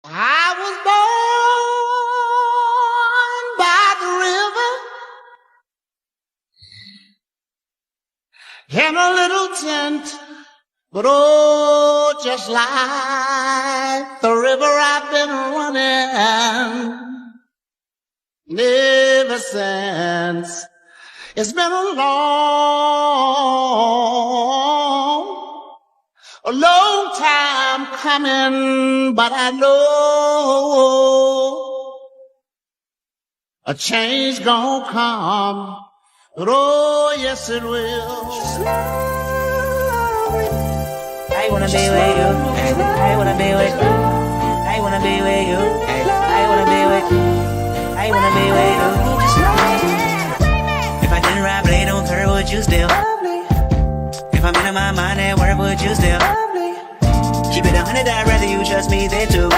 I was born by the river in a little tent, but oh, just like the river I've been running ever since. It's been a long time coming, but I know a change gonna come. But oh, yes it will. I wanna be with you. I wanna be with you. I wanna be with you. I wanna be with you. I wanna be with you. If I didn't ride blade on curve, would you still? If I'm in my mind at work, would you still? Keep it 100, I'd rather you trust me than two.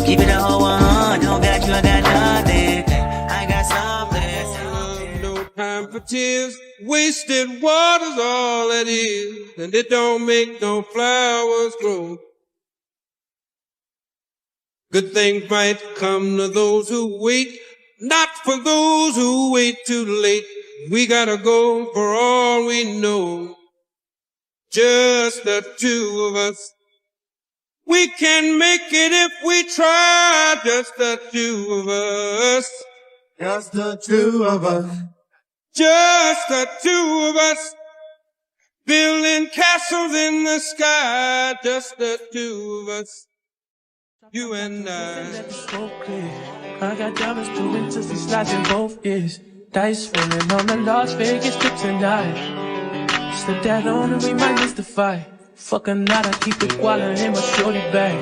Keep it a whole 100, don't got you, I got nothing. I got something. No time for tears, wasted water's all it is, and it don't make no flowers grow. Good things might come to those who wait, not for those who wait too late. We gotta go for all we know. Just the two of us. We can make it if we try. Just the two of us. Just the two of us. Just the two of us. Building castles in the sky. Just the two of us. You and I. I got diamonds proving to see slides in both ears. Dice rolling on the Las Vegas trip tonight. Slip that on and we might miss the fight. Fuck a night, I keep the koala in my shorty bag.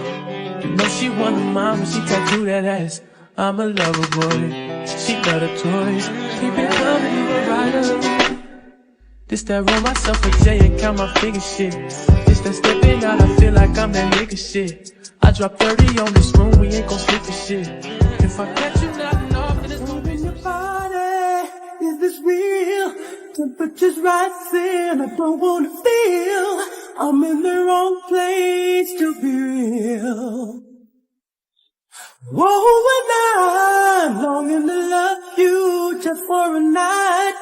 You know she one of mine when she tattoo that ass. I'm a lover boy, she love the toys. Keep it coming, you a rider. This that roll myself a J and count my figure shit. This that stepping out, I feel like I'm that nigga shit. I drop 30 on this room, we ain't gon' sleep for shit. If I catch you nothing off, then it's gon' be your body. Is this real? Temperature's rising, I don't wanna feel I'm in the wrong place to be real. Whoa, and I'm longing to love you just for a night.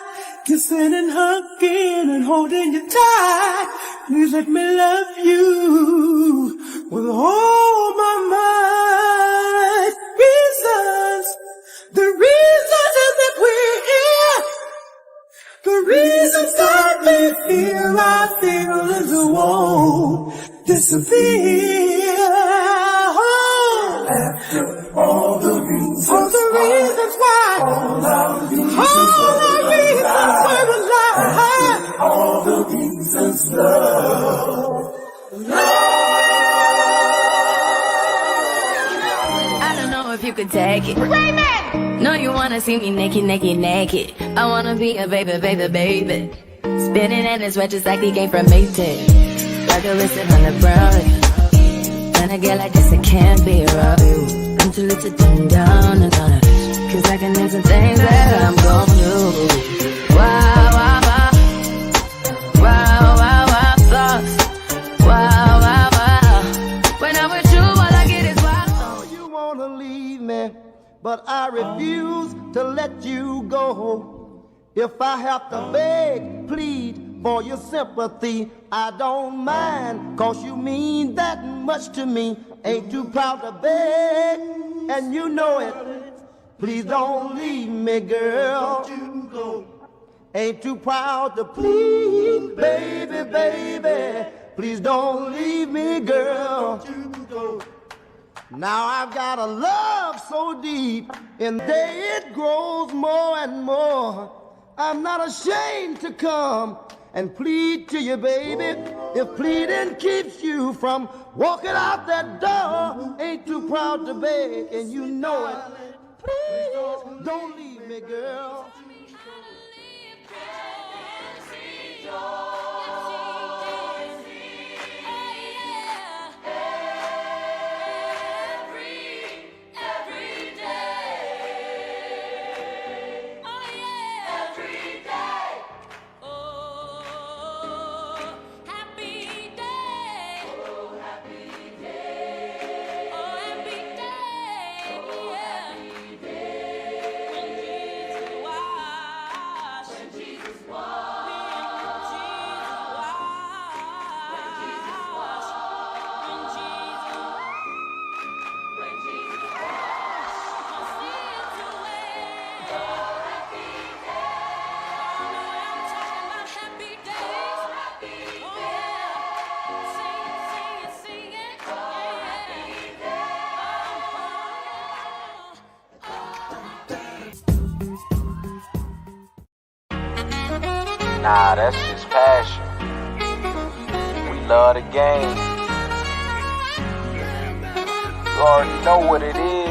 Kissing and hugging and holding you tight. Please let me love you with all my might. The reasons that we're here. The reasons that we feel our feelings won't disappear. After all the reasons why, all our reasons we're alive. All the reasons love. I don't know if you could take it. No, you wanna see me naked, naked, naked. I wanna be a baby, baby, baby. Spinning in his red just like he came from Maytag. Like a wrist on the brown. And a girl like this, I can't be around you. I'm too little to dim down the gun. Cause I can do some things that I'm gon' do. Wow, wow, wow. Wow, wow, wow, thoughts. Wow, wow, wow. When I'm with you, all I get is wild thoughts. You wanna leave me, but I refuse to let you go. If I have to beg, plead for your sympathy, I don't mind, cause you mean that much to me. Ain't too proud to beg, and you know it. Please don't leave me, girl. Ain't too proud to plead, baby, baby. Please don't leave me, girl. Now I've got a love so deep, and day it grows more and more. I'm not ashamed to come and plead to you, baby. If pleading keeps you from walking out that door, ain't too proud to beg, and you know it. Please don't leave me, girl. Happy day. Oh, happy day. Oh, Nah, that's just passion. We love the game. You already know what it is.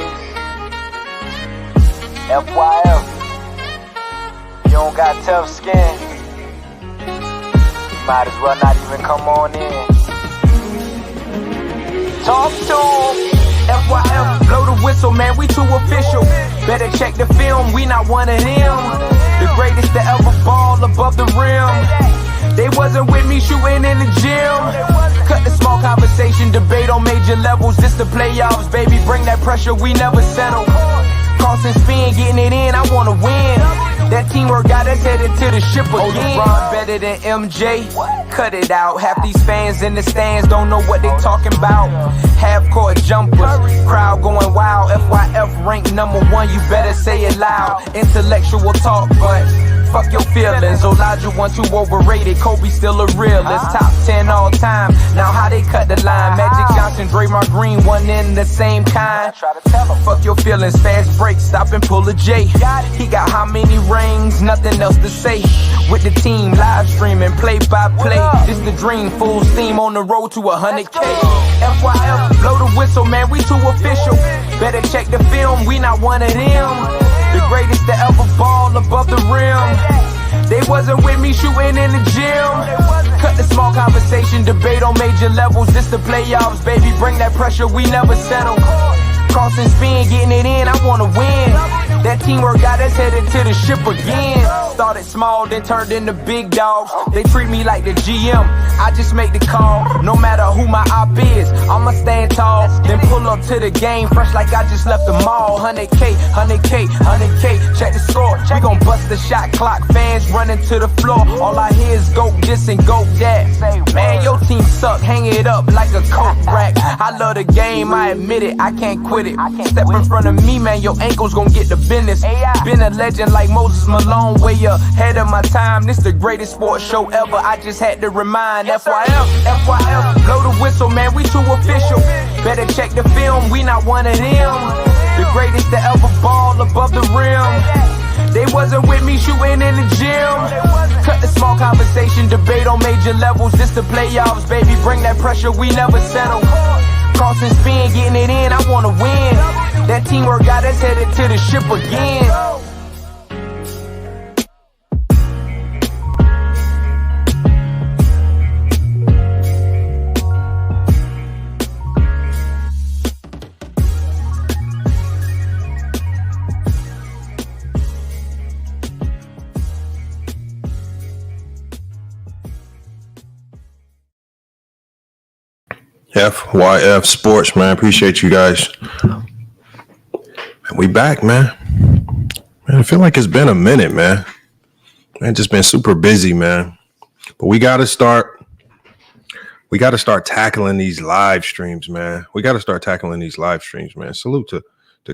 FYF. You don't got tough skin. You might as well not even come on in. Talk to 'em. FYF, blow the whistle, man, we too official. Better check the film, we not one of them. The greatest to ever ball above the rim. They wasn't with me shooting in the gym. Cut the small conversation, debate on major levels. This the playoffs, baby, bring that pressure, we never settle. Cross and spin, getting it in, I wanna win. That teamwork got us headed to the ship again. LeBron better than MJ, cut it out. Half these fans in the stands don't know what they talking about. Half-court jumpers, crowd going wild. FYF ranked #1, you better say it loud. Intellectual talk, but fuck your feelings. Elijah 1 too overrated, Kobe still a realist. Top 10 all time, now how they cut the line. Magic Johnson, Draymond Green, one in the same kind. Fuck your feelings, fast break, stop and pull a J. He got how many rings, nothing else to say. With the team, live streaming, play by play. This the dream, full steam on the road to 100K. FYF, blow the whistle, man, we too official. Better check the film, we not one of them. The greatest to ever ball above the rim. They wasn't with me shooting in the gym. Cut the small conversation, debate on major levels. This the playoffs, baby, bring that pressure, we never settle. Cross and spin, getting it in, I wanna win. That teamwork got us headed to the ship again. Started small, then turned into big dogs. They treat me like the GM, I just make the call. No matter who my op is, I'ma stand tall. Then pull up to the game, fresh like I just left the mall. 100K, 100K, 100K, check the score. We gon' bust the shot clock, fans running to the floor. All I hear is go this and go that. Man, your team suck, hang it up like a coke rack. I love the game, I admit it, I can't quit it. Step in front of me, man, your ankles gon' get the business. Been a legend like Moses Malone, way ahead of my time. This the greatest sports show ever, I just had to remind. FYF, FYF, blow the whistle, man, we too official. Better check the film, we not one of them. The greatest to ever ball above the rim. They wasn't with me shooting in the gym. Cut the small conversation, debate on major levels. This the playoffs, baby, bring that pressure, we never settle. Cross and spin, getting it in, I wanna win. That teamwork got us headed to the ship again. FYF Sports, man. Appreciate you guys. And we back, man. Man, I feel like it's been a minute, man. Man, just been super busy, man. But we gotta start tackling these live streams, man. Salute to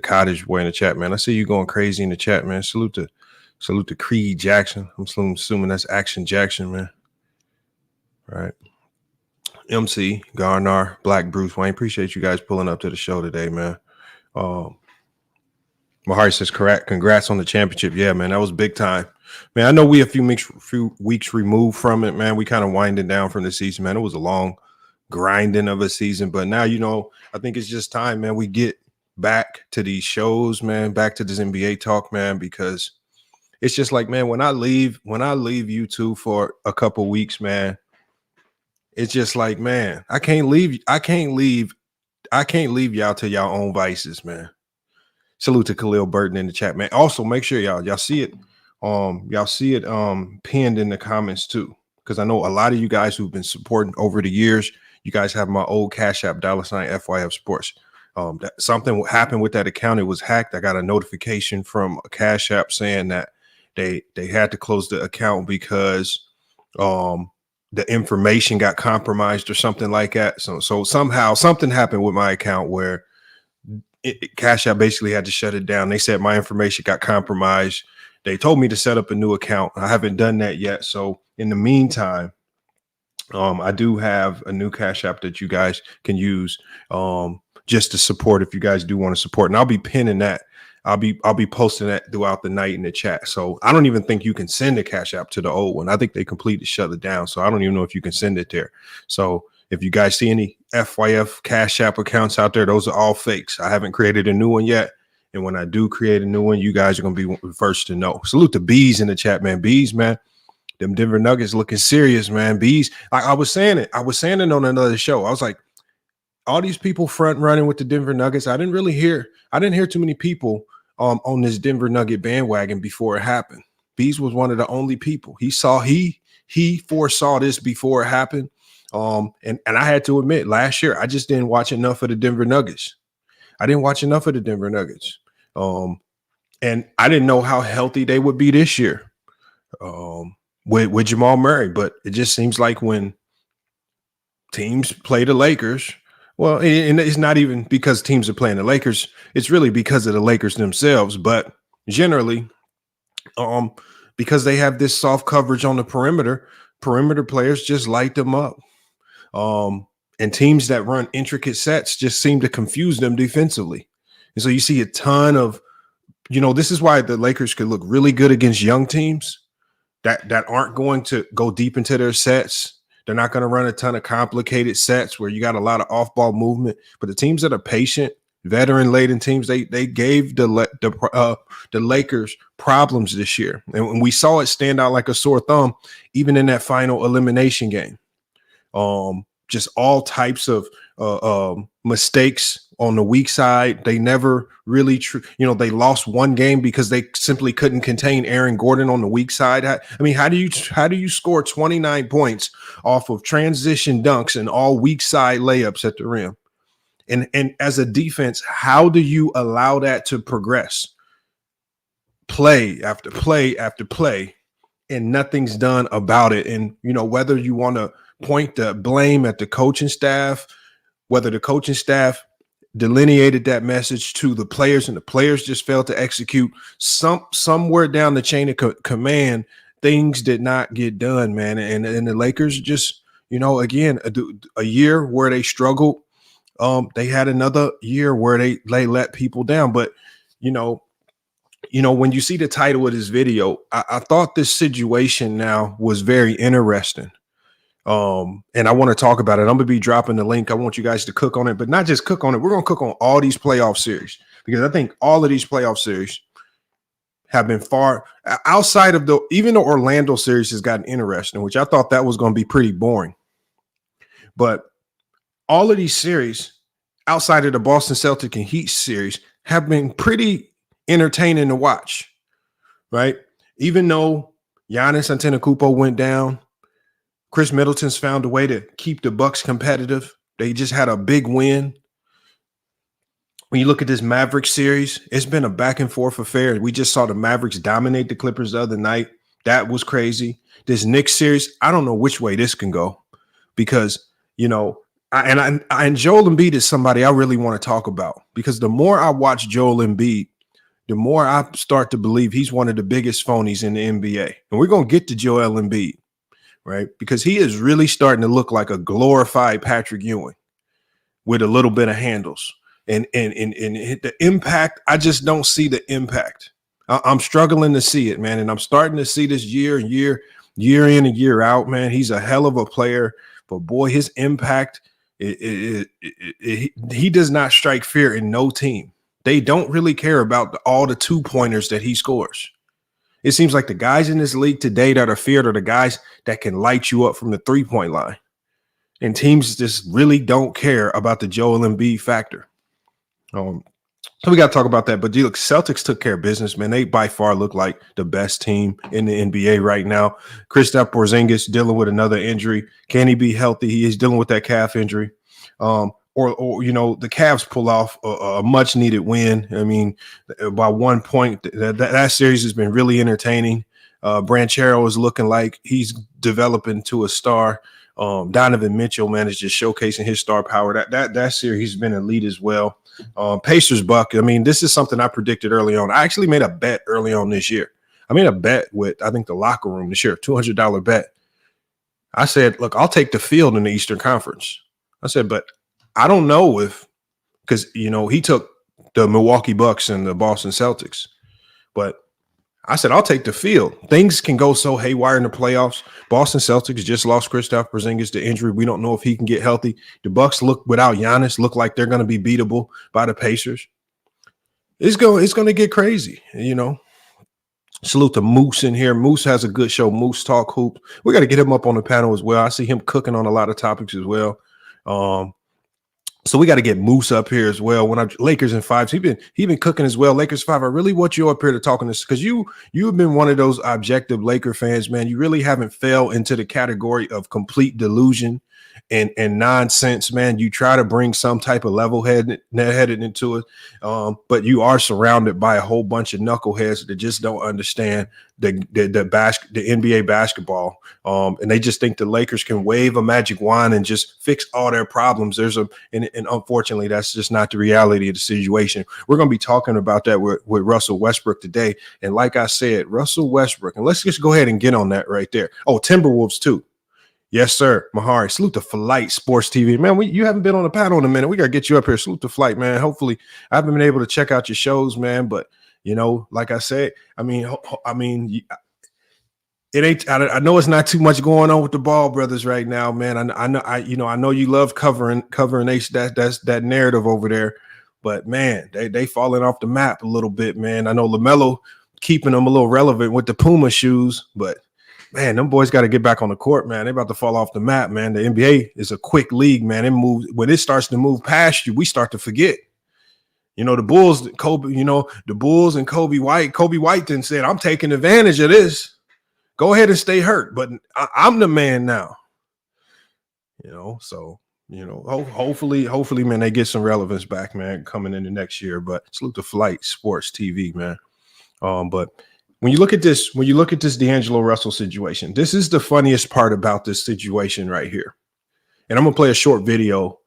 Cottage Boy in the chat, man. I see you going crazy in the chat, man. Salute to Creed Jackson. I'm assuming that's Action Jackson, man. All right. MC, Garnar, Black Bruce Wayne. Appreciate you guys pulling up to the show today, man. Mahari says, correct. Congrats on the championship. Yeah, man, that was big time. Man, I know we a few weeks removed from it, man. We kind of winding down from the season, man. It was a long grinding of a season, but now, I think it's just time, man. We get back to these shows, man, back to this NBA talk, man, because it's just like, man, when I leave you two for a couple weeks, man, it's just like, man, I can't leave y'all to y'all own vices, man. Salute to Khalil Burton in the chat, man. Also, make sure y'all see it. Pinned in the comments too, because I know a lot of you guys who've been supporting over the years. You guys have my old Cash App $FYF Sports. Something happened with that account. It was hacked. I got a notification from a Cash App saying that they had to close the account because the information got compromised or something like that. So somehow something happened with my account where Cash App basically had to shut it down. They said my information got compromised. They told me to set up a new account. I haven't done that yet. So in the meantime, I do have a new Cash App that you guys can use. just to support if you guys do want to support. And I'll be pinning that. I'll be posting that throughout the night in the chat. So I don't even think you can send a Cash App to the old one. I think they completely shut it down. So I don't even know if you can send it there. So if you guys see any FYF Cash App accounts out there, those are all fakes. I haven't created a new one yet. And when I do create a new one, you guys are going to be the first to know. Salute to Bees in the chat, man. Bees, man. Them Denver Nuggets looking serious, man. Bees, like I was saying it on another show. I was like, all these people front running with the Denver Nuggets. I didn't hear too many people on this Denver Nugget bandwagon before it happened. Bees was one of the only people. He foresaw this before it happened. And I had to admit, last year I just didn't watch enough of the Denver Nuggets. And I didn't know how healthy they would be this year with Jamal Murray. But it just seems like when teams play the Lakers, well, and it's not even because teams are playing the Lakers. It's really because of the Lakers themselves. But generally, because they have this soft coverage on the perimeter players just light them up. And teams that run intricate sets just seem to confuse them defensively. And so you see a ton of, this is why the Lakers could look really good against young teams that aren't going to go deep into their sets. They're not going to run a ton of complicated sets where you got a lot of off-ball movement. But the teams that are patient, veteran-laden teams, they gave the Lakers problems this year. And we saw it stand out like a sore thumb even in that final elimination game. Just all types of mistakes on the weak side. They never really, they lost one game because they simply couldn't contain Aaron Gordon on the weak side. How do you score 29 points off of transition dunks and all weak side layups at the rim? And as a defense, how do you allow that to progress? Play after play after play, and nothing's done about it. And, whether you want to point the blame at the coaching staff, whether the coaching staff delineated that message to the players and the players just failed to execute, somewhere down the chain of command, things did not get done, man. And the Lakers just, again, a year where they struggled. They had another year where they let people down. But, when you see the title of this video, I thought this situation now was very interesting. And I want to talk about it. I'm going to be dropping the link. I want you guys to cook on it, but not just cook on it. We're going to cook on all these playoff series because I think all of these playoff series have been far outside of even the Orlando series has gotten interesting, which I thought that was going to be pretty boring. But all of these series outside of the Boston Celtics and Heat series have been pretty entertaining to watch, right? Even though Giannis Antetokounmpo went down, Chris Middleton's found a way to keep the Bucks competitive. They just had a big win. When you look at this Mavericks series, it's been a back and forth affair. We just saw the Mavericks dominate the Clippers the other night. That was crazy. This Knicks series, I don't know which way this can go because, Joel Embiid is somebody I really want to talk about because the more I watch Joel Embiid, the more I start to believe he's one of the biggest phonies in the NBA. And we're going to get to Joel Embiid. Right, because he is really starting to look like a glorified Patrick Ewing with a little bit of handles, and the impact. I just don't see the impact. I'm struggling to see it, man, and I'm starting to see this year in and year out, man. He's a hell of a player, but boy, his impact. He does not strike fear in no team. They don't really care about all the 2-pointers that he scores. It seems like the guys in this league today that are feared are the guys that can light you up from the 3-point line. And teams just really don't care about the Joel Embiid factor. So we got to talk about that. But look, Celtics took care of business, man. They by far look like the best team in the NBA right now. Kristaps Porzingis dealing with another injury. Can he be healthy? He is dealing with that calf injury. Or the Cavs pull off a much needed win. I mean, by 1 point, that series has been really entertaining. Branchero is looking like he's developing to a star. Donovan Mitchell, man, is just showcasing his star power. That series has been elite as well. Pacers Buck. I mean, this is something I predicted early on. I actually made a bet early on this year. I made a bet with, I think, the locker room this year, $200 bet. I said, look, I'll take the field in the Eastern Conference. I said, but I don't know if because, you know, he took the Milwaukee Bucks and the Boston Celtics. But I said, I'll take the field. Things can go so haywire in the playoffs. Boston Celtics just lost Kristaps Porzingis to injury. We don't know if he can get healthy. The Bucks without Giannis look like they're going to be beatable by the Pacers. It's going to get crazy, you know. Salute to Moose in here. Moose has a good show, Moose Talk Hoop. We got to get him up on the panel as well. I see him cooking on a lot of topics as well. So we got to get Moose up here as well. When Lakers in 5, he been cooking as well. Lakers 5. I really want you up here to talk on this because you've been one of those objective Laker fans, man. You really haven't fell into the category of complete delusion and nonsense, man. You try to bring some type of level-headed into it, but you are surrounded by a whole bunch of knuckleheads that just don't understand the NBA basketball, and they just think the Lakers can wave a magic wand and just fix all their problems. And unfortunately, that's just not the reality of the situation. We're going to be talking about that with Russell Westbrook today, and like I said, Russell Westbrook, and let's just go ahead and get on that right there. Oh, Timberwolves too. Yes, sir. Mahari, salute to Flight Sports TV. Man, you haven't been on the panel in a minute. We got to get you up here. Salute to Flight, man. Hopefully, I haven't been able to check out your shows, man. But, you know, like I said, I mean, it ain't. I know it's not too much going on with the Ball brothers right now, man. I know you love covering that narrative over there. But, man, they falling off the map a little bit, man. I know LaMelo keeping them a little relevant with the Puma shoes, but man, them boys got to get back on the court, man. They're about to fall off the map, man. The NBA is a quick league, man. It moves when it starts to move past you, we start to forget. You know, the Bulls and Kobe White. Kobe White then said, I'm taking advantage of this. Go ahead and stay hurt, but I'm the man now. You know, so, you know, hopefully, man, they get some relevance back, man, coming into next year. But salute to Flight Sports TV, man. But when you look at this D'Angelo Russell situation, this is the funniest part about this situation right here. And I'm going to play a short video.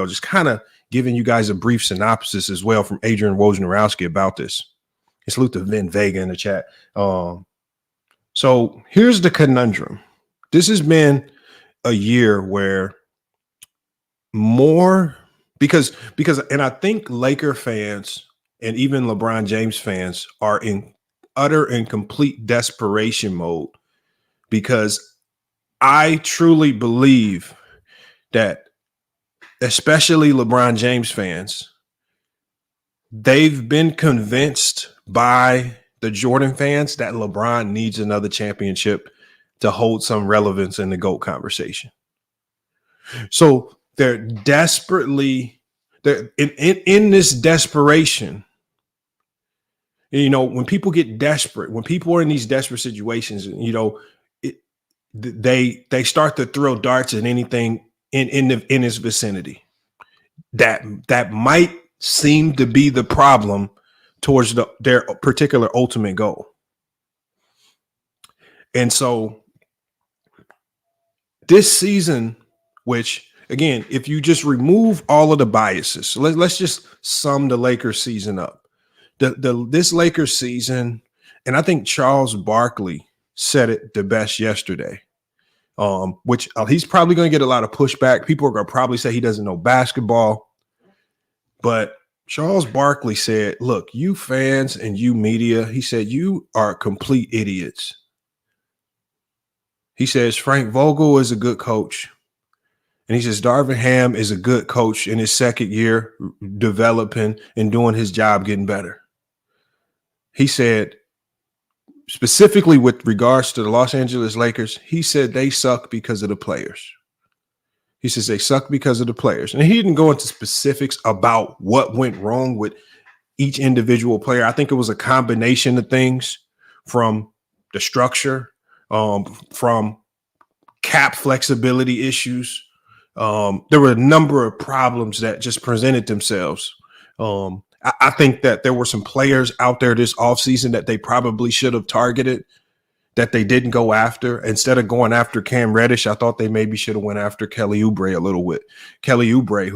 Just kind of giving you guys a brief synopsis as well from Adrian Wojnarowski about this. And salute to Vin Vega in the chat. So here's the conundrum. This has been a year where because I think Laker fans and even LeBron James fans are in utter and complete desperation mode, because I truly believe that, especially LeBron James fans, they've been convinced by the Jordan fans that LeBron needs another championship to hold some relevance in the GOAT conversation. So they're desperately in this desperation. You know, when people get desperate, when people are in these desperate situations, you know, they start to throw darts at anything in his vicinity that might seem to be the problem towards their particular ultimate goal. And so this season, which again, if you just remove all of the biases, so let's just sum the Lakers season up. This Lakers season, and I think Charles Barkley said it the best yesterday, which he's probably going to get a lot of pushback. People are going to probably say he doesn't know basketball. But Charles Barkley said, look, you fans and you media, he said, you are complete idiots. He says Frank Vogel is a good coach. And he says Darvin Ham is a good coach in his second year, developing and doing his job, getting better. He said, specifically with regards to the Los Angeles Lakers, he said they suck because of the players. He says they suck because of the players. And he didn't go into specifics about what went wrong with each individual player. I think it was a combination of things, from the structure, from cap flexibility issues. There were a number of problems that just presented themselves. I think that there were some players out there this offseason that they probably should have targeted that they didn't go after. Instead of going after Cam Reddish, I thought they maybe should have went after Kelly Oubre a little bit. Kelly Oubre,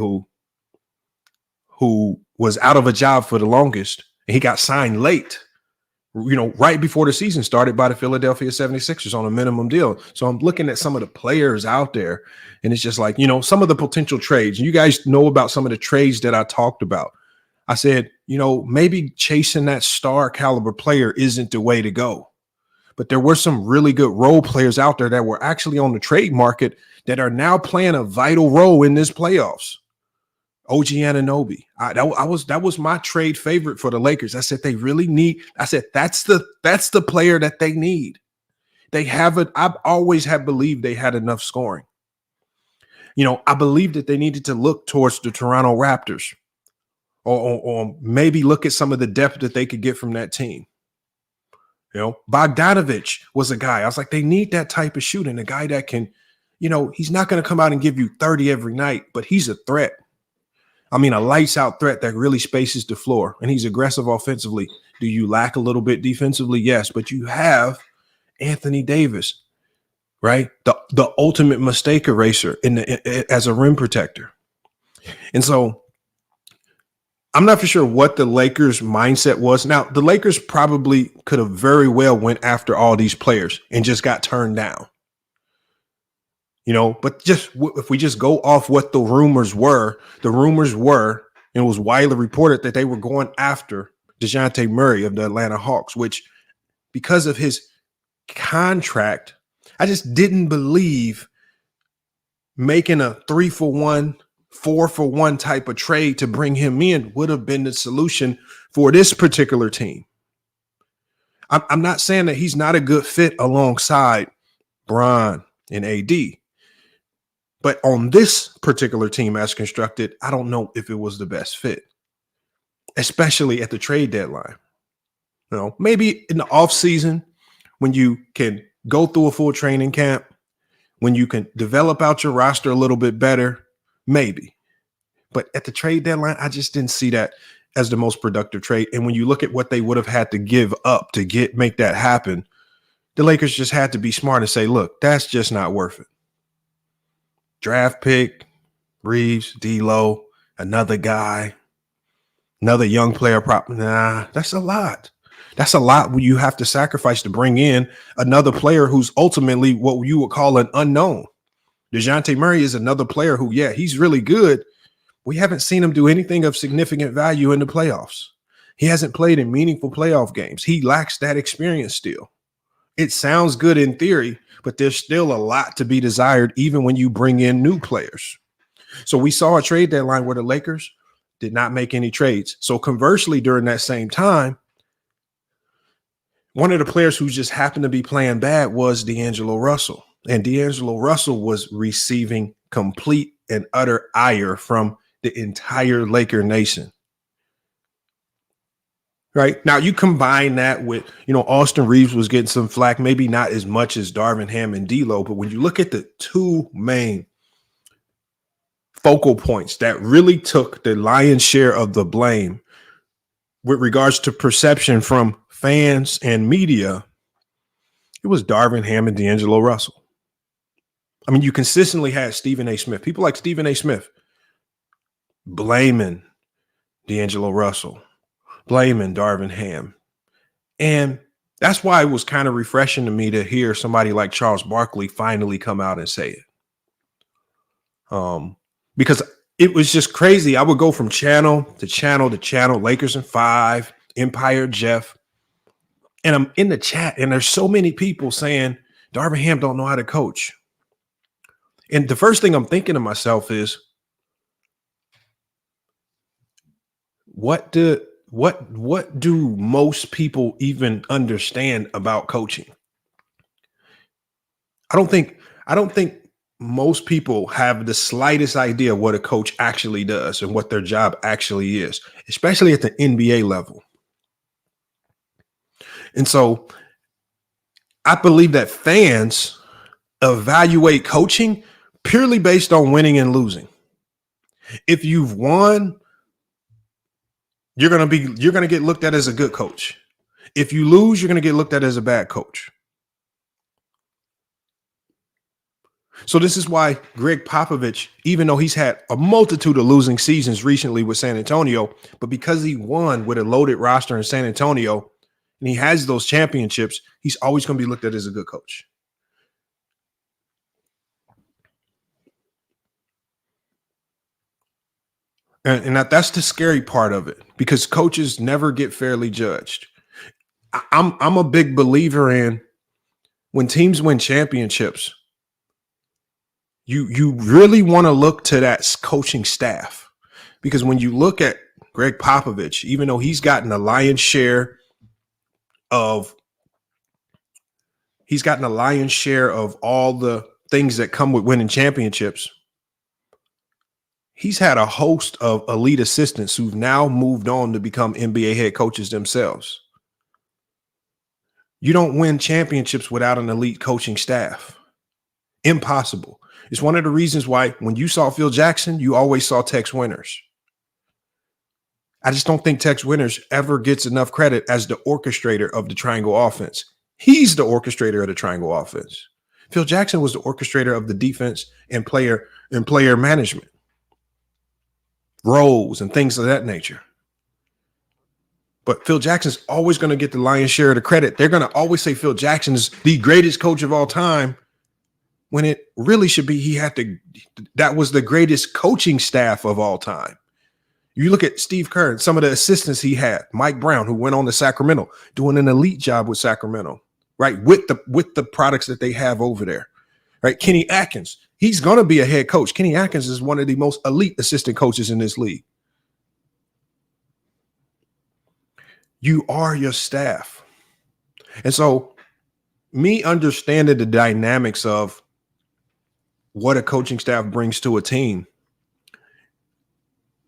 who was out of a job for the longest, and he got signed late, right before the season started by the Philadelphia 76ers on a minimum deal. So I'm looking at some of the players out there, and it's just like, some of the potential trades. You guys know about some of the trades that I talked about. I said, maybe chasing that star caliber player isn't the way to go. But there were some really good role players out there that were actually on the trade market that are now playing a vital role in this playoffs. OG Anunoby. That was my trade favorite for the Lakers. I said they really need. I said that's the player that they need. They have it. I've always have believed they had enough scoring. I believe that they needed to look towards the Toronto Raptors, or maybe look at some of the depth that they could get from that team. Bogdanovich was a guy. I was like, they need that type of shooting, a guy that can, he's not going to come out and give you 30 every night, but he's a threat. I mean, a lights out threat that really spaces the floor, and he's aggressive offensively. Do you lack a little bit defensively? Yes, but you have Anthony Davis, right? The ultimate mistake eraser as a rim protector. And so I'm not for sure what the Lakers' mindset was. Now, the Lakers probably could have very well went after all these players and just got turned down. But just if we just go off what the rumors were, and it was widely reported that they were going after DeJounte Murray of the Atlanta Hawks, which because of his contract, I just didn't believe making a 3-for-1, 4-for-1 type of trade to bring him in would have been the solution for this particular team. I'm not saying that he's not a good fit alongside Bron and AD. But on this particular team as constructed, I don't know if it was the best fit, especially at the trade deadline. Maybe in the offseason when you can go through a full training camp, when you can develop out your roster a little bit better, maybe. But at the trade deadline, I just didn't see that as the most productive trade. And when you look at what they would have had to give up to make that happen, the Lakers just had to be smart and say, look, that's just not worth it. Draft pick, Reeves, D'Lo, another guy, another young player prop. Nah, that's a lot. That's a lot you have to sacrifice to bring in another player who's ultimately what you would call an unknown. DeJounte Murray is another player who, he's really good. We haven't seen him do anything of significant value in the playoffs. He hasn't played in meaningful playoff games. He lacks that experience still. It sounds good in theory, but there's still a lot to be desired even when you bring in new players. So we saw a trade deadline where the Lakers did not make any trades. So conversely, during that same time, one of the players who just happened to be playing bad was D'Angelo Russell. And D'Angelo Russell was receiving complete and utter ire from the entire Laker nation. Right now, you combine that with, Austin Reeves was getting some flack, maybe not as much as Darvin Ham and D'Lo, but when you look at the two main focal points that really took the lion's share of the blame with regards to perception from fans and media, it was Darvin Ham and D'Angelo Russell. I mean, you consistently had Stephen A. Smith, people like Stephen A. Smith, blaming D'Angelo Russell, blaming Darvin Ham. And that's why it was kind of refreshing to me to hear somebody like Charles Barkley finally come out and say it. Because it was just crazy. I would go from channel to channel to channel, Lakers in 5, Empire Jeff. And I'm in the chat, and there's so many people saying Darvin Ham don't know how to coach. And the first thing I'm thinking to myself is, what do most people even understand about coaching? I don't think most people have the slightest idea what a coach actually does and what their job actually is, especially at the NBA level. And so I believe that fans evaluate coaching purely based on winning and losing. If you've won, you're going to get looked at as a good coach. If you lose, you're going to get looked at as a bad coach. So this is why Greg Popovich, even though he's had a multitude of losing seasons recently with San Antonio, but because he won with a loaded roster in San Antonio and he has those championships, he's always going to be looked at as a good coach. And that's the scary part of it, because coaches never get fairly judged. I'm a big believer in when teams win championships, you really want to look to that coaching staff, because when you look at Greg Popovich, even though he's gotten a lion's share of all the things that come with winning championships, he's had a host of elite assistants who've now moved on to become NBA head coaches themselves. You don't win championships without an elite coaching staff. Impossible. It's one of the reasons why when you saw Phil Jackson, you always saw Tex Winters. I just don't think Tex Winters ever gets enough credit as the orchestrator of the triangle offense. He's the orchestrator of the triangle offense. Phil Jackson was the orchestrator of the defense and player management, roles and things of that nature. But Phil Jackson's always going to get the lion's share of the credit. They're going to always say Phil Jackson is the greatest coach of all time, when it really should be that was the greatest coaching staff of all time. You look at Steve Kerr and some of the assistants he had, Mike Brown, who went on to Sacramento, doing an elite job with Sacramento, right? With the products that they have over there, right? Kenny Atkins, he's going to be a head coach. Kenny Atkins is one of the most elite assistant coaches in this league. You are your staff. And so me understanding the dynamics of what a coaching staff brings to a team,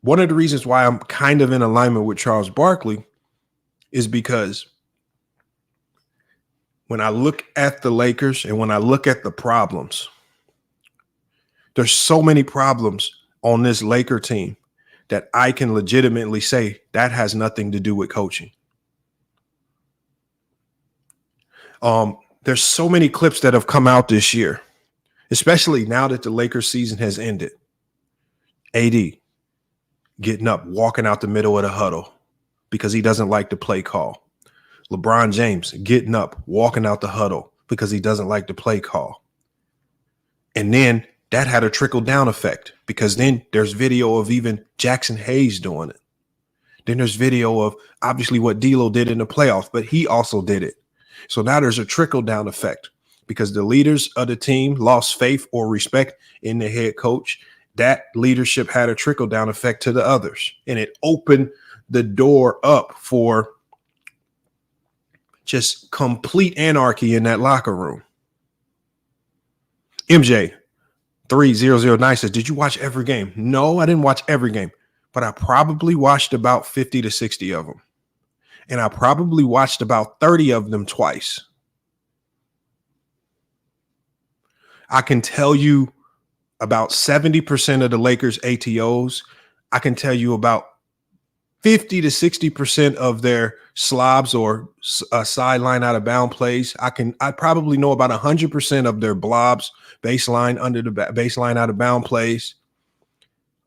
one of the reasons why I'm kind of in alignment with Charles Barkley is because when I look at the Lakers and when I look at the problems, there's so many problems on this Laker team that I can legitimately say that has nothing to do with coaching. There's so many clips that have come out this year, especially now that the Lakers season has ended. AD getting up, walking out the middle of the huddle because he doesn't like the play call. LeBron James getting up, walking out the huddle because he doesn't like the play call. And then that had a trickle down effect, because then there's video of even Jackson Hayes doing it. Then there's video of obviously what D'Lo did in the playoffs, but he also did it. So now there's a trickle down effect, because the leaders of the team lost faith or respect in the head coach. That leadership had a trickle down effect to the others, and it opened the door up for just complete anarchy in that locker room. MJ 3009 says, did you watch every game? No, I didn't watch every game, but I probably watched about 50 to 60 of them. And I probably watched about 30 of them twice. I can tell you about 70% of the Lakers ATOs. I can tell you about 50 to 60% of their slobs or sideline out of bound plays. I probably know about 100% of their blobs, baseline under the baseline out of bound plays.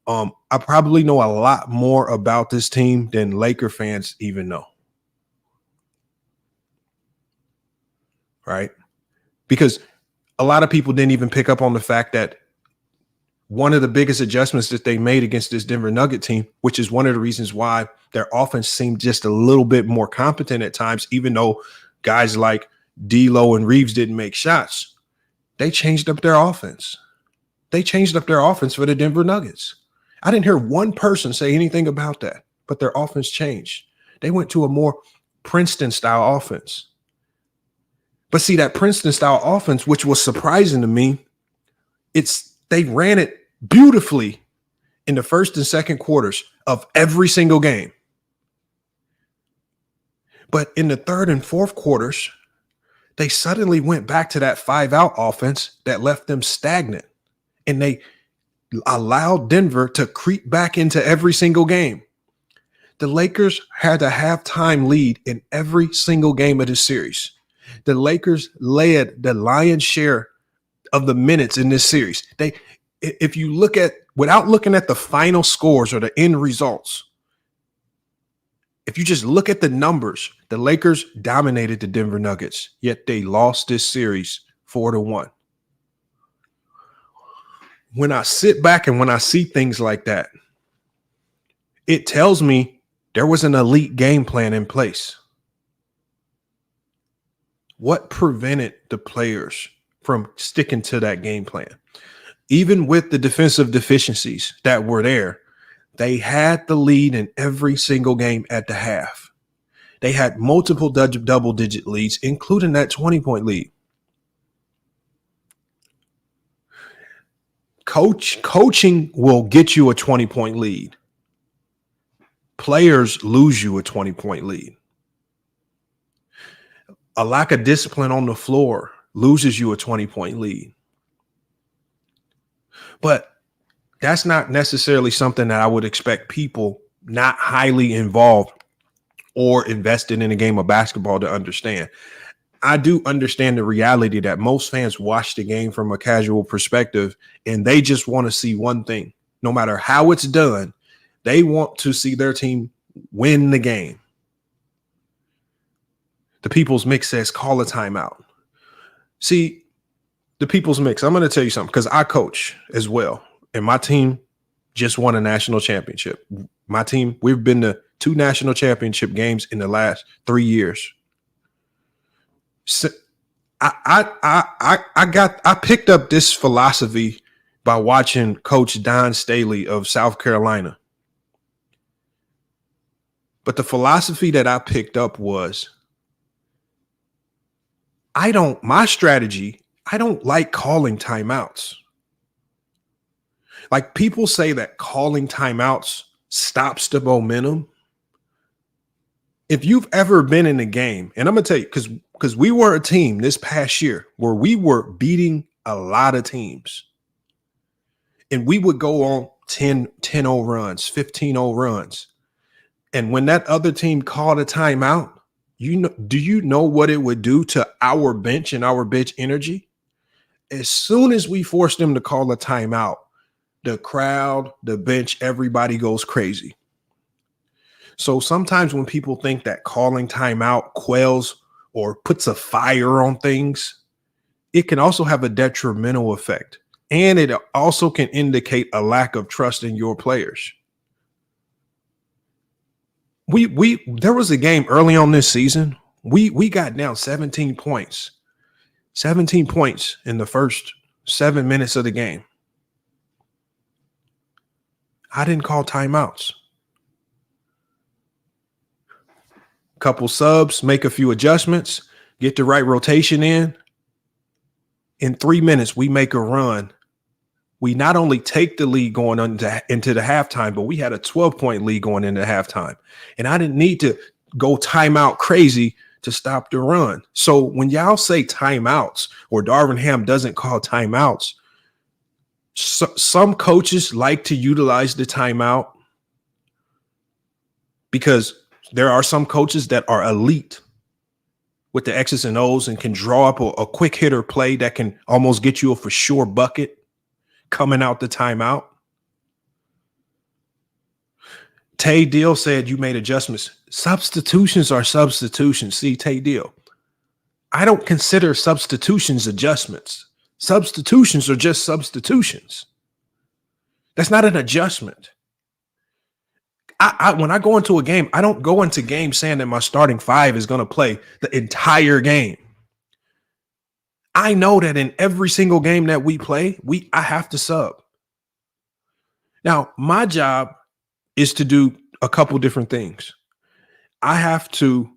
I probably know a lot more about this team than Laker fans even know. Right? Because a lot of people didn't even pick up on the fact that one of the biggest adjustments that they made against this Denver Nugget team, which is one of the reasons why their offense seemed just a little bit more competent at times, even though guys like D'Lo and Reeves didn't make shots, they changed up their offense. They changed up their offense for the Denver Nuggets. I didn't hear one person say anything about that, but their offense changed. They went to a more Princeton-style offense. But see, that Princeton-style offense, which was surprising to me, they ran it beautifully in the first and second quarters of every single game. But in the third and fourth quarters, they suddenly went back to that 5-out offense that left them stagnant. And they allowed Denver to creep back into every single game. The Lakers had a halftime lead in every single game of this series. The Lakers led the lion's share of the minutes in this series. If you look at, without looking at the final scores or the end results, If you just look at the numbers, the Lakers dominated the Denver Nuggets, yet they lost this series 4-1. When I sit back and when I see things like that, it tells me there was an elite game plan in place. What prevented the players from sticking to that game plan? Even with the defensive deficiencies that were there, they had the lead in every single game at the half. They had multiple double-digit leads, including that 20-point lead. Coaching will get you a 20-point lead. Players lose you a 20-point lead. A lack of discipline on the floor loses you a 20-point lead. But that's not necessarily something that I would expect people not highly involved or invested in a game of basketball to understand. I do understand the reality that most fans watch the game from a casual perspective, and they just want to see one thing. No matter how it's done, they want to see their team win the game. The People's Mix says, call a timeout. See, the People's Mix, I'm going to tell you something, because I coach as well, and my team just won a national championship. My team, we've been to 2 national championship games in the last 3 years. So I picked up this philosophy by watching Coach Don Staley of South Carolina. But the philosophy that I picked up was, my strategy, I don't like calling timeouts. Like, people say that calling timeouts stops the momentum. If you've ever been in a game, and I'm going to tell you, because we were a team this past year where we were beating a lot of teams, and we would go on 10-0 runs, 15-0 runs. And when that other team called a timeout, do you know what it would do to our bench and our bench energy? As soon as we forced them to call a timeout, the crowd, the bench, everybody goes crazy. So sometimes when people think that calling timeout quells or puts a fire on things, it can also have a detrimental effect. And it also can indicate a lack of trust in your players. There was a game early on this season. We got down 17 points. 17 points in the first 7 minutes of the game. I didn't call timeouts. Couple subs, make a few adjustments, get the right rotation in. In 3 minutes, we make a run. We not only take the lead going into the halftime, but we had a 12-point lead going into halftime. And I didn't need to go timeout crazy to stop the run. So when y'all say timeouts or Darvin Ham doesn't call timeouts, some coaches like to utilize the timeout because there are some coaches that are elite with the X's and O's and can draw up a quick hitter play that can almost get you a for sure bucket coming out the timeout. Tay Deal said you made adjustments. Substitutions are substitutions. See, Tay Deal, I don't consider substitutions adjustments. Substitutions are just substitutions. That's not an adjustment. When I go into a game, I don't go into game saying that my starting 5 is going to play the entire game. I know that in every single game that we play, I have to sub. Now, my job is to do a couple different things. I have to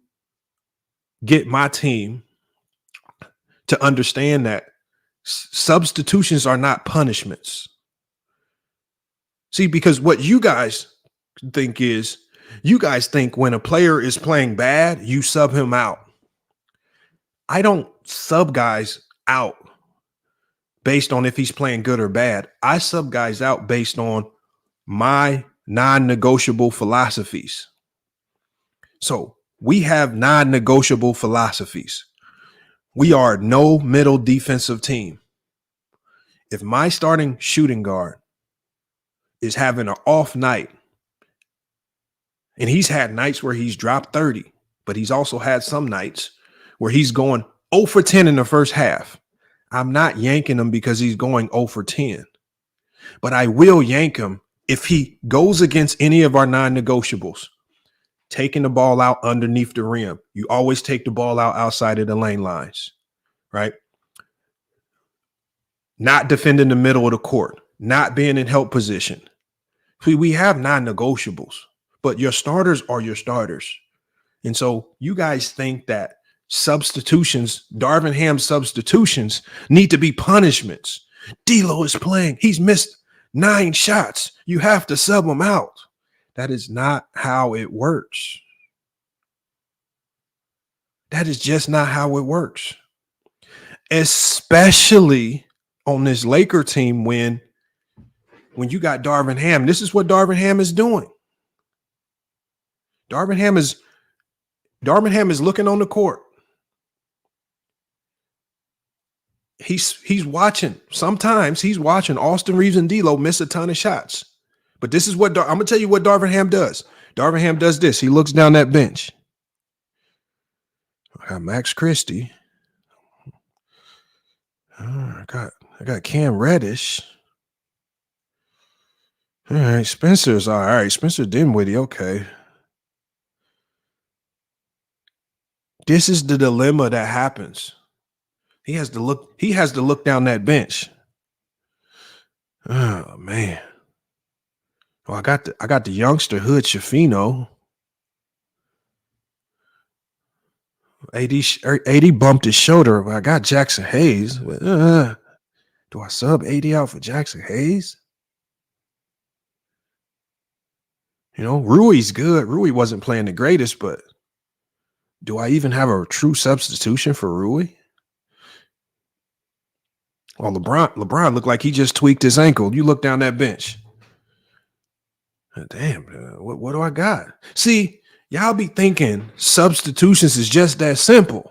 get my team to understand that substitutions are not punishments. See, because what you guys think is, you guys think when a player is playing bad, you sub him out. I don't sub guys out based on if he's playing good or bad. I sub guys out based on my non-negotiable philosophies. So we have non-negotiable philosophies. We are a no middle defensive team. If my starting shooting guard is having an off night And he's had nights where he's dropped 30, but he's also had some nights where he's going 0 for 10 in the first half. I'm not yanking him because he's going 0 for 10, but I will yank him if he goes against any of our non-negotiables. Taking the ball out underneath the rim. You always take the ball out outside of the lane lines, right? Not defending the middle of the court, not being in help position. We have non-negotiables, but your starters are your starters. And so you guys think that substitutions, Darvin Ham substitutions, need to be punishments. D'Lo is playing. He's missed 9 shots. You have to sub him out. That is not how it works. That is just not how it works. Especially on this Laker team when you got Darvin Ham. This is what Darvin Ham is doing. Darvin Ham is looking on the court. He's watching. Sometimes he's watching Austin Reeves and D'Lo miss a ton of shots. But this is what I'm going to tell you what Darvin Ham does. Darvin Ham does this. He looks down that bench. I got Max Christie. I got Cam Reddish. All right, Spencer's all right. Spencer Dinwiddie, okay. This is the dilemma that happens. He has to look down that bench. Oh man. Oh, I got the youngster Hood Shafino. AD bumped his shoulder, but I got Jackson Hayes. Do I sub AD out for Jackson Hayes? You know, Rui's good. Rui wasn't playing the greatest, but do I even have a true substitution for Rui? Well, LeBron looked like he just tweaked his ankle. You look down that bench. Damn, what do I got? See, y'all be thinking substitutions is just that simple.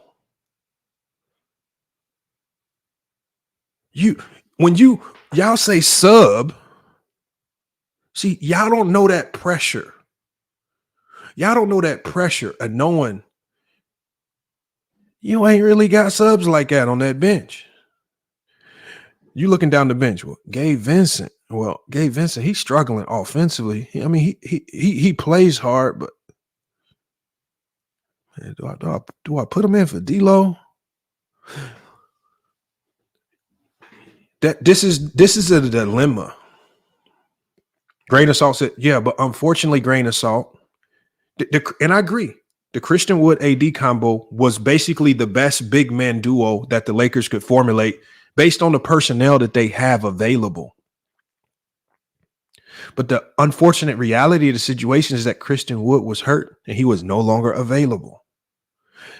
Y'all say sub, see, y'all don't know that pressure. Y'all don't know that pressure of knowing you ain't really got subs like that on that bench. You looking down the bench. Well, Gabe Vincent, he's struggling offensively. I mean, he plays hard, but man, do I put him in for D'Lo? This is a dilemma. Grain of salt said, yeah, but unfortunately, grain of salt. And I agree. The Christian Wood AD combo was basically the best big man duo that the Lakers could formulate based on the personnel that they have available. But the unfortunate reality of the situation is that Christian Wood was hurt and he was no longer available.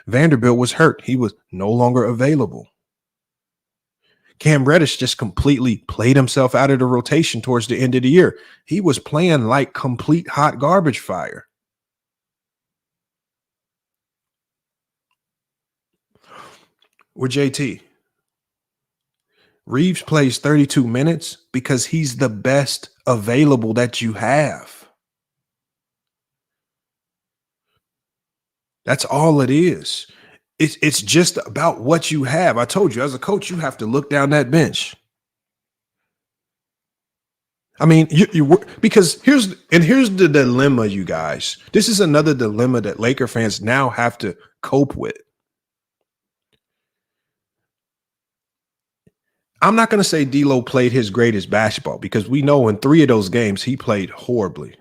Vanderbilt was hurt. He was no longer available. Cam Reddish just completely played himself out of the rotation towards the end of the year. He was playing like complete hot garbage fire. With JT, Reeves plays 32 minutes because he's the best available that you have. That's all it is. It's just about what you have. I told you, as a coach, you have to look down that bench. I mean, because here's the dilemma, you guys. This is another dilemma that Laker fans now have to cope with. I'm not going to say D'Lo played his greatest basketball because we know in 3 of those games he played horribly.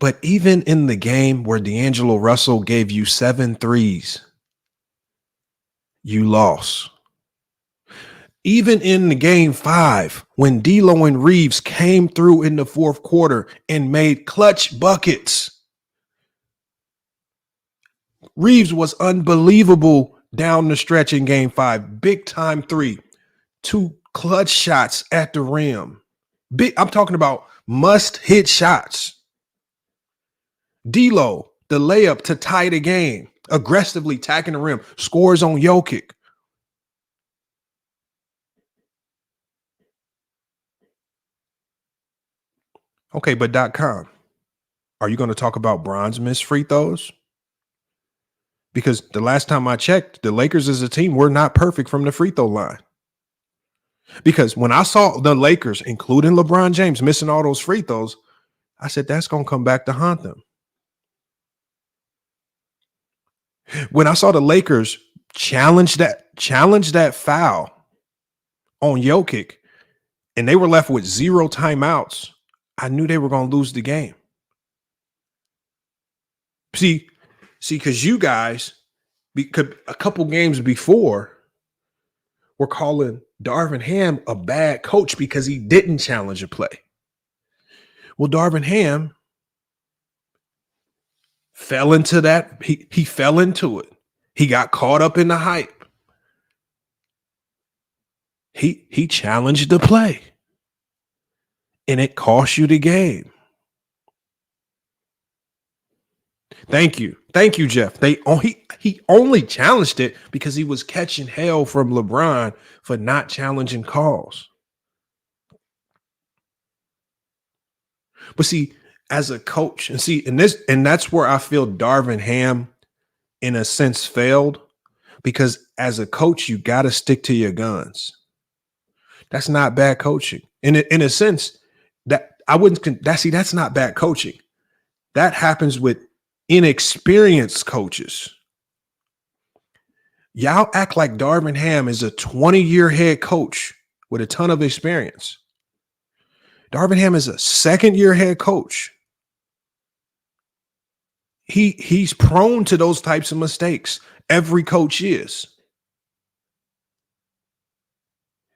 But even in the game where D'Angelo Russell gave you 7 threes, you lost. Even in the game 5, when D'Lo and Reeves came through in the fourth quarter and made clutch buckets, Reeves was unbelievable down the stretch in game 5. Big time 3, 2 clutch shots at the rim. I'm talking about must hit shots. D'Lo, the layup to tie the game, aggressively attacking the rim, scores on Jokic. Okay, but .com. are you going to talk about Bron's missed free throws? Because the last time I checked, the Lakers as a team were not perfect from the free throw line. Because when I saw the Lakers, including LeBron James, missing all those free throws, I said, that's going to come back to haunt them. When I saw the Lakers challenge that foul on Jokic, and they were left with 0 timeouts, I knew they were going to lose the game. See, because you guys, because a couple games before, were calling Darvin Ham a bad coach because he didn't challenge a play. Well, Darvin Ham fell into that. He fell into it. He got caught up in the hype. He challenged the play, and it cost you the game. Thank you, Jeff. He only challenged it because he was catching hell from LeBron for not challenging calls. But see, as a coach, and that's where I feel Darvin Ham, in a sense, failed, because as a coach, you got to stick to your guns. That's not bad coaching. In a sense, that I wouldn't. That's not bad coaching. That happens with inexperienced coaches. Y'all act like Darvin Ham is a 20-year head coach with a ton of experience. Darvin Ham is a 2nd-year head coach. He's prone to those types of mistakes. Every coach is.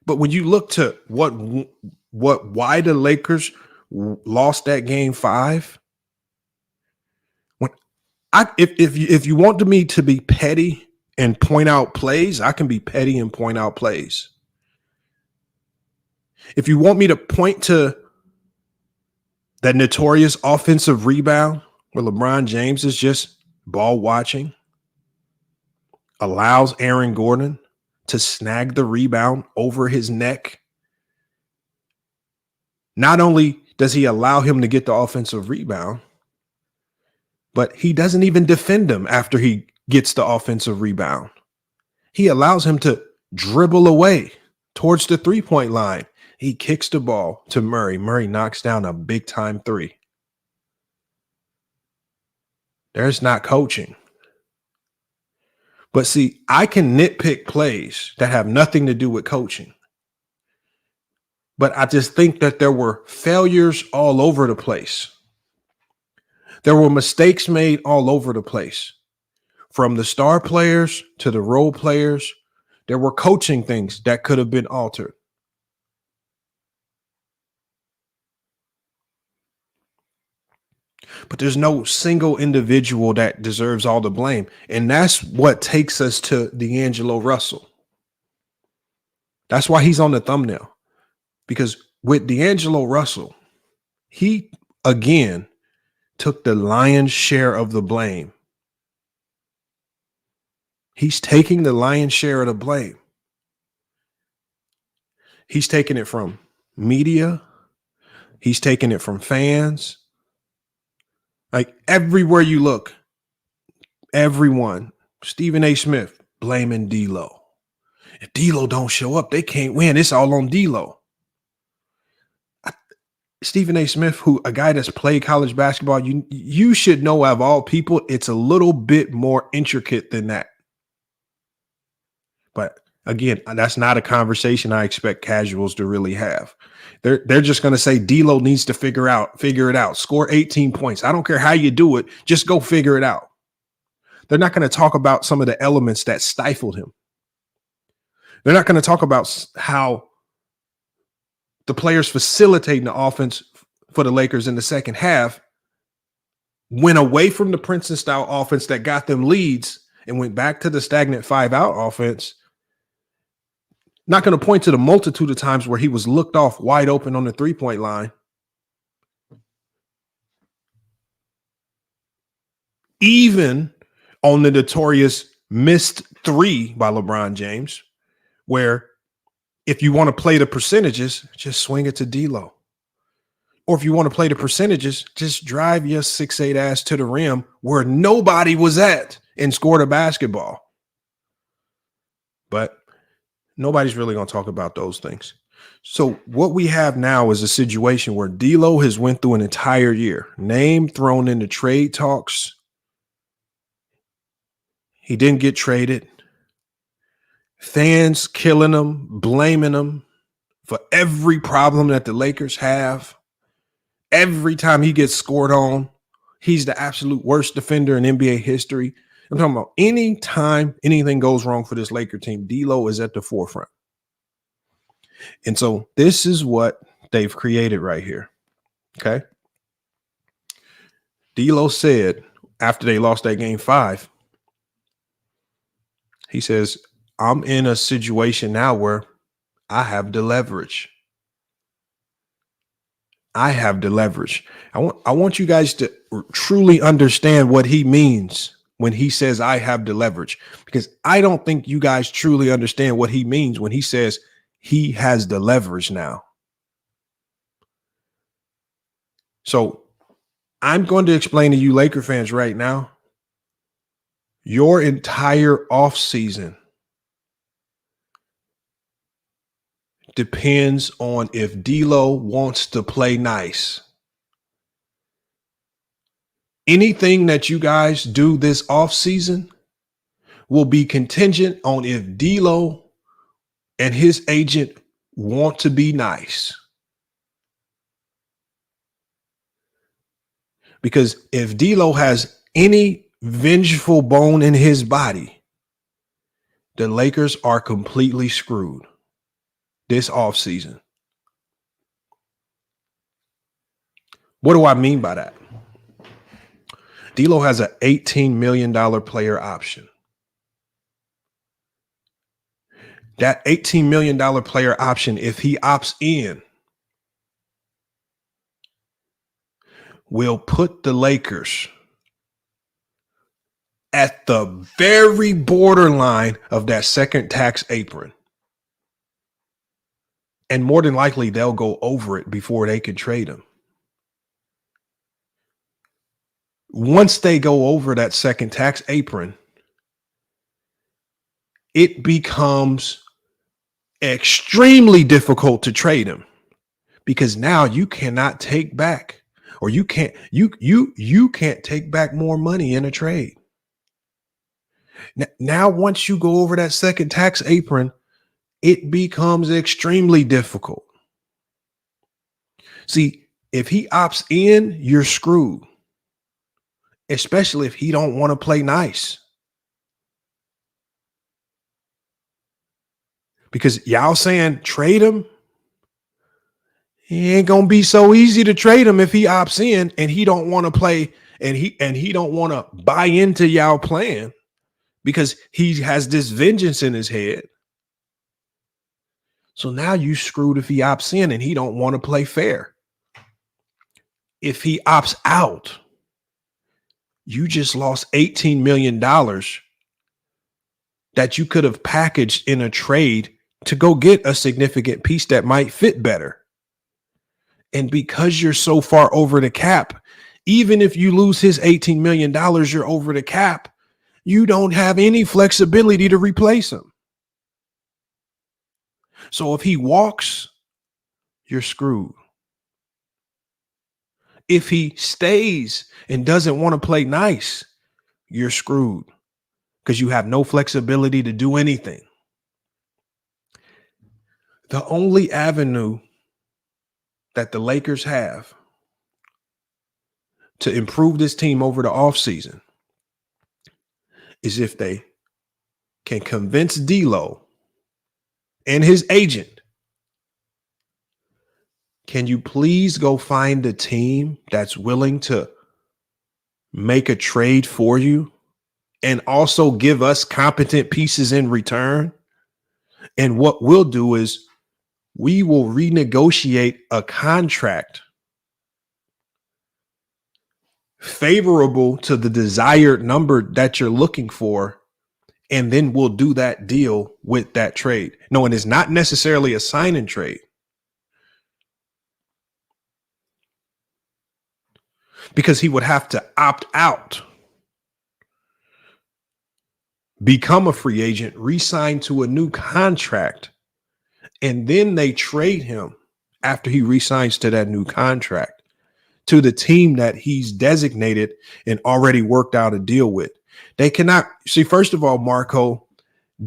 But when you look to why the Lakers lost that game 5, if you want me to be petty and point out plays, I can be petty and point out plays. If you want me to point to that notorious offensive rebound where LeBron James is just ball watching, allows Aaron Gordon to snag the rebound over his neck. Not only does he allow him to get the offensive rebound, but he doesn't even defend him after he gets the offensive rebound. He allows him to dribble away towards the three-point line. He kicks the ball to Murray. Murray knocks down a big-time 3. There's not coaching. But see, I can nitpick plays that have nothing to do with coaching. But I just think that there were failures all over the place. There were mistakes made all over the place. From the star players to the role players, there were coaching things that could have been altered. But there's no single individual that deserves all the blame. And that's what takes us to D'Angelo Russell. That's why he's on the thumbnail. Because with D'Angelo Russell, he, again, took the lion's share of the blame. He's taking the lion's share of the blame. He's taking it from media. He's taking it from fans. Like everywhere you look, everyone, Stephen A. Smith blaming D'Lo. If D'Lo don't show up, they can't win. It's all on D'Lo. Stephen A. Smith, a guy that's played college basketball, you should know, of all people, it's a little bit more intricate than that. But again, that's not a conversation I expect casuals to really have. They're just going to say D'Lo needs to figure it out. Score 18 points. I don't care how you do it. Just go figure it out. They're not going to talk about some of the elements that stifled him. They're not going to talk about how the players facilitating the offense for the Lakers in the second half went away from the Princeton-style offense that got them leads and went back to the stagnant 5-out offense. Not going to point to the multitude of times where he was looked off wide open on the three-point line. Even on the notorious missed 3 by LeBron James, where if you want to play the percentages, just swing it to D'Lo. Or if you want to play the percentages, just drive your 6'8" ass to the rim where nobody was at and score the basketball. But nobody's really going to talk about those things. So what we have now is a situation where D'Lo has went through an entire year, name thrown into trade talks. He didn't get traded. Fans killing him, blaming him for every problem that the Lakers have. Every time he gets scored on, he's the absolute worst defender in NBA history. I'm talking about any time anything goes wrong for this Laker team, D'Lo is at the forefront. And so this is what they've created right here. Okay. D'Lo said after they lost that game 5, he says, I'm in a situation now where I have the leverage. I have the leverage. I want you guys to truly understand what he means when he says I have the leverage, because I don't think you guys truly understand what he means when he says he has the leverage now. So I'm going to explain to you Laker fans right now, your entire offseason depends on if D'Lo wants to play nice. Anything that you guys do this offseason will be contingent on if D'Lo and his agent want to be nice. Because if D'Lo has any vengeful bone in his body, the Lakers are completely screwed this offseason. What do I mean by that? D'Lo has an $18 million player option. That $18 million player option, if he opts in, will put the Lakers at the very borderline of that second tax apron. And more than likely, they'll go over it before they can trade him. Once they go over that second tax apron, it becomes extremely difficult to trade him, because now you cannot take back, or you can't take back more money in a trade. Now, once you go over that second tax apron, it becomes extremely difficult. See, if he opts in, you're screwed, especially if he don't want to play nice. Because y'all saying trade him, it ain't gonna be so easy to trade him if he opts in and he don't want to play, and he don't want to buy into y'all plan, because he has this vengeance in his head. So now you screwed if he opts in and he don't want to play fair. If he opts out, you just lost $18 million that you could have packaged in a trade to go get a significant piece that might fit better. And because you're so far over the cap, even if you lose his $18 million, you're over the cap. You don't have any flexibility to replace him. So if he walks, you're screwed. If he stays and doesn't want to play nice, you're screwed, because you have no flexibility to do anything. The only avenue that the Lakers have to improve this team over the offseason is if they can convince D'Lo and his agent, can you please go find a team that's willing to make a trade for you and also give us competent pieces in return? And what we'll do is we will renegotiate a contract favorable to the desired number that you're looking for, and then we'll do that deal with that trade. No, and it's not necessarily a sign and trade. because he would have to opt out, become a free agent, re-sign to a new contract, and then they trade him after he re-signs to that new contract to the team that he's designated and already worked out a deal with. They cannot see, first of all, Marco,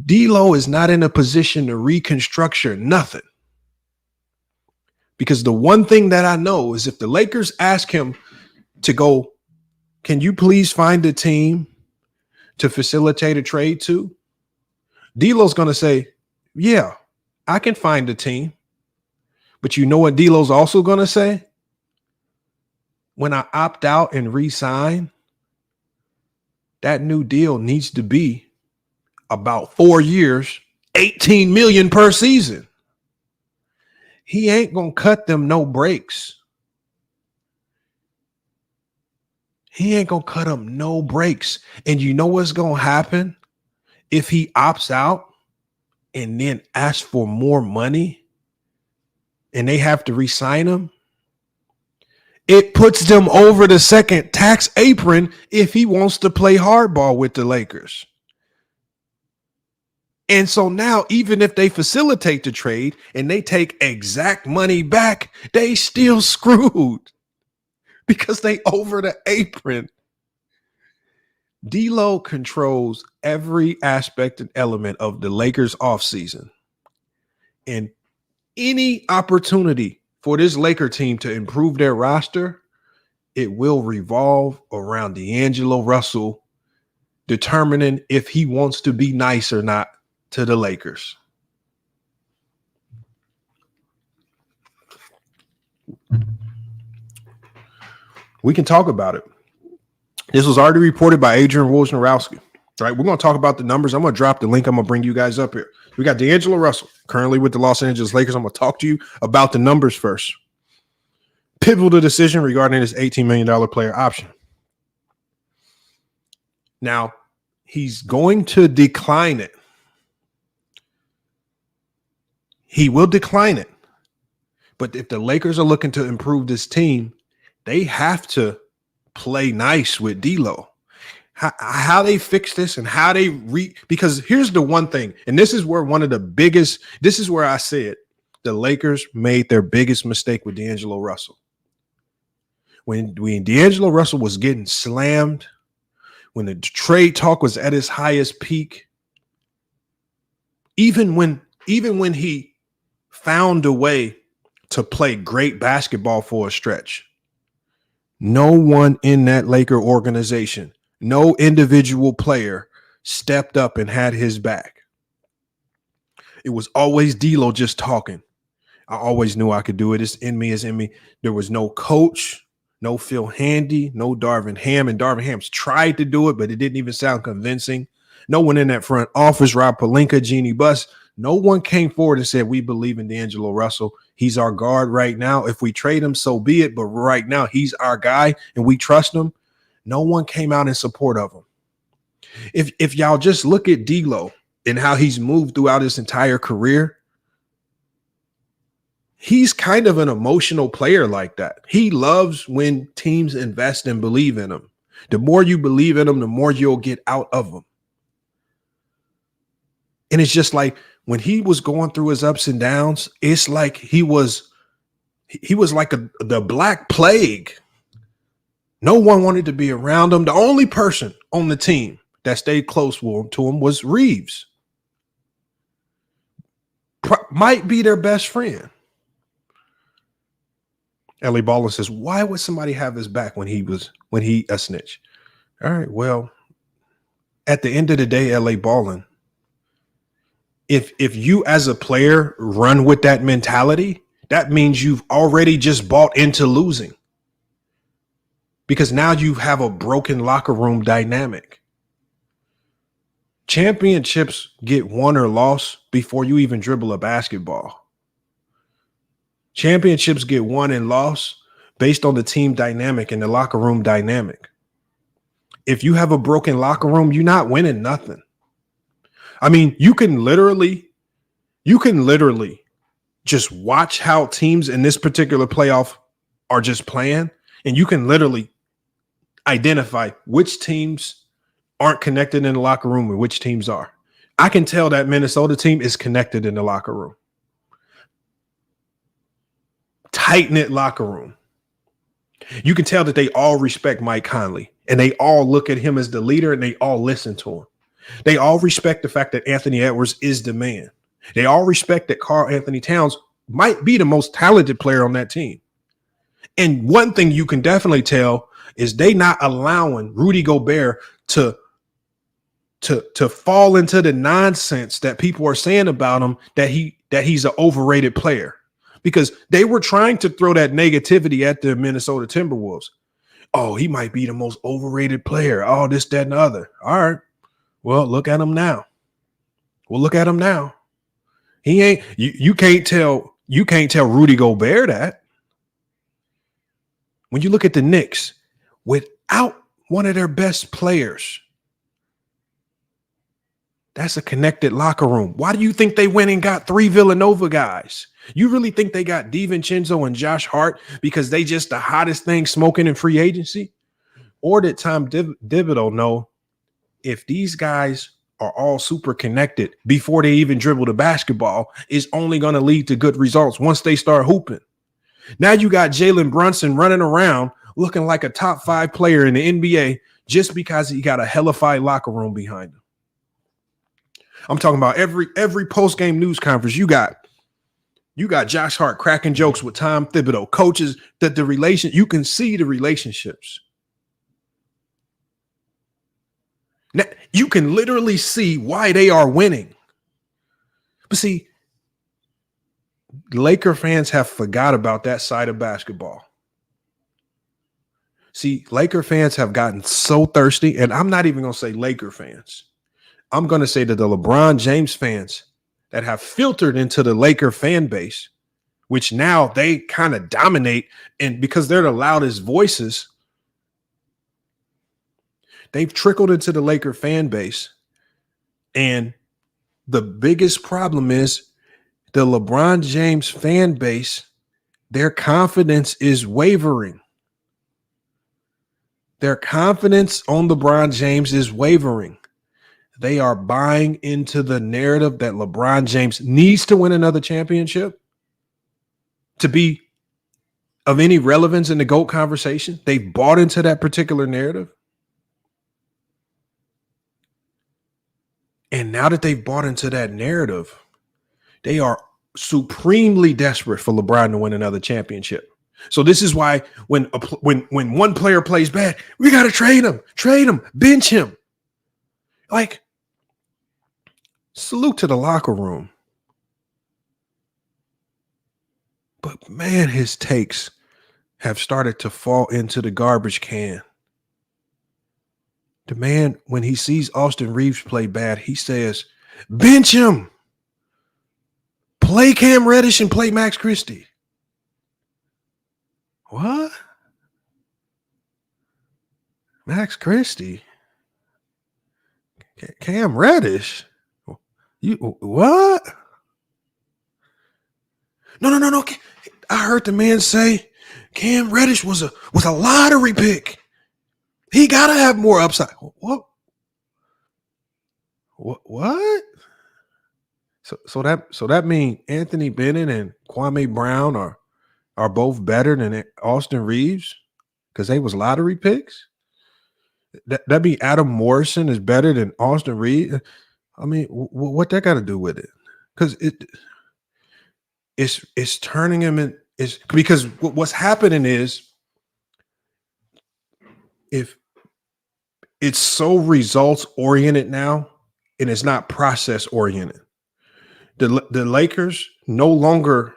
D'Lo is not in a position to reconstruct nothing. Because the one thing that I know is if the Lakers ask him to go, can you please find a team to facilitate a trade to? D'Lo's going to say, yeah, I can find a team. But you know what D'Lo's also going to say? When I opt out and re-sign, that new deal needs to be about 4 years, $18 million per season. He ain't going to cut them no breaks. He ain't going to cut them no breaks. And you know what's going to happen if he opts out and then asks for more money and they have to re-sign him? It puts them over the second tax apron if he wants to play hardball with the Lakers. And so now, even if they facilitate the trade and they take exact money back, they still screwed because they over the apron. D'Lo controls every aspect and element of the Lakers offseason. And any opportunity for this Laker team to improve their roster, it will revolve around D'Angelo Russell determining if he wants to be nice or not to the Lakers. We can talk about it. This was already reported by Adrian Wojnarowski. All right, we're going to talk about the numbers. I'm going to drop the link. I'm going to bring you guys up here. We got D'Angelo Russell currently with the Los Angeles Lakers. I'm going to talk to you about the numbers first. Pivotal decision regarding this $18 million player option. Now, he's going to decline it. He will decline it. But if the Lakers are looking to improve this team, they have to play nice with D'Lo. How they fix this and how they because here's the one thing, and this is where this is where I said the Lakers made their biggest mistake with D'Angelo Russell. When D'Angelo Russell was getting slammed, when the trade talk was at its highest peak, even when he found a way to play great basketball for a stretch, no one in that Laker organization, no individual player stepped up and had his back. It was always D'Lo just talking. I always knew I could do it. It's in me, it's in me. There was no coach, no Phil Handy, no Darvin Ham. And Darvin Ham's tried to do it, but it didn't even sound convincing. No one in that front office, Rob Pelinka, Jeannie Buss, no one came forward and said, we believe in D'Angelo Russell. He's our guard right now. If we trade him, so be it. But right now, he's our guy and we trust him. No one came out in support of him. If y'all just look at D'Lo and how he's moved throughout his entire career, he's kind of an emotional player like that. He loves when teams invest and believe in him. The more you believe in him, the more you'll get out of him. And it's just like when he was going through his ups and downs, it's like he was like the Black Plague. No one wanted to be around him. The only person on the team that stayed close to him was Reeves. Might be their best friend. L.A. Ballin says, why would somebody have his back when he a snitch? All right, well, at the end of the day, L.A. Ballin, if you as a player run with that mentality, that means you've already just bought into losing. Because now you have a broken locker room dynamic. Championships get won or lost before you even dribble a basketball. Championships get won and lost based on the team dynamic and the locker room dynamic. If you have a broken locker room, you're not winning nothing. I mean, you can literally just watch how teams in this particular playoff are just playing, and you can literally identify which teams aren't connected in the locker room and which teams are. I can tell that Minnesota team is connected in the locker room. Tight-knit locker room. You can tell that they all respect Mike Conley and they all look at him as the leader and they all listen to him. They all respect the fact that Anthony Edwards is the man. They all respect that Karl Anthony Towns might be the most talented player on that team. And one thing you can definitely tell is they not allowing Rudy Gobert to fall into the nonsense that people are saying about him, that he's an overrated player. Because they were trying to throw that negativity at the Minnesota Timberwolves. Oh, he might be the most overrated player. Oh, this, that, and the other. All right. Well, look at him now. He ain't. You can't tell Rudy Gobert that. When you look at the Knicks, without one of their best players, that's a connected locker room. Why do you think they went and got 3 Villanova guys? You really think they got DiVincenzo and Josh Hart because they just the hottest thing smoking in free agency? Or did Tom Thibodeau know if these guys are all super connected before they even dribble the basketball, is only going to lead to good results once they start hooping? Now you got Jalen Brunson running around looking like a top 5 player in the NBA just because he got a hellified locker room behind him. I'm talking about every post-game news conference you got Josh Hart cracking jokes with Tom Thibodeau, coaches, that you can see the relationships. Now, you can literally see why they are winning. But see, Laker fans have forgot about that side of basketball. See, Laker fans have gotten so thirsty, and I'm not even going to say Laker fans. I'm going to say that the LeBron James fans that have filtered into the Laker fan base, which now they kind of dominate, and because they're the loudest voices, they've trickled into the Laker fan base. And the biggest problem is the LeBron James fan base, their confidence is wavering. Their confidence on LeBron James is wavering. They are buying into the narrative that LeBron James needs to win another championship to be of any relevance in the GOAT conversation. They've bought into that particular narrative. And now that they've bought into that narrative, they are supremely desperate for LeBron to win another championship. So this is why when one player plays bad, we got to trade him, bench him. Like, salute to the locker room. But man, his takes have started to fall into the garbage can. The man, when he sees Austin Reeves play bad, he says, bench him. Play Cam Reddish and play Max Christie. What? Max Christie? Cam Reddish? You what? No. I heard the man say Cam Reddish was a lottery pick. He gotta have more upside. What? So that means Anthony Bennett and Kwame Brown are both better than Austin Reeves because they was lottery picks? That mean Adam Morrison is better than Austin Reeves? I mean, what that got to do with it? Because it's turning him in. Is because what's happening is if it's so results oriented now and it's not process oriented. The Lakers no longer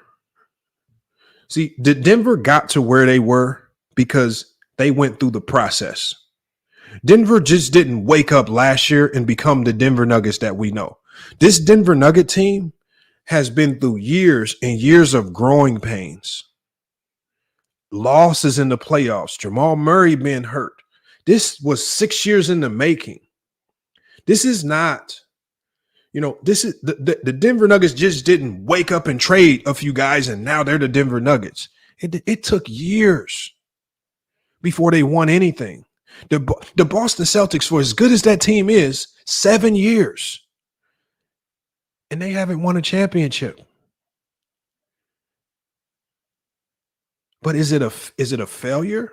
see. The Denver got to where they were because they went through the process. Denver just didn't wake up last year and become the Denver Nuggets that we know. This Denver Nugget team has been through years and years of growing pains. Losses in the playoffs, Jamal Murray being hurt. This was 6 years in the making. This is not, this is the Denver Nuggets just didn't wake up and trade a few guys and now they're the Denver Nuggets. It took years before they won anything. The Boston Celtics, for as good as that team is, 7 years, and they haven't won a championship. But is it a failure?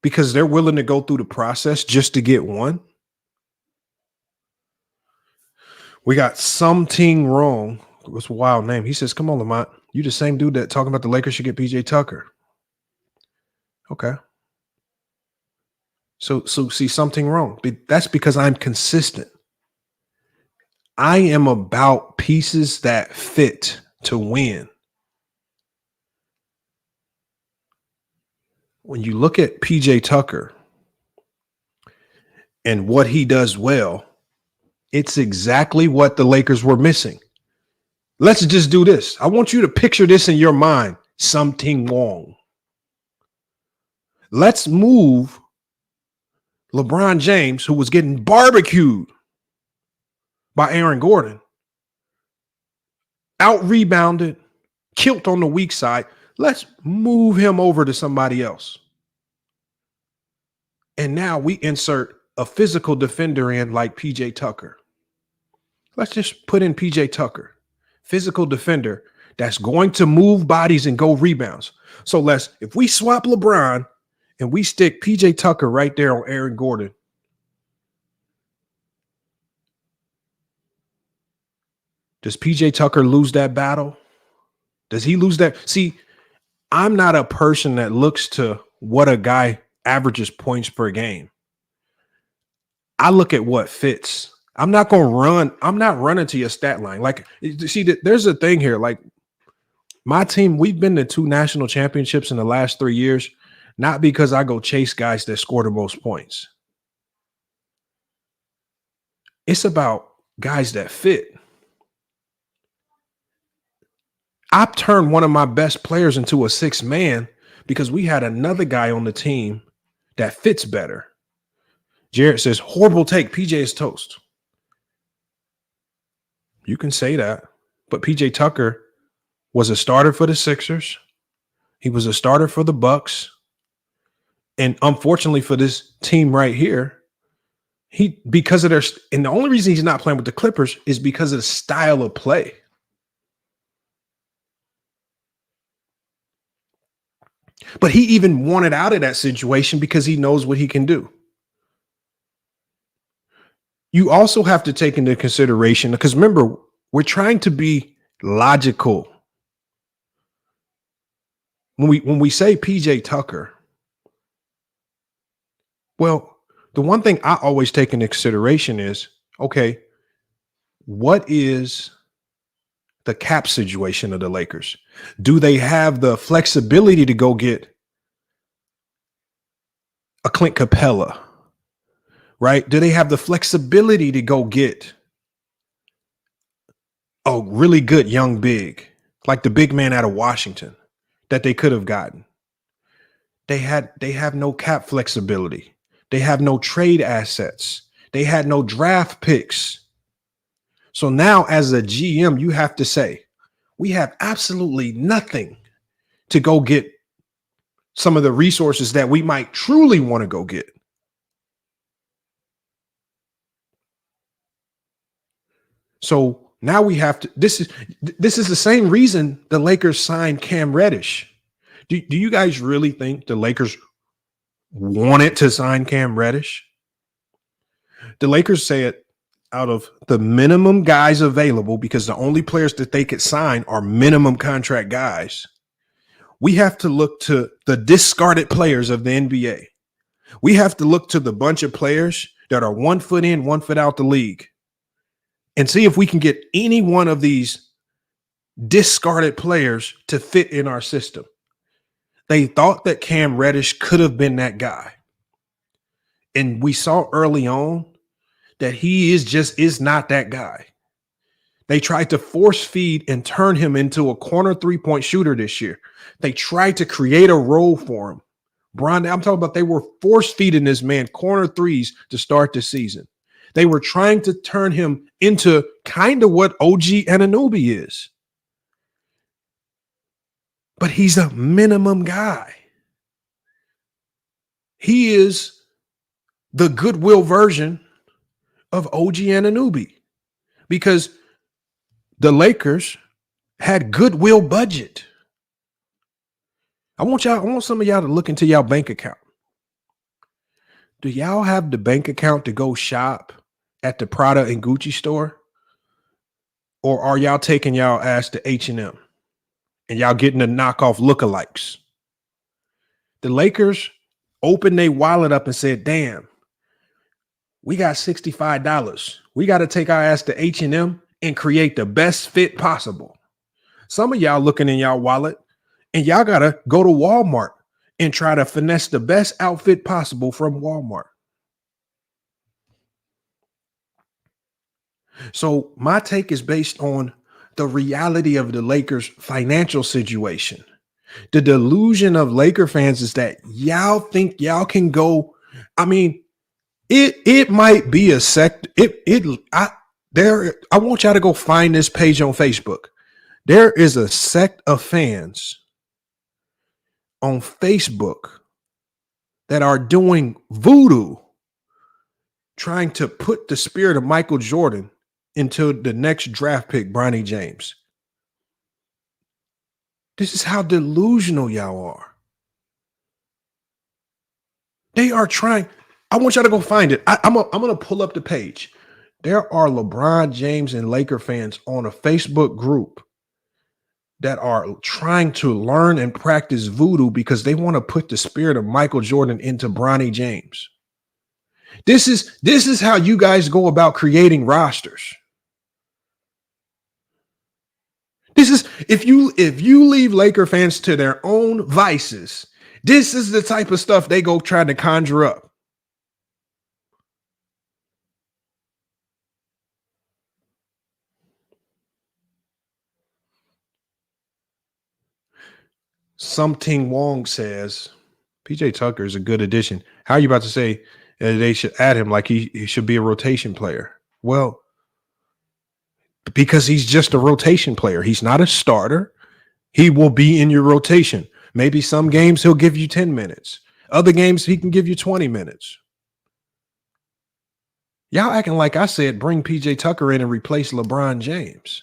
Because they're willing to go through the process just to get one? We got something wrong. What's a wild name? He says, come on, Lamont. You the same dude that talking about the Lakers should get PJ Tucker. Okay. So see something wrong. That's because I'm consistent. I am about pieces that fit to win. When you look at PJ Tucker and what he does well, it's exactly what the Lakers were missing. Let's just do this. I want you to picture this in your mind. Something wrong. Let's move LeBron James, who was getting barbecued by Aaron Gordon, out-rebounded, killed on the weak side. Let's move him over to somebody else. And now we insert a physical defender in like PJ Tucker. Let's just put in PJ Tucker, physical defender that's going to move bodies and go rebounds. So if we swap LeBron and we stick PJ Tucker right there on Aaron Gordon, does PJ Tucker lose that battle? Does he lose that? See, I'm not a person that looks to what a guy averages points per game. I look at what fits. I'm not going to run. I'm not running to your stat line. Like, see, there's a thing here. Like, my team, we've been to 2 national championships in the last 3 years, not because I go chase guys that score the most points. It's about guys that fit. I turned one of my best players into a 6th man because we had another guy on the team that fits better. Jared says, horrible take. PJ is toast. You can say that, but PJ Tucker was a starter for the Sixers. He was a starter for the Bucks. And unfortunately for this team right here, and the only reason he's not playing with the Clippers is because of the style of play. But he even wanted out of that situation because he knows what he can do. You also have to take into consideration, because remember, we're trying to be logical. When we say PJ Tucker, well, the one thing I always take into consideration is, okay, what is the cap situation of the Lakers? Do they have the flexibility to go get a Clint Capella? Right? Do they have the flexibility to go get a really good young big, like the big man out of Washington that they could have gotten? They have no cap flexibility. They have no trade assets. They had no draft picks. So now as a GM, you have to say, we have absolutely nothing to go get some of the resources that we might truly want to go get. So now we have to, this is the same reason the Lakers signed Cam Reddish. Do you guys really think the Lakers wanted to sign Cam Reddish? The Lakers said out of the minimum guys available, because the only players that they could sign are minimum contract guys, we have to look to the discarded players of the NBA. We have to look to the bunch of players that are 1 foot in, 1 foot out the league, and see if we can get any one of these discarded players to fit in our system. They thought that Cam Reddish could have been that guy. And we saw early on that he is not that guy. They tried to force feed and turn him into a corner 3-point shooter this year. They tried to create a role for him. I'm talking about they were force feeding this man corner threes to start the season. They were trying to turn him into kind of what OG Anunoby is. But he's a minimum guy. He is the goodwill version of OG Anunoby because the Lakers had goodwill budget. I want some of y'all to look into y'all bank account. Do y'all have the bank account to go shop at the Prada and Gucci store? Or are y'all taking y'all ass to H&M and y'all getting the knockoff lookalikes? The Lakers opened their wallet up and said, damn, we got $65. We got to take our ass to H&M and create the best fit possible. Some of y'all looking in y'all wallet and y'all got to go to Walmart and try to finesse the best outfit possible from Walmart. So my take is based on the reality of the Lakers' financial situation. The delusion of Laker fans is that y'all think y'all can go. I mean, it might be a sect. I want y'all to go find this page on Facebook. There is a sect of fans on Facebook that are doing voodoo, trying to put the spirit of Michael Jordan into the next draft pick, Bronny James. This is how delusional y'all are. They are trying. I want y'all to go find it. I'm going to pull up the page. There are LeBron James and Laker fans on a Facebook group that are trying to learn and practice voodoo because they want to put the spirit of Michael Jordan into Bronny James. This is how you guys go about creating rosters. This is if you leave Laker fans to their own vices, this is the type of stuff they go try to conjure up. Something Wong says, PJ Tucker is a good addition. How are you about to say they should add him like he should be a rotation player? Well, because he's just a rotation player. He's not a starter. He will be in your rotation. Maybe some games he'll give you 10 minutes. Other games he can give you 20 minutes. Y'all acting like I said bring PJ Tucker in and replace LeBron James.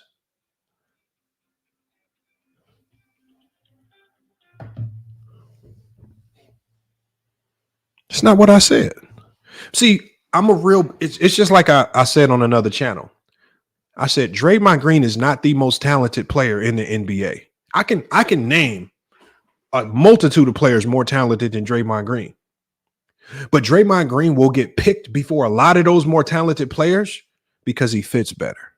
It's not what I said. See, it's just like I said on another channel. I said Draymond Green is not the most talented player in the NBA. I can name a multitude of players more talented than Draymond Green. But Draymond Green will get picked before a lot of those more talented players because he fits better.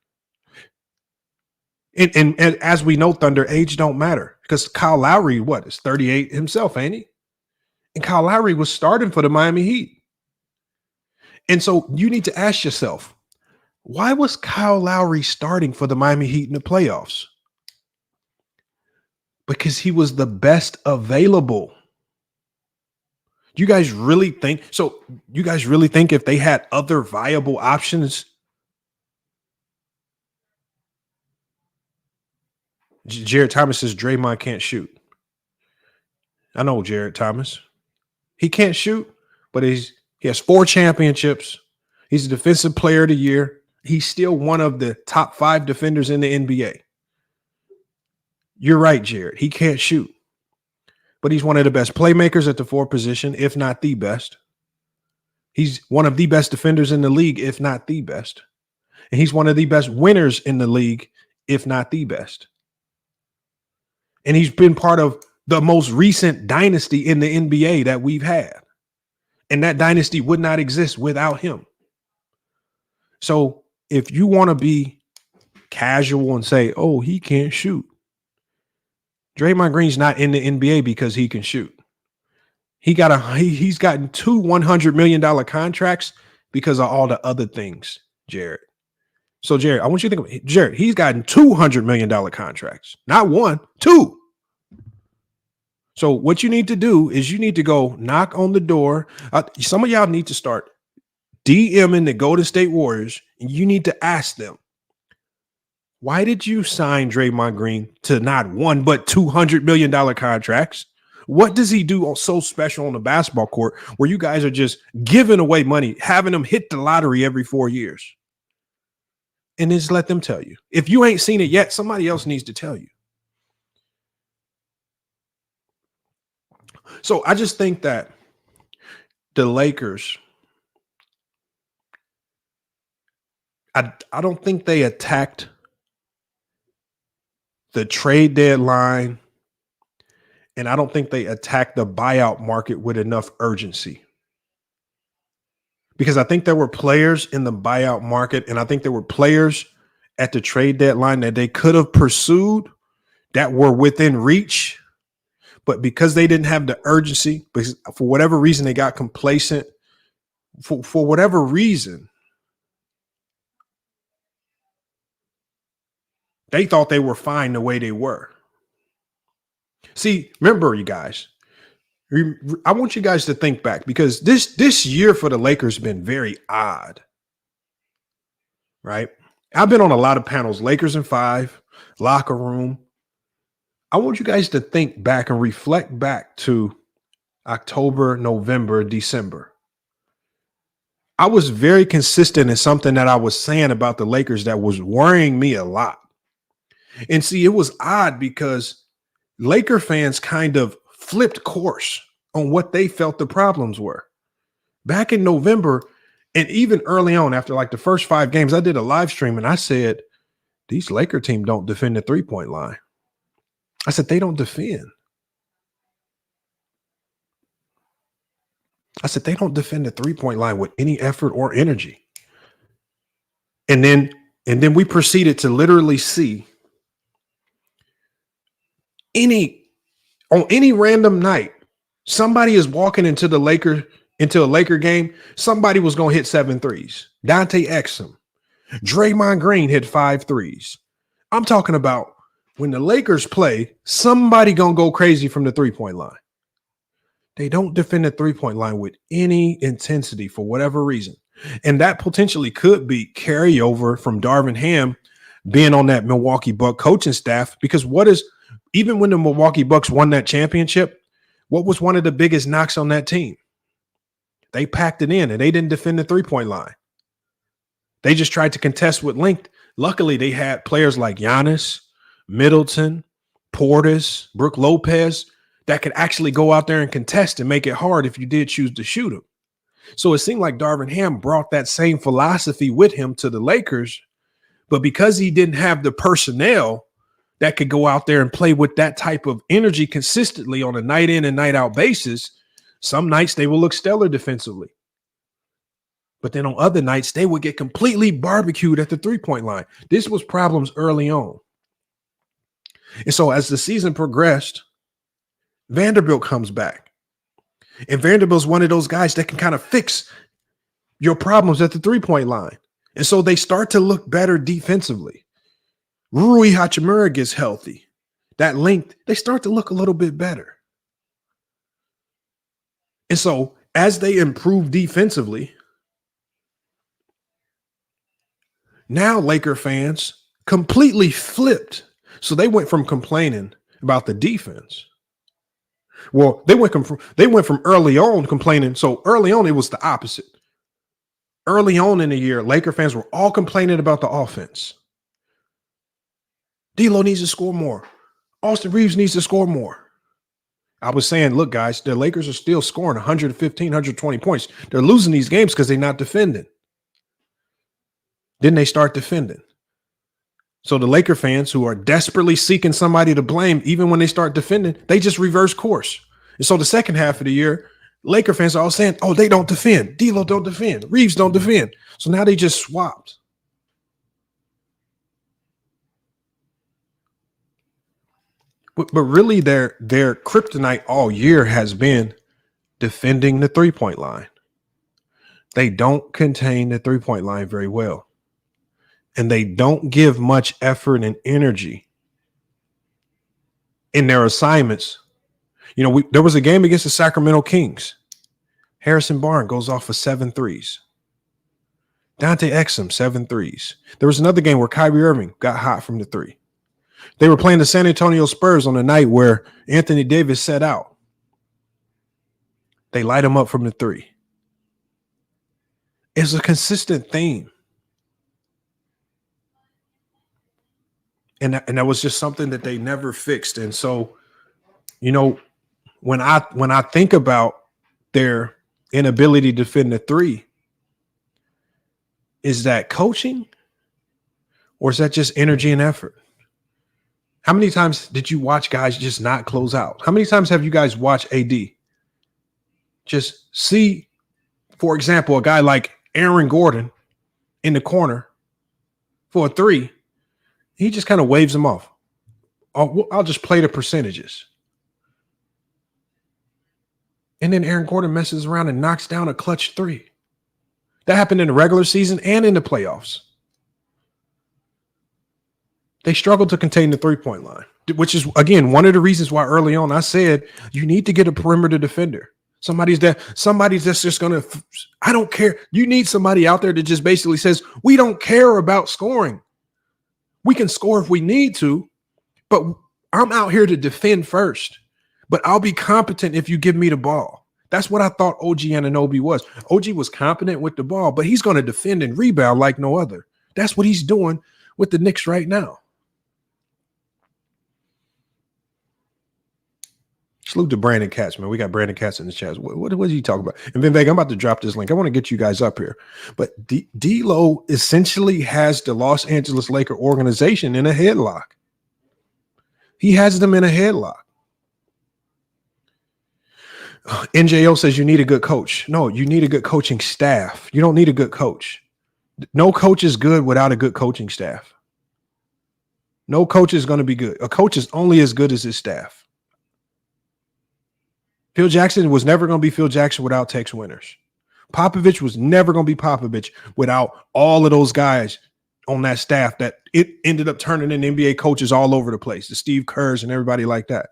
And as we know, Thunder, age don't matter because Kyle Lowry, is 38 himself, ain't he? And Kyle Lowry was starting for the Miami Heat. And so you need to ask yourself, why was Kyle Lowry starting for the Miami Heat in the playoffs? Because he was the best available. You guys really think if they had other viable options? Jared Thomas says Draymond can't shoot. I know Jared Thomas. He can't shoot, but he has 4 championships. He's a defensive player of the year. He's still one of the top 5 defenders in the NBA. You're right, Jared. He can't shoot. But he's one of the best playmakers at the 4 position, if not the best. He's one of the best defenders in the league, if not the best. And he's one of the best winners in the league, if not the best. And he's been part of the most recent dynasty in the NBA that we've had. And that dynasty would not exist without him. So if you want to be casual and say, oh, he can't shoot, Draymond Green's not in the NBA because he can shoot. He's gotten 2 $100 million contracts because of all the other things, Jared. So, Jared, I want you to think about it. Jared, he's gotten 2 $100 million contracts. Not 1, 2. So what you need to do is you need to go knock on the door. Some of y'all need to start DMing the Golden State Warriors, and you need to ask them, why did you sign Draymond Green to not 1 but $200 million contracts? What does he do so special on the basketball court where you guys are just giving away money, having them hit the lottery every 4 years? And just let them tell you. If you ain't seen it yet, somebody else needs to tell you. So I just think that the Lakers, I don't think they attacked the trade deadline, and I don't think they attacked the buyout market with enough urgency. Because I think there were players in the buyout market, and I think there were players at the trade deadline that they could have pursued that were within reach. But because they didn't have the urgency, because for whatever reason they got complacent, for whatever reason, they thought they were fine the way they were. See, remember, you guys, I want you guys to think back, because this year for the Lakers has been very odd, right? I've been on a lot of panels, Lakers in 5, locker room. I want you guys to think back and reflect back to October, November, December. I was very consistent in something that I was saying about the Lakers that was worrying me a lot. And see, it was odd because Laker fans kind of flipped course on what they felt the problems were. Back in November, and even early on, after like the first 5 games, I did a live stream and I said, these Laker team don't defend the 3-point line. I said, they don't defend. I said, they don't defend the 3-point line with any effort or energy. And then we proceeded to literally see on any random night, somebody is walking into a Laker game. Somebody was going to hit 7 threes. Dante Exum, Draymond Green hit 5 threes. I'm talking about when the Lakers play, somebody going to go crazy from the 3-point line. They don't defend the 3-point line with any intensity for whatever reason. And that potentially could be carryover from Darvin Ham being on that Milwaukee Buck coaching staff, because even when the Milwaukee Bucks won that championship, what was one of the biggest knocks on that team? They packed it in and they didn't defend the 3-point line. They just tried to contest with length. Luckily, they had players like Giannis, Middleton, Portis, Brook Lopez that could actually go out there and contest and make it hard if you did choose to shoot him. So it seemed like Darvin Ham brought that same philosophy with him to the Lakers, but because he didn't have the personnel that could go out there and play with that type of energy consistently on a night in and night out basis, some nights they will look stellar defensively. But then on other nights, they would get completely barbecued at the 3-point line. This was problems early on. And so as the season progressed, Vanderbilt comes back. And Vanderbilt's one of those guys that can kind of fix your problems at the 3-point line. And so they start to look better defensively. Rui Hachimura gets healthy. That length, they start to look a little bit better. And so as they improve defensively, now Laker fans completely flipped. So they went from complaining about the defense. Well, they went from early on complaining. So early on, it was the opposite. Early on in the year, Laker fans were all complaining about the offense. D'Lo needs to score more. Austin Reeves needs to score more. I was saying, look, guys, the Lakers are still scoring 115, 120 points. They're losing these games because they're not defending. Then they start defending. So the Laker fans who are desperately seeking somebody to blame, even when they start defending, they just reverse course. And so the second half of the year, Laker fans are all saying, oh, they don't defend. D'Lo don't defend. Reeves don't defend. So now they just swapped. But really their kryptonite all year has been defending the 3-point line. They don't contain the 3-point line very well. And they don't give much effort and energy in their assignments. You know, there was a game against the Sacramento Kings. Harrison Barnes goes off for 7 threes. Dante Exum, 7 threes. There was another game where Kyrie Irving got hot from the 3. They were playing the San Antonio Spurs on a night where Anthony Davis set out. They light them up from the three. It's a consistent theme. And that was just something that they never fixed. And so, you know, when I think about their inability to defend the three, is that coaching or is that just energy and effort? How many times did you watch guys just not close out? How many times have you guys watched AD? Just see, for example, a guy like Aaron Gordon in the corner for a three. He just kind of waves them off. I'll just play the percentages. And then Aaron Gordon messes around and knocks down a clutch three. That happened in the regular season and in the playoffs. They struggled to contain the three-point line, which is, again, one of the reasons why early on I said you need to get a perimeter defender. Somebody's that's just going to – I don't care. You need somebody out there that just basically says, we don't care about scoring. We can score if we need to, but I'm out here to defend first. But I'll be competent if you give me the ball. That's what I thought OG Anunoby was. OG was competent with the ball, but he's going to defend and rebound like no other. That's what he's doing with the Knicks right now. Salute to Brandon Katz, man. We got Brandon Katz in the chat. What are you talking about? And Vin Vega, I'm about to drop this link. I want to get you guys up here. But D-Lo essentially has the Los Angeles Lakers organization in a headlock. He has them in a headlock. NJO says you need a good coach. No, you need a good coaching staff. You don't need a good coach. No coach is good without a good coaching staff. No coach is going to be good. A coach is only as good as his staff. Phil Jackson was never going to be Phil Jackson without Tex Winters. Popovich was never going to be Popovich without all of those guys on that staff that it ended up turning into NBA coaches all over the place, the Steve Kerrs and everybody like that.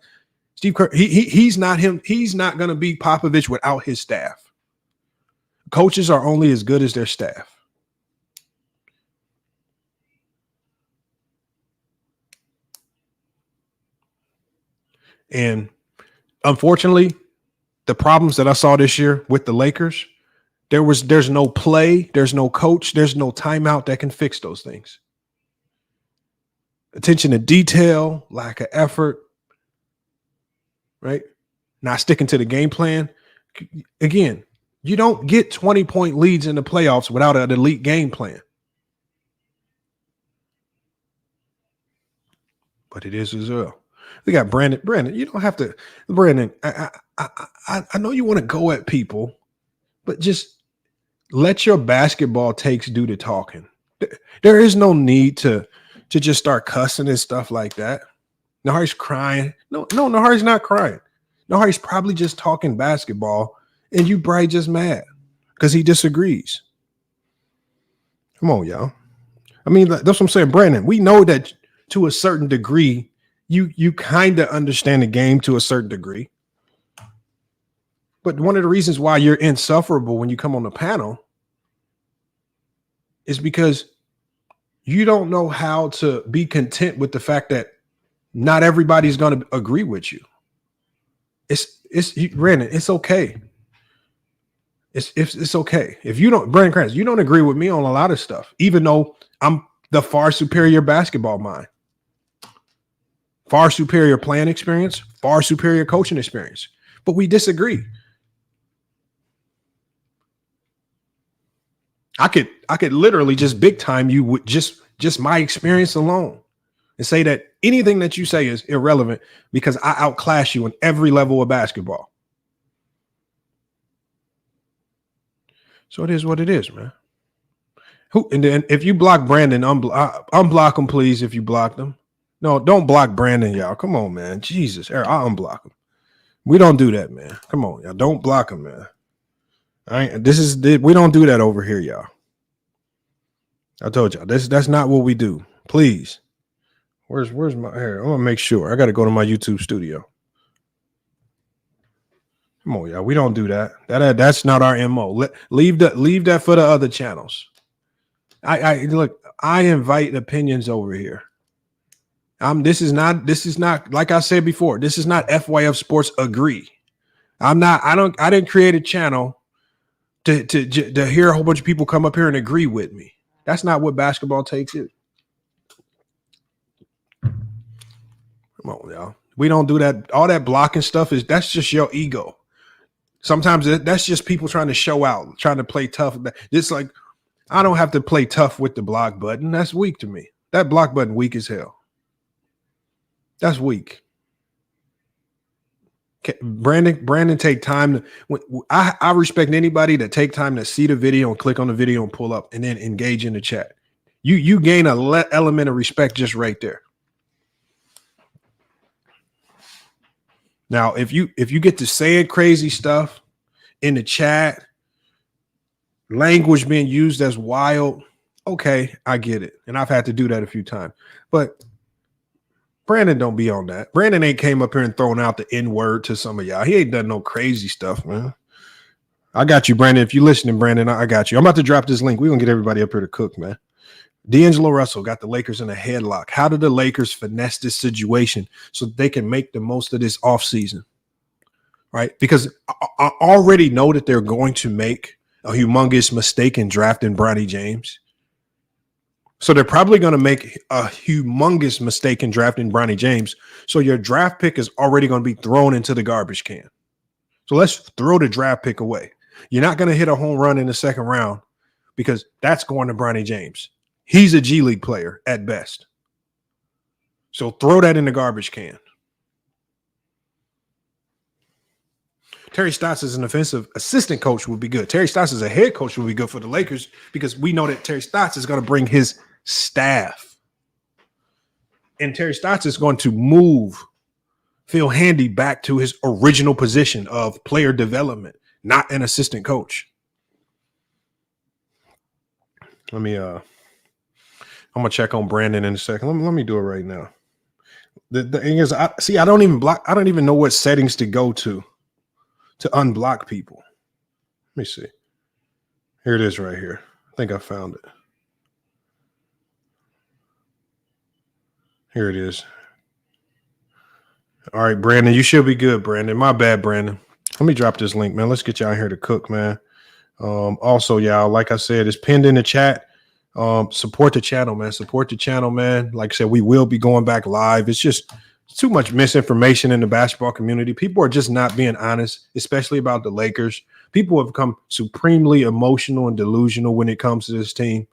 Steve Kerr, he's not him. He's not going to be Popovich without his staff. Coaches are only as good as their staff. And unfortunately, the problems that I saw this year with the Lakers, there's no play, there's no coach, there's no timeout that can fix those things. Attention to detail, lack of effort, right? Not sticking to the game plan. Again, you don't get 20-point leads in the playoffs without an elite game plan. But it is as well. We got Brandon. Brandon, you don't have to. Brandon, I know you want to go at people, but just let your basketball takes do the talking. There is no need to just start cussing and stuff like that. Nahari's crying. No, Nahari's not crying. Nahari's probably just talking basketball, and you probably just mad because he disagrees. Come on, y'all. I mean, that's what I'm saying, Brandon. We know that to a certain degree, you kind of understand the game to a certain degree. But one of the reasons why you're insufferable when you come on the panel is because you don't know how to be content with the fact that not everybody's going to agree with you. Brandon, it's okay. It's okay. If you don't, Brandon Kranz, you don't agree with me on a lot of stuff, even though I'm the far superior basketball mind. Far superior playing experience, far superior coaching experience. But we disagree. I could literally just big time you with just my experience alone and say that anything that you say is irrelevant because I outclass you in every level of basketball. So it is what it is, man. And then if you block Brandon, unblock him, please, if you blocked him. No, don't block Brandon, y'all. Come on, man. Jesus. I'll unblock him. We don't do that, man. Come on, y'all. Don't block him, man. All right. We don't do that over here, y'all. I told y'all. That's not what we do. Please. Where's my hair? I'm gonna make sure. I gotta go to my YouTube studio. Come on, y'all. We don't do that. That's not our MO. Leave that for the other channels. I look, I invite opinions over here. This is not, like I said before, this is not FYF Sports Agree. I didn't create a channel to hear a whole bunch of people come up here and agree with me. That's not what basketball takes it. Come on, y'all. We don't do that. All that blocking stuff that's just your ego. Sometimes that's just people trying to show out, trying to play tough. It's like, I don't have to play tough with the block button. That's weak to me. That block button weak as hell. That's weak. Brandon, take time. I respect anybody that take time to see the video and click on the video and pull up and then engage in the chat. You gain a element of respect just right there. Now, if you get to saying crazy stuff in the chat, language being used as wild, okay, I get it. And I've had to do that a few times. But Brandon don't be on that. Brandon ain't came up here and thrown out the N-word to some of y'all. He ain't done no crazy stuff, man. I got you, Brandon. If you're listening, Brandon, I got you. I'm about to drop this link. We're going to get everybody up here to cook, man. D'Angelo Russell got the Lakers in a headlock. How did the Lakers finesse this situation so they can make the most of this offseason? Right? Because I already know that they're going to make a humongous mistake in drafting Bronny James. So they're probably going to make a humongous mistake in drafting Bronny James. So your draft pick is already going to be thrown into the garbage can. So let's throw the draft pick away. You're not going to hit a home run in the second round because that's going to Bronny James. He's a G League player at best. So throw that in the garbage can. Terry Stotts as an offensive assistant coach would be good. Terry Stotts as a head coach would be good for the Lakers because we know that Terry Stotts is going to bring his staff. And Terry Stotts is going to move Phil Handy back to his original position of player development, not an assistant coach. I'm gonna check on Brandon in a second. Let me do it right now. The thing is, I don't even know what settings to go to unblock people. Let me see. Here it is right here. I think I found it. Here it is. All right, Brandon, you should be good, Brandon. My bad, Brandon. Let me drop this link, man. Let's get y'all here to cook, man. Also, y'all, like I said, it's pinned in the chat. Support the channel, man. Support the channel, man. Like I said, we will be going back live. It's just too much misinformation in the basketball community. People are just not being honest, especially about the Lakers. People have become supremely emotional and delusional when it comes to this team.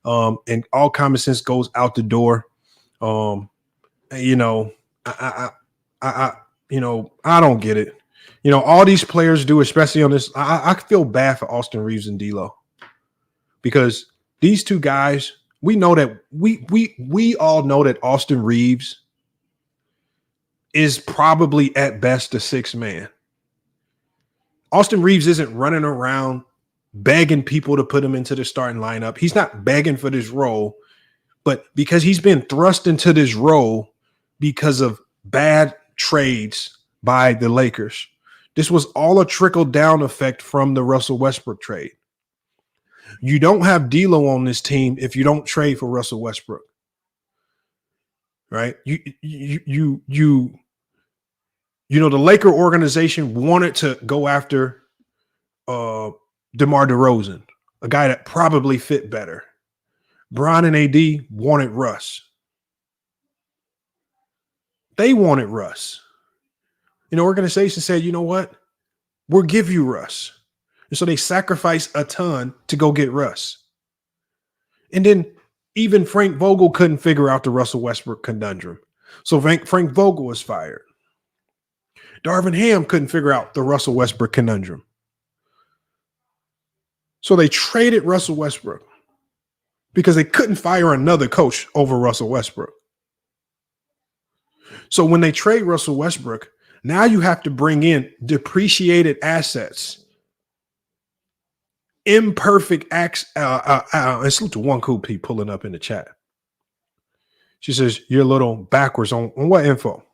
And all common sense goes out the door. You know, I don't get it. You know, all these players do, especially on this. I feel bad for Austin Reeves and D'Lo because these two guys, we know that we all know that Austin Reeves is probably at best a sixth man. Austin Reeves isn't running around begging people to put him into the starting lineup. He's not begging for this role, but because he's been thrust into this role because of bad trades by the Lakers. This was all a trickle-down effect from the Russell Westbrook trade. You don't have D'Lo on this team if you don't trade for Russell Westbrook, right? You know, the Laker organization wanted to go after DeMar DeRozan, a guy that probably fit better. Bron and AD wanted Russ. They wanted Russ. And the organization said, you know what? We'll give you Russ. And so they sacrificed a ton to go get Russ. And then even Frank Vogel couldn't figure out the Russell Westbrook conundrum. So Frank Vogel was fired. Darvin Ham couldn't figure out the Russell Westbrook conundrum. So they traded Russell Westbrook because they couldn't fire another coach over Russell Westbrook. So when they trade Russell Westbrook, now you have to bring in depreciated assets. Imperfect acts. And salute to one cool P pulling up in the chat. She says you're a little backwards on what info.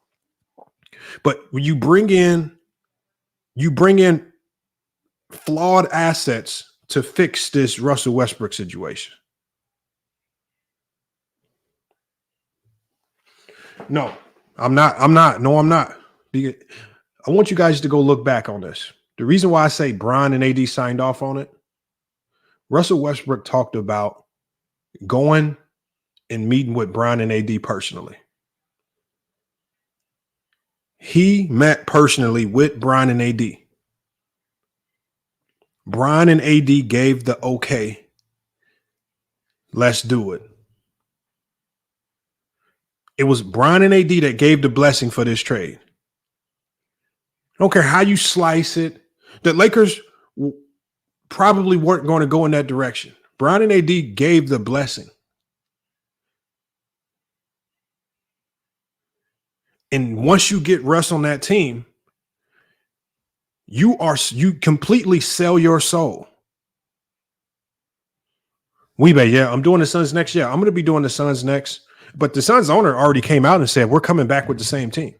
But when you bring in flawed assets to fix this Russell Westbrook situation. No, I'm not. No, I'm not. I want you guys to go look back on this. The reason why I say Bron and AD signed off on it, Russell Westbrook talked about going and meeting with Bron and AD personally. He met personally with Bron and AD. Bron and AD gave the okay. Let's do it. It was Bron and AD that gave the blessing for this trade. I don't care how you slice it. The Lakers probably weren't going to go in that direction. Bron and AD gave the blessing. And once you get Russ on that team, you completely sell your soul. Weebay, yeah, I'm doing the Suns next. Yeah, I'm going to be doing the Suns next. But the Suns owner already came out and said, we're coming back with the same team.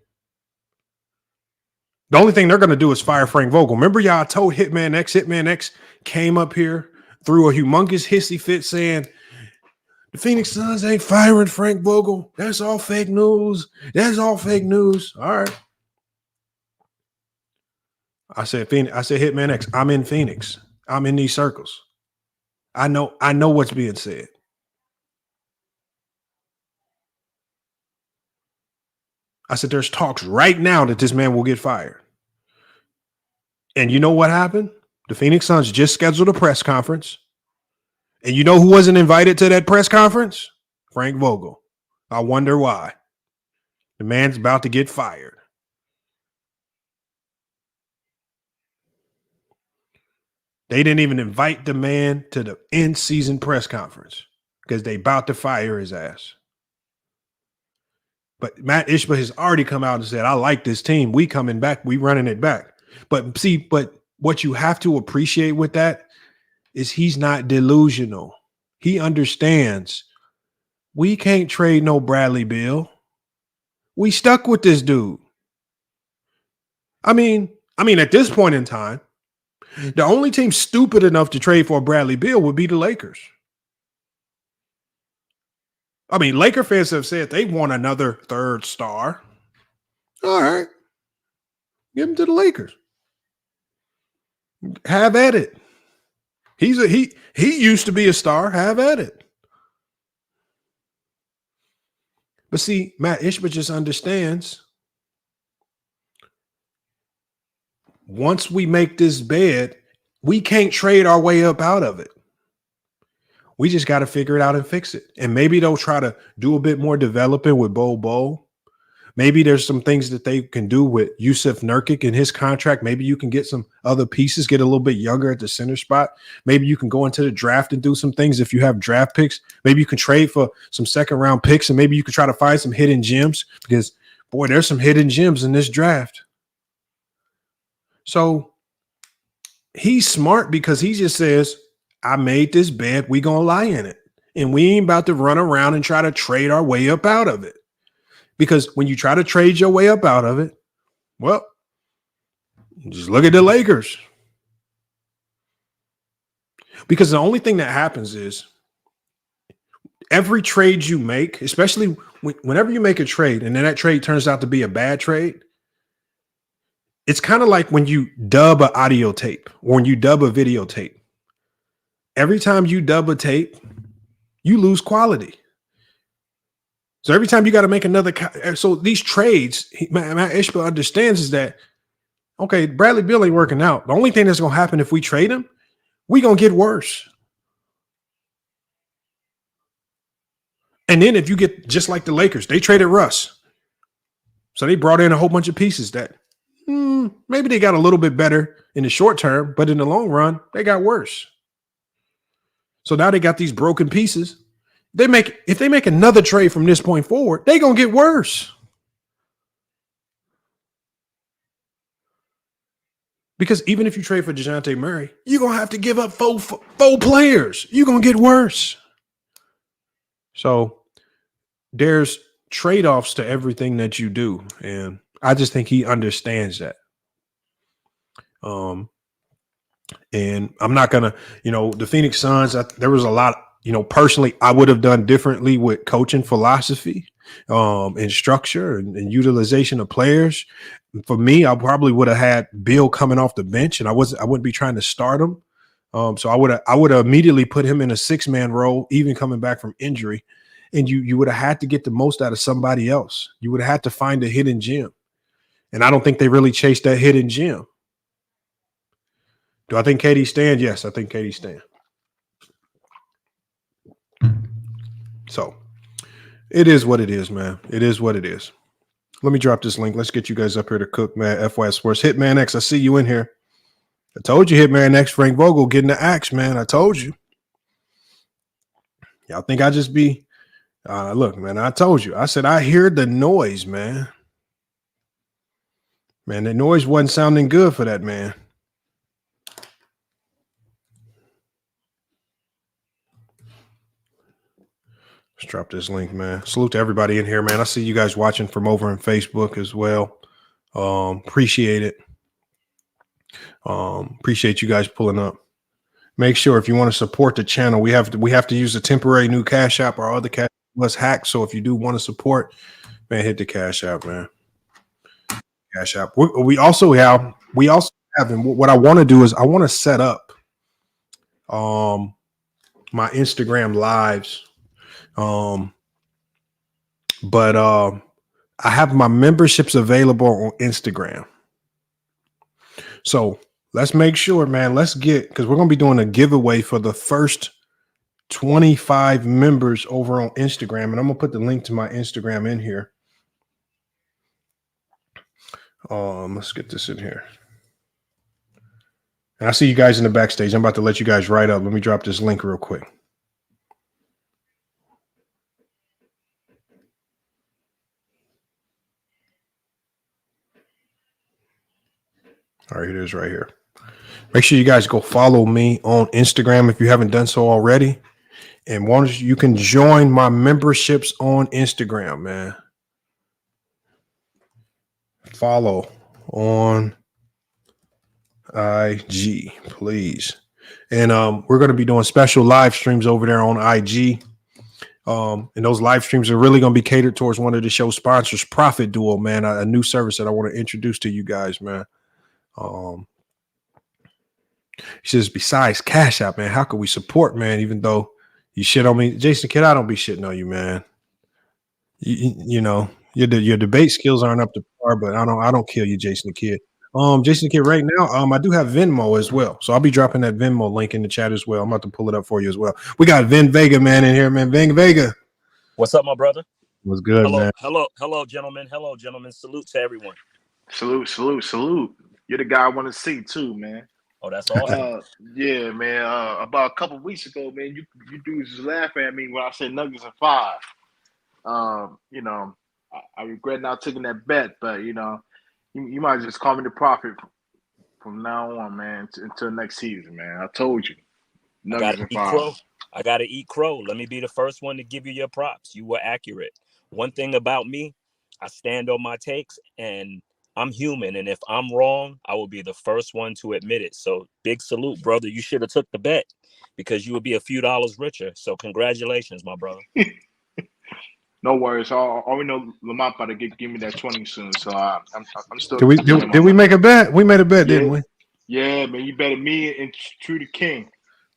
The only thing they're going to do is fire Frank Vogel. Remember y'all told Hitman X came up here, threw a humongous hissy fit saying, the Phoenix Suns ain't firing Frank Vogel. That's all fake news. That's all fake news. All right. I said Hitman X. I'm in Phoenix. I'm in these circles. I know what's being said. I said there's talks right now that this man will get fired. And you know what happened? The Phoenix Suns just scheduled a press conference. And you know who wasn't invited to that press conference? Frank Vogel. I wonder why. The man's about to get fired. They didn't even invite the man to the in-season press conference because they about to fire his ass. But Matt Ishbia has already come out and said, I like this team. We coming back. We running it back. But what you have to appreciate with that is he's not delusional. He understands we can't trade no Bradley Beal. We stuck with this dude. I mean, at this point in time, the only team stupid enough to trade for Bradley Beal would be the Lakers. I mean, Laker fans have said they want another third star. All right. Give him to the Lakers. Have at it. He used to be a star. Have at it. But see, Matt Ishbia just understands once we make this bed, we can't trade our way up out of it. We just got to figure it out and fix it. And maybe they'll try to do a bit more developing with Bo. Maybe there's some things that they can do with Yusuf Nurkic in his contract. Maybe you can get some other pieces, get a little bit younger at the center spot. Maybe you can go into the draft and do some things if you have draft picks. Maybe you can trade for some second-round picks, and maybe you can try to find some hidden gems because, boy, there's some hidden gems in this draft. So he's smart because he just says, I made this bed, we gonna lie in it. And we ain't about to run around and try to trade our way up out of it. Because when you try to trade your way up out of it, well, just look at the Lakers. Because the only thing that happens is every trade you make, especially whenever you make a trade and then that trade turns out to be a bad trade, it's kind of like when you dub an audio tape or when you dub a videotape. Every time you dub a tape, you lose quality. So every time you got to make another. So these trades, Matt Ishbia understands is that, okay, Bradley Beal ain't working out. The only thing that's going to happen if we trade him, we going to get worse. And then if you get just like the Lakers, they traded Russ. So they brought in a whole bunch of pieces that maybe they got a little bit better in the short term, but in the long run, they got worse. So now they got these broken pieces. If they make another trade from this point forward, they're going to get worse. Because even if you trade for DeJounte Murray, you're going to have to give up four players. You're going to get worse. So there's trade-offs to everything that you do. And I just think he understands that. And I'm not going to, the Phoenix Suns, there was a lot personally, I would have done differently with coaching philosophy, and structure and utilization of players. For me, I probably would have had Bill coming off the bench, and I wouldn't be trying to start him. So I would have immediately put him in a 6-man role, even coming back from injury. And you would have had to get the most out of somebody else. You would have had to find a hidden gem. And I don't think they really chased that hidden gem. Do I think KD stand? Yes, I think KD stand. So it is what it is, man. It is what it is. Let me drop this link. Let's get you guys up here to cook, man. FY Sports. Hitman X, I see you in here. I told you, Hitman X, Frank Vogel getting the axe, man. I told you. Y'all think I just be look, man, I told you. I said I hear the noise, man. Man, the noise wasn't sounding good for that man. Let's drop this link, man. Salute to everybody in here, man. I see you guys watching from over on Facebook as well. Appreciate it. Appreciate you guys pulling up. Make sure if you want to support the channel, we have to use a temporary new Cash App. Our other Cash App was hacked. So if you do want to support, man, hit the Cash App, man. Cash App. We also have, and what I want to do is I want to set up my Instagram lives. But I have my memberships available on Instagram. So let's make sure, man, because we're going to be doing a giveaway for the first 25 members over on Instagram. And I'm going to put the link to my Instagram in here. Let's get this in here. And I see you guys in the backstage. I'm about to let you guys write up. Let me drop this link real quick. All right, it is right here. Make sure you guys go follow me on Instagram if you haven't done so already. And you can join my memberships on Instagram, man. Follow on IG, please. And we're going to be doing special live streams over there on IG. And those live streams are really going to be catered towards one of the show sponsors, Profit Duo, man, a new service that I want to introduce to you guys, man. He says, besides Cash App, man, how can we support, man, even though you shit on me? Jason Kidd, I don't be shitting on you, man. You know, your debate skills aren't up to par, but I don't kill you, Jason Kidd. Jason Kidd, right now, I do have Venmo as well. So I'll be dropping that Venmo link in the chat as well. I'm about to pull it up for you as well. We got Vin Vega, man, in here, man. Vin Vega. What's up, my brother? What's good, man? Hello, gentlemen. Hello, gentlemen. Salute to everyone. Salute. You're the guy I want to see too, man. Oh, that's awesome. Yeah, man. About a couple of weeks ago, man, you dudes was laughing at me when I said Nuggets in 5. You know, I regret not taking that bet, but you know, you might just call me the prophet from now on, man, until next season, man. I told you. Nuggets in 5. I gotta eat crow. Let me be the first one to give you your props. You were accurate. One thing about me, I stand on my takes, and I'm human, and if I'm wrong, I will be the first one to admit it. So big salute, brother. You should have took the bet because you would be a few dollars richer. So congratulations, my brother. No worries. All we know, Lamont about to give me that 20 soon. So I'm still. Did we make a bet? We made a bet, didn't we? Yeah, man. You betted me and True the King.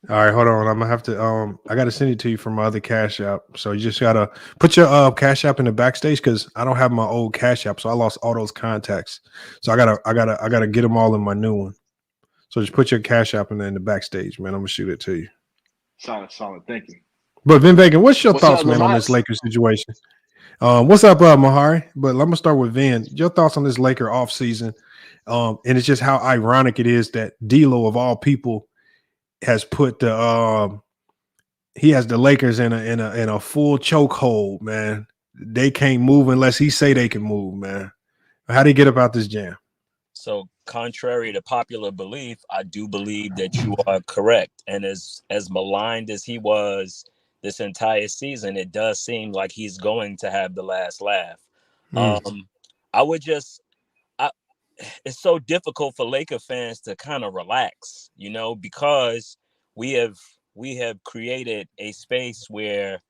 All right, hold on. I'm gonna have to I gotta send it to you from my other Cash App. So you just gotta put your Cash App in the backstage because I don't have my old Cash App, so I lost all those contacts. So I gotta get them all in my new one. So just put your Cash App in the backstage, man. I'm gonna shoot it to you. Solid. Thank you. But Vin Vegan, what's your thoughts, man, on this Lakers situation? What's up, Mahari? But I'm gonna start with Vin. Your thoughts on this Laker offseason. And it's just how ironic it is that D'Lo of all people has put he has the Lakers in a full chokehold, man. They can't move unless he say they can move, man. How do you get about this jam? So contrary to popular belief, I do believe that you are correct. And as maligned as he was this entire season, it does seem like he's going to have the last laugh. It's so difficult for Laker fans to kind of relax, you know, because we have we have created a space where,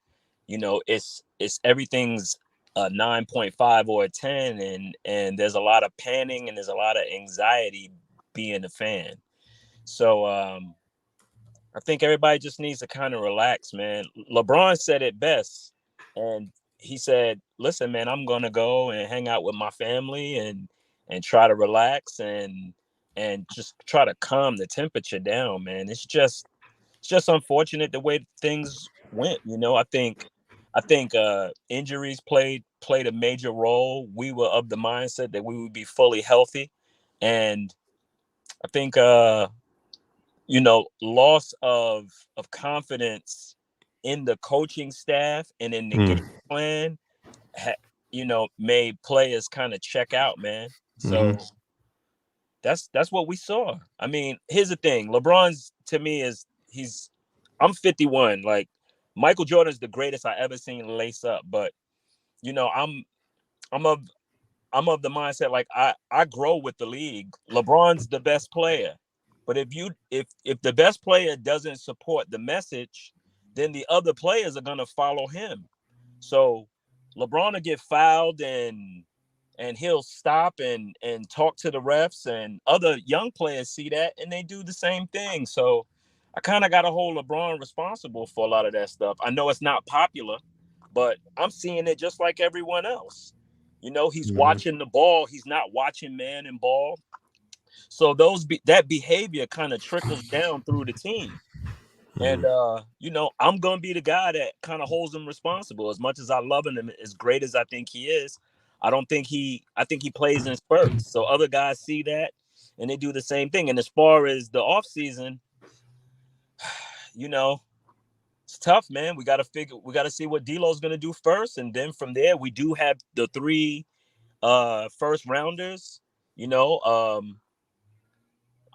you know, it's everything's a 9.5 or a 10, and there's a lot of panning and there's a lot of anxiety being a fan. So I think everybody just needs to kind of relax, man. LeBron said it best, and he said, "Listen, man, I'm gonna go and hang out with my family and try to relax and just try to calm the temperature down, man. It's just unfortunate the way things went. You know, I think injuries played a major role. We were of the mindset that we would be fully healthy, and I think you know, loss of confidence in the coaching staff and in the game plan, you know, made players kind of check out, man. So that's what we saw. I mean, here's the thing: LeBron's to me I'm 51. Like Michael Jordan's the greatest I ever seen lace up, but you know, I'm of the mindset like I grow with the league. LeBron's the best player. But if the best player doesn't support the message, then the other players are gonna follow him. So LeBron will get fouled and he'll stop and talk to the refs, and other young players see that and they do the same thing. So I kind of got to hold LeBron responsible for a lot of that stuff. I know it's not popular, but I'm seeing it just like everyone else. You know, he's watching the ball. He's not watching man and ball. So that behavior kind of trickles down through the team. And you know, I'm gonna be the guy that kind of holds him responsible. As much as I love him, as great as I think he is, I think he plays in spurts. So other guys see that and they do the same thing. And as far as the offseason, you know, it's tough, man. We gotta see what D'Lo's gonna do first, and then from there we do have the 3 first rounders. You know,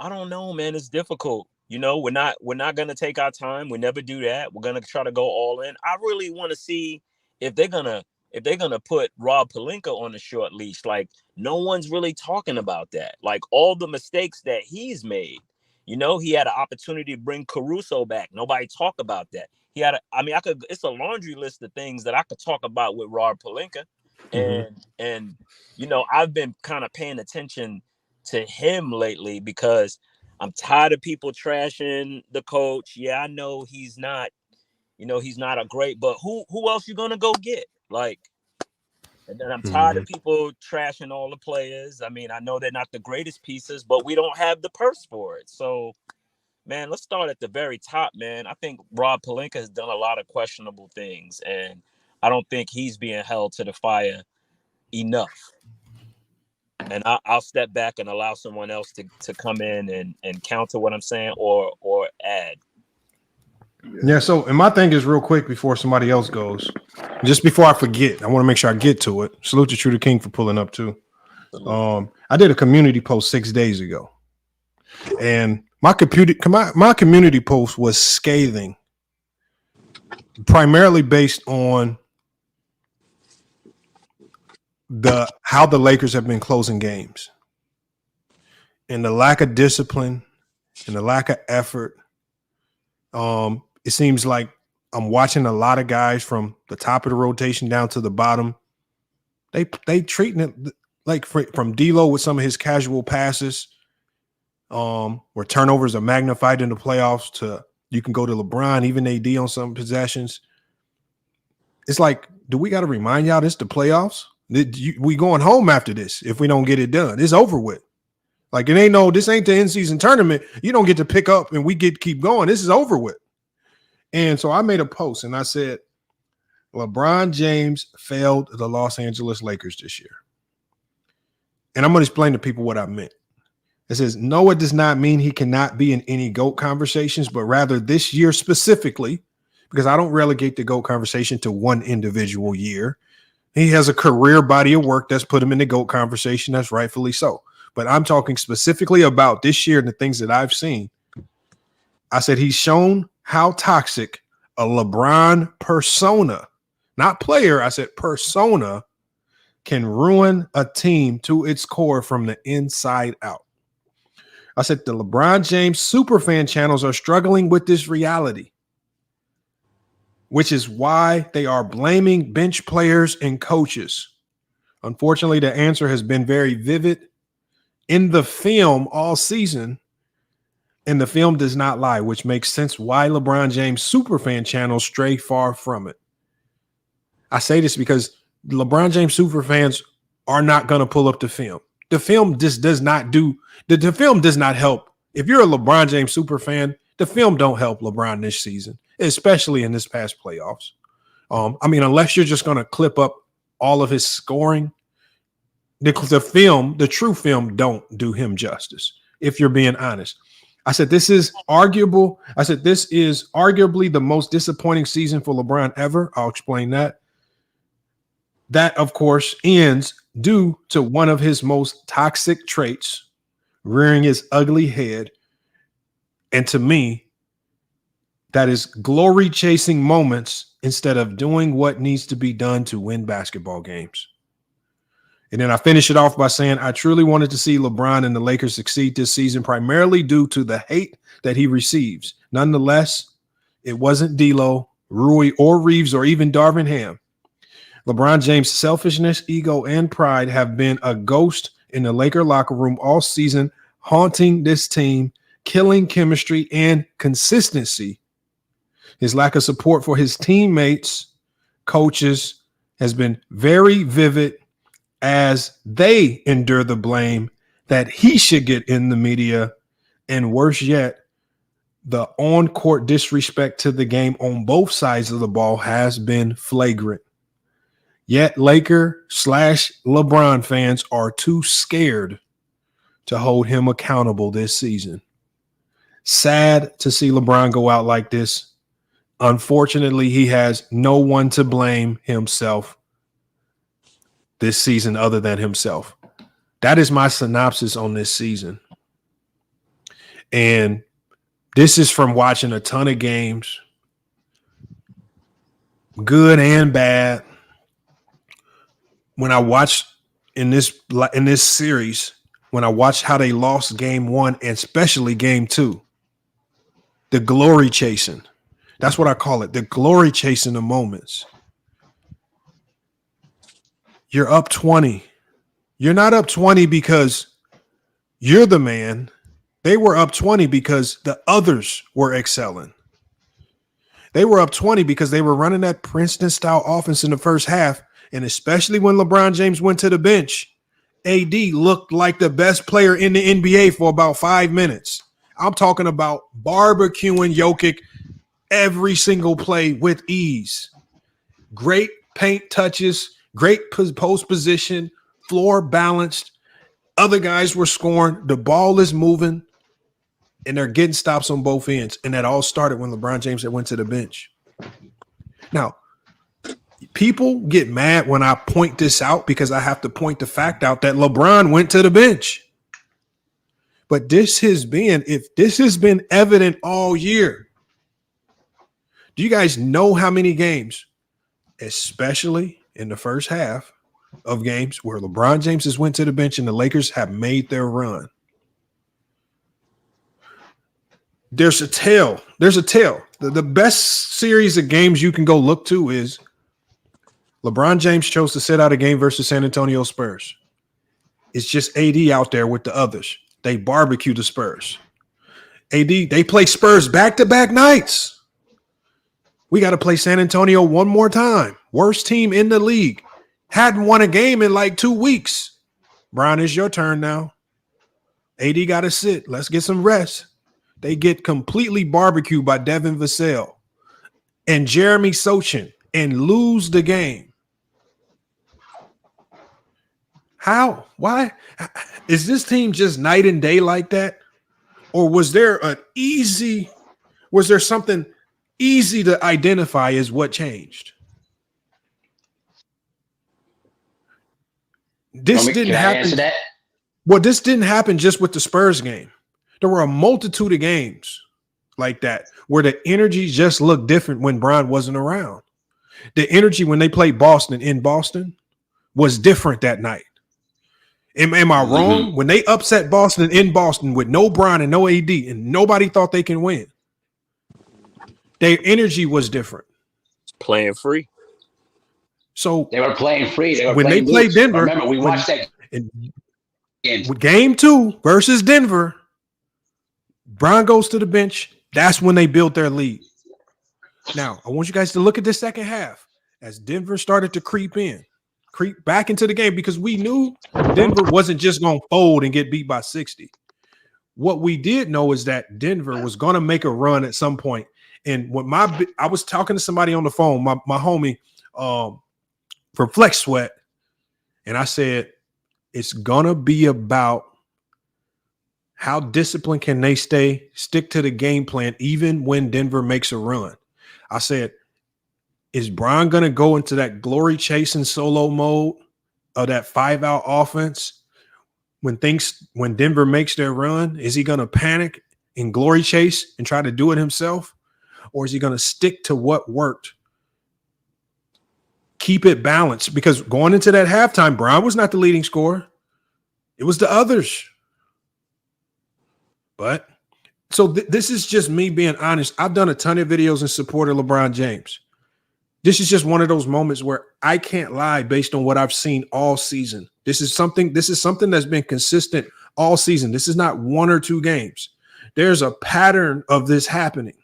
I don't know, man. It's difficult. You know, we're not gonna take our time. We never do that. We're gonna try to go all in. I really want to see if they're gonna put Rob Pelinka on a short leash. Like, no one's really talking about that. Like, all the mistakes that he's made. You know, he had an opportunity to bring Caruso back. Nobody talk about that. It's a laundry list of things that I could talk about with Rob Pelinka. And you know, I've been kind of paying attention to him lately because I'm tired of people trashing the coach. Yeah, I know he's not a great, but who else you gonna go get? Like, and then I'm tired of people trashing all the players. I mean, I know they're not the greatest pieces, but we don't have the purse for it. So, man, let's start at the very top, man. I think Rob Pelinka has done a lot of questionable things, and I don't think he's being held to the fire enough. And I'll step back and allow someone else to come in and counter what I'm saying or add. Yeah. So, and my thing is real quick before somebody else goes, just before I forget, I want to make sure I get to it. Salute to True the King for pulling up too. I did a community post 6 days ago, and my community post was scathing, primarily based on how the Lakers have been closing games and the lack of discipline and the lack of effort. It seems like I'm watching a lot of guys from the top of the rotation down to the bottom. They treating it like from D'Lo with some of his casual passes, where turnovers are magnified in the playoffs, to you can go to LeBron, even AD on some possessions. It's like, do we got to remind y'all this the playoffs? We going home after this if we don't get it done. It's over with. Like, this ain't the in-season tournament. You don't get to pick up and we keep going. This is over with. And so I made a post and I said, LeBron James failed the Los Angeles Lakers this year. And I'm going to explain to people what I meant. It says, no, it does not mean he cannot be in any GOAT conversations, but rather this year specifically, because I don't relegate the GOAT conversation to one individual year. He has a career body of work that's put him in the GOAT conversation. That's rightfully so. But I'm talking specifically about this year and the things that I've seen. I said he's shown how toxic a LeBron persona, not player, I said persona, can ruin a team to its core from the inside out. I said the LeBron James superfan channels are struggling with this reality. which is why they are blaming bench players and coaches. Unfortunately, the answer has been very vivid in the film all season, and the film does not lie, which makes sense why LeBron James superfan channels stray far from it. I say this because LeBron James superfans are not going to pull up the film. The film just does not do the film does not help. If you're a LeBron James superfan, the film don't help LeBron this season, especially in this past playoffs. Unless you're just going to clip up all of his scoring, the true film don't do him justice, if you're being honest. I said this is arguably the most disappointing season for LeBron ever. I'll explain that. That, of course, ends due to one of his most toxic traits rearing his ugly head. And to me, that is glory chasing moments instead of doing what needs to be done to win basketball games. And then I finish it off by saying I truly wanted to see LeBron and the Lakers succeed this season, primarily due to the hate that he receives. Nonetheless, it wasn't D'Lo, Rui, or Reeves, or even Darvin Ham. LeBron James' selfishness, ego, and pride have been a ghost in the Laker locker room all season, haunting this team, killing chemistry and consistency. His lack of support for his teammates, coaches, has been very vivid as they endure the blame that he should get in the media. And worse yet, the on-court disrespect to the game on both sides of the ball has been flagrant. Yet Laker/LeBron fans are too scared to hold him accountable this season. Sad to see LeBron go out like this. Unfortunately, he has no one to blame himself this season other than himself. That is my synopsis on this season. And this is from watching a ton of games, good and bad. When I watched in this series, when I watched how they lost game one and especially game two, the glory chasing. That's what I call it, the glory chasing of moments. You're up 20. You're not up 20 because you're the man. They were up 20 because the others were excelling. They were up 20 because they were running that Princeton-style offense in the first half. And especially when LeBron James went to the bench, AD looked like the best player in the NBA for about 5 minutes. I'm talking about barbecuing Jokic every single play with ease. Great paint touches, great post position, floor balanced. Other guys were scoring. The ball is moving, and they're getting stops on both ends. And that all started when LeBron James went to the bench. Now, people get mad when I point this out because I have to point the fact out that LeBron went to the bench. But this has been evident all year. Do you guys know how many games, especially in the first half of games, where LeBron James has went to the bench and the Lakers have made their run? There's a tale. The best series of games you can go look to is LeBron James chose to sit out a game versus San Antonio Spurs. It's just AD out there with the others. They barbecue the Spurs. AD, they play Spurs back-to-back nights. We got to play San Antonio one more time. Worst team in the league. Hadn't won a game in like 2 weeks. Brian, it's your turn now. AD got to sit. Let's get some rest. They get completely barbecued by Devin Vassell and Jeremy Sochin and lose the game. How? Why? Is this team just night and day like that? Or was there something easy to identify as what changed? This didn't happen. Well, this didn't happen just with the Spurs game. There were a multitude of games like that where the energy just looked different when Bron wasn't around. The energy when they played Boston in Boston was different that night. Am I wrong? Mm-hmm. When they upset Boston in Boston with no Bron and no AD and nobody thought they can win, their energy was different. Playing free. So They were playing free. They were when playing they played loose. Denver, Remember, we watched that with game 2 versus Denver, Bron goes to the bench. That's when they built their lead. Now, I want you guys to look at the second half as Denver started to creep back into the game, because we knew Denver wasn't just going to fold and get beat by 60. What we did know is that Denver was going to make a run at some point. And when I was talking to somebody on the phone, my homie from Flex Sweat, and I said, it's going to be about how disciplined can they stick to the game plan even when Denver makes a run. I said, is Bron going to go into that glory chasing solo mode of that 5-out offense when Denver makes their run? Is he going to panic and glory chase and try to do it himself? Or is he going to stick to what worked? Keep it balanced, because going into that halftime, Bron was not the leading scorer. It was the others. But so this is just me being honest. I've done a ton of videos in support of LeBron James. This is just one of those moments where I can't lie based on what I've seen all season. This is something that's been consistent all season. This is not 1 or 2 games. There's a pattern of this happening.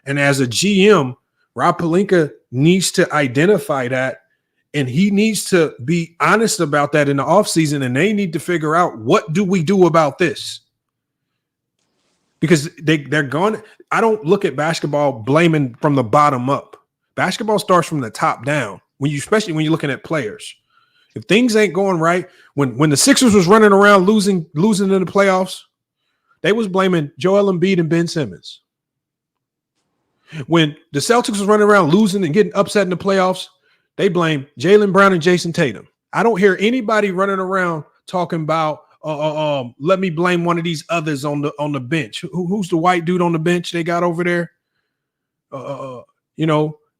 And as a GM, Rob Pelinka needs to identify that, and he needs to be honest about that in the offseason, and they need to figure out, what do we do about this? Because they're gone. I don't look at basketball blaming from the bottom up. Basketball starts from the top down, especially when you're looking at players. If things ain't going right, when the Sixers was running around losing in the playoffs, they was blaming Joel Embiid and Ben Simmons. When the Celtics was running around losing and getting upset in the playoffs, they blame Jaylen Brown and Jason Tatum. I don't hear anybody running around talking about let me blame one of these others on the bench. Who's the white dude on the bench they got over there?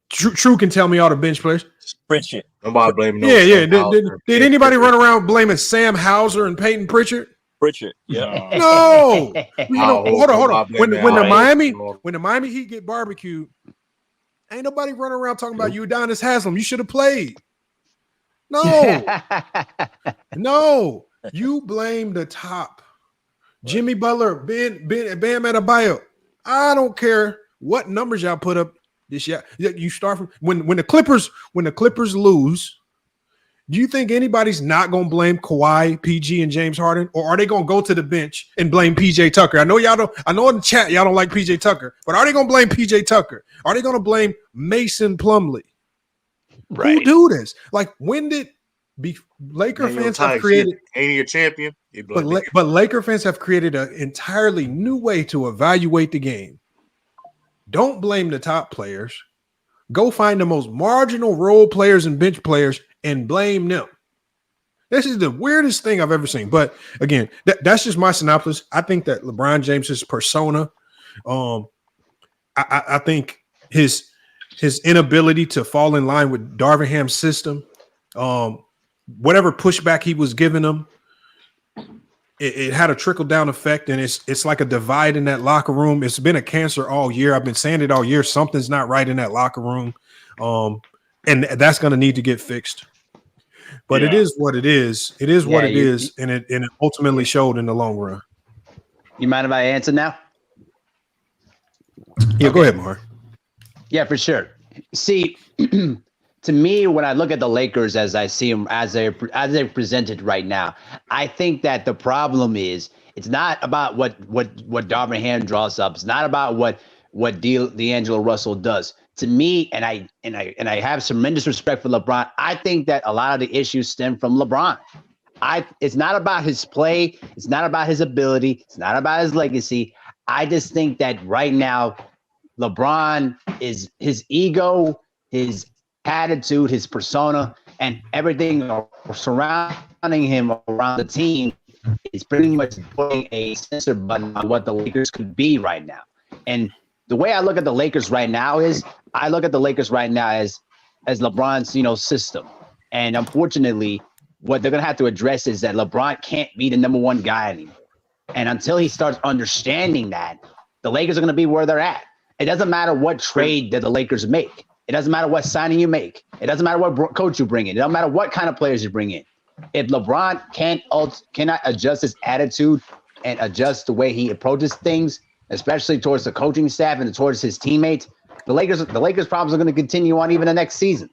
True can tell me all the bench players. Pritchard. Nobody blaming. Yeah. Did anybody run around blaming Sam Hauser and Peyton Pritchard? Pritchard. Yeah. No. Hold on. When the Miami Heat get barbecued, ain't nobody running around talking about Udonis Haslem. You should have played. No. You blame the top. Jimmy Butler, Bam Adebayo. I don't care what numbers y'all put up this year. You start from when the Clippers lose. Do you think anybody's not going to blame Kawhi, PG, and James Harden, or are they going to go to the bench and blame PJ Tucker? I know y'all don't. I know in the chat y'all don't like PJ Tucker, but are they going to blame PJ Tucker? Are they going to blame Mason Plumlee? Right. Who do this? Like, when did Laker fans have created? Ain't he a champion? But Laker fans have created an entirely new way to evaluate the game. Don't blame the top players. Go find the most marginal role players and bench players and blame them. This is the weirdest thing I've ever seen. But again, that's just my synopsis. I think that LeBron James's persona, I think his inability to fall in line with Darvin Ham's system, whatever pushback he was giving them, it had a trickle-down effect, and it's like a divide in that locker room. It's been a cancer all year. I've been saying it all year. Something's not right in that locker room, and that's going to need to get fixed. But it is what it is. It is what it is, and it ultimately showed in the long run. You mind if I answer now? Yeah, go ahead, Mar. Yeah, for sure. See, to me, when I look at the Lakers as I see them, as they're presented right now, I think that the problem is it's not about what Darvin Ham draws up. It's not about what D'Angelo Russell does. To me, and I have tremendous respect for LeBron. I think that a lot of the issues stem from LeBron. It's not about his play. It's not about his ability. It's not about his legacy. I just think that right now, LeBron is his ego, his attitude, his persona, and everything surrounding him around the team is pretty much putting a censor button on what the Lakers could be right now. And the way I look at the Lakers right now is I look at the Lakers right now as LeBron's, system. And unfortunately, what they're going to have to address is that LeBron can't be the number one guy anymore. And until he starts understanding that, the Lakers are going to be where they're at. It doesn't matter what trade that the Lakers make. It doesn't matter what signing you make. It doesn't matter what coach you bring in. It doesn't matter what kind of players you bring in. If LeBron cannot adjust his attitude and adjust the way he approaches things, especially towards the coaching staff and towards his teammates, the Lakers problems are going to continue on even the next season.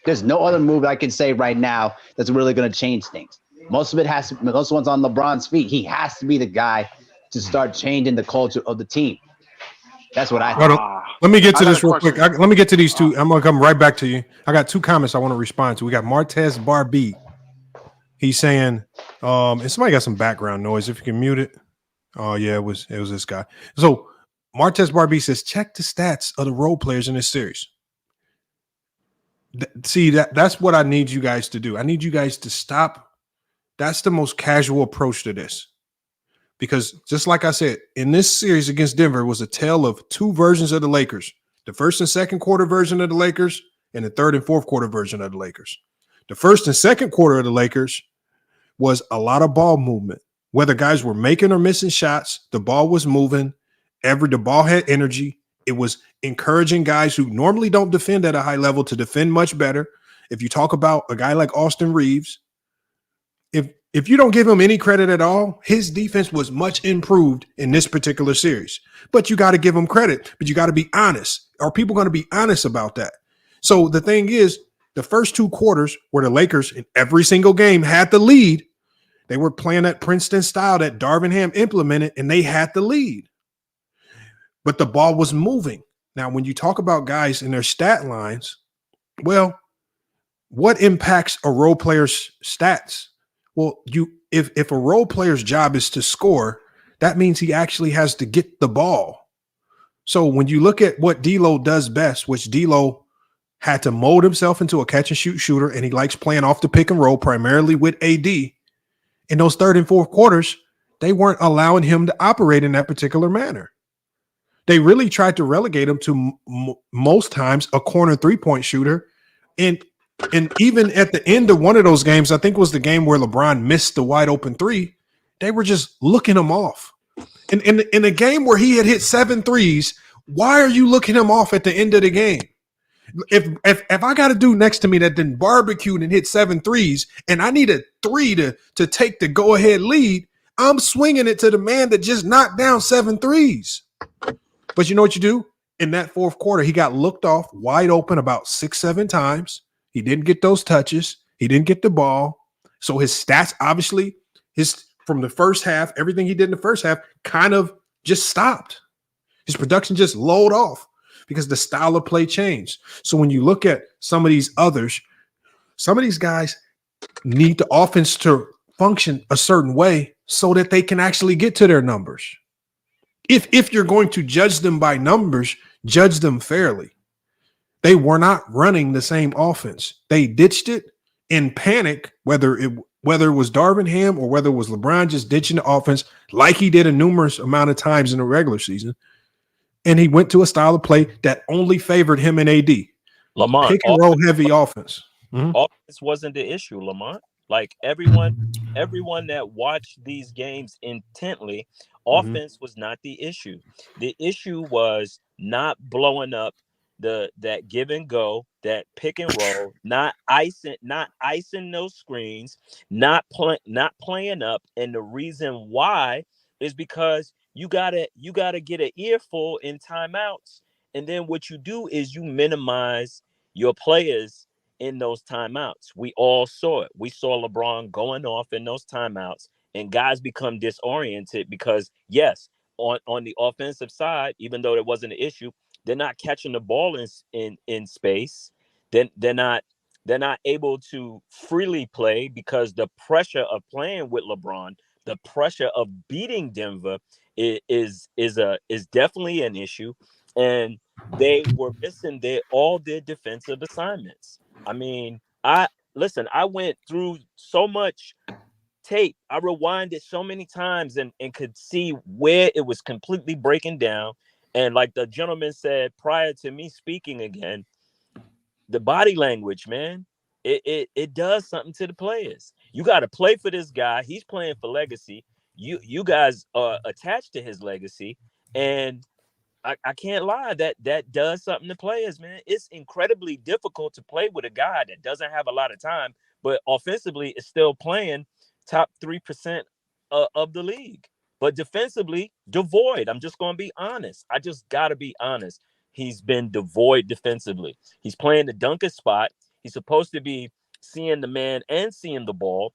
There's no other move I can say right now that's really going to change things. Most of one's on LeBron's feet. He has to be the guy to start changing the culture of the team. That's what I think. Let me get to this real quick. Let me get to these two. I'm going to come right back to you. I got two comments I want to respond to. We got Martez Barbie. He's saying, and somebody got some background noise. If you can mute it. Oh, yeah, it was this guy. So Martez Barbie says, check the stats of the role players in this series. See, that's what I need you guys to do. I need you guys to stop. That's the most casual approach to this. Because just like I said, in this series against Denver was a tale of two versions of the Lakers. The first and second quarter version of the Lakers and the third and fourth quarter version of the Lakers. The first and second quarter of the Lakers was a lot of ball movement. Whether guys were making or missing shots, the ball was moving. The ball had energy. It was encouraging guys who normally don't defend at a high level to defend much better. If you talk about a guy like Austin Reeves, if you don't give him any credit at all, his defense was much improved in this particular series. But you got to give him credit, but you got to be honest. Are people going to be honest about that? So the thing is, the first two quarters where the Lakers in every single game had the lead, they were playing that Princeton style that Darvin Ham implemented, and they had the lead. But the ball was moving. Now, when you talk about guys in their stat lines, well, what impacts a role player's stats? Well, if a role player's job is to score, that means he actually has to get the ball. So when you look at what D'Lo does best, which D'Lo had to mold himself into a catch and shoot shooter, and he likes playing off the pick and roll primarily with AD. In those third and fourth quarters, they weren't allowing him to operate in that particular manner. They really tried to relegate him to most times a corner three-point shooter. And even at the end of one of those games, I think it was the game where LeBron missed the wide open three, they were just looking him off. In a game where he had hit 7 threes, why are you looking him off at the end of the game? If I got a dude next to me that then barbecued and hit 7 threes, and I need a 3 to take the go-ahead lead, I'm swinging it to the man that just knocked down 7 threes. But you know what you do? In that fourth quarter, he got looked off wide open about 6-7 times. He didn't get those touches. He didn't get the ball. So his stats, obviously, from the first half, everything he did in the first half kind of just stopped. His production just lowered off because the style of play changed. So when you look at some of these others, some of these guys need the offense to function a certain way so that they can actually get to their numbers. If you're going to judge them by numbers, judge them fairly. They were not running the same offense. They ditched it in panic, whether it was Darvin Ham or whether it was LeBron just ditching the offense like he did a numerous amount of times in the regular season. And he went to a style of play that only favored him and AD. Lamont, pick and roll heavy offense. Offense wasn't the issue, Lamont. Like everyone that watched these games intently, offense was not the issue. The issue was not blowing up that give and go, that pick and roll, not icing those screens, not playing up. And the reason why is because you gotta get an earful in timeouts. And then what you do is you minimize your players in those timeouts. We all saw it. We saw LeBron going off in those timeouts, and guys become disoriented because, yes, on the offensive side, even though it wasn't an issue, they're not catching the ball in space. Then they're not able to freely play because the pressure of playing with LeBron, the pressure of beating Denver is definitely an issue. And they were missing all their defensive assignments. I mean, I went through so much tape. I rewinded so many times and could see where it was completely breaking down. And like the gentleman said prior to me speaking again, the body language, man, it does something to the players. You got to play for this guy. He's playing for legacy. You guys are attached to his legacy. And I can't lie. That does something to players, man. It's incredibly difficult to play with a guy that doesn't have a lot of time, but offensively is still playing top 3% of the league. But defensively, devoid. I'm just going to be honest. I just got to be honest. He's been devoid defensively. He's playing the dunker spot. He's supposed to be seeing the man and seeing the ball,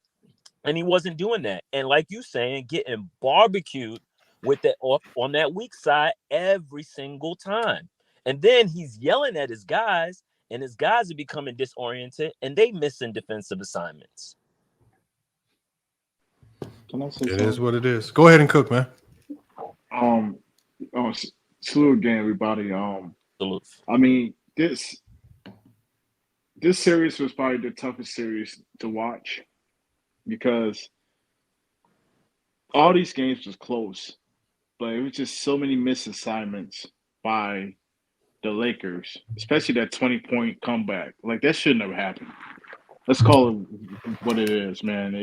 and he wasn't doing that. And like you saying, getting barbecued with that off on that weak side every single time. And then he's yelling at his guys, and his guys are becoming disoriented, and they missing defensive assignments. Can I say It something? is what it is. Go ahead and cook, man. Salute again, everybody. Salute. I mean, this series was probably the toughest series to watch because all these games was close, but it was just so many missed assignments by the Lakers, especially that 20-point comeback. Like, that shouldn't have happened. Let's call it what it is, man.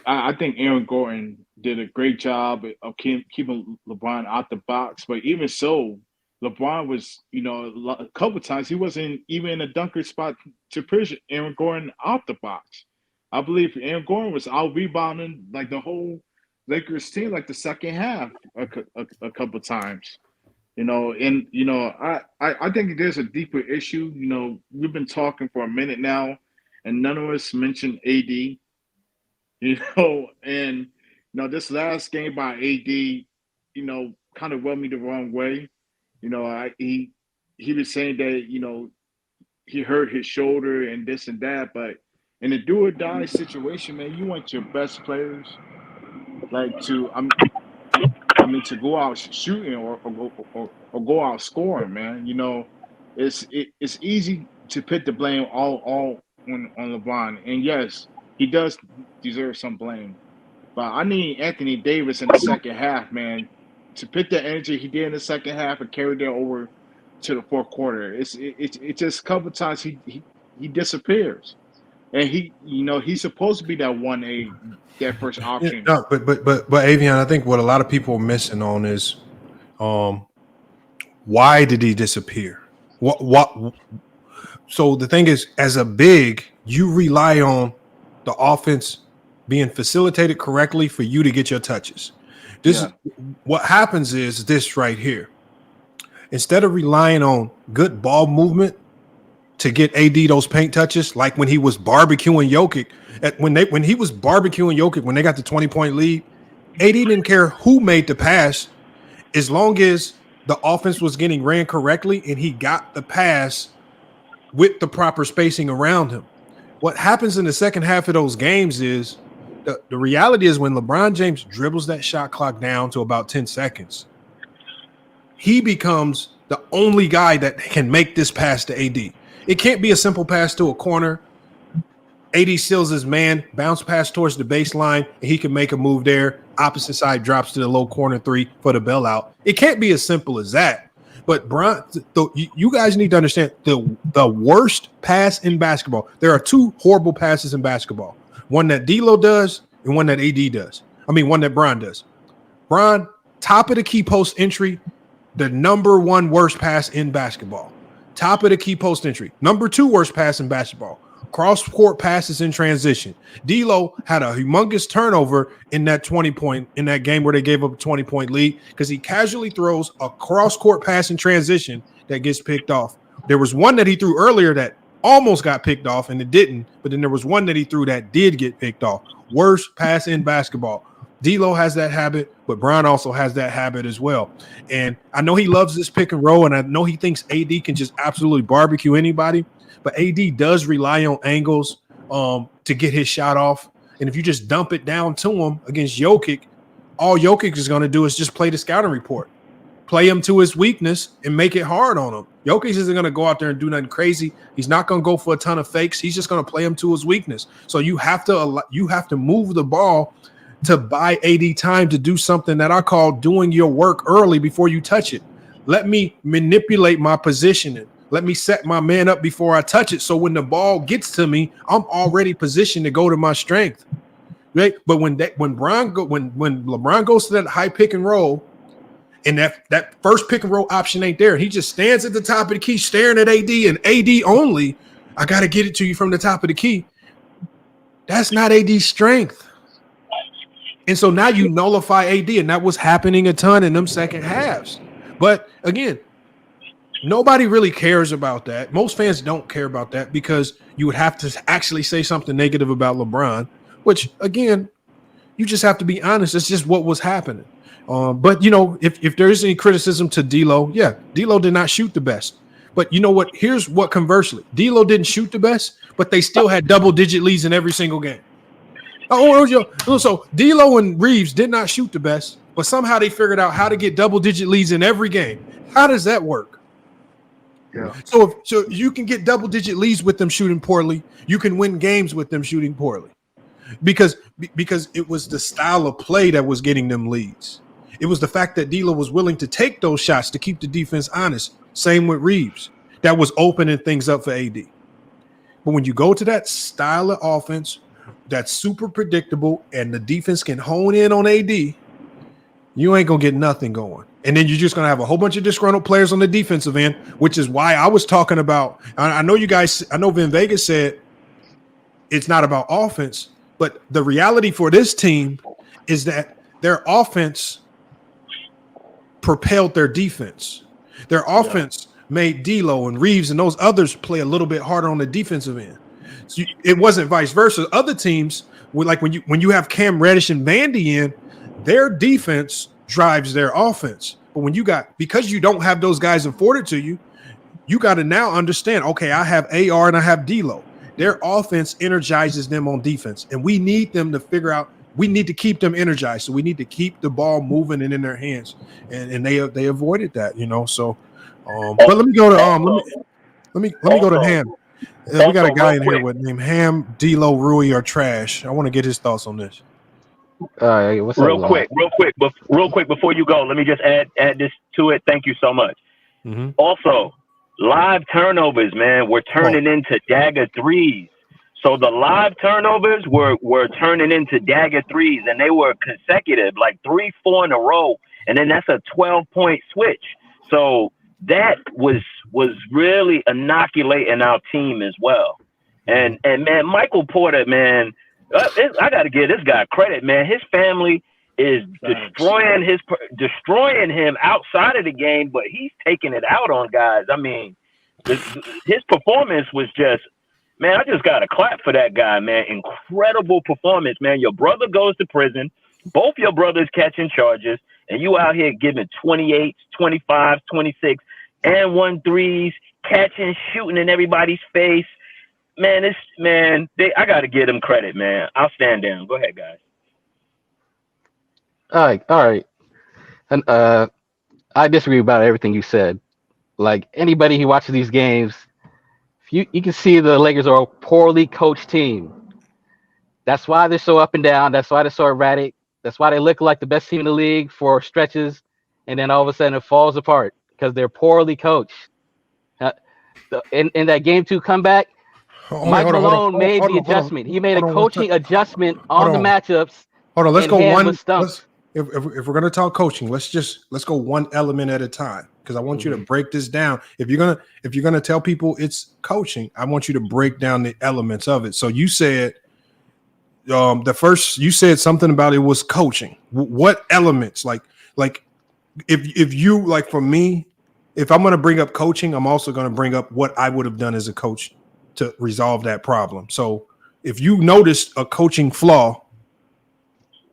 I think Aaron Gordon did a great job of keeping LeBron out the box, but even so, LeBron was, a couple of times he wasn't even in a dunker spot to push Aaron Gordon out the box. I believe Aaron Gordon was out rebounding like the whole Lakers team, like the second half a couple of times. I think there's a deeper issue. We've been talking for a minute now, and none of us mentioned AD. This last game by AD, kind of rubbed me the wrong way. He was saying that, he hurt his shoulder and this and that, but in a do or die situation, man, you want your best players to go out shooting or go out scoring, man. It's easy to put the blame all on LeBron, and yes, he does deserve some blame. But I need Anthony Davis in the second half, man, to put the energy he did in the second half and carry that over to the fourth quarter. It's just a couple times he disappears, and he's supposed to be that 1A, that first option. Yeah, no, but Avion, I think what a lot of people are missing on is, why did he disappear? What? So the thing is, as a big, you rely on the offense being facilitated correctly for you to get your touches. What happens is this right here. Instead of relying on good ball movement to get AD those paint touches, like when he was barbecuing Jokic, when he was barbecuing Jokic, when they got the 20-point lead, AD didn't care who made the pass, as long as the offense was getting ran correctly and he got the pass with the proper spacing around him. What happens in the second half of those games is the reality is when LeBron James dribbles that shot clock down to about 10 seconds, he becomes the only guy that can make this pass to AD. It can't be a simple pass to a corner. AD seals his man, bounce pass towards the baseline, and he can make a move there. Opposite side drops to the low corner three for the bailout. It can't be as simple as that. But you guys need to understand the worst pass in basketball. There are two horrible passes in basketball. One that D'Lo does and one that AD does. One that Bron does. Bron, top of the key post entry, the number one worst pass in basketball. Top of the key post entry. Number two worst pass in basketball. Cross-court passes in transition. D'Lo had a humongous turnover in that 20-point in that game where they gave up a 20-point lead because he casually throws a cross-court pass in transition that gets picked off. There was one that he threw earlier that almost got picked off and it didn't, but then there was one that he threw that did get picked off. Worst pass in basketball. D'Lo has that habit, but Bron also has that habit as well. And I know he loves this pick and roll, and I know he thinks AD can just absolutely barbecue anybody. But AD does rely on angles to get his shot off. And if you just dump it down to him against Jokic, all Jokic is going to do is just play the scouting report. Play him to his weakness and make it hard on him. Jokic isn't going to go out there and do nothing crazy. He's not going to go for a ton of fakes. He's just going to play him to his weakness. So you have to move the ball to buy AD time to do something that I call doing your work early before you touch it. Let me manipulate my positioning. Let me set my man up before I touch it. So when the ball gets to me, I'm already positioned to go to my strength. Right? But when LeBron goes to that high pick and roll, And that first pick and roll option ain't there. He just stands at the top of the key staring at AD and AD only. I got to get it to you from the top of the key. That's not AD's strength. And so now you nullify AD, and that was happening a ton in them second halves. But again, nobody really cares about that. Most fans don't care about that because you would have to actually say something negative about LeBron, which, again, you just have to be honest. It's just what was happening. But, you know, if there is any criticism to D'Lo, yeah, D'Lo did not shoot the best. But you know what? Here's what conversely. D'Lo didn't shoot the best, but they still had double-digit leads in every single game. So D'Lo and Reeves did not shoot the best, but somehow they figured out how to get double-digit leads in every game. How does that work? Yeah. So you can get double-digit leads with them shooting poorly. You can win games with them shooting poorly because it was the style of play that was getting them leads. It was the fact that D'Lo was willing to take those shots to keep the defense honest. Same with Reeves. That was opening things up for AD. But when you go to that style of offense that's super predictable and the defense can hone in on AD, you ain't going to get nothing going. And then you're just going to have a whole bunch of disgruntled players on the defensive end, which is why I was talking about – I know you guys – I know Vin Vegas said it's not about offense, but the reality for this team is that their offense – propelled their defense. Their offense made D'Lo and Reeves and those others play a little bit harder on the defensive end. So it wasn't vice versa. Other teams, like when you have Cam Reddish and Vandy in, their defense drives their offense. But when because you don't have those guys afforded to you, you got to now understand, okay, I have AR and I have D'Lo. Their offense energizes them on defense, and we need them to figure out. We need to keep them energized, so we need to keep the ball moving and in their hands, and they avoided that, you know. So, but let me go to let me go to Ham. We got a guy in here with named Ham, D'Lo, Rui, or Trash. I want to get his thoughts on this. What's up, real quick before you go, let me just add this to it. Thank you so much. Mm-hmm. Also, live turnovers, man, we're turning into dagger threes. So the live turnovers were turning into dagger threes, and they were consecutive, like 3-4 in a row, and then that's a 12-point switch. So that was really inoculating our team as well. And man, Michael Porter, man, I got to give this guy credit, man. His family is destroying him outside of the game, but he's taking it out on guys. I mean, his performance was just. Man, I just got to clap for that guy, man. Incredible performance, man. Your brother goes to prison. Both your brothers catching charges. And you out here giving 28, 25, 26, and 1 threes, catching, shooting in everybody's face. Man, I got to give them credit, man. I'll stand down. Go ahead, guys. All right. And I disagree about everything you said. Like, anybody who watches these games, you can see the Lakers are a poorly coached team. That's why they're so up and down. That's why they're so erratic. That's why they look like the best team in the league for stretches, and then all of a sudden it falls apart because they're poorly coached. In that Game 2 comeback, Mike Malone made the adjustment. He made a coaching adjustment on the matchups. Hold on, let's go one. If we're going to talk coaching, let's go one element at a time, because I want you to break this down. If you're gonna tell people it's coaching, I want you to break down the elements of it. So you said you said something about it was coaching. What elements? Like if you, like, for me, if I'm going to bring up coaching, I'm also going to bring up what I would have done as a coach to resolve that problem. So if you noticed a coaching flaw,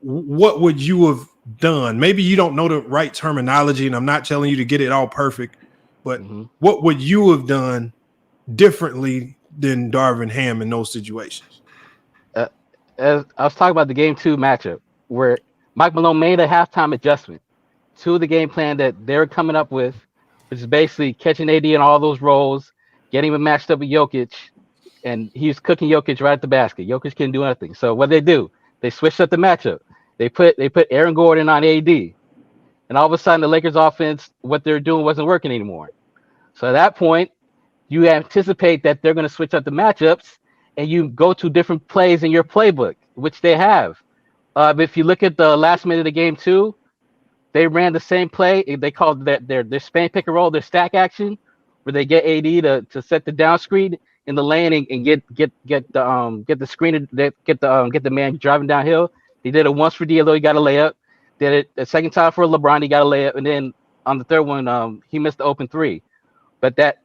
what would you have done? Maybe you don't know the right terminology, and I'm not telling you to get it all perfect, but what would you have done differently than Darvin Ham in those situations? As I was talking about the Game 2 matchup, where Mike Malone made a halftime adjustment to the game plan that they're coming up with, which is basically catching AD in all those roles, getting him matched up with Jokic, and he's cooking Jokic right at the basket. Jokic can't do anything. So what they do, they switched up the matchup. They put Aaron Gordon on AD, and all of a sudden the Lakers offense, what they're doing wasn't working anymore. So at that point, you anticipate that they're going to switch up the matchups, and you go to different plays in your playbook, which they have. If you look at the last minute of Game 2, they ran the same play. They called that their Spain pick and roll, their stack action, where they get AD to set the down screen in the lane and get the screen, get the man driving downhill. They did it once for D'Lo, he got a layup. Did it the second time for LeBron, he got a layup, and then on the third one, he missed the open three. But that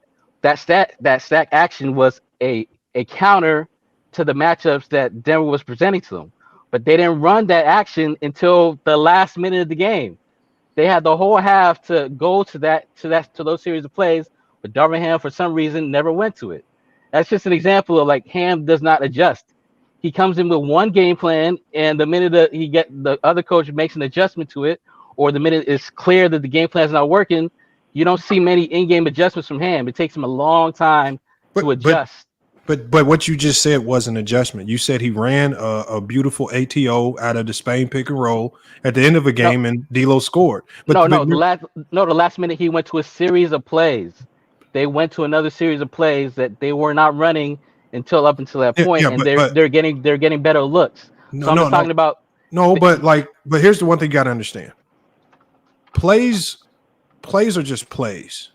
stack action was a counter to the matchups that Denver was presenting to them. But they didn't run that action until the last minute of the game. They had the whole half to go to those series of plays, but Darvin Ham for some reason never went to it. That's just an example of like Ham does not adjust. He comes in with one game plan, and the minute that the other coach makes an adjustment to it, or the minute it's clear that the game plan is not working, you don't see many in-game adjustments from Ham. It takes him a long time to adjust. But what you just said was an adjustment. You said he ran a beautiful ATO out of the Spain pick and roll at the end of a game, and D'Lo scored. But the last minute he went to a series of plays. They went to another series of plays that they were not running until that point, and they're getting better looks. But here's the one thing you got to understand. Plays are just plays.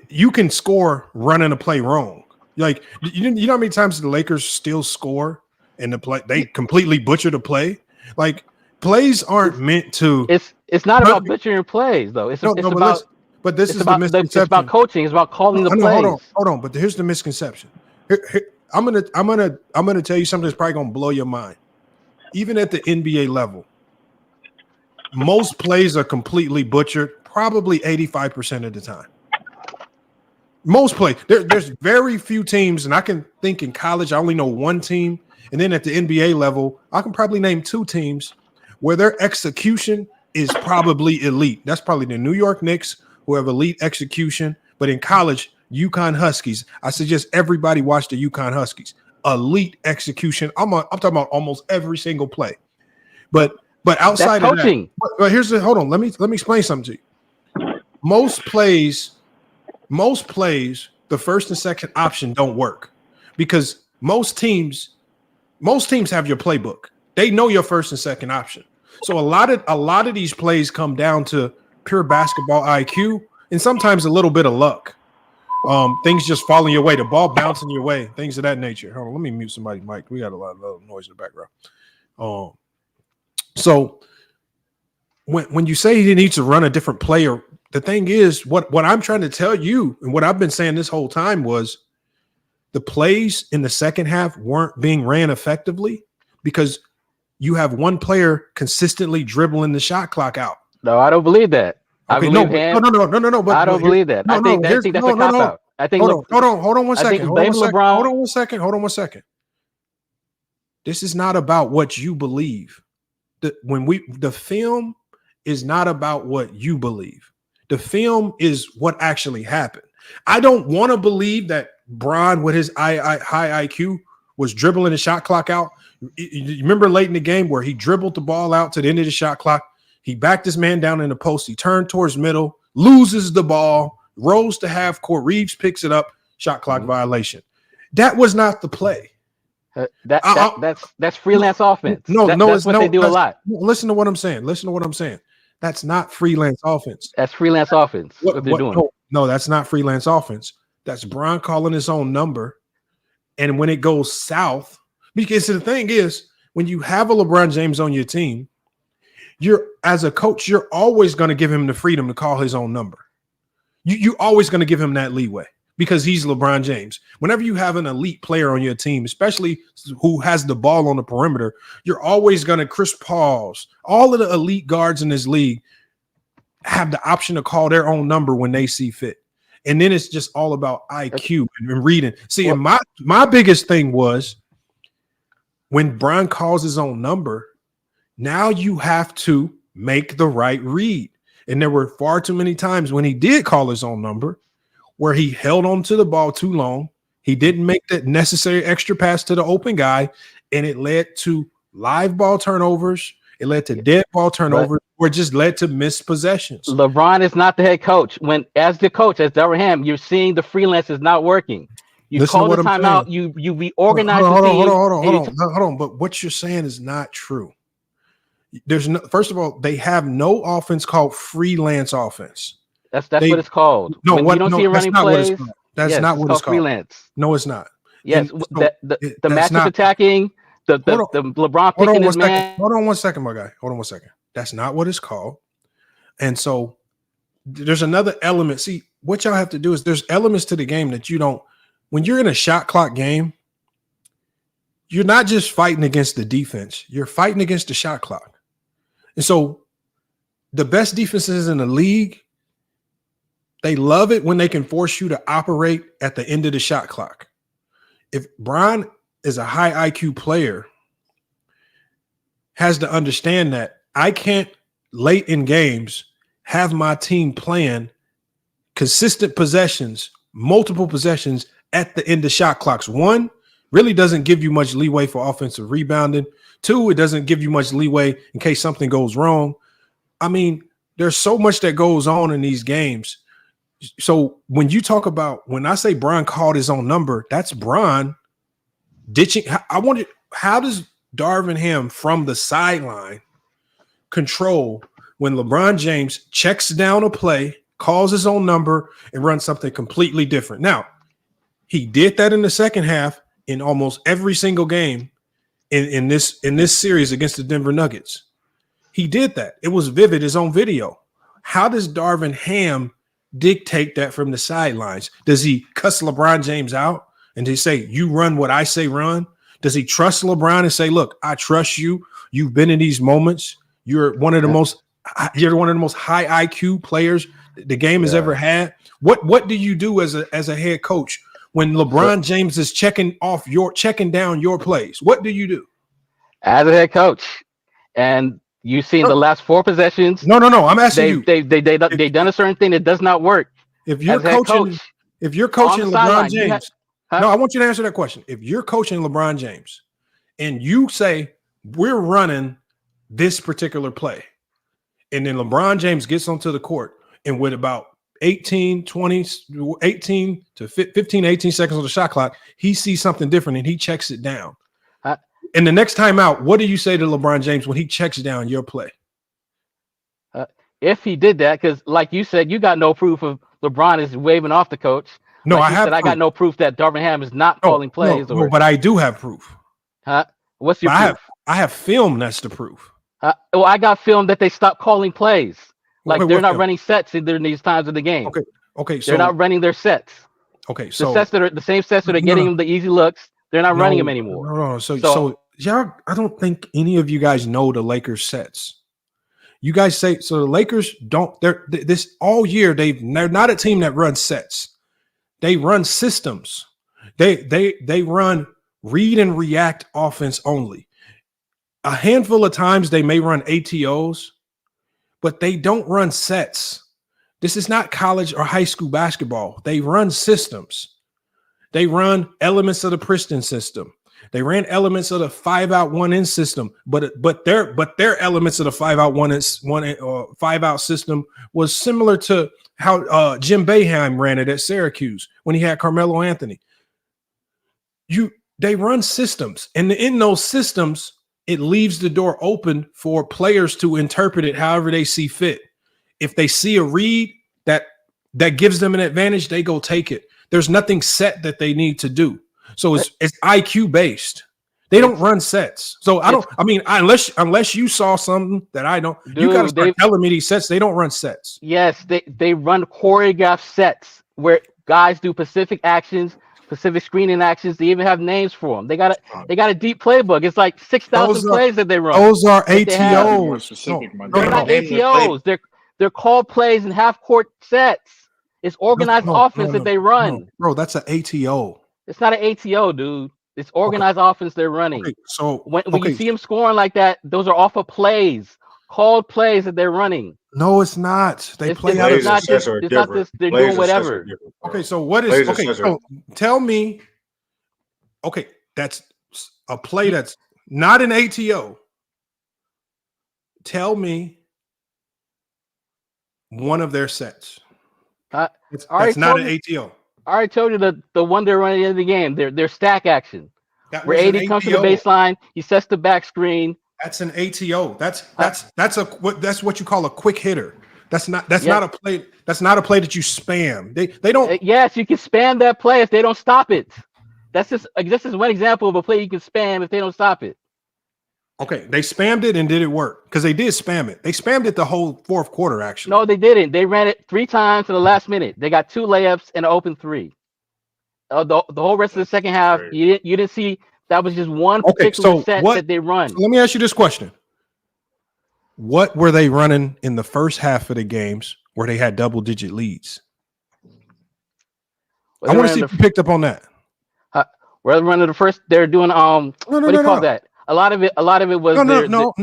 You can score running a play wrong. Like you know how many times the Lakers still score and the play they completely butcher the play. Like plays aren't meant to. It's not about butchering plays though. It's about coaching. It's about calling the plays. Hold on. But here's the misconception. I'm gonna tell you something that's probably gonna blow your mind. Even at the NBA level, most plays are completely butchered. Probably 85% of the time. Most play. There's very few teams, and I can think in college, I only know one team. And then at the NBA level, I can probably name two teams where their execution is probably elite. That's probably the New York Knicks, who have elite execution. But in college, UConn Huskies. I suggest everybody watch the UConn Huskies. Elite execution. I'm talking about almost every single play. But outside of that, but here's hold on. Let me explain something to you. Most plays, the first and second option don't work because most teams have your playbook. They know your first and second option. So a lot of these plays come down to pure basketball IQ and sometimes a little bit of luck. Things just falling your way, the ball bouncing your way, things of that nature. Hold on, let me mute somebody's mic. We got a lot of noise in the background. So when you say he needs to run a different player, the thing is, what I'm trying to tell you and what I've been saying this whole time was the plays in the second half weren't being ran effectively because you have one player consistently dribbling the shot clock out. No, I don't believe that. Okay, no. But I don't believe that. I think that's a cop out. I think. Hold on one second. Hold on one second. This is not about what you believe. The film is not about what you believe. The film is what actually happened. I don't want to believe that Bron, with his high IQ, was dribbling the shot clock out. You remember late in the game where he dribbled the ball out to the end of the shot clock. He backed his man down in the post. He turned towards middle, loses the ball, rolls to half court. Reeves picks it up. Shot clock violation. That was not the play. That's freelance offense. That's what they do a lot. Listen to what I'm saying. That's not freelance offense. That's freelance offense. What they're doing. No, that's not freelance offense. That's Bron calling his own number. And when it goes south, because the thing is, when you have a LeBron James on your team, as a coach, you're always going to give him the freedom to call his own number. You're always going to give him that leeway because he's LeBron James. Whenever you have an elite player on your team, especially who has the ball on the perimeter, you're always going to Chris Paul's. All of the elite guards in this league have the option to call their own number when they see fit. And then it's just all about IQ and reading. See, and my biggest thing was when Bron calls his own number, now you have to make the right read. And there were far too many times when he did call his own number where he held on to the ball too long. He didn't make that necessary extra pass to the open guy, and it led to live ball turnovers. It led to dead ball turnovers, or it just led to missed possessions. LeBron is not the head coach. As Darvin Ham, you're seeing the freelance is not working. You call the timeout. You reorganize the team. Hold on. But what you're saying is not true. First of all, they have no offense called freelance offense. That's what it's called. No, when you don't see him running plays. That's not what it's called. Freelance. No, it's not. Yes, the matchup attacking, the LeBron picking his man. Hold on one second, my guy. Hold on one second. That's not what it's called. And so there's another element. See, what y'all have to do is there's elements to the game that you don't. When you're in a shot clock game, you're not just fighting against the defense. You're fighting against the shot clock. And so the best defenses in the league, they love it when they can force you to operate at the end of the shot clock. If Bron is a high IQ player, has to understand that I can't late in games have my team playing consistent possessions, multiple possessions at the end of shot clocks. One, really doesn't give you much leeway for offensive rebounding. Two, it doesn't give you much leeway in case something goes wrong. I mean, there's so much that goes on in these games. So when you talk about, when I say Bron called his own number, that's Bron ditching. How does Darvin Ham from the sideline control when LeBron James checks down a play, calls his own number, and runs something completely different? Now, he did that in the second half in almost every single game in this series against the Denver Nuggets. He did that. It was vivid, his own video. How does Darvin Ham dictate that from the sidelines? Does he cuss LeBron James out and he say, you run what I say run? Does he trust LeBron and say, look, I trust you. You've been in these moments. You're one of the most high IQ players the game has ever had. What do you do as a head coach when LeBron James is checking down your plays? What do you do as a head coach? And you've seen the last 4 possessions. No. I'm asking you. They done a certain thing that does not work. If you're coaching LeBron James, no, I want you to answer that question. If you're coaching LeBron James and you say we're running this particular play, and then LeBron James gets onto the court and with about 18 to 15, 18 seconds on the shot clock, he sees something different and he checks it down. And the next time out, what do you say to LeBron James when he checks down your play? If he did that, because like you said, you got no proof of LeBron is waving off the coach. No, like I got no proof that Darvin Ham is not calling plays. No, but I do have proof. What's your proof? I have film that's the proof. Well, I got film that they stopped calling plays. Like they're not running sets during these times of the game. Okay. So they're not running their sets. Okay, so the same sets that are getting them the easy looks. They're not running them anymore. No. So y'all, I don't think any of you guys know the Lakers sets. You guys say so. The Lakers don't. They're this all year. They're not a team that runs sets. They run systems. They run read and react offense only. A handful of times they may run ATOs, but they don't run sets. This is not college or high school basketball. They run systems. They run elements of the Princeton system. They ran elements of the 5-out 1-in system, but their elements of the 5-out 5-out system was similar to how Jim Boeheim ran it at Syracuse when he had Carmelo Anthony. They run systems, and in those systems, it leaves the door open for players to interpret it however they see fit. If they see a read that gives them an advantage, they go take it. There's nothing set that they need to do. So it's IQ based. They don't run sets. So unless you saw something that I don't, you got to start telling me these sets. They don't run sets. Yes, they run choreographed sets where guys do specific actions, specific screening actions. They even have names for them. They got a deep playbook. It's like 6,000 plays that they run. Those are ATOs. They're not ATOs. They're called plays in half court sets. It's organized offense that they run. Bro, that's an ATO. It's not an ATO, dude. It's organized offense they're running. Okay, so when you see them scoring like that, those are off of plays, called plays that they're running. No, it's not. They play out of they're doing whatever. Okay, so what is So tell me. Okay, that's a play that's not an ATO. Tell me one of their sets. That's not an ATO. I already told you the one they're running in the game. Their stack action. Where AD comes to the baseline, he sets the back screen, That's an ATO. That's what you call a quick hitter. That's not a play. That's not a play that you spam. They don't. Yes, you can spam that play if they don't stop it. This is one example of a play you can spam if they don't stop it. Okay, they spammed it and did it work? Because they did spam it. They spammed it the whole fourth quarter, actually. No, they didn't. They ran it 3 times in the last minute. They got 2 layups and an open 3. The whole rest of the second half, you didn't see. That was just one particular set that they run. So let me ask you this question. What were they running in the first half of the games where they had double-digit leads? I want to see if you picked up on that. Where they running the first, they're doing what do you call that? A lot of it was no.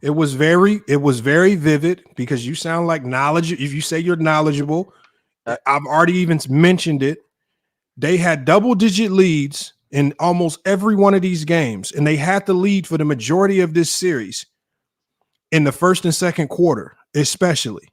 It was very vivid because you sound like knowledge. If you say you're knowledgeable, I've already even mentioned it. They had double-digit leads in almost every one of these games, and they had the lead for the majority of this series in the first and second quarter, especially.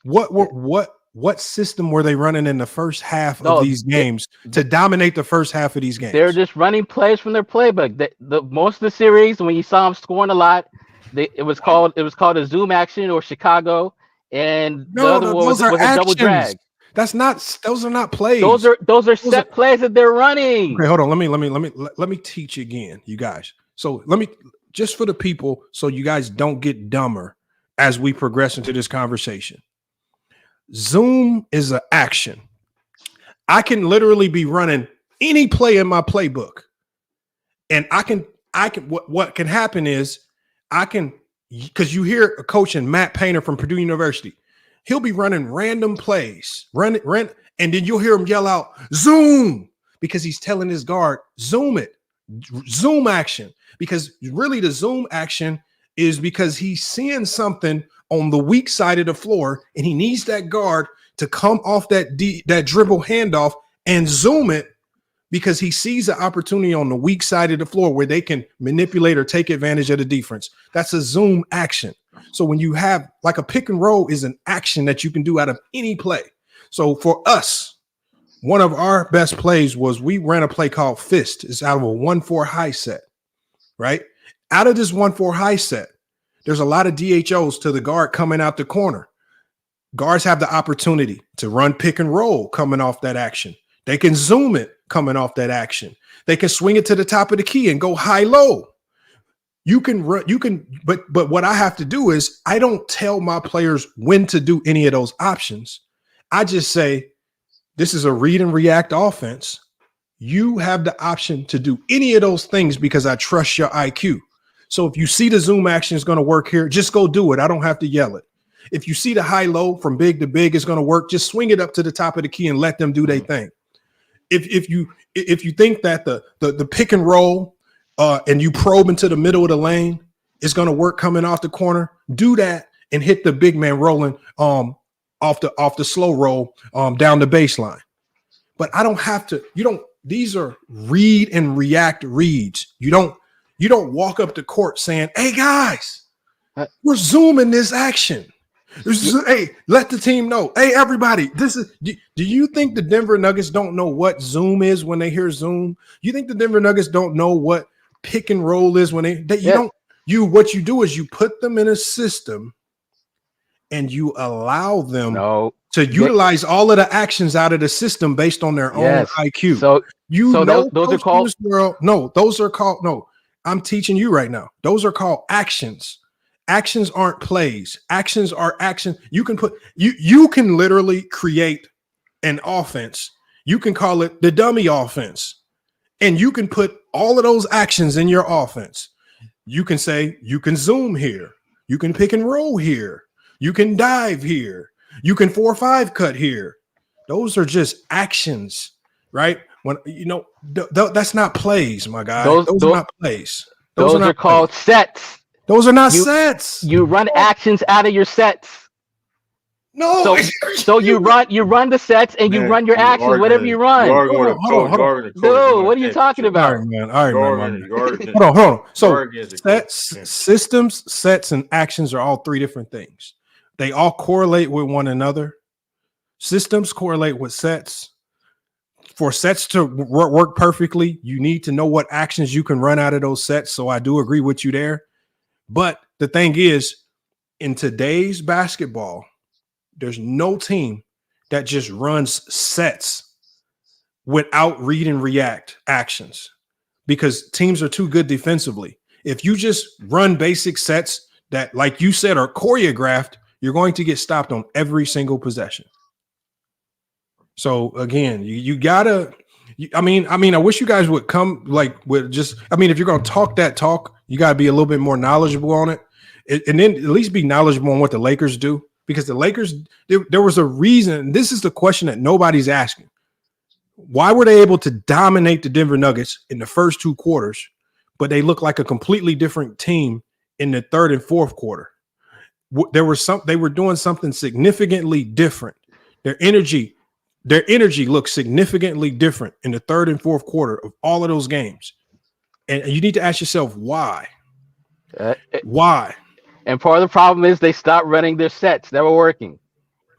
What system were they running in the first half of these games to dominate the first half of these games? They're just running plays from their playbook. The most of the series, when you saw them scoring a lot, it was called a zoom action or Chicago, and the other one was a double drag. Those are not plays. Those are set plays that they're running. Okay, hold on. Let me teach again, you guys. So just for the people, so you guys don't get dumber as we progress into this conversation. Zoom is an action. I can literally be running any play in my playbook, and what can happen is because you hear a coach and Matt Painter from Purdue University. He'll be running random plays, and then you'll hear him yell out, zoom, because he's telling his guard, zoom it, zoom action. Because really the zoom action is because he's seeing something on the weak side of the floor, and he needs that guard to come off that dribble handoff and zoom it because he sees an opportunity on the weak side of the floor where they can manipulate or take advantage of the defense. That's a zoom action. So when you have like a pick and roll is an action that you can do out of any play. So for us, one of our best plays was we ran a play called Fist. It's out of a 1-4 high set, right? Out of this 1-4 high set, there's a lot of DHOs to the guard coming out the corner. Guards have the opportunity to run pick and roll coming off that action. They can zoom it coming off that action. They can swing it to the top of the key and go high-low. But what I have to do is I don't tell my players when to do any of those options. I just say, this is a read and react offense. You have the option to do any of those things because I trust your IQ. So if you see the zoom action is going to work here, just go do it. I don't have to yell it. If you see the high-low from big to big is going to work, just swing it up to the top of the key and let them do their thing. If you think that the pick and roll and you probe into the middle of the lane is going to work coming off the corner, do that and hit the big man rolling off the slow roll down the baseline. But I don't have to. These are read and react reads. You don't walk up the court saying, "Hey guys, we're zooming this action." Hey, let the team know. Hey, everybody, this is. Do you think the Denver Nuggets don't know what zoom is when they hear zoom? You think the Denver Nuggets don't know what pick and roll is when what you do is you put them in a system and you allow them to utilize all of the actions out of the system based on their own IQ. Those are called. I'm teaching you right now. Those are called actions. Actions aren't plays. Actions are action. You can literally create an offense. You can call it the dummy offense. And you can put all of those actions in your offense. You can say, you can zoom here. You can pick and roll here. You can dive here. You can 4-5 cut here. Those are just actions, right? When that's not plays, my guy. Those are not plays. Those are called sets. Those are not sets. You run actions out of your sets. No. So you run the sets and you run your actions, whatever you run. Hold on. What are you talking about? All right, man. Hold on. So systems, sets, and actions are all 3 different things. They all correlate with one another. Systems correlate with sets. for sets to work perfectly, you need to know what actions you can run out of those sets. So I do agree with you there. But the thing is, in today's basketball, there's no team that just runs sets without read and react actions, because teams are too good defensively. If you just run basic sets that, like you said, are choreographed, you're going to get stopped on every single possession. So again, you gotta. I mean, I wish you guys would come with just. I mean, if you're gonna talk that talk, you gotta be a little bit more knowledgeable on it, and then at least be knowledgeable on what the Lakers do, because the Lakers, there was a reason. This is the question that nobody's asking. Why were they able to dominate the Denver Nuggets in the first 2 quarters, but they look like a completely different team in the third and fourth quarter? They were doing something significantly different. Their energy looks significantly different in the third and fourth quarter of all of those games. And you need to ask yourself why. Why? And part of the problem is they stopped running their sets that were working.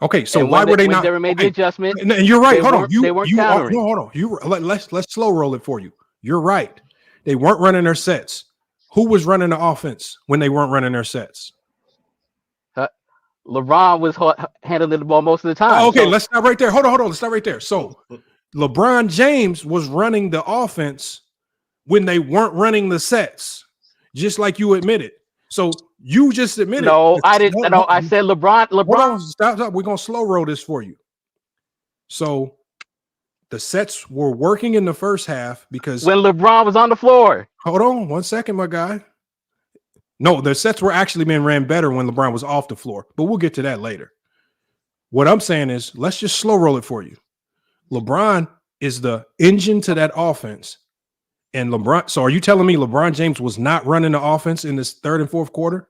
Okay, so why were they not? They made the adjustment. And you're right. Hold on. They weren't countering. Hold on. Let's slow roll it for you. You're right. They weren't running their sets. Who was running the offense when they weren't running their sets? LeBron was handling the ball most of the time. Oh, okay, let's stop right there. Hold on. Let's stop right there. So LeBron James was running the offense when they weren't running the sets, just like you admitted. So you just admitted. No, I didn't. No, I said LeBron. Hold on, stop. We're gonna slow roll this for you. So the sets were working in the first half because when LeBron was on the floor. Hold on 1 second, my guy. No, the sets were actually being ran better when LeBron was off the floor, but we'll get to that later. What I'm saying is, let's just slow roll it for you. LeBron is the engine to that offense. And LeBron, so are you telling me LeBron James was not running the offense in this third and fourth quarter?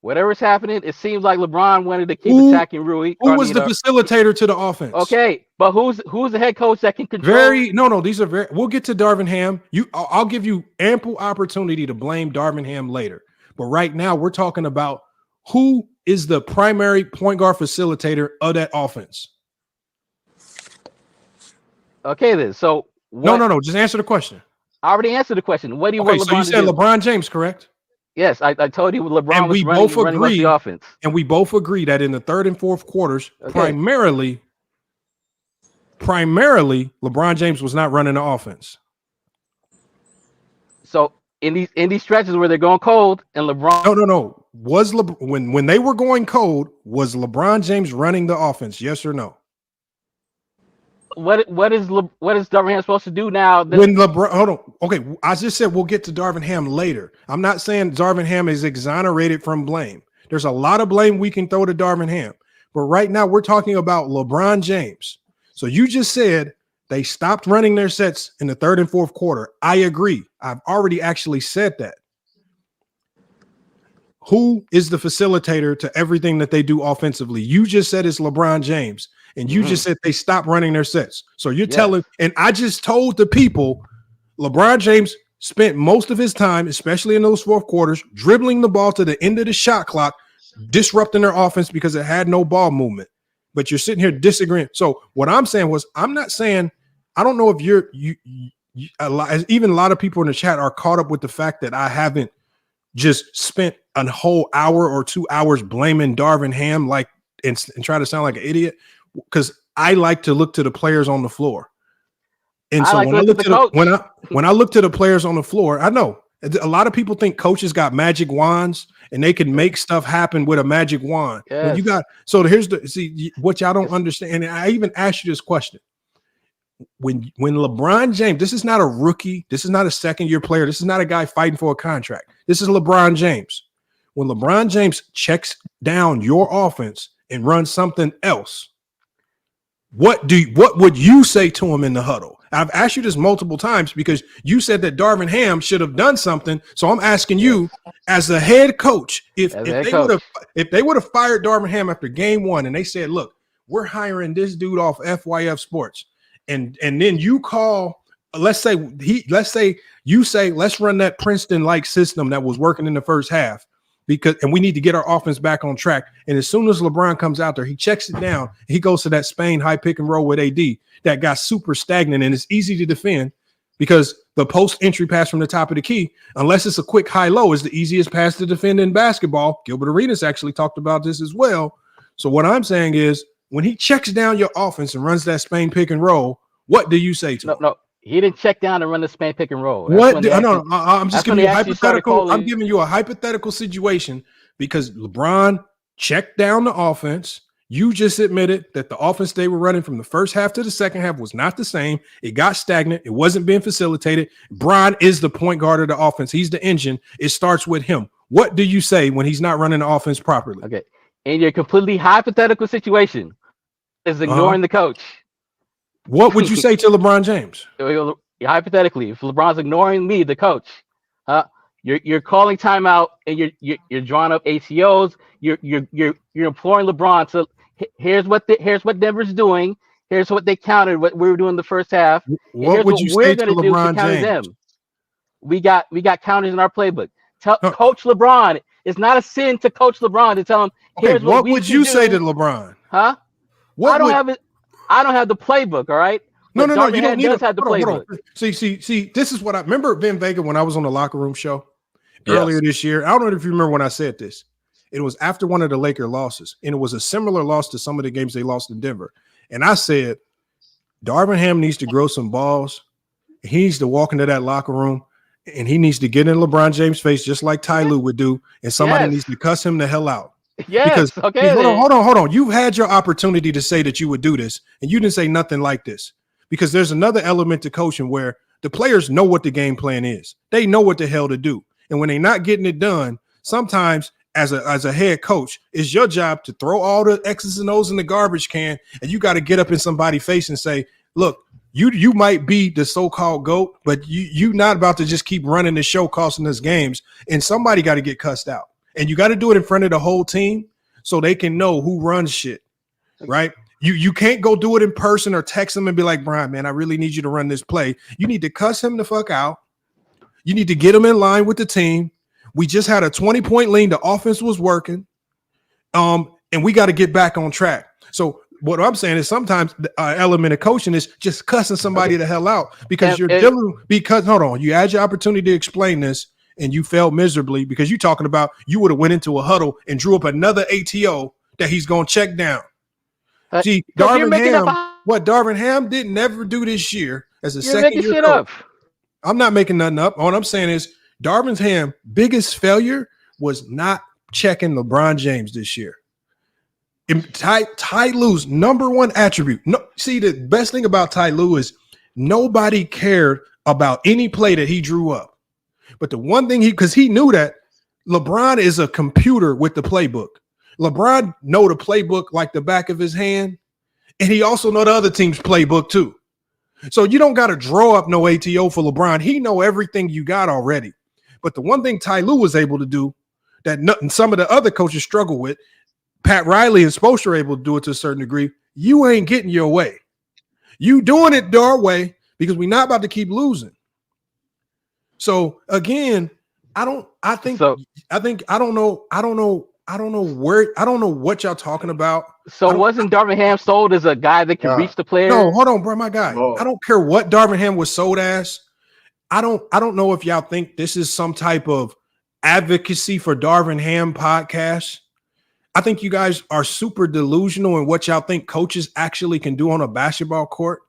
Whatever's happening, it seems like LeBron wanted to keep attacking Rui. Who was the facilitator to the offense? Okay, but who's the head coach that can control? These are very. We'll get to Darvin Ham. I'll give you ample opportunity to blame Darvin Ham later. But right now, we're talking about who is the primary point guard facilitator of that offense. Okay, then. So no. Just answer the question. I already answered the question. What do you want LeBron so you said to do? LeBron James, correct? Yes, I told you LeBron was running the offense. And we both agree that in the third and fourth quarters, primarily, LeBron James was not running the offense. So in these stretches where they're going cold and LeBron, no. Was when they were going cold, was LeBron James running the offense? Yes or no? What is Darvin Ham supposed to do now? When LeBron, hold on. Okay, I just said we'll get to Darvin Ham later. I'm not saying Darvin Ham is exonerated from blame. There's a lot of blame we can throw to Darvin Ham, but right now we're talking about LeBron James. So you just said they stopped running their sets in the third and fourth quarter. I agree. I've already actually said that. Who is the facilitator to everything that they do offensively? You just said it's LeBron James. And you just said they stopped running their sets. So you're telling, and I just told the people, LeBron James spent most of his time, especially in those fourth quarters, dribbling the ball to the end of the shot clock, disrupting their offense because it had no ball movement. But you're sitting here disagreeing. So what I'm saying was, I'm not saying, I don't know if even a lot of people in the chat are caught up with the fact that I haven't just spent a whole hour or 2 hours blaming Darvin Ham and try to sound like an idiot. Because I like to look to the players on the floor, and so when I look to the players on the floor, I know a lot of people think coaches got magic wands and they can make stuff happen with a magic wand. Yes. What y'all don't understand. And I even asked you this question: when LeBron James, this is not a rookie, this is not a second-year player, this is not a guy fighting for a contract. This is LeBron James. When LeBron James checks down your offense and runs something else, what would you say to him in the huddle? I've asked you this multiple times because you said that Darvin Ham should have done something. So I'm asking you, as a head coach, if they would have fired Darvin Ham after game one and they said, "Look, we're hiring this dude off FYF Sports," and then you call, let's say you say, let's run that Princeton-like system that was working in the first half, and we need to get our offense back on track. And as soon as LeBron comes out there, he checks it down. He goes to that Spain high pick and roll with AD that got super stagnant, and it's easy to defend because the post entry pass from the top of the key, unless it's a quick high low, is the easiest pass to defend in basketball. Gilbert Arenas actually talked about this as well. So what I'm saying is, when he checks down your offense and runs that Spain pick and roll, what do you say to him? No, he didn't check down and run the Spain pick and roll. I'm just giving you a hypothetical. I'm giving you a hypothetical situation because LeBron checked down the offense. You just admitted that the offense they were running from the first half to the second half was not the same. It got stagnant. It wasn't being facilitated. Bron is the point guard of the offense. He's the engine. It starts with him. What do you say when he's not running the offense properly? Okay. In your completely hypothetical situation, is ignoring the coach. What would you say to LeBron James? Hypothetically, if LeBron's ignoring me, the coach, you're calling timeout and you're drawing up ACOs. You're imploring LeBron to here's what Denver's doing. Here's what they counted. What we were doing the first half. What would you say to LeBron James? Them. We got counters in our playbook. Coach LeBron. It's not a sin to coach LeBron to tell him. Here's what would you say to LeBron? Huh? I don't have the playbook. All right. No, you don't need to have the playbook. See, this is what I remember Ben Vega when I was on the Locker Room Show earlier this year. I don't know if you remember when I said this. It was after one of the Laker losses, and it was a similar loss to some of the games they lost in Denver. And I said, Darvin Ham needs to grow some balls. He needs to walk into that locker room, and he needs to get in LeBron James' face just like Ty Lue would do, and somebody needs to cuss him the hell out. Yes. Because hold on. You've had your opportunity to say that you would do this, and you didn't say nothing like this. Because there's another element to coaching where the players know what the game plan is. They know what the hell to do. And when they're not getting it done, sometimes as a head coach, it's your job to throw all the X's and O's in the garbage can, and you got to get up in somebody's face and say, look, you might be the so-called GOAT, but you not about to just keep running the show costing us games, and somebody got to get cussed out. And you got to do it in front of the whole team so they can know who runs shit, right? You can't go do it in person or text him and be like, Brian, man, I really need you to run this play. You need to cuss him the fuck out. You need to get him in line with the team. We just had a 20-point lead. The offense was working. And we got to get back on track. So what I'm saying is sometimes the element of coaching is just cussing somebody the hell out because you had your opportunity to explain this and you failed miserably because you're talking about you would have went into a huddle and drew up another ATO that he's going to check down. See, Darvin Ham didn't never do this year as a second year coach. I'm not making nothing up. All I'm saying is Darvin Ham's biggest failure was not checking LeBron James this year. Ty Lue's number one attribute. The best thing about Ty Lue is nobody cared about any play that he drew up. But the one thing because he knew that LeBron is a computer with the playbook. LeBron know the playbook like the back of his hand, and he also know the other team's playbook too. So you don't got to draw up no ATO for LeBron. He know everything you got already. But the one thing Ty Lue was able to do that some of the other coaches struggle with, Pat Riley and Spoelstra are able to do it to a certain degree. You ain't getting your way. You doing it our way because we're not about to keep losing. So again, I don't know what y'all talking about. So wasn't Darvin Ham sold as a guy that can reach the player? No, hold on, bro, my guy. I don't care what Darvin Ham was sold as. I don't know if y'all think this is some type of advocacy for Darvin Ham podcast. I think you guys are super delusional in what y'all think coaches actually can do on a basketball court.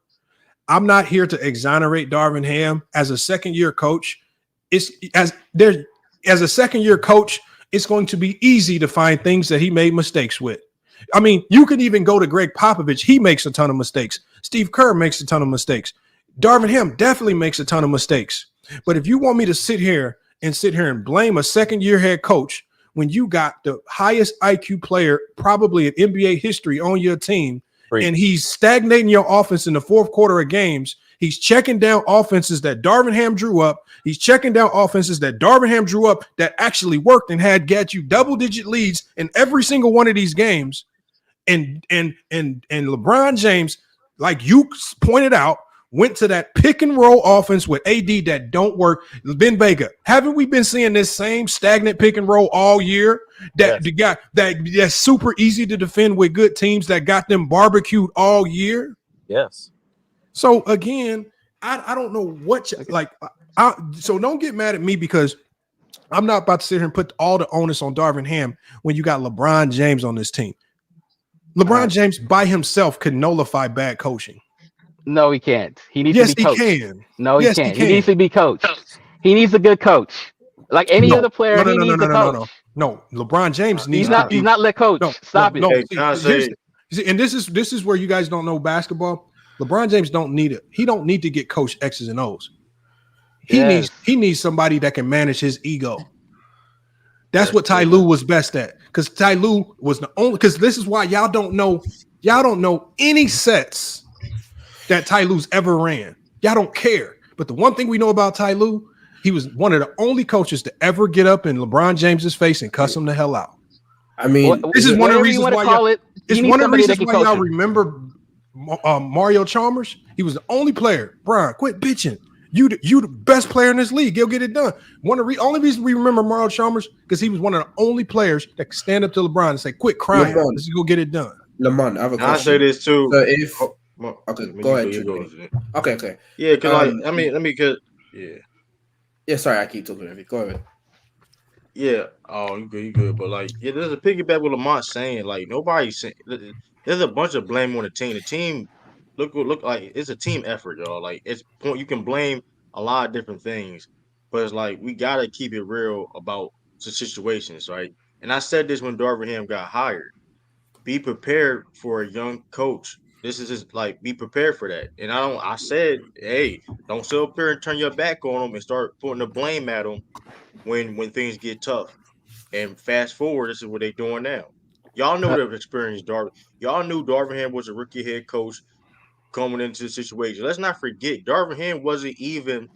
I'm not here to exonerate Darvin Ham as a second-year coach. As a second-year coach, it's going to be easy to find things that he made mistakes with. I mean, you could even go to Greg Popovich. He makes a ton of mistakes. Steve Kerr makes a ton of mistakes. Darvin Ham definitely makes a ton of mistakes. But if you want me to sit here and blame a second-year head coach when you got the highest IQ player probably in NBA history on your team, and he's stagnating your offense in the fourth quarter of games, he's checking down offenses that Darvin Ham drew up. He's checking down offenses that Darvin Ham drew up that actually worked and got you double-digit leads in every single one of these games. And LeBron James, like you pointed out, went to that pick and roll offense with AD that don't work. Ben Vega, haven't we been seeing this same stagnant pick and roll all year? That the guy that's super easy to defend with good teams that got them barbecued all year. Yes. So again, I don't know what so don't get mad at me because I'm not about to sit here and put all the onus on Darvin Ham when you got LeBron James on this team. LeBron James by himself could nullify bad coaching. No, he can't. He needs to be coached. Yes, he can. No, Yes, he can't. he can. He needs to be coached. He needs a good coach. Like any other player, he needs a coach. No, LeBron James needs He's not let coach. Stop it. No. And this is where you guys don't know basketball. LeBron James don't need it. He don't need to get coach X's and O's. He needs somebody that can manage his ego. That's what Ty Lue was best at. Because Ty Lue was the only. Because this is why y'all don't know any sets that Ty Lue's ever ran. Y'all don't care. But the one thing we know about Ty Lue, he was one of the only coaches to ever get up in LeBron James's face and cuss him the hell out. I mean, this is one of the reasons why y'all remember Mario Chalmers. He was the only player. Brian, quit bitching. You the best player in this league. He'll get it done. Only reason we remember Mario Chalmers because he was one of the only players that could stand up to LeBron and say, "Quit crying. Let's go get it done." Lamont, I have a question. I say this too. So if go ahead. Okay. Yeah, because yeah. Sorry, I keep talking. Go ahead. Yeah. Oh, you good. But there's a piggyback with Lamont saying nobody's saying. There's a bunch of blame on the team. The team look like it's a team effort, y'all. You can blame a lot of different things, but it's we gotta keep it real about the situations, right? And I said this when Darvin Ham got hired. Be prepared for a young coach. This is just be prepared for that. And I said, hey, don't sit up here and turn your back on them and start putting the blame at them when things get tough. And fast forward, this is what they're doing now. Y'all know they've experienced Darvin. Y'all knew Darvin Ham was a rookie head coach coming into the situation. Let's not forget, Darvin Ham wasn't even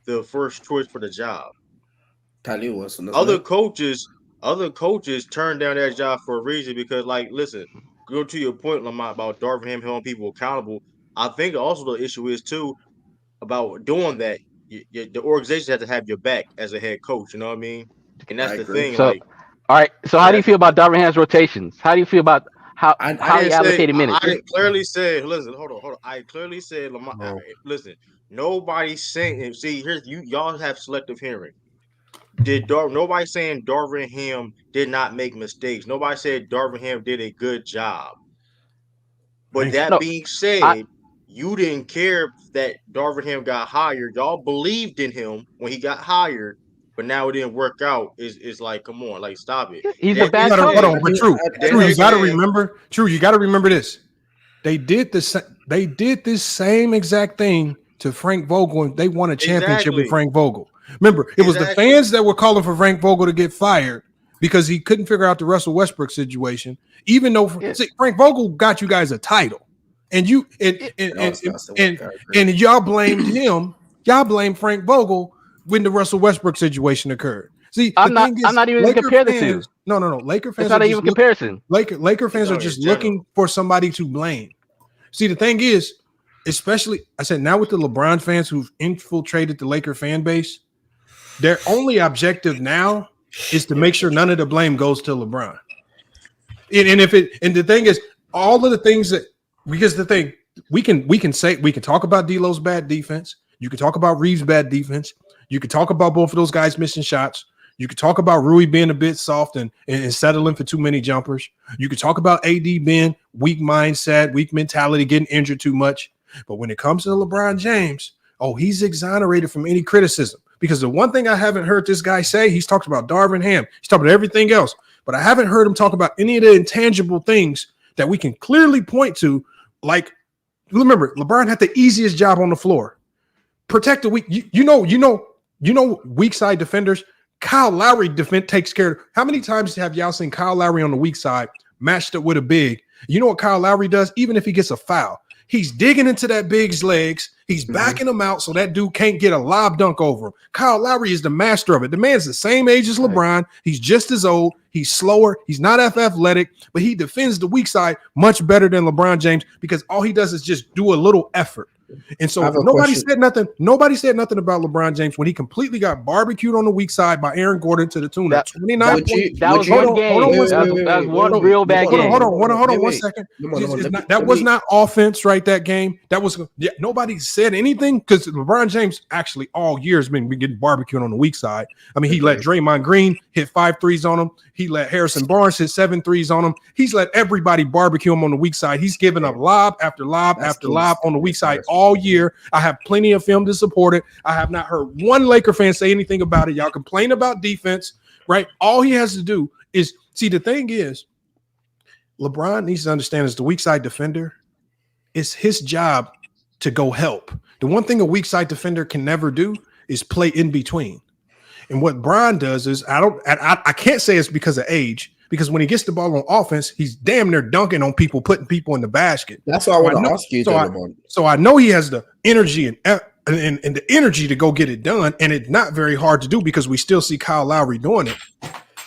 the first choice for the job. Ty Lue was. Other coaches turned down that job for a reason because, listen, go to your point, Lamont, about Darvin Ham holding people accountable. I think also the issue is too about doing that. The organization has to have your back as a head coach. You know what I mean? And that's the thing. So, all right. So, how do you feel about Darvin Ham's rotations? How do you feel about how he allocated minutes? I clearly said, listen, hold on. I clearly said, Lamont, listen, nobody's saying. See, y'all have selective hearing. Nobody saying Darvin Ham did not make mistakes. Nobody said Darvin Ham did a good job. But being said, you didn't care that Darvin Ham got hired. Y'all believed in him when he got hired, but now it didn't work out. It's come on, stop it. He's a bad coach. Hold on, but True, you got to remember this. They did this same exact thing to Frank Vogel, and they won a championship with Frank Vogel. Remember, it was the fans that were calling for Frank Vogel to get fired because he couldn't figure out the Russell Westbrook situation. Even though Frank Vogel got you guys a title, and y'all blamed him. Y'all blamed Frank Vogel when the Russell Westbrook situation occurred. See, I'm not even comparing the two. No. Laker fans. It's not even comparison. Laker fans are just looking for somebody to blame. See, the thing is, especially I said now with the LeBron fans who've infiltrated the Laker fan base. Their only objective now is to make sure none of the blame goes to LeBron. And the thing is, all of the things that because the thing we can talk about D'Lo's bad defense. You can talk about Reeves' bad defense. You can talk about both of those guys missing shots. You could talk about Rui being a bit soft and settling for too many jumpers. You could talk about AD being weak mindset, weak mentality, getting injured too much. But when it comes to LeBron James, he's exonerated from any criticism. Because the one thing I haven't heard this guy say, he's talked about Darvin Ham. He's talked about everything else. But I haven't heard him talk about any of the intangible things that we can clearly point to. Remember, LeBron had the easiest job on the floor. Protect the weak. You know, weak side defenders. Kyle Lowry takes care of. How many times have y'all seen Kyle Lowry on the weak side matched up with a big? You know what Kyle Lowry does? Even if he gets a foul, he's digging into that big's legs. He's backing him out so that dude can't get a lob dunk over him. Kyle Lowry is the master of it. The man's the same age as LeBron. He's just as old. He's slower. He's not athletic, but he defends the weak side much better than LeBron James because all he does is just do a little effort. And so nobody said nothing. Nobody said nothing about LeBron James when he completely got barbecued on the weak side by Aaron Gordon to the tune of 29 points. That was one game. That was one real bad game. Hold on 1 second. That was not offense, right? That game. That was nobody said anything because LeBron James actually all year has been getting barbecued on the weak side. I mean, he let Draymond Green hit 5 threes on him. He let Harrison Barnes hit 7 threes on him. He's let everybody barbecue him on the weak side. He's given up lob after lob after lob on the weak side all year. I have plenty of film to support it. I have not heard one Laker fan say anything about it. Y'all complain about defense, right? All he has to do is see. The thing is, LeBron needs to understand as the weak side defender, it's his job to go help. The one thing a weak side defender can never do is play in between. And what Bron does is I can't say it's because of age, because when he gets the ball on offense, he's damn near dunking on people, putting people in the basket. That's why I want to ask you. So I know he has the energy and the energy to go get it done, and it's not very hard to do because we still see Kyle Lowry doing it.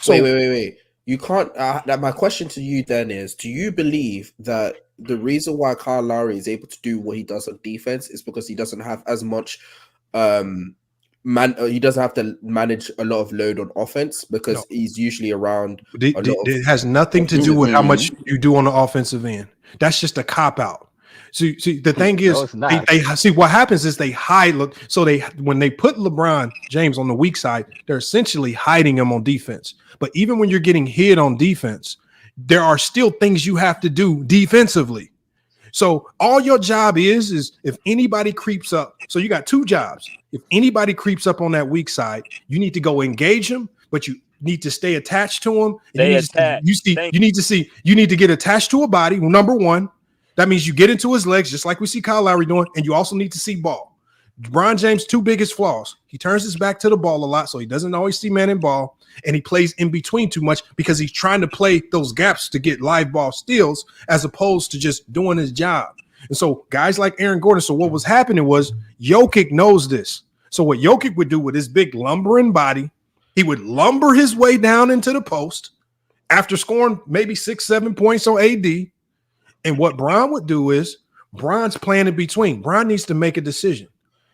So wait. You can't. My question to you then is: do you believe that the reason why Kyle Lowry is able to do what he does on defense is because he doesn't have as much he doesn't have to manage a lot of load on offense because he's usually around. It has nothing to do with how much you do on the offensive end. That's just a cop out. See, the thing is, they see what happens is they hide. So when they put LeBron James on the weak side, they're essentially hiding him on defense. But even when you're getting hit on defense, there are still things you have to do defensively. So all your job is if anybody creeps up. So you got 2 jobs. If anybody creeps up on that weak side, you need to go engage him, but you need to stay attached to him. You need to get attached to a body. Number 1, that means you get into his legs, just like we see Kyle Lowry doing, and you also need to see ball. LeBron James' 2 biggest flaws: he turns his back to the ball a lot, so he doesn't always see man in ball, and he plays in between too much because he's trying to play those gaps to get live ball steals as opposed to just doing his job. And so guys like Aaron Gordon, so what was happening was Jokic knows this. So what Jokic would do with his big lumbering body, he would lumber his way down into the post after scoring maybe 6-7 points on AD. And what Bron would do is Bron's playing in between. Bron needs to make a decision.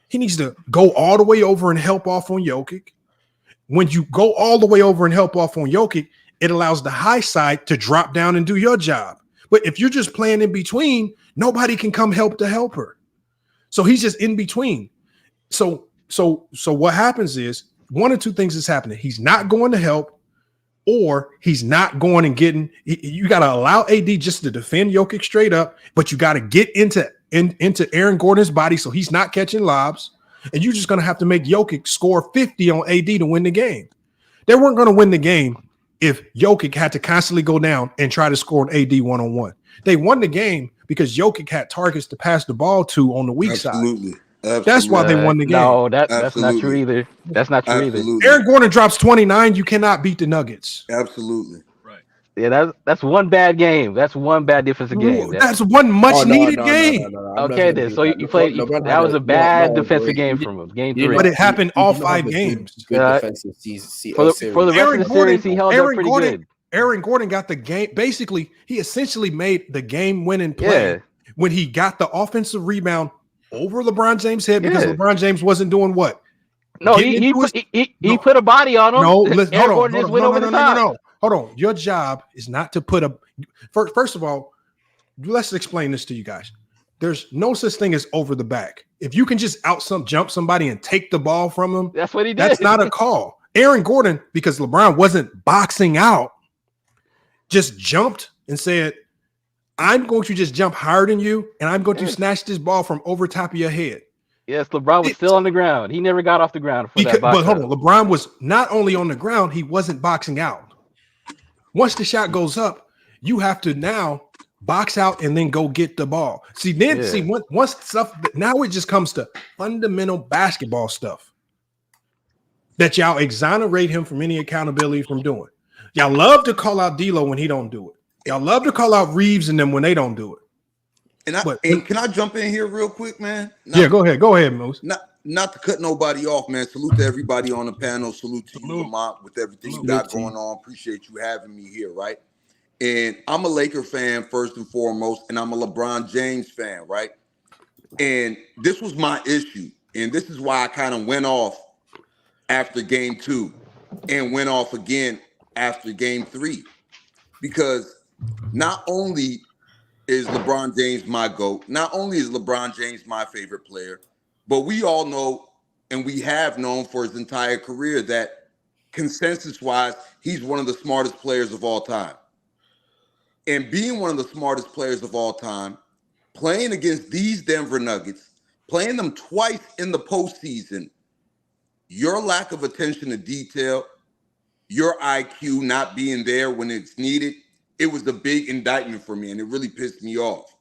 He needs to go all the way over and help off on Jokic. When you go all the way over and help off on Jokic, it allows the high side to drop down and do your job. But if you're just playing in between, nobody can come help the helper. So he's just in between. So what happens is 1 or 2 things is happening. He's not going to help, or he's not going and getting. You got to allow AD just to defend Jokic straight up, but you got to get into Aaron Gordon's body so he's not catching lobs, and you're just going to have to make Jokic score 50 on AD to win the game. They weren't going to win the game if Jokic had to constantly go down and try to score an AD one-on-one. They won the game because Jokic had targets to pass the ball to on the weak side. Absolutely. That's why they won the game. No, that's not true either. That's not true either. Aaron Gordon drops 29. You cannot beat the Nuggets. Absolutely. Yeah, that's one bad game. That's one bad defensive game. That's one much needed game. Okay, then. So you played. That was a bad defensive game from him. Game 3. But it happened all 5 games. For the rest of the series, he held up pretty good. Aaron Gordon got the game. Basically, he essentially made the game-winning play when he got the offensive rebound over LeBron James' head because LeBron James wasn't doing what? No, he put a body on him. No, hold on. Your job is not to put a first of all, let's explain this to you guys. There's no such thing as over the back. If you can just jump somebody and take the ball from them, that's what he did. That's not a call. Aaron Gordon, because LeBron wasn't boxing out, just jumped and said, I'm going to just jump higher than you, and I'm going to snatch this ball from over top of your head. Yes, LeBron was still on the ground. He never got off the ground for that box. But hold on, LeBron was not only on the ground, he wasn't boxing out. Once the shot goes up, you have to now box out and then go get the ball. Once stuff, now it just comes to fundamental basketball stuff that y'all exonerate him from any accountability from doing. Y'all love to call out D'Lo when he don't do it. Y'all love to call out Reeves and them when they don't do it. And can I jump in here real quick, man? Go ahead, Moose. Not to cut nobody off, man. Salute to everybody on the panel. Salute to you, Lamont, with everything you got going on. Appreciate you having me here, right? And I'm a Laker fan first and foremost, and I'm a LeBron James fan, right? And this was my issue. And this is why I kind of went off after game 2 and went off again after game 3. Because not only is LeBron James my GOAT, not only is LeBron James my favorite player, but we all know and we have known for his entire career that consensus-wise, he's one of the smartest players of all time. And being one of the smartest players of all time, playing against these Denver Nuggets, playing them twice in the postseason, your lack of attention to detail, your IQ not being there when it's needed, it was a big indictment for me, and it really pissed me off.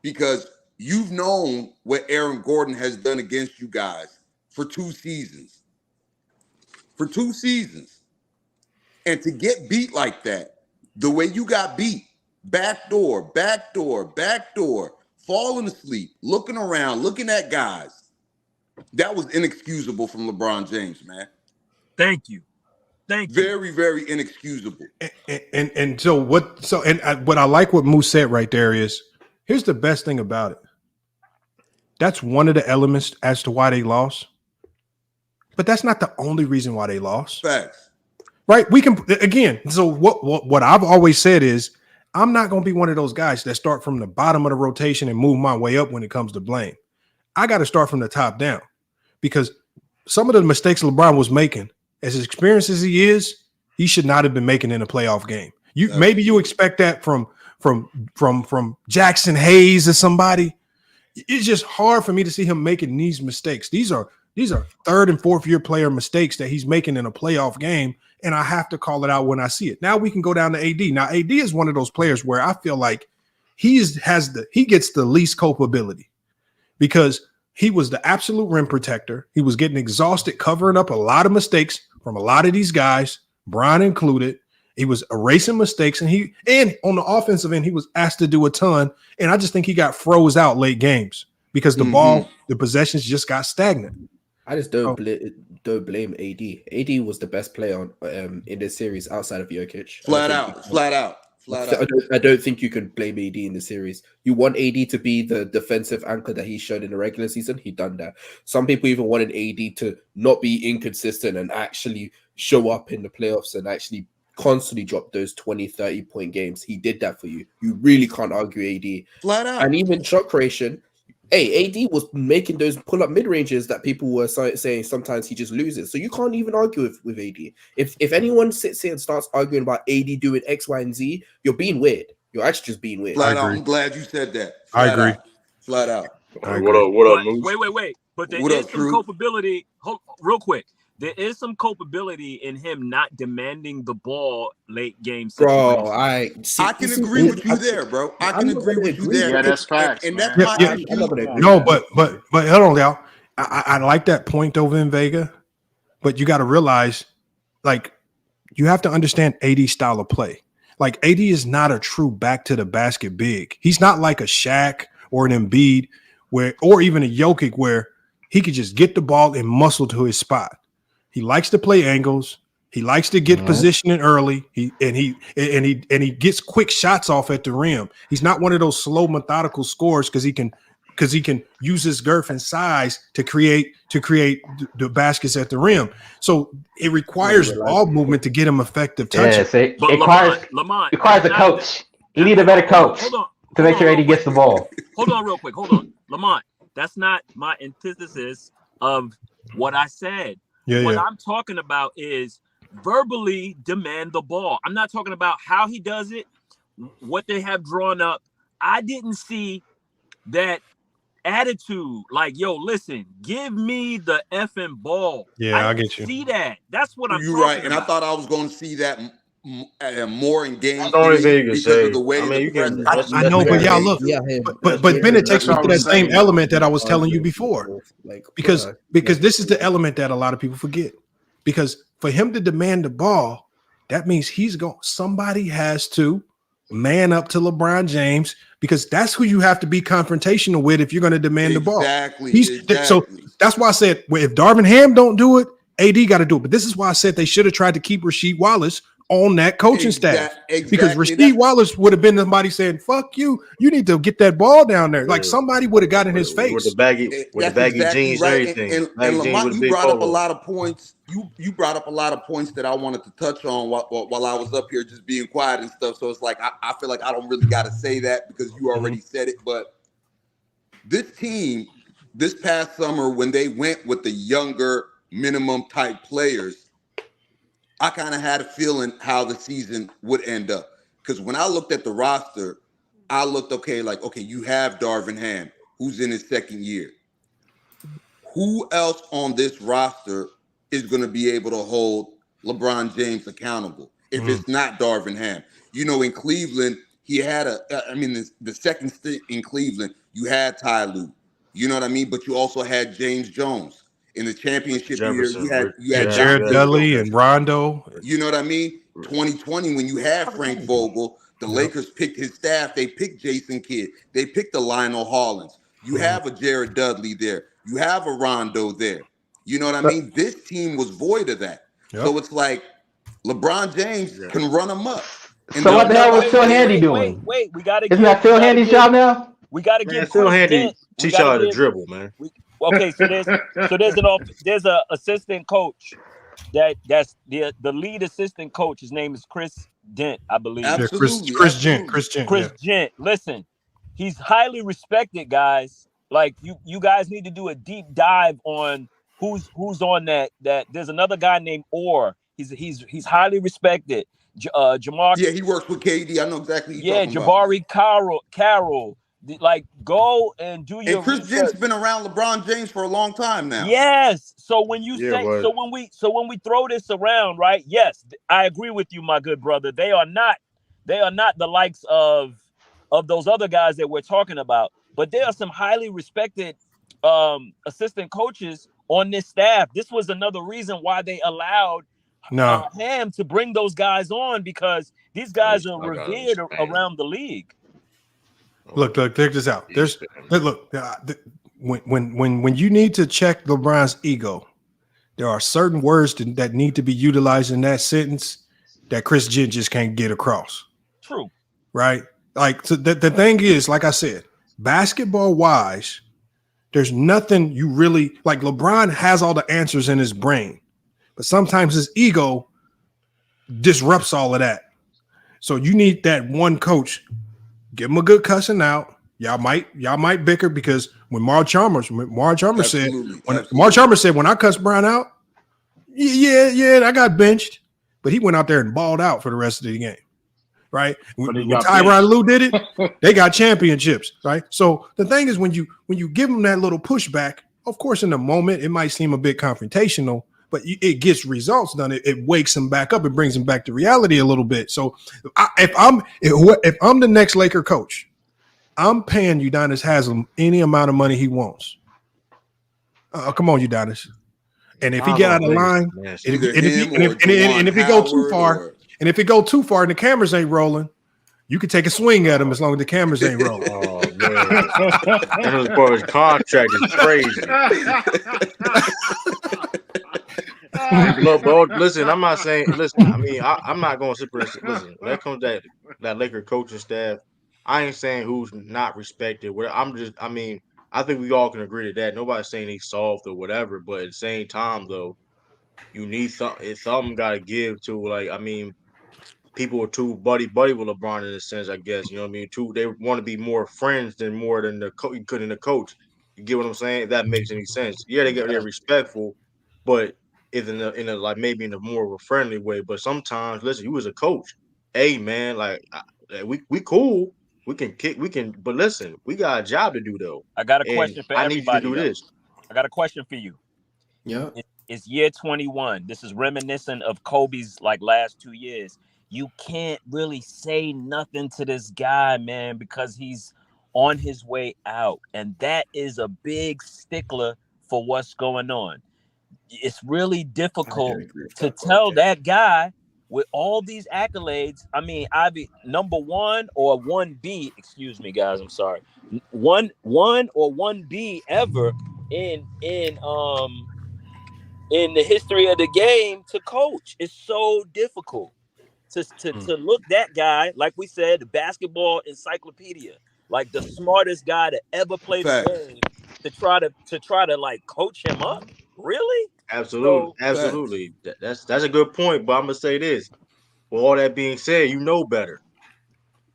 Because you've known what Aaron Gordon has done against you guys for 2 seasons. For 2 seasons. And to get beat like that, the way you got beat, backdoor, falling asleep, looking around, looking at guys. That was inexcusable from LeBron James, man. Thank you. Very, very inexcusable. And so what? So what I like what Moose said right there is, here's the best thing about it. That's one of the elements as to why they lost, but that's not the only reason why they lost. Facts. Right? We can again. So what I've always said is, I'm not going to be one of those guys that start from the bottom of the rotation and move my way up when it comes to blame. I got to start from the top down, because some of the mistakes LeBron was making, as experienced as he is, he should not have been making in a playoff game. Maybe you expect that from Jackson Hayes or somebody. It's just hard for me to see him making these mistakes. These are third and fourth year player mistakes that he's making in a playoff game, and I have to call it out when I see it. Now we can go down to AD. Now AD is one of those players where I feel like he gets the least culpability, because he was the absolute rim protector. He was getting exhausted covering up a lot of mistakes from a lot of these guys, Brian included. He was erasing mistakes, and on the offensive end, he was asked to do a ton. And I just think he got froze out late games because the possessions just got stagnant. I just don't blame AD. AD was the best player in this series outside of Jokic. Flat out. I don't think you can blame AD in the series. You want AD to be the defensive anchor that he showed in the regular season. He done that. Some people even wanted AD to not be inconsistent and actually show up in the playoffs and actually constantly drop those 20, 30-point games. He did that for you. You really can't argue AD. Flat out. And even shot creation, AD was making those pull-up mid-ranges that people were saying sometimes he just loses. So you can't even argue with AD. If anyone sits here and starts arguing about AD doing X, Y, and Z, you're being weird. You're actually just being weird. Flat out. I'm glad you said that. I agree. Flat out. What up, Moose? Wait. But there is some culpability. Real quick. There is some culpability in him not demanding the ball late game situations. Bro, I can agree with you there, bro. I can agree with you there. Yeah, that's facts. And that's my issue. No, but hold on, y'all. I like that point over in Vega, but you got to realize, like, you have to understand AD's style of play. Like, AD is not a true back to the basket big. He's not like a Shaq or an Embiid or even a Jokic where he could just get the ball and muscle to his spot. He likes to play angles. He likes to get positioning early. He gets quick shots off at the rim. He's not one of those slow, methodical scorers because he can use his girth and size to create the baskets at the rim. So it requires ball movement to get him effective touch. Yes, it requires a coach. You need a better coach to make sure he gets the ball. Hold on real quick. Hold on. Lamont, that's not my antithesis of what I said. What I'm talking about is verbally demand the ball. I'm not talking about how he does it, what they have drawn up. I didn't see that attitude. Like, yo, listen, give me the effing ball. Yeah, I get you. See that? That's what I'm You're talking right. And about. I thought I was going to see that more in game the only thing you can because say. of the way I know, but y'all look. But then it takes me to that same element that I was telling you before. Because this is the element that a lot of people forget. Because for him to demand the ball, that means somebody has to man up to LeBron James, because that's who you have to be confrontational with if you're going to demand the ball. Exactly. So that's why I said, if Darvin Ham don't do it, AD got to do it. But this is why I said they should have tried to keep Rasheed Wallace on that coaching staff. Because Rasheed Wallace would have been somebody saying, fuck you. You need to get that ball down there. Like somebody would have got in his face. With the baggy jeans and everything. And Lamont, you brought up a lot of points. You brought up a lot of points that I wanted to touch on while I was up here just being quiet and stuff. So it's like I feel like I don't really got to say that because you already said it. But this team, this past summer, when they went with the younger minimum type players, I kind of had a feeling how the season would end up. Because when I looked at the roster, I looked, okay, you have Darvin Ham, who's in his second year. Who else on this roster is going to be able to hold LeBron James accountable if it's not Darvin Ham? You know, in Cleveland, he had the second stint in Cleveland, you had Ty Lue. You know what I mean? But you also had James Jones. In the championship year, you had Jared Dudley and Rondo. You know what I mean? 2020, when you had Frank Vogel, the Lakers picked his staff. They picked Jason Kidd. They picked the Lionel Hollins. You have a Jared Dudley there. You have a Rondo there. You know what I mean? This team was void of that. So it's like LeBron James can run them up. So what the hell was Phil Handy doing? Wait, we got to. Isn't that Phil Handy's job now? We got to get Phil Handy teach y'all how to dribble, man. Okay, so there's a assistant coach that's the lead assistant coach. His name is Chris Dent, I believe. Absolutely. Chris Gent. Listen, he's highly respected, guys. Like you guys need to do a deep dive on who's on that. There's another guy named Orr. He's highly respected. Jamar. Yeah, he works with KD. I know exactly. Jabari Carroll. Like, go and do your. And Chris Jent's been around LeBron James for a long time now. Yes. So when you when we throw this around, right? Yes, I agree with you, my good brother. They are not the likes of those other guys that we're talking about. But there are some highly respected assistant coaches on this staff. This was another reason why they allowed Ham to bring those guys on, because these guys are revered around the league. Look, check this out. When you need to check LeBron's ego, there are certain words that need to be utilized in that sentence that Chris Gent just can't get across. True. Right? Like, so the thing is, like I said, basketball-wise, there's nothing you really – like, LeBron has all the answers in his brain, but sometimes his ego disrupts all of that. So you need that one coach – give him a good cussing out. Y'all might bicker, because when Mark Chalmers said, when I cussed Brown out, I got benched, but he went out there and balled out for the rest of the game, right? When Tyronn Lue did it, they got championships, right? So the thing is, when you give them that little pushback, of course, in the moment it might seem a bit confrontational, but it gets results done. It wakes them back up. It brings them back to reality a little bit. So if I'm the next Laker coach, I'm paying Udonis Haslem any amount of money he wants. Come on, Udonis. And if he get out of line, and if he go too far, and the cameras ain't rolling, you can take a swing at him as long as the cameras ain't rolling. Oh man, that boy, his contract is crazy. Look, bro, listen, I'm not saying. Listen, I mean, I'm not going to sit there and listen. When that comes to that Laker coaching staff, I ain't saying who's not respected. I think we all can agree to that. Nobody's saying he's soft or whatever, but at the same time, though, you need something got to give to. Like, I mean, people are too buddy with LeBron in a sense, I guess. You know what I mean? They want to be more friends than the coach. You get what I'm saying? If that makes any sense. Yeah, they're respectful, but in a like maybe in a more of a friendly way. But sometimes, listen, you as a coach, hey man, like we cool, we can. But listen, we got a job to do though. I got a question for everybody. I need you to do this. I got a question for you. Yeah, it's year 21. This is reminiscent of Kobe's like last 2 years. You can't really say nothing to this guy, man, because he's on his way out, and that is a big stickler for what's going on. It's really difficult to tell that guy with all these accolades. I mean, I'd be number 1 or 1B. Excuse me, guys. I'm sorry. 1 or 1B ever in the history of the game to coach. It's so difficult. to look that guy, like we said, the basketball encyclopedia, like the smartest guy to ever play the Facts. game, to try to like coach him up? Really? Absolutely, So Facts. absolutely. That's a good point. But I'm gonna say this. With all that being said, you know better.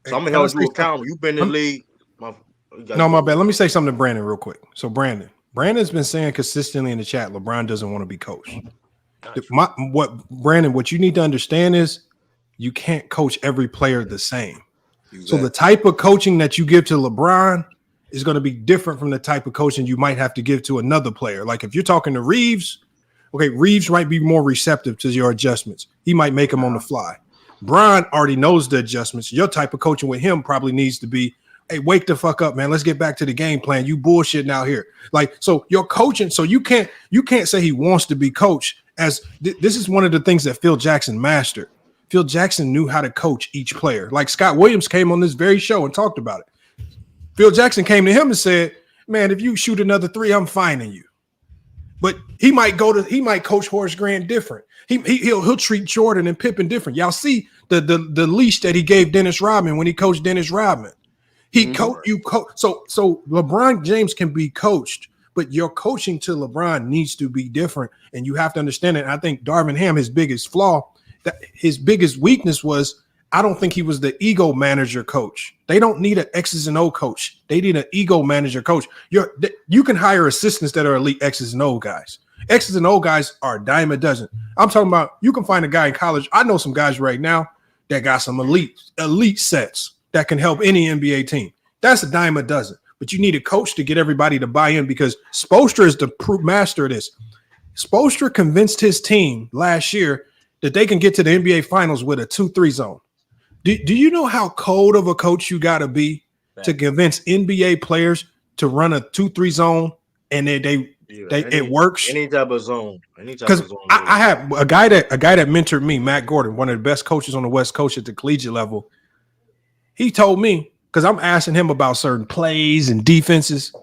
So Hey, I'm gonna can I hold say you something? accountable. You've been in the league. You gotta No, my go. bad. Let me say something to Brandon real quick. So, Brandon's been saying consistently in the chat, LeBron doesn't want to be coached. What you need to understand is you can't coach every player the same. So the type of coaching that you give to LeBron is going to be different from the type of coaching you might have to give to another player. Like if you're talking to Reeves, okay, Reeves might be more receptive to your adjustments. He might make them on the fly. Bron already knows the adjustments. Your type of coaching with him probably needs to be, hey, wake the fuck up, man. Let's get back to the game plan. You bullshitting out here. Like, so your coaching, so you can't say he wants to be coached as this is one of the things that Phil Jackson mastered. Phil Jackson knew how to coach each player. Like Scott Williams came on this very show and talked about it. Phil Jackson came to him and said, man, if you shoot another three, I'm fining you. But he might coach Horace Grant different. He'll treat Jordan and Pippen different. Y'all see the leash that he gave Dennis Rodman when he coached Dennis Rodman. So LeBron James can be coached, but your coaching to LeBron needs to be different, and you have to understand it. And I think Darvin Ham, his biggest flaw, that his biggest weakness was, I don't think he was the ego manager coach. They don't need an X's and O coach. They need an ego manager coach. You can hire assistants that are elite X's and O guys. X's and O guys are a dime a dozen. I'm talking about you can find a guy in college. I know some guys right now that got some elite sets that can help any NBA team. That's a dime a dozen. But you need a coach to get everybody to buy in because Spoelstra is the master of this. Spoelstra convinced his team last year that they can get to the NBA Finals with a 2-3 zone. Do you know how cold of a coach you got to be to convince NBA players to run a 2-3 zone and it works? Any type of zone. Because I have a guy that mentored me, Matt Gordon, one of the best coaches on the West Coast at the collegiate level. He told me, because I'm asking him about certain plays and defenses.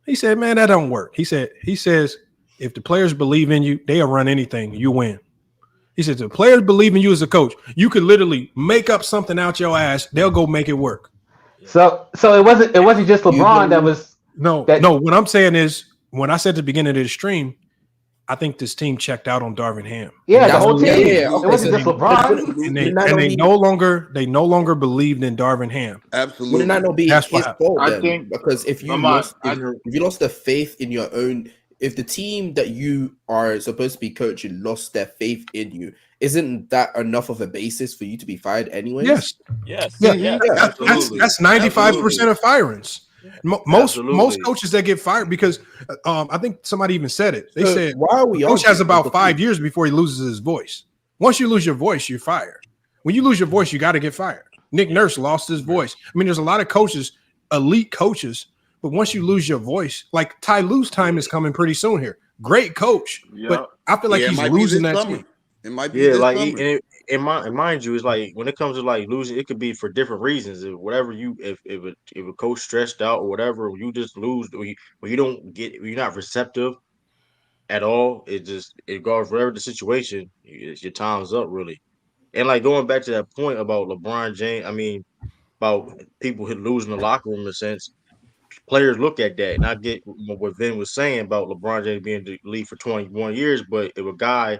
He said, man, that don't work. He says, if the players believe in you, they'll run anything. You win. He said, the players believe in you as a coach. You could literally make up something out your ass. They'll go make it work. So it wasn't just LeBron that was no. What I'm saying is, when I said at the beginning of the stream, I think this team checked out on Darvin Ham. Yeah, the whole team. It wasn't just LeBron. And they no longer believed in Darvin Ham. Absolutely. Would it not be That's his fault I then? think Because if you lost the faith in your own, if the team that you are supposed to be coaching lost their faith in you, isn't that enough of a basis for you to be fired anyways? Yes. That's 95% of firings. Most coaches that get fired, because I think somebody even said it. They said why are we coach has about 5 years before he loses his voice. Once you lose your voice, you're fired. When you lose your voice, you got to get fired. Nick Nurse lost his voice. I mean, there's a lot of coaches, elite coaches, but once you lose your voice, like Ty Lue's time is coming pretty soon here. Great coach, but I feel like he's losing that team. It might be and mind you, it's like when it comes to like losing, it could be for different reasons. If a coach stressed out or whatever, or you just lose, or you're not receptive at all. It goes whatever the situation. Your time's up really. And like going back to that point about LeBron James, I mean about people losing the locker room in a sense. Players look at that, and I get what Vin was saying about LeBron James being in the league for 21 years. But if a guy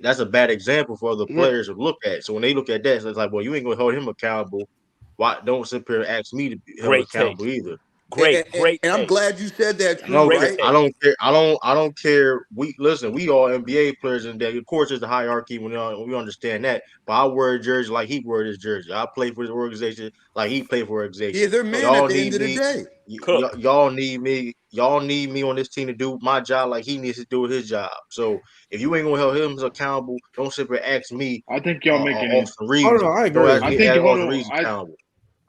that's a bad example for other players to look at. So when they look at that, so it's like, well, you ain't gonna hold him accountable. Why don't sit here and ask me to be held accountable either? Great. And I'm glad you said that. I don't care. I don't care. We all NBA players, and of course there's the hierarchy. We understand that. But I wear a jersey like he wear his jersey. I play for his organization like he played for an organization. Yeah, they're men at the end of the day. Y'all need me. Y'all need me on this team to do my job like he needs to do his job. So if you ain't gonna hold him accountable, don't sit there and ask me. I think y'all making it. I agree.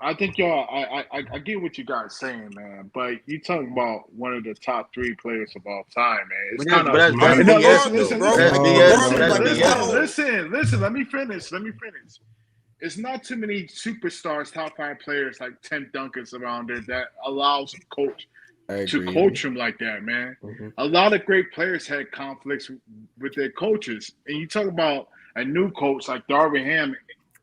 I think y'all. I get what you guys saying, man. But you talking about one of the top 3 players of all time, man. It's kind of listen. Let me finish. It's not too many superstars, top 5 players like Tim Duncan's around there that allows a coach to coach him like that, man. Mm-hmm. A lot of great players had conflicts with their coaches, and you talk about a new coach like Darvin Ham,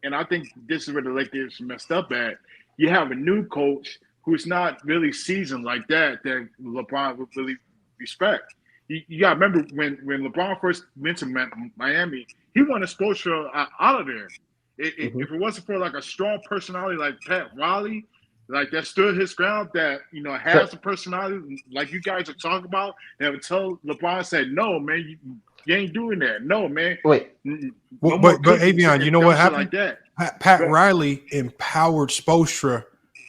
and I think this is where the Lakers messed up at. You have a new coach who's not really seasoned like that LeBron would really respect. You got to remember when LeBron first went to Miami, he wanted Spoelstra out of there. If it wasn't for like a strong personality like Pat Riley, like that stood his ground, that has a personality like you guys are talking about, that would tell LeBron, said, "No, man, you ain't doing that. No, man." Wait, but Avion, you know what happened? Like that. Pat Riley empowered Spoelstra.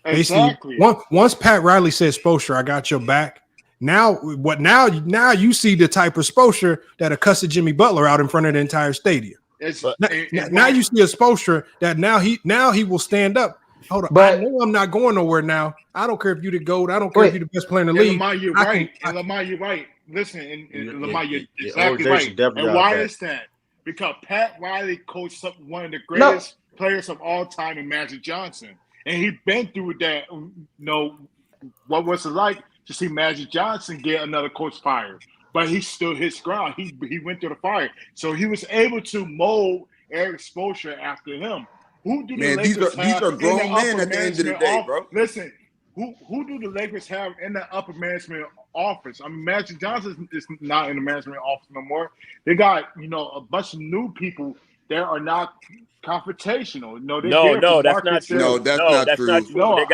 Exactly. Basically, once Pat Riley said, "Spoelstra, I got your back." Now you see the type of Spoelstra that'll cuss Jimmy Butler out in front of the entire stadium. Now you see a Spoelstra that now he will stand up. Hold on, but, I know I'm not going nowhere now. I don't care if you're the GOAT. I don't care if you're the best player in the league. Lamar, you're right. Lamar, you're right. Listen, and Lamar, you're exactly right. And why is that? Because Pat Riley coached one of the greatest players of all time in Magic Johnson. And he's been through that. What was it like to see Magic Johnson get another coach fired? But he stood his ground. He went through the fire. So he was able to mold Eric Spoelstra after him. Who do the Lakers have? These are grown men at the end of the day, bro. Listen, who do the Lakers have in the upper management office? I mean, Magic Johnson is not in the management office no more. They got a bunch of new people that are not confrontational. No, that's not true. No, that's not true. No,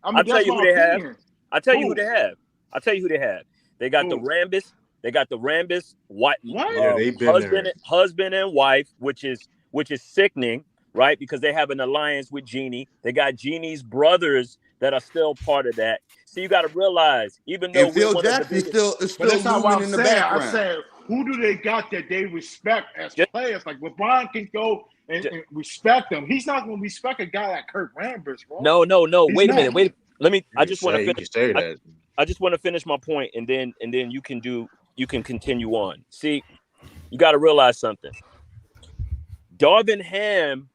I'll tell you who they have. I'll tell you who they have. They got the Rambis. They got the Rambis husband and wife, which is sickening, right? Because they have an alliance with Jeannie. They got Jeannie's brothers that are still part of that. So you got to realize, even though Phil Jackson is still looming in the background. I said, who do they got that they respect as players? Like LeBron can go and respect them. He's not going to respect a guy like Kurt Rambis, bro. No. Wait a minute. Let me. I just want to finish. I just want to finish my point, and then you can continue on. See, you got to realize something. Darvin Ham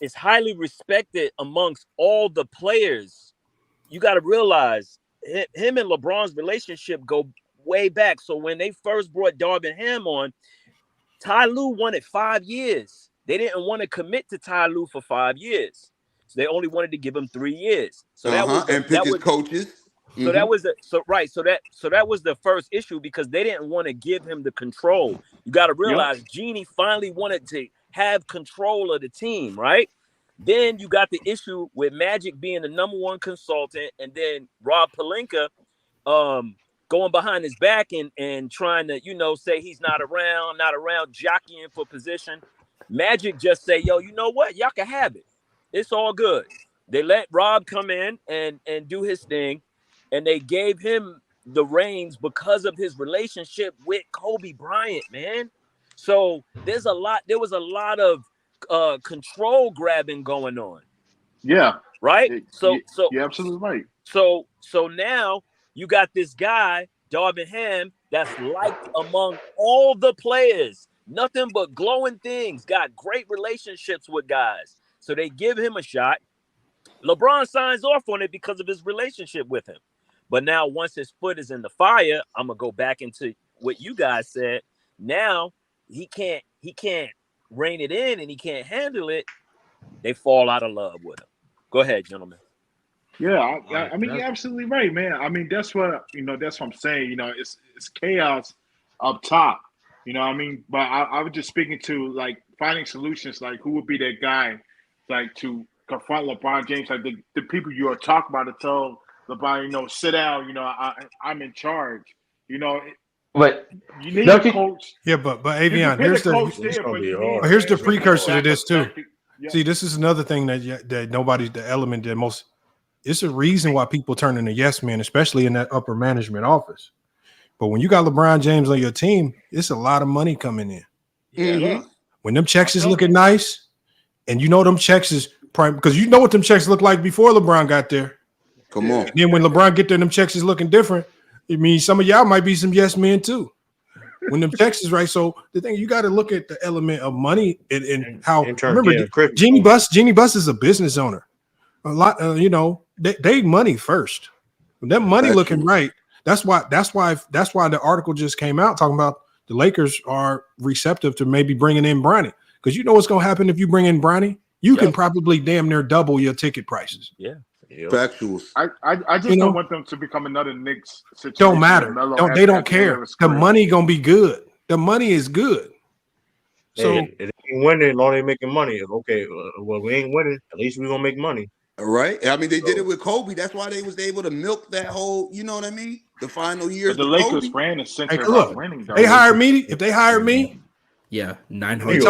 is highly respected amongst all the players. You got to realize him and LeBron's relationship go way back. So when they first brought Darvin Ham on, Ty Lue wanted 5 years. They didn't want to commit to Ty Lue for 5 years. So they only wanted to give him 3 years. So that was his coaches. So that was that was the first issue, because they didn't want to give him the control. You got to realize Jeannie finally wanted to have control of the team, right? Then you got the issue with Magic being the number one consultant, and then Rob Pelinka going behind his back and trying to, say he's not around, jockeying for position. Magic just say, yo, you know what? Y'all can have it. It's all good. They let Rob come in and do his thing, and they gave him the reins because of his relationship with Kobe Bryant, man. So there was a lot of control grabbing going on. Yeah. Right? So you're absolutely right. So now you got this guy, Darvin Ham, that's liked among all the players. Nothing but glowing things. Got great relationships with guys. So they give him a shot. LeBron signs off on it because of his relationship with him. But now once his foot is in the fire, I'm going to go back into what you guys said. Now he can't rein it in and he can't handle it. They fall out of love with him. Go ahead, gentlemen. Yeah, I mean, you're absolutely right, man. I mean, that's what I'm saying. It's chaos up top. But I was just speaking to like finding solutions, like who would be that guy, like to confront LeBron James, like the people you are talking about, to tell LeBron, sit down. I'm in charge. But you need a coach. Yeah, but Avion, here's the precursor to this too. Yeah. See, this is another thing that nobody, the element that most. It's a reason why people turn into yes men, especially in that upper management office. But when you got LeBron James on your team, it's a lot of money coming in. Mm-hmm. When them checks is looking nice, and them checks is prime, because you know what them checks look like before LeBron got there. Come on. And then when LeBron get there, them checks is looking different. It means some of y'all might be some yes men too. When them checks is right. So the thing, you got to look at the element of money and how. Remember, Jeannie Buss is a business owner. A lot, they money first. When that money looking right. That's why the article just came out talking about the Lakers are receptive to maybe bringing in Bronny. Because you know what's going to happen if you bring in Bronny? You can probably damn near double your ticket prices. Yeah. Factuals. I just don't want them to become another Knicks situation. Don't matter. They don't care. The money gonna be good. The money is good. So hey, if they ain't winning, long they making money. Okay, well we ain't winning. At least we gonna make money. Right? I mean, they did it with Kobe. That's why they was able to milk that whole. You know what I mean? The final years. But the Lakers ran the center look, about winning. Though. They hired me. If they hired me, yeah, 900.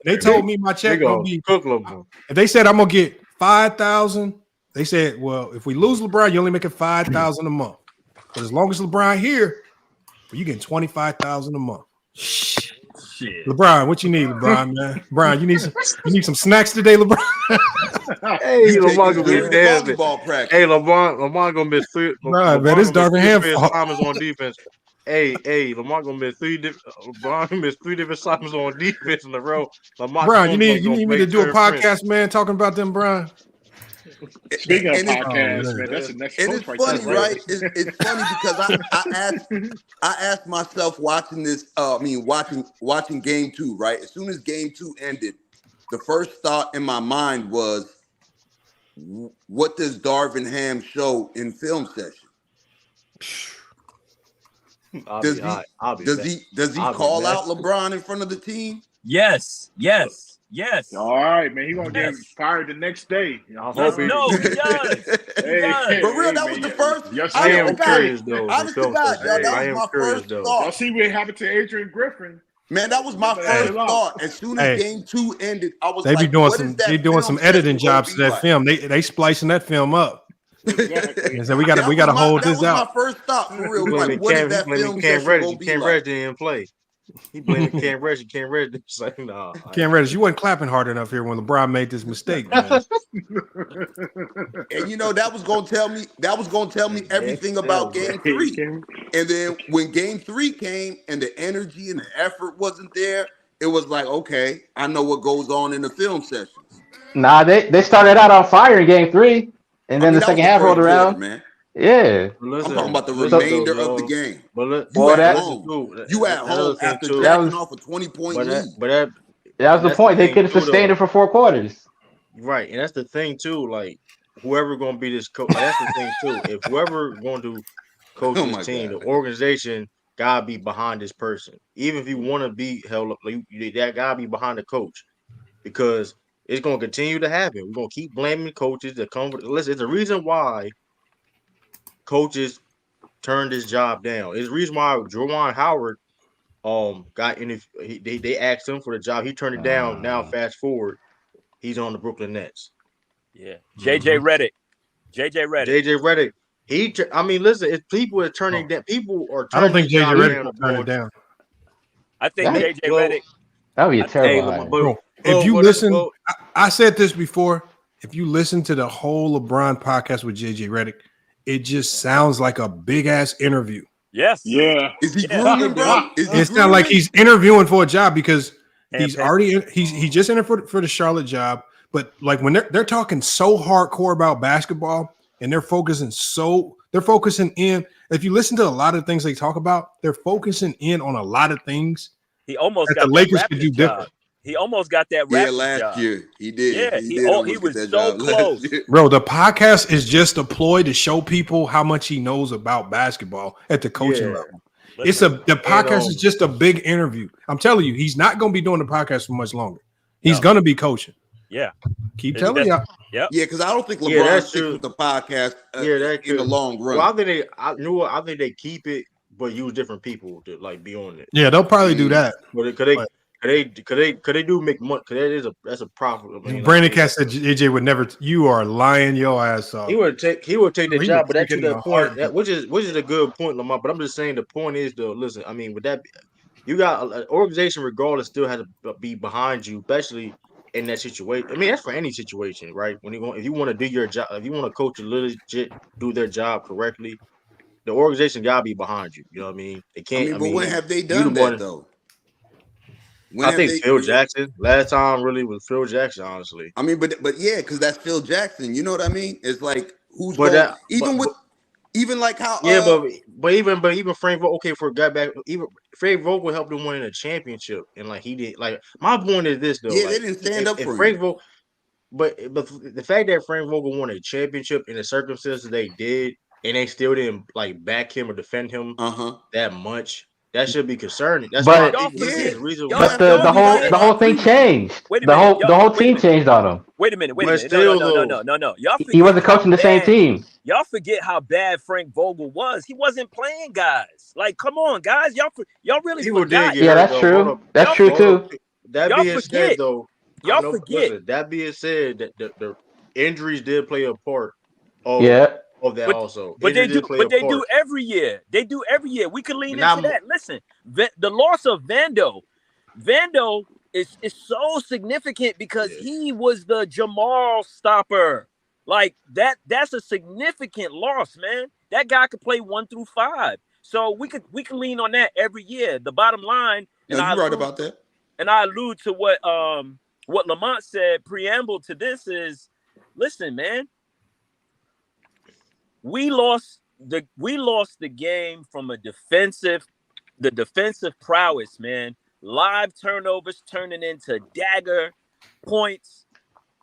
They told me my check gonna be. If they said I'm gonna get 5,000, they said, well, if we lose LeBron, you only making 5,000 a month. But as long as LeBron here, you getting 25,000 a month. Shit. LeBron, what you need, LeBron, man? LeBron, you need some snacks today, LeBron. Hey, LeBron gonna be dancing. Practice. Hey, LeBron gonna miss three. Right, man, it's Darvin Ham assignments on defense. Hey, Lamar gonna miss LeBron gonna miss 3 different assignments on defense in a row. Brian, you need me to do a podcast, man, talking about them, Brian. Speaking of podcasts, man, that's the next. And it's funny, right? It's funny because I asked myself watching this. Watching Game 2, right? As soon as Game 2 ended, the first thought in my mind was, what does Darvin Ham show in film session? Does he call out LeBron in front of the team? Yes. All right, man. He gonna get fired the next day. He does. Hey, for real, that was the first. Yes, I am curious though. Honest to God, y'all, that was my first thought. Y'all see what happened to Adrian Griffin? Man, that was my first thought. As soon as Game 2 ended, I was they like, they doing some editing jobs to that film. They splicing that film up. Exactly. So we got to hold this out. That was my first thought for real. Like, what is that film Cam session Reddish? gonna be Cam like? Reddish didn't play. He blamed Cam Reddish. Cam Reddish like, nah. Cam Reddish, you wasn't clapping hard enough here when LeBron made this mistake, man. And that was gonna tell me everything about Game 3. And then when Game 3 came and the energy and the effort wasn't there, it was like, okay, I know what goes on in the film sessions. Nah, they started out on fire in Game 3, and then the second half rolled around. Quarter, man. Yeah, I'm talking about the remainder of the game. You at home after jacking off a 20-point lead. But that was the point. They could have sustained it for 4 quarters. Right, and that's the thing too. Like whoever going to be this coach, that's the thing too. If whoever going to coach this team, the organization gotta be behind this person. Even if you want to be held up, like, that gotta be behind the coach, because it's going to continue to happen. We're going to keep blaming coaches that come with. Listen, it's the reason why coaches turned his job down. It's the reason why Juwan Howard got in. They asked him for the job. He turned it down. Now fast forward, he's on the Brooklyn Nets. Yeah, JJ Redick. Listen, if people are turning down, people are. I don't think JJ Redick will turn it down. I think JJ Redick. That would be a terrible. Bro, if you listen, I said this before. If you listen to the whole LeBron podcast with JJ Redick, it just sounds like a big ass interview. Yes. Yeah. Is he grooming, bro? It's not like he's interviewing for a job, because he's already he just entered for the Charlotte job. But like when they're talking so hardcore about basketball, and they're focusing in. If you listen to a lot of things they talk about, they're focusing in on a lot of things. He almost that got the Lakers could do job. different. He almost got that. Last job. year he did. Yeah, he was so close. Bro, the podcast is just a ploy to show people how much he knows about basketball at the coaching level. The podcast is just a big interview. I'm telling you, he's not going to be doing the podcast for much longer. He's going to be coaching. Yeah, keep telling you. Yeah, because I don't think LeBron sticks with the podcast in the long run. Well, I think they keep it, but use different people to like be on it. Yeah, they'll probably do that. But could they do make money? Because that's a profit. I mean, Brandon Cass said AJ would never. You are lying your ass off. He would take the job, but that's to the point. Which is a good point, Lamar. But I'm just saying the point is though. Listen, I mean, with that, you got an organization regardless still has to be behind you, especially in that situation. I mean, that's for any situation, right? If you want to do your job, if you want to coach and legit do their job correctly, the organization gotta be behind you. You know what I mean? They can't. But when have they done that though? I think Phil Jackson. Last time really was Phil Jackson, honestly. I mean, but yeah, because that's Phil Jackson. You know what I mean? It's like Even like how but even Frank Vogel, okay, for got back, even Frank Vogel helped him win a championship, and like he did. Like my point is this though, yeah, like they didn't stand up if for Frank him. Vogel, but the fact that Frank Vogel won a championship in the circumstances they did, and they still didn't like back him or defend him that much, that should be concerning. That's why But I think this is the reason why. but the whole thing changed. Wait a The minute. whole team changed on him. Wait a minute. But still, though, No. Y'all He wasn't forget how coaching the same bad- team. Y'all forget how bad Frank Vogel was. He wasn't playing guys. Like, come on, guys. Y'all really people forgot. did get hurt, that's though. true. Hold up. That's true Hold up. too. That Y'all being forget. said, though, Y'all forget. Listen, that being said, that the injuries did play a part of Yeah. of that But- also. But they Injuries do. did play But a they part. do every year. They do every year. We can lean And I'm- into that. Listen, the loss of Vando is so significant because he was the Jamal stopper. Like that's a significant loss, man. That guy could play 1 through 5. So we can lean on that every year. The bottom line, No, you're right about that. And I allude to what Lamont said. Preamble to this is, listen, man. We lost the game from the defensive prowess, man. Live turnovers turning into dagger points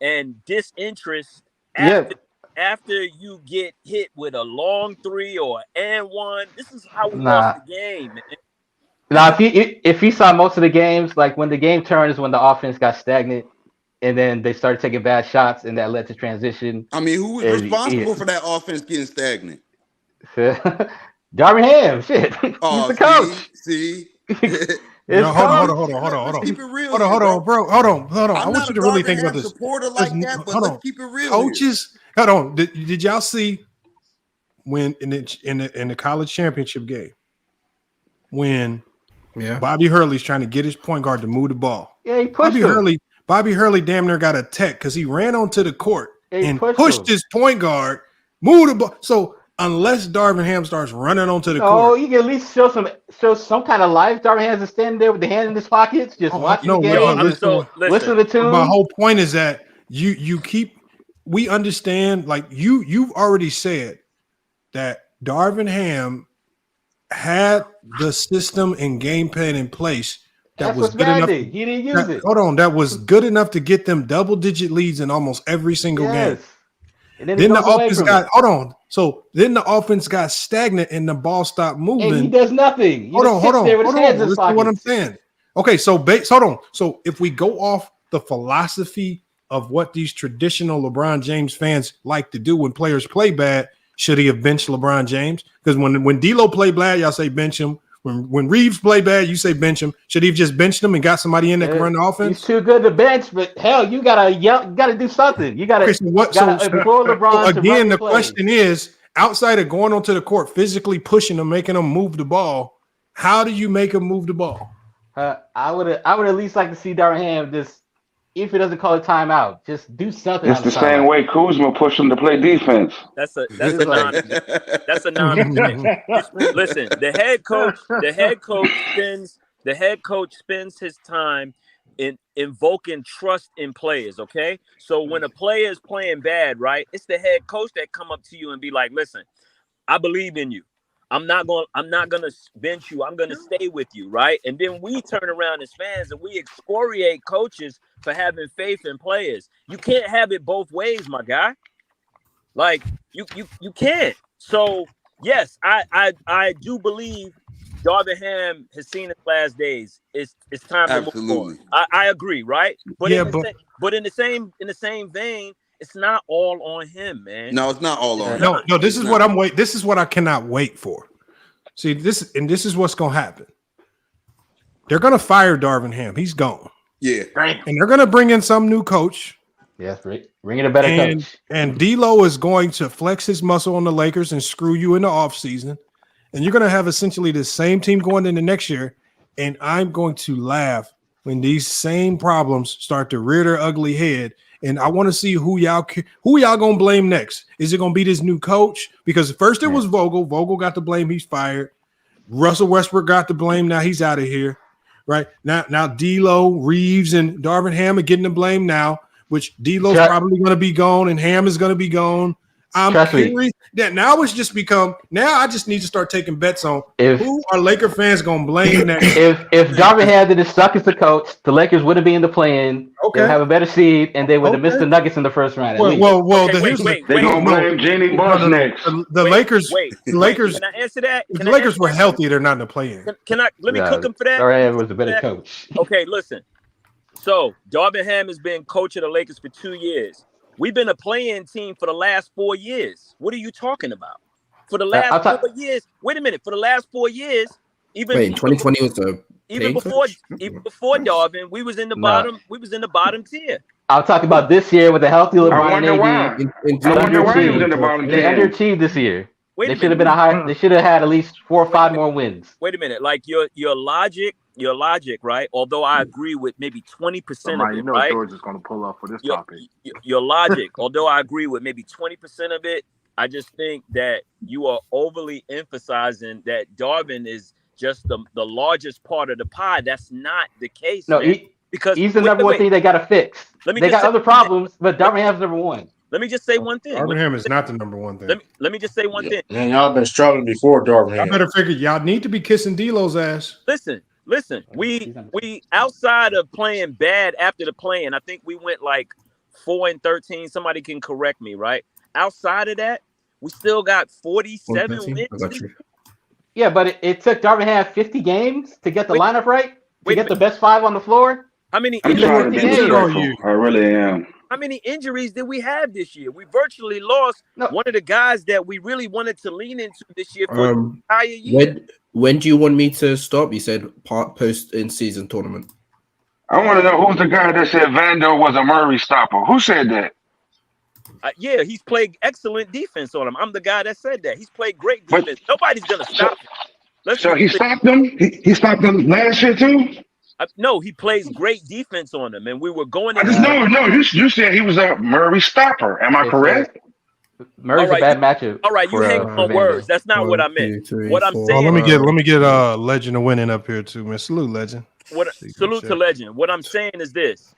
and disinterest after you get hit with a long 3 or and 1. This is how we lost the game, man. Now, if you saw most of the games, like when the game turned is when the offense got stagnant, and then they started taking bad shots, and that led to transition. I mean, who was responsible for that offense getting stagnant? Darvin Ham, shit. Oh, He's the coach. See? Hold on. Keep it real. Hold on, bro. Hold on. I'm I want not you a to really Darvin think about Ham this. supporter like that, but let's keep it real. Coaches, hold on. Did y'all see when in the college championship game when Bobby Hurley's trying to get his point guard to move the ball? Yeah, he pushed him. Bobby Hurley damn near got a tech because he ran onto the court and pushed him. his point guard, moved the ball. So unless Darvin Ham starts running onto the court, oh, you can at least show some kind of life. Darvin Ham is standing there with the hand in his pockets, just watching the game. Listen to the tune. My whole point is that we understand, like you've already said that Darvin Ham had the system and game plan in place that was good enough. He didn't use it. Hold on, that was good enough to get them double-digit leads in almost every single game. And then the offense got So then the offense got stagnant and the ball stopped moving. And he does nothing. Hold on. Listen to what I'm saying. Okay, so hold on. So if we go off the philosophy of what these traditional LeBron James fans like to do when players play bad, should he have benched LeBron James? Because when D'Lo played bad, y'all say bench him. When Reeves played bad, you say bench him. Should he have just benched him and got somebody in that can run the offense? He's too good to bench, but hell, you gotta do something. You gotta implore LeBron. So again, the question is, outside of going onto the court, physically pushing him, making him move the ball, how do you make him move the ball? I would at least like to see Darvin Ham just, if he doesn't call a timeout, just do something. It's the same way Kuzma pushed him to play defense. That's a non. Listen, the head coach spends his time in invoking trust in players. Okay, so when a player is playing bad, right, it's the head coach that come up to you and be like, "Listen, I believe in you. I'm not gonna bench you. I'm gonna stay with you, right?" And then we turn around as fans and we excoriate coaches for having faith in players. You can't have it both ways, my guy. Like you can't. So yes, I do believe Darvin Ham has seen his last days. It's time to move on. I agree, right? But in the same vein, it's not all on him, man. No, it's not all on him. No, this is what this is what I cannot wait for. See, this is what's gonna happen. They're gonna fire Darvin Ham. He's gone. Yeah. And they're gonna bring in some new coach. Yes, bring in a better coach. And D'Lo is going to flex his muscle on the Lakers and screw you in the offseason. And you're gonna have essentially the same team going into next year. And I'm going to laugh when these same problems start to rear their ugly head. And I want to see who y'all gonna blame next. Is it gonna be this new coach? Because first it was Vogel. Vogel got the blame. He's fired. Russell Westbrook got the blame. Now he's out of here. Right now, D'Lo, Reeves, and Darvin Ham are getting the blame now. Which D'Lo's probably going to be gone, and Ham is going to be gone. I'm Trust me. curious. Yeah, now it's just become. Now I just need to start taking bets on who are Laker fans going to blame next. If Darvin Ham didn't suck as a coach, the Lakers wouldn't be in the play-in. They would have a better seed, and they would have missed the Nuggets in the first round. At least. Well. They gonna blame Jeannie Buss next. The Lakers. The Lakers. Can I answer that? If the Lakers were healthy, they're not in the play-in. Can I? Let me cook them for that. Darvin Ham was a better coach. Okay, listen. So Darvin Ham has been coach of the Lakers for 2 years. We've been a play-in team for the last 4 years. What are you talking about? For the last 4 years. Wait a minute. For the last 4 years, even 2020 was the even before Darvin, we was in the bottom. We was in the bottom tier. I'll talk about this year with a healthy LeBron. I wonder why. I wonder why he was in the bottom They tier. underachieved this year. They should have been a high. They should have had at least 4 or 5 more wins. Wait a minute. Like your logic, right? Although I agree with maybe 20% of it, you know right? George is going to pull up for this topic. Your logic, although I agree with maybe 20% of it, I just think that you are overly emphasizing that Darvin is just the largest part of the pie. That's not the case. No, because he's the number one thing they got to fix. Let me they just got say- other problems, but Darvin Ham's number one. Let me just say one thing. Darvin Ham is not the number one thing. Let me just say one thing. Man, y'all been struggling before Darvin Ham. I better figure y'all need to be kissing D'Lo's ass. Listen. We outside of playing bad after the play-in, I think we went like 4-13. Somebody can correct me, right? Outside of that, we still got 47 wins. Yeah, but it took Darvin Ham 50 games to get the lineup right, to get the best 5 on the floor. How many I'm trying to be injuries? respectful. I really am. How many injuries did we have this year? We virtually lost one of the guys that we really wanted to lean into this year for the entire year. When do you want me to stop? You said post in season tournament. I want to know who's the guy that said Vando was a Murray stopper. Who said that? Yeah, he's played excellent defense on him. I'm the guy that said that. He's played great defense. Nobody's gonna stop him. So he stopped them. He stopped them last year too. No, he plays great defense on them, and we were going. No. You said he was a Murray stopper. Am I correct? Murray's a bad matchup. All right, you hang on words. That's not what I meant. What I'm saying. Let me get Legend of Winning up here too, man. Salute, Legend. Salute to Legend. What I'm saying is this: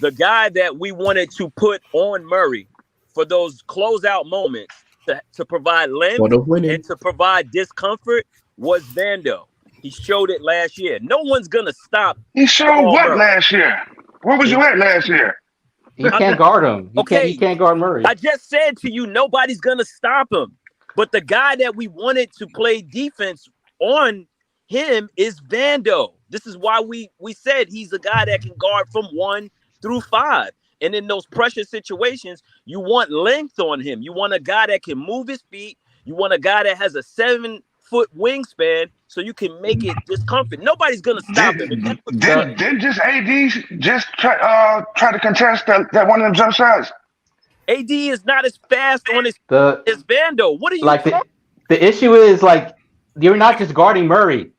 the guy that we wanted to put on Murray for those closeout moments to provide length and to provide discomfort was Vando. He showed it last year. No one's gonna stop. He showed what last year? Where was you at last year? He can't guard him. He can't guard Murray. I just said to you, nobody's gonna stop him. But the guy that we wanted to play defense on him is Vando. This is why we said he's a guy that can guard from 1 through 5. And in those pressure situations, you want length on him. You want a guy that can move his feet. You want a guy that has a 7-foot wingspan, so you can make it discomfort. Nobody's gonna stop him. Didn't just AD just try to contest that one of them jump shots? AD is not as fast on his as Vando. What are you like? talking? The issue is like you're not just guarding Murray.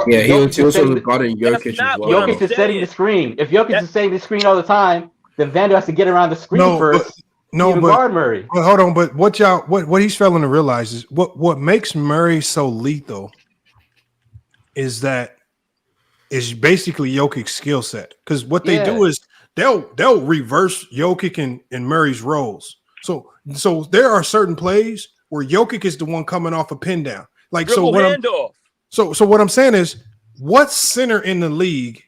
Yeah, he was also guarding Jokic as well. Jokic is setting the screen. If Jokic is setting the screen all the time, then Vando has to get around the screen first. Guard Murray. But hold on, but what he's failing to realize is what makes Murray so lethal is that is basically Jokic's skill set. Because what they do is they'll reverse Jokic and Murray's roles. So there are certain plays where Jokic is the one coming off a pin down. Like so what I'm saying is what center in the league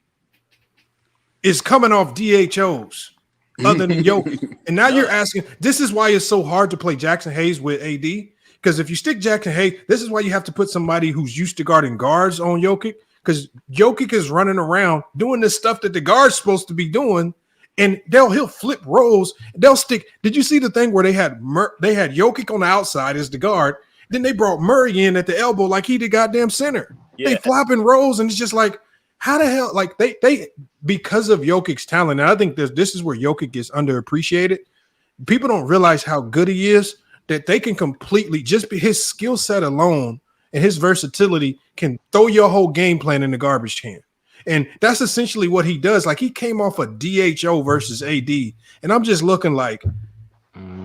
is coming off DHOs other than Jokic? And now you're asking, this is why it's so hard to play Jackson Hayes with AD. Because if you stick Jackson Hayes, this is why you have to put somebody who's used to guarding guards on Jokic. Because Jokic is running around doing this stuff that the guard's supposed to be doing, and he'll flip roles. They'll stick. Did you see the thing where they had Jokic on the outside as the guard? Then they brought Murray in at the elbow like he the goddamn center. Yeah. They flopping roles, and it's just like, how the hell? Like they because of Jokic's talent. And I think this is where Jokic gets underappreciated. People don't realize how good he is. That they can completely just be his skill set alone and his versatility can throw your whole game plan in the garbage can. And that's essentially what he does. Like he came off a DHO versus AD, and I'm just looking like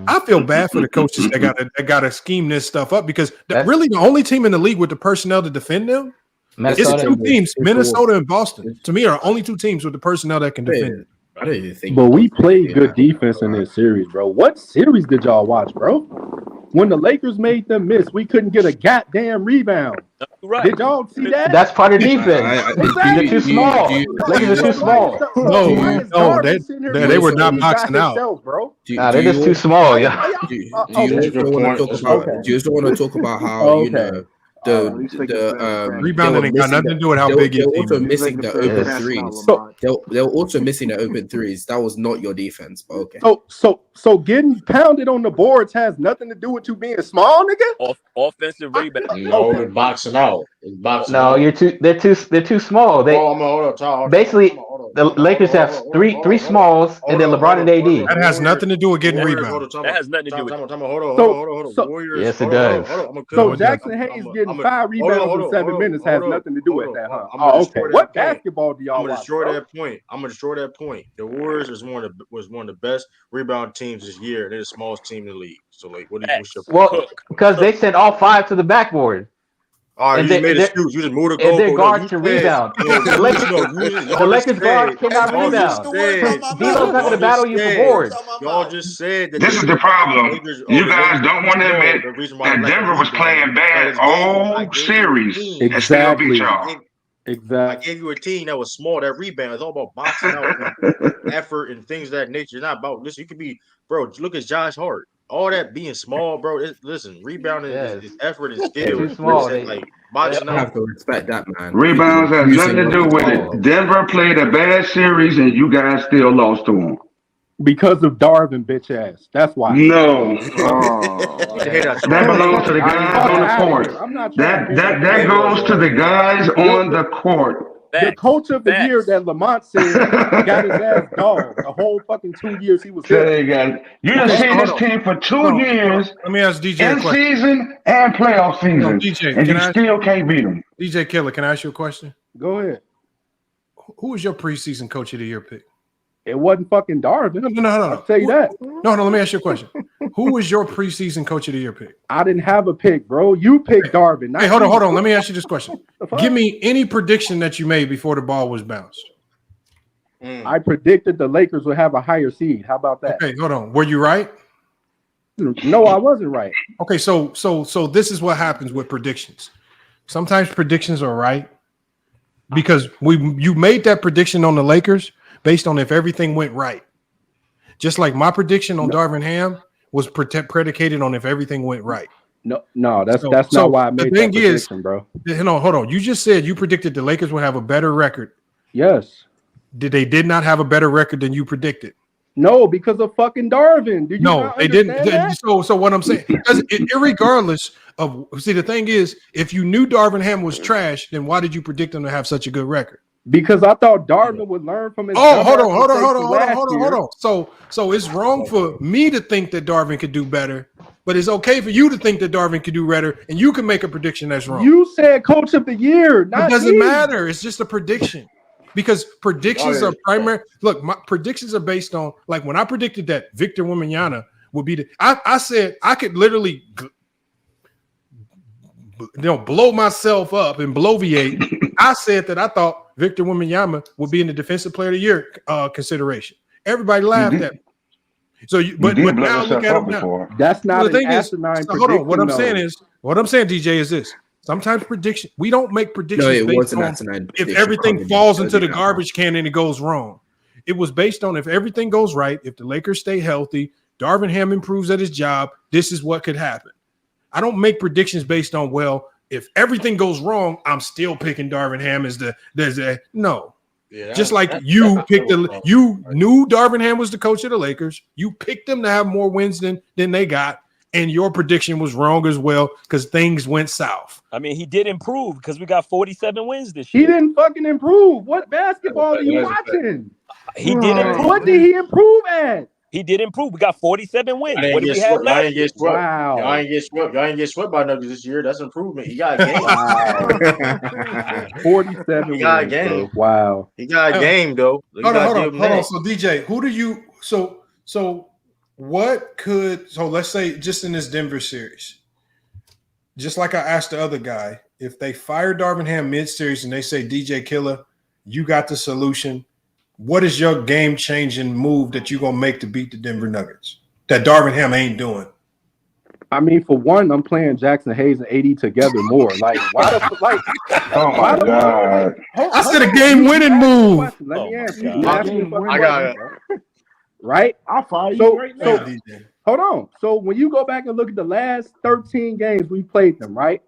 I feel bad for the coaches that got to scheme this stuff up because really the only team in the league with the personnel to defend them is 2 teams, Minnesota and Boston. To me, are only 2 teams with the personnel that can defend it. I don't even think. But we played good defense in this series, bro. What series did y'all watch, bro? When the Lakers made them miss, we couldn't get a goddamn rebound. Right. Did y'all see that? That's part of defense. They're too small. Lakers are too small. They were not boxing out. Bro. Nah, they're just too small, yeah. Do you just want to talk about how you know the rebounding ain't got nothing to do with how big your team also is. missing the open threes. They were also missing the open threes. That was not your defense, but okay. So getting pounded on the boards has nothing to do with you being small, nigga. Offensive rebound. No, it's boxing out. It's boxing No, out. they're too small. They hold on. basically the Lakers have three smalls and then LeBron and AD. That has nothing to do with getting rebounded. That has nothing to do with it. Hold on. Warriors. Yes, it does. So Jackson Hayes getting 5 rebounds in 7 minutes has nothing to do with that, huh? Oh, okay. What basketball do y'all watch? I'm gonna destroy that point. The Warriors was one of the best rebound teams this year. They're the smallest team in the league. So like, what's your well? Because they sent all 5 to the backboard. All right, you just made an excuse. You just moved the goal. And their guards can rebound. The Lakers guards cannot rebound. D'Lo's not going to battle you for boards. Y'all just said that. This is the problem. You guys don't want to admit that Denver was playing bad all series and still beat y'all. Exactly. I gave you a team that was small, that rebound. It's all about boxing out and effort and things of that nature. It's not about listen. You could be, bro. Look at Josh Hart. All that being small, bro. Listen, rebounding is effort and skill. Too small. Like boxing I out. have to respect that, man. Rebounds has nothing to do with it. Denver played a bad series and you guys still lost to them. Because of Darvin, bitch ass. That's why. No. That belongs to the guys on the court. That goes to the guys on the court. The coach of the year that Lamont said got his ass dogged the whole fucking 2 years he was there. You done seen this team for 2 years. Let me ask DJ in a question. Season and playoff season. DJ, and you still can't beat them. DJ Killer, can I ask you a question? Go ahead. Who was your preseason coach of the year pick? It wasn't fucking Darvin. No. I'll tell you that. No, let me ask you a question. Who was your preseason coach of the year pick? I didn't have a pick, bro. You picked Darvin. Hey, hold on. Let me ask you this question. Give me any prediction that you made before the ball was bounced. I predicted the Lakers would have a higher seed. How about that? Okay, hold on. Were you right? No, I wasn't right. Okay, so this is what happens with predictions. Sometimes predictions are right because you made that prediction on the Lakers based on if everything went right. Just like my prediction on Darvin Ham was predicated on if everything went right. No, that's not why I made that prediction, bro. No, hold on. You just said you predicted the Lakers would have a better record. Yes. They did not have a better record than you predicted? No, because of fucking Darvin. Did you no, they didn't. So what I'm saying, irregardless of the thing is, if you knew Darvin Ham was trash, then why did you predict him to have such a good record? Because I thought Darvin would learn from his. Oh, hold on. So it's wrong for me to think that Darvin could do better, but it's okay for you to think that Darvin could do better, and you can make a prediction that's wrong. You said coach of the year. It doesn't matter. It's just a prediction. Because predictions are primary. Look, my predictions are based on, like, when I predicted that Victor Wembanyama would be I said I could literally blow myself up and bloviate. I said that I thought Victor Wembanyama would be in the Defensive Player of the Year consideration. Everybody laughed at me. So, but now look at him now. That's not the thing is. Hold on. What I'm saying, DJ, is this. Sometimes we don't make predictions based on if everything falls into the garbage can and it goes wrong. It was based on if everything goes right, if the Lakers stay healthy, Darvin Ham improves at his job, this is what could happen. I don't make predictions based on, well, if everything goes wrong, I'm still picking Darvin Ham as no. Yeah, just like you knew Darvin Ham was the coach of the Lakers. You picked them to have more wins than they got. And your prediction was wrong as well because things went south. I mean, he did improve because we got 47 wins this year. He didn't fucking improve. What basketball are you watching? He did improve. What did he improve at? He did improve. We got 47 wins. What did we have last year? Wow. Y'all ain't get swept by Nuggets this year. That's improvement. He got a game. 47 He got a wins, game. bro. Wow. He got a game, though. Hold on. So, DJ, who do you – so what could – so let's say just in this Denver series, just like I asked the other guy, if they fire Darvin Ham mid-series and they say, DJ Killer, you got the solution, what is your game-changing move that you're gonna make to beat the Denver Nuggets that Darvin Ham ain't doing? I mean, for one, I'm playing Jackson Hayes and AD together more. Like, why the like? Oh my God! I said a game-winning move. Let me answer. God. You asked me a fucking I got question, bro. Right? I'll fire you So, right now. hold on. So when you go back and look at the last 13 games we played them, right?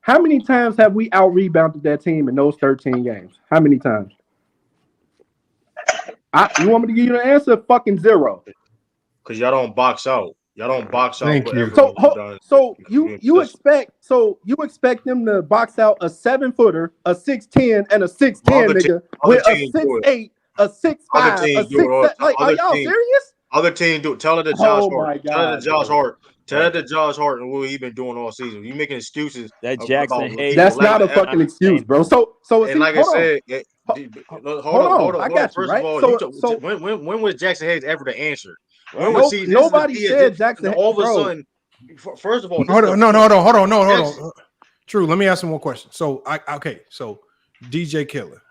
How many times have we out-rebounded that team in those 13 games? How many times? You want me to give you the answer? Fucking 0. Because y'all don't box out. Y'all don't box out. Thank you. So you expect them to box out a 7-footer, a 6'10", and a 6'10", nigga, with a 6'8", a 6'5", a 6'7". Like, are y'all serious? Other team do it. Tell it to Josh Oh Hart. my Tell it God, to Josh bro. Hart. Tell it to Josh Hart and what he been doing all season. You making excuses. That Jackson Hayes. That's not a fucking excuse, bro. So and see, like I said, hold on. I got you, First right? of all, So when was Jackson Hayes ever the answer? When was he? Nobody said Jackson. All of a bro. sudden, first of all, Hold on. True. Let me ask him one question. So so DJ Killer.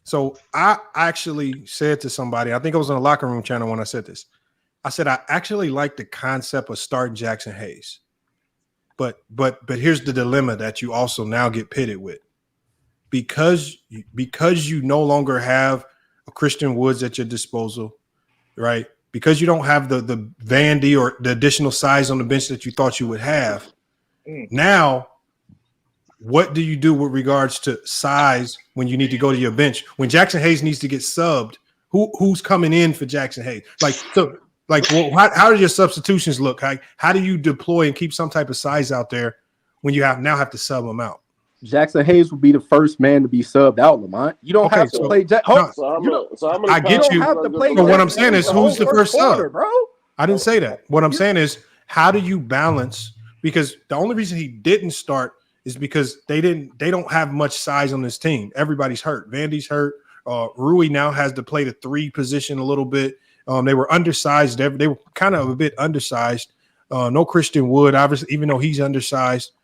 So I actually said to somebody, I think I was on the locker room channel when I said this. I said I actually like the concept of starting Jackson Hayes, but here's the dilemma that you also now get pitted with, because you no longer have a Christian Woods at your disposal, right? Because you don't have the Vandy or the additional size on the bench that you thought you would have. Now, what do you do with regards to size when you need to go to your bench? When Jackson Hayes needs to get subbed, who's coming in for Jackson Hayes? How do your substitutions look? How do you deploy and keep some type of size out there when you have to sub them out? Jackson Hayes will be the first man to be subbed out, Lamont. You don't have to play. I get you. But what I'm saying is, who's the first sub, bro? I didn't say that. What I'm saying is, how do you balance? Because the only reason he didn't start is because they don't have much size on this team. Everybody's hurt. Vandy's hurt. Rui now has to play the 3 position a little bit. They were undersized. They were kind of a bit undersized. No Christian Wood, obviously, even though he's undersized.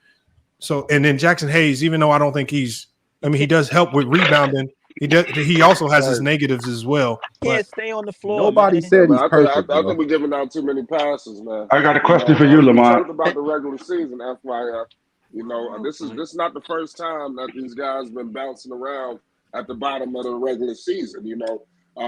So, and then Jackson Hayes, even though I don't think he does help with rebounding. He also has his negatives as well. Can't stay on the floor. Nobody said he's perfect. I think we're giving out too many passes, man. I got a question for you, Lamont. We talked about the regular season, FYI. This is not the first time that these guys been bouncing around at the bottom of the regular season.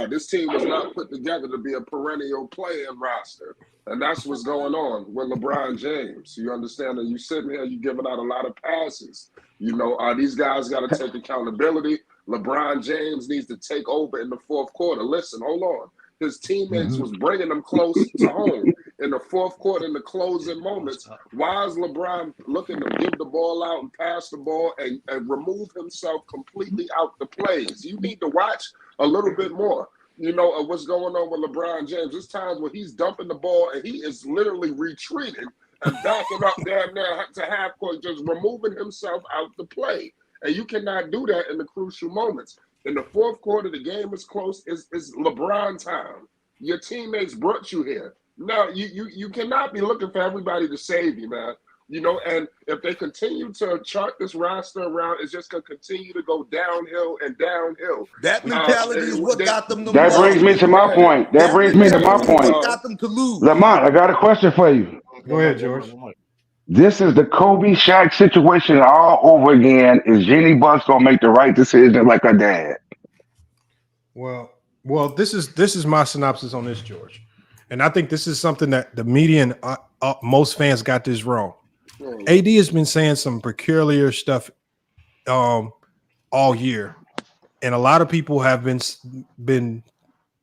This team was not put together to be a perennial playing roster. And that's what's going on with LeBron James. You understand that you sitting here, you giving out a lot of passes. These guys got to take accountability. LeBron James needs to take over in the fourth quarter. Listen, hold on. His teammates was bringing them close to home in the fourth quarter in the closing moments. Why is LeBron looking to give the ball out and pass the ball and remove himself completely out the plays? You need to watch a little bit more, of what's going on with LeBron James. There's times where he's dumping the ball and he is literally retreating and backing up down there to half court, just removing himself out the play. And you cannot do that in the crucial moments. In the fourth quarter, the game is close. It's LeBron time. Your teammates brought you here. No, you cannot be looking for everybody to save you, man. And if they continue to chart this roster around, it's just going to continue to go downhill and downhill. That mentality is what got them to That brings me to my point. That brings me to my point. got them to lose. Lamont, I got a question for you. Go ahead, George. This is the Kobe Shaq situation all over again. Is Jeannie Buss gonna make the right decision like her dad? Well, this is my synopsis on this, George, and I think this is something that the media and most fans got this wrong. AD has been saying some peculiar stuff all year, and a lot of people have been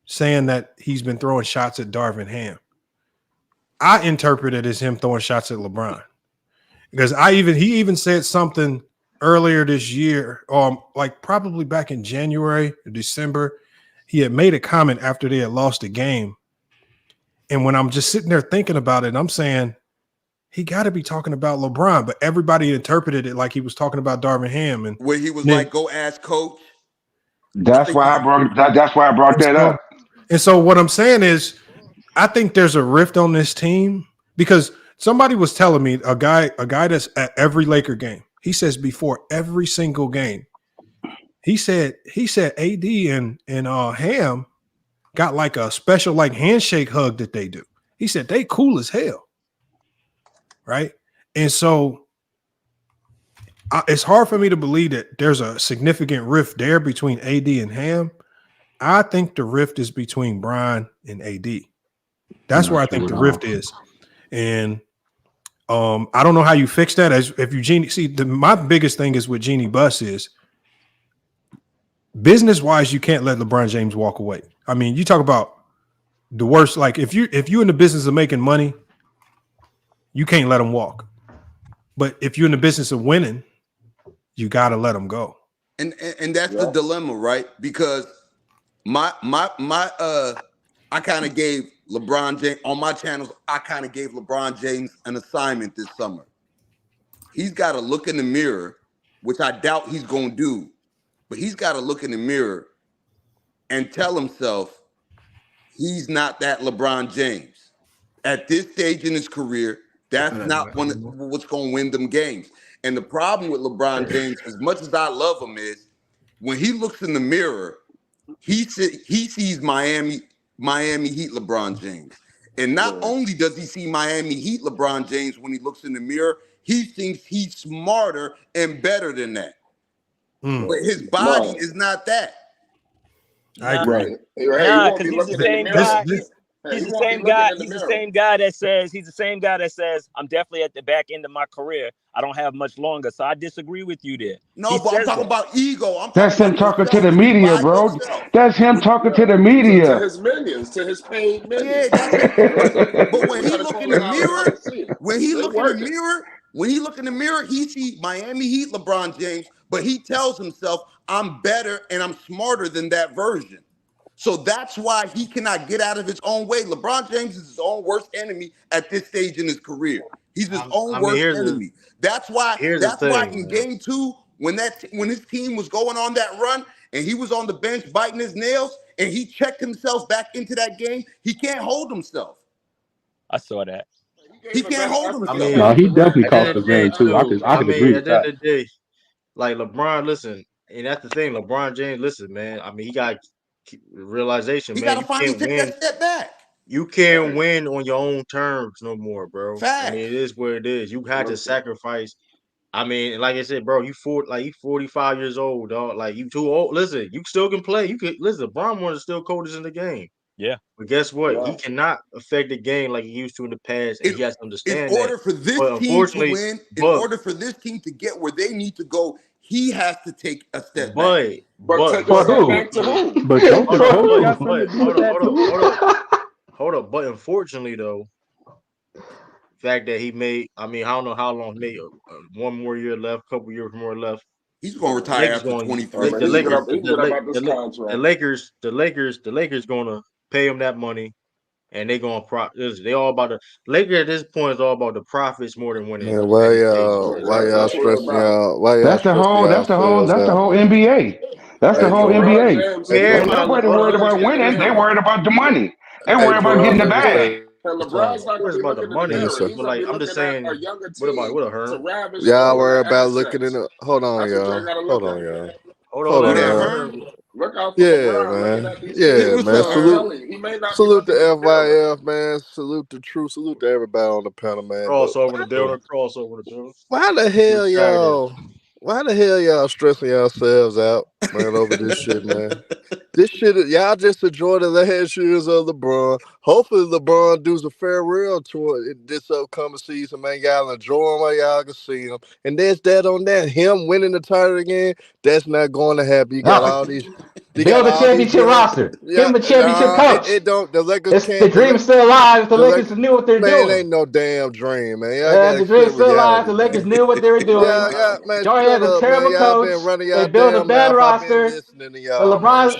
saying that he's been throwing shots at Darvin Ham. I interpret it as him throwing shots at LeBron. Because he even said something earlier this year, like probably back in January or December. He had made a comment after they had lost the game. And when I'm just sitting there thinking about it, I'm saying he got to be talking about LeBron, but everybody interpreted it like he was talking about Darvin Ham. And where he was like, go ask coach. That's why I brought that up. And so what I'm saying is, I think there's a rift on this team because somebody was telling me a guy that's at every Laker game. He says before every single game, He said AD and Ham got like a special like handshake hug that they do. He said they cool as hell, right? And so it's hard for me to believe that there's a significant rift there between AD and Ham. I think the rift is between Brian and AD. That's where I think the rift is. And I don't know how you fix that. As if you my biggest thing is with Jeannie Buss is business wise, you can't let LeBron James walk away. I mean, you talk about the worst. Like if you in the business of making money, you can't let him walk. But if you're in the business of winning, you got to let him go. And that's the dilemma, right? Because I kind of gave LeBron James on my channels. I kind of gave LeBron James an assignment this summer. He's got to look in the mirror, which I doubt he's going to do, but he's got to look in the mirror and tell himself he's not that LeBron James. At this stage in his career, that's not what's going to win them games. And the problem with LeBron James, as much as I love him, is when he looks in the mirror, he sees Miami Heat LeBron James. And not only does he see Miami Heat LeBron James when he looks in the mirror, he thinks he's smarter and better than that. But his body is not that. I agree. Nah, because he's the same guy. He's the same guy. He's the same guy that says, I'm definitely at the back end of my career. I don't have much longer. So I disagree with you there. No, but I'm talking about ego. That's him talking to the media, bro. That's him talking to the To media. his minions, to his paid minions. But when he look in the mirror, when he look in the mirror, he see Miami Heat LeBron James, but he tells himself, I'm better and I'm smarter than that version. So that's why he cannot get out of his own way. LeBron James is his own worst enemy at this stage in his career. He's his own worst enemy. That's why in game 2, when his team was going on that run and he was on the bench biting his nails and he checked himself back into that game, he can't hold himself. I saw that. He can't hold himself. No, he definitely cost the game too. I could agree with that. At the end of the day, like LeBron, listen, and that's the thing. LeBron James, listen, man. I mean, he got realization, man. You finally take that step back. You can't win on your own terms no more, bro. Facts. I mean, it is what it is. You had to sacrifice. I mean, like I said, bro, you 45 years old, dog. Like you too old. Listen, you still can play. You can listen. LeBron one is still coaches in the game. Yeah. But guess what? He cannot affect the game like he used to in the past, and he has to understand in order that. for this team to win, in order for this team to get where they need to go, he has to take a step back. But who? But don't the coach got something to do with that too? Hold up. But unfortunately, though, the fact that he made, I mean, I don't know how long, maybe one more year left, couple years more left. He's going to retire after 23. The Lakers going to pay him that money, and they going to they all about the Lakers at this point is all about the profits more than winning. Yeah, why y'all stressing y'all? That's the whole NBA. That's the whole NBA. Nobody worried about winning. They worried about the money. They worried about getting the bag. LeBron's not worried about the money. But like, I'm just saying, what a Herm? Y'all worry about looking in the. Hold on, y'all. Hold on, y'all. Look out for LeBron, man. Yeah, man. Salute the FYF, man. Salute the True. Salute to everybody on the panel, man. Crossover the building. Why the hell y'all stressing yourselves out, man, over this shit, man? This shit, y'all just enjoy the last years of LeBron. Hopefully LeBron does a farewell tour this upcoming season, man. Y'all enjoy him while y'all can see him. And there's that on that. Him winning the title again, that's not going to happen. You got all these. Build a championship roster. Give him a championship coach. It don't. The Lakers can't. The dream's still alive. The Lakers knew what they're doing. Man, ain't no damn dream, man. The dream's still alive. The Lakers knew what they were doing. Joey has a terrible coach. They built a bad roster. But LeBron,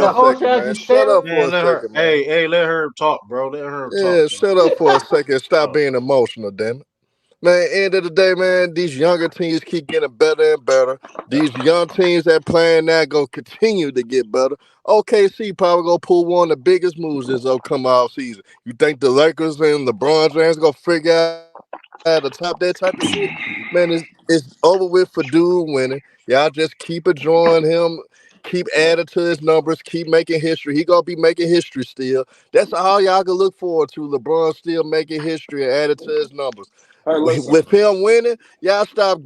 the whole strategy failed. Hey, let her talk, bro. Let her talk. Yeah, shut up for a second. Stop being emotional, damn it. Man, end of the day, man, these younger teams keep getting better and better. These young teams that playing now gonna continue to get better. OKC probably gonna pull one of the biggest moves this upcoming off season. You think the Lakers and LeBron James gonna figure the top that type of shit, man, it's over with for dude winning. Y'all just keep enjoying him, keep adding to his numbers, keep making history. He gonna be making history still. That's all y'all can look forward to. LeBron still making history and adding to his numbers. Hey, listen. With him winning, y'all stop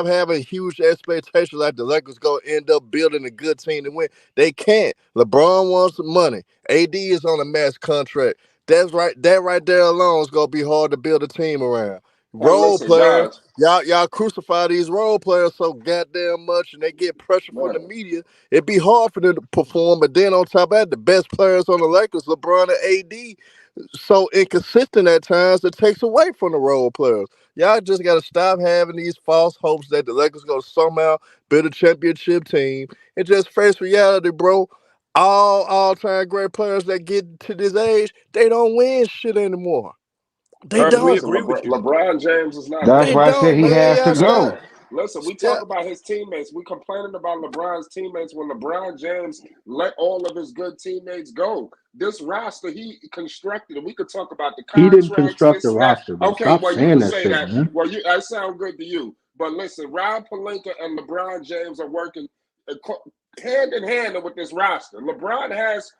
having huge expectations like the Lakers gonna end up building a good team to win. They can't. LeBron wants some money. AD is on a max contract. That right there alone is gonna be hard to build a team around. Hey, Role listen, players, guys. y'all crucify these role players so goddamn much, and they get pressure from the media. It'd be hard for them to perform. But then on top of that, the best players on the Lakers, LeBron and AD, so inconsistent at times, it takes away from the role players. Y'all just got to stop having these false hopes that the Lakers going to somehow build a championship team and just face reality, bro. All-time great players that get to this age, they don't win shit anymore. They don't. Listen, LeBron James is not That's that. why I said he has to Listen, go. listen, we talk about his teammates. We complaining about LeBron's teammates when LeBron James let all of his good teammates go. This roster he constructed, and we could talk about the He contracts. didn't construct the This, that. roster, bro. Okay, Stop well you saying can that say shit, that. man. Well, that sound good to you. But listen, Rob Pelinka and LeBron James are working hand in hand with this roster. LeBron has,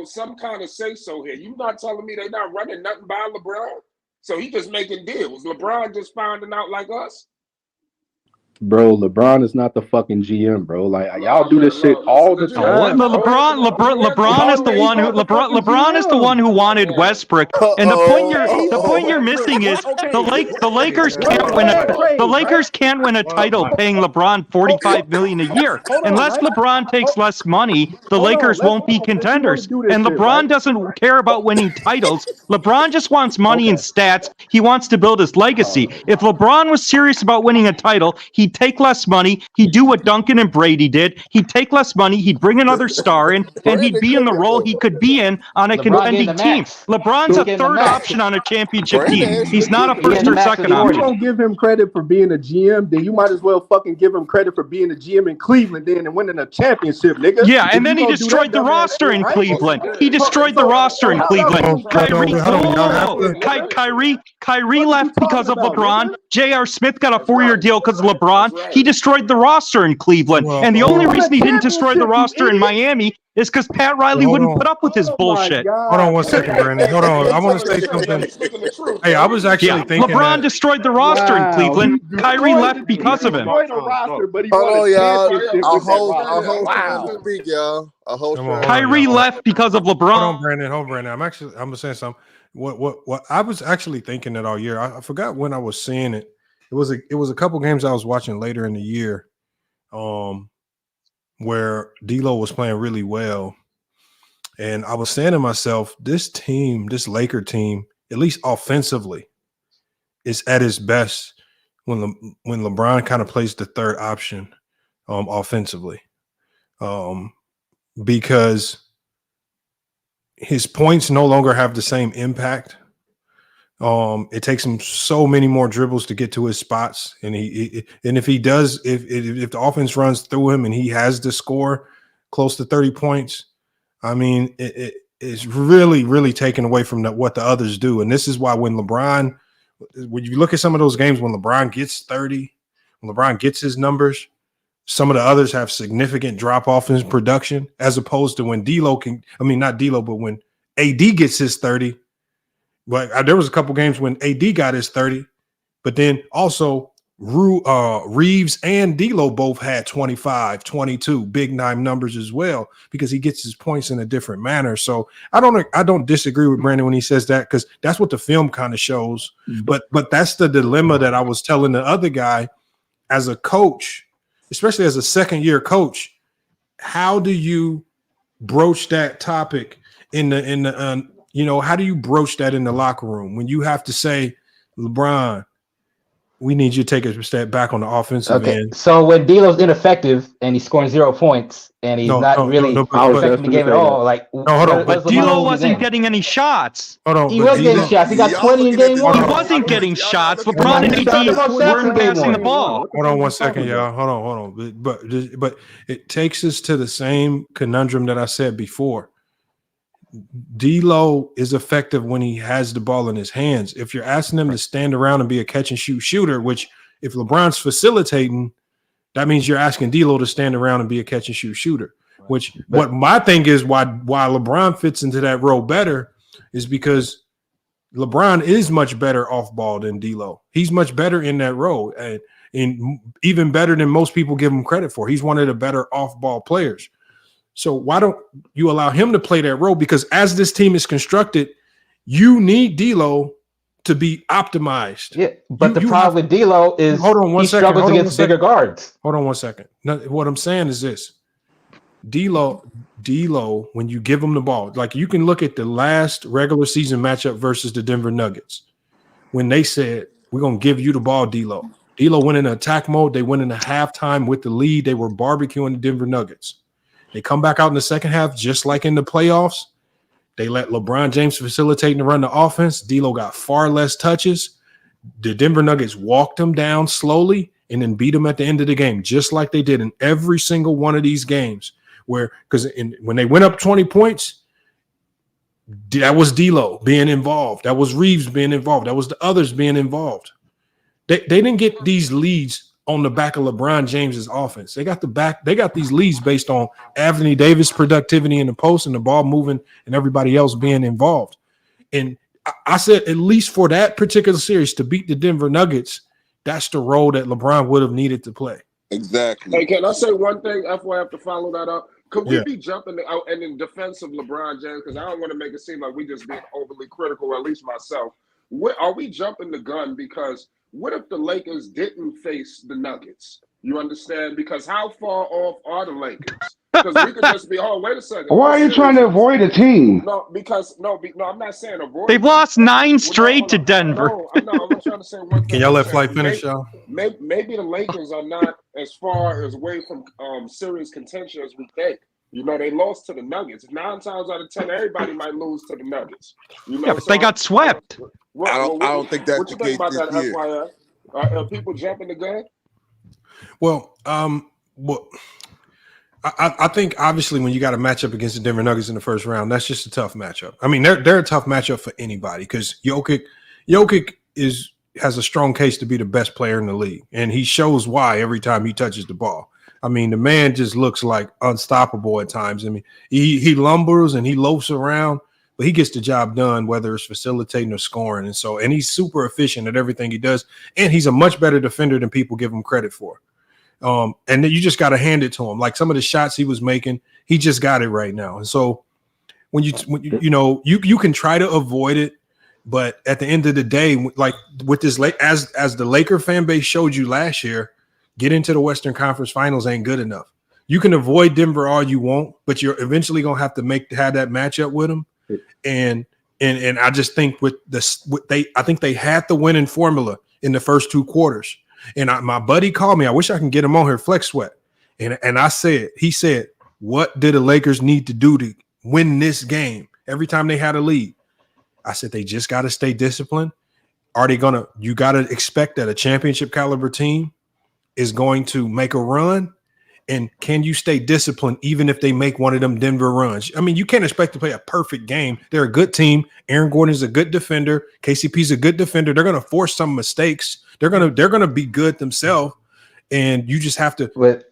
some kind of say so here. You not telling me they not running nothing by LeBron? So he just making deals. LeBron just finding out like us. Bro, LeBron is not the fucking GM, bro. Like y'all do this shit all the time. LeBron is the one who LeBron is the one who wanted Westbrook. And the point you're missing is the Lakers can't win a title paying LeBron $45 million a year. Unless LeBron takes less money, the Lakers won't be contenders. And LeBron doesn't care about winning titles. LeBron just wants money and stats. He wants to build his legacy. If LeBron was serious about winning a title, he'd take less money. He'd do what Duncan and Brady did. He'd take less money. He'd bring another star in, and he'd be in the role he could be in on a contending team. LeBron's a third option on a championship team. He's not a first or second If you option. don't give him credit for being a GM, then you might as well fucking give him credit for being a GM in Cleveland then and winning a championship, nigga. Yeah, and then he destroyed the roster in Cleveland. He destroyed the roster in Cleveland. Kyrie left because of LeBron. J.R. Smith got a 4-year deal because of LeBron. He destroyed the roster in Cleveland. And the only reason he didn't destroy the roster in Miami is because Pat Riley wouldn't put up with his bullshit. Hold on one second, Brandon. Hold on. I want to say something. Hey, I was actually thinking LeBron destroyed the roster in Cleveland. Kyrie left because of him. Hold on, y'all. Our host speak, y'all. Our host. Kyrie left because of LeBron. Hold on, Brandon. I'm saying something. What I was actually thinking that all year. I forgot when I was seeing it. It was a couple games I was watching later in the year, where D'Lo was playing really well, and I was saying to myself, this Laker team, at least offensively, is at its best when LeBron kind of plays the third option, offensively, because his points no longer have the same impact. It takes him so many more dribbles to get to his spots, and if the offense runs through him and he has to score close to 30 points, I mean, it's really, really taken away from what the others do. And this is why when you look at some of those games when LeBron gets 30, when LeBron gets his numbers, some of the others have significant drop off in production, as opposed to when when AD gets his 30. But there was a couple games when AD got his 30, but then also Reeves and D'Lo both had 25, 22, big nine numbers as well, because he gets his points in a different manner. So I don't disagree with Brandon when he says that, because that's what the film kind of shows. But that's the dilemma that I was telling the other guy as a coach, especially as a second-year coach. How do you broach that topic how do you broach that in the locker room when you have to say, LeBron, we need you to take a step back on the offensive end? So when D'Lo's ineffective and he's scoring 0 points and he's affecting the game at all, but D'Lo wasn't getting any shots. He was getting shots. He got 20 in game 1. He wasn't getting shots. LeBron and AD weren't passing the ball. Hold on one second, y'all. Hold on. But it takes us to the same conundrum that I said before. D'Lo is effective when he has the ball in his hands. If you're asking him to stand around and be a catch and shoot shooter, which if LeBron's facilitating, that means you're asking D'Lo to stand around and be a catch and shoot shooter. Which what my thing is why LeBron fits into that role better is because LeBron is much better off ball than D'Lo. He's much better in that role, and even better than most people give him credit for. He's one of the better off ball players. So why don't you allow him to play that role? Because as this team is constructed, you need D'Lo to be optimized. Yeah, but the problem with D'Lo is he struggles against bigger guards. Hold on one second. Now, what I'm saying is this. D'Lo, when you give him the ball, like you can look at the last regular season matchup versus the Denver Nuggets. When they said, we're going to give you the ball, D'Lo. D'Lo went in attack mode. They went into halftime with the lead. They were barbecuing the Denver Nuggets. They come back out in the second half, just like in the playoffs. They let LeBron James facilitate and run the offense. D'Lo got far less touches. The Denver Nuggets walked him down slowly and then beat him at the end of the game, just like they did in every single one of these games. Because when they went up 20 points, that was D'Lo being involved. That was Reeves being involved. That was the others being involved. They didn't get these leads on the back of LeBron James's offense. They got these leads based on Anthony Davis' productivity in the post and the ball moving and everybody else being involved. And I said, at least for that particular series to beat the Denver Nuggets, that's the role that LeBron would have needed to play. Exactly. Hey, can I say one thing? FY have to follow that up. Could we be jumping out and in defense of LeBron James? Because I don't want to make it seem like we just being overly critical, or at least myself. Are we jumping the gun? Because what if the Lakers didn't face the Nuggets? You understand? Because how far off are the Lakers? Because we could just be, oh, wait a second. Why are you trying to avoid a team? No, I'm not saying avoid. They've lost 9 straight to Denver. I'm trying to say one thing. Can y'all let Flight finish, y'all? Maybe the Lakers are not as far away from serious contention as we think. You know, they lost to the Nuggets. 9 times out of 10, everybody might lose to the Nuggets. You know, yeah, but they got swept. I don't think that's what the you think case about that, this year. FYI? Are people jumping the gun? Well, I think obviously when you got a matchup against the Denver Nuggets in the first round, that's just a tough matchup. I mean, they're a tough matchup for anybody because Jokic has a strong case to be the best player in the league, and he shows why every time he touches the ball. I mean, the man just looks like unstoppable at times. I mean, he lumbers and he loafs around, but he gets the job done, whether it's facilitating or scoring. And he's super efficient at everything he does. And he's a much better defender than people give him credit for. And then you just got to hand it to him. Like some of the shots he was making, he just got it right now. And so when you can try to avoid it, but at the end of the day, like with this, as the Laker fan base showed you last year, get into the Western Conference Finals ain't good enough. You can avoid Denver all you want, but you're eventually gonna have to have that matchup with them. And I just think I think they had the winning formula in the first 2 quarters. And my buddy called me. I wish I can get him on here, Flex Sweat. And he said, what did the Lakers need to do to win this game every time they had a lead? I said, they just got to stay disciplined. You got to expect that a championship caliber team is going to make a run. And can you stay disciplined even if they make one of them Denver runs? I mean, you can't expect to play a perfect game. They're a good team. Aaron Gordon's a good defender. KCP's a good defender. They're going to force some mistakes. They're going to be good themselves. And you just have to.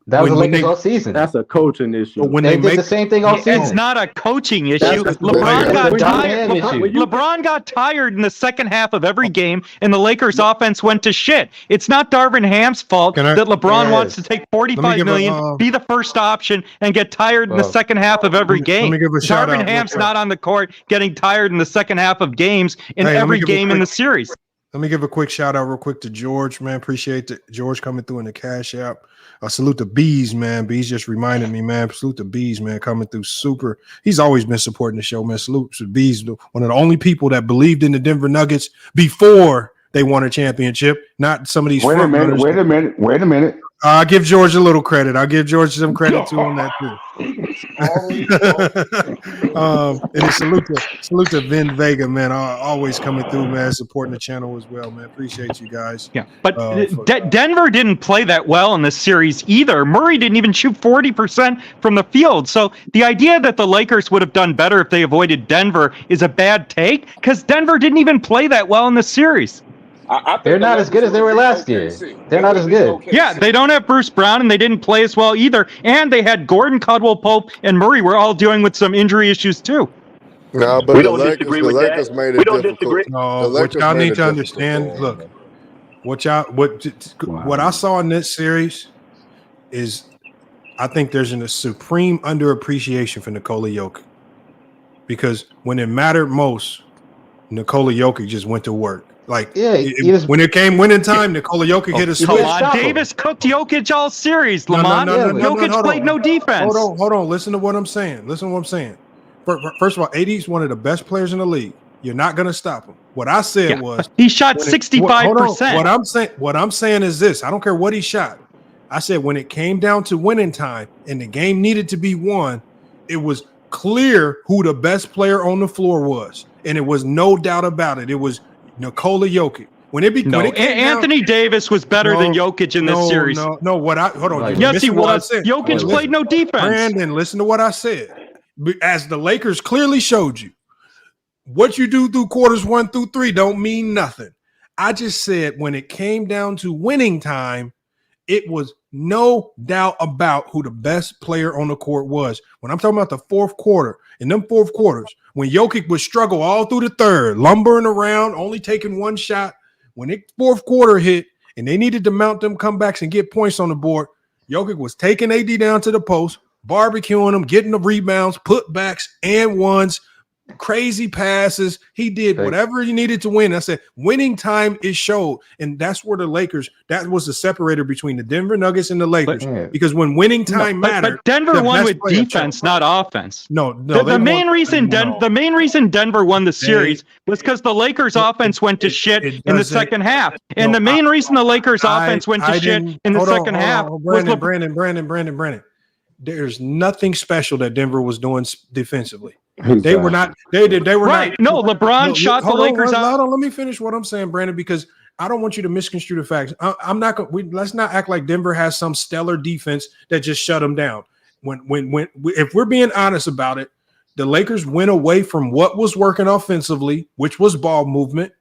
That was the Lakers all season. That's a coaching issue. When they did the same thing all season. It's not a coaching issue. LeBron got tired in the second half of every game, and the Lakers' offense went to shit. It's not Darvin Ham's fault that LeBron wants to take $45 million, be the first option, and get tired in the second half of every game. Darvin Ham's not on the court getting tired in the second half of games in every game in the series. Let me give a quick shout out real quick to George, man. Appreciate George coming through in the Cash App. Salute the Bees, man. Bees just reminded me, man. Salute the Bees, man, coming through super. He's always been supporting the show, man. Salute to Bees, one of the only people that believed in the Denver Nuggets before they won a championship. Not some of these. Wait a minute. I'll give George a little credit. I'll give George some credit too on that too. And salute to Vin Vega, man. Always coming through, man, supporting the channel as well, man. Appreciate you guys. Yeah, but Denver didn't play that well in this series either. Murray didn't even shoot 40% from the field. So the idea that the Lakers would have done better if they avoided Denver is a bad take because Denver didn't even play that well in this series. They're not as good as they were last year. They're not as good. Yeah, they don't have Bruce Brown, and they didn't play as well either. And they had Gordon, Caldwell-Pope, and Murray were all dealing with some injury issues too. No, but the Lakers made it difficult. No, what y'all need to understand, look, what I saw in this series is I think there's a supreme underappreciation for Nikola Jokic. Because when it mattered most, Nikola Jokic just went to work. Like when it came winning time, Nikola Jokic hit a switch. Davis cooked Jokic all series, Lamont. Jokic played no defense. Hold on. Listen to what I'm saying. First of all, AD is one of the best players in the league. You're not going to stop him. What I said was he shot 65%. What I'm saying is this. I don't care what he shot. I said when it came down to winning time and the game needed to be won, it was clear who the best player on the floor was. And it was no doubt about it. It was Nikola Jokic. Anthony Davis was better than Jokic in this series. Hold on. Yes, he was. Jokic played no defense. Brandon, listen to what I said. As the Lakers clearly showed you, what you do through quarters 1 through 3 don't mean nothing. I just said when it came down to winning time, it was no doubt about who the best player on the court was. When I'm talking about the fourth quarter, in them fourth quarters, when Jokic would struggle all through the third, lumbering around, only taking one shot, when the fourth quarter hit and they needed to mount them comebacks and get points on the board, Jokic was taking AD down to the post, barbecuing them, getting the rebounds, putbacks, and ones, crazy passes. He did whatever he needed to win. I said winning time is showed, and that's where the Lakers, that was the separator between the Denver Nuggets and the Lakers, because when winning time mattered, but Denver won with defense, not offense. The main reason Denver won the series was because the Lakers offense went to shit in the second half, and the main reason the Lakers offense went to shit in the second half was Brandon. There's nothing special that Denver was doing defensively. They were not. They were right. Not. No, LeBron shot the Lakers out. Hold on, let me finish what I'm saying, Brandon, because I don't want you to misconstrue the facts. I'm not. Let's not act like Denver has some stellar defense that just shut them down. If we're being honest about it, the Lakers went away from what was working offensively, which was ball movement.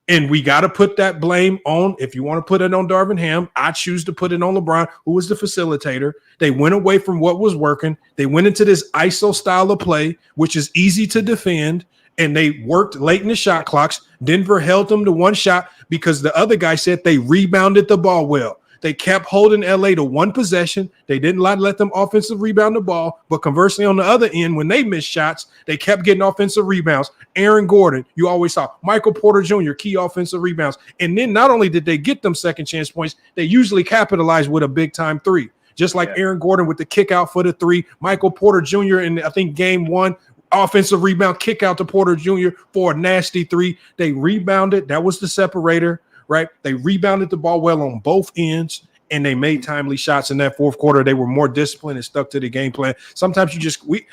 And we got to put that blame on, if you want to put it on Darvin Ham, I choose to put it on LeBron, who was the facilitator. They went away from what was working. They went into this ISO style of play, which is easy to defend, and they worked late in the shot clocks. Denver held them to one shot because the other guy said they rebounded the ball well. They kept holding LA to one possession. They didn't let them offensive rebound the ball. But conversely, on the other end, when they missed shots, they kept getting offensive rebounds. Aaron Gordon, you always saw. Michael Porter Jr., key offensive rebounds. And then not only did they get them second chance points, they usually capitalized with a big time three. Just like Aaron Gordon with the kick out for the three. Michael Porter Jr. in, I think, game one, offensive rebound, kick out to Porter Jr. for a nasty three. They rebounded. That was the separator. Right, they rebounded the ball well on both ends, and they made timely shots in that fourth quarter. They were more disciplined and stuck to the game plan. Sometimes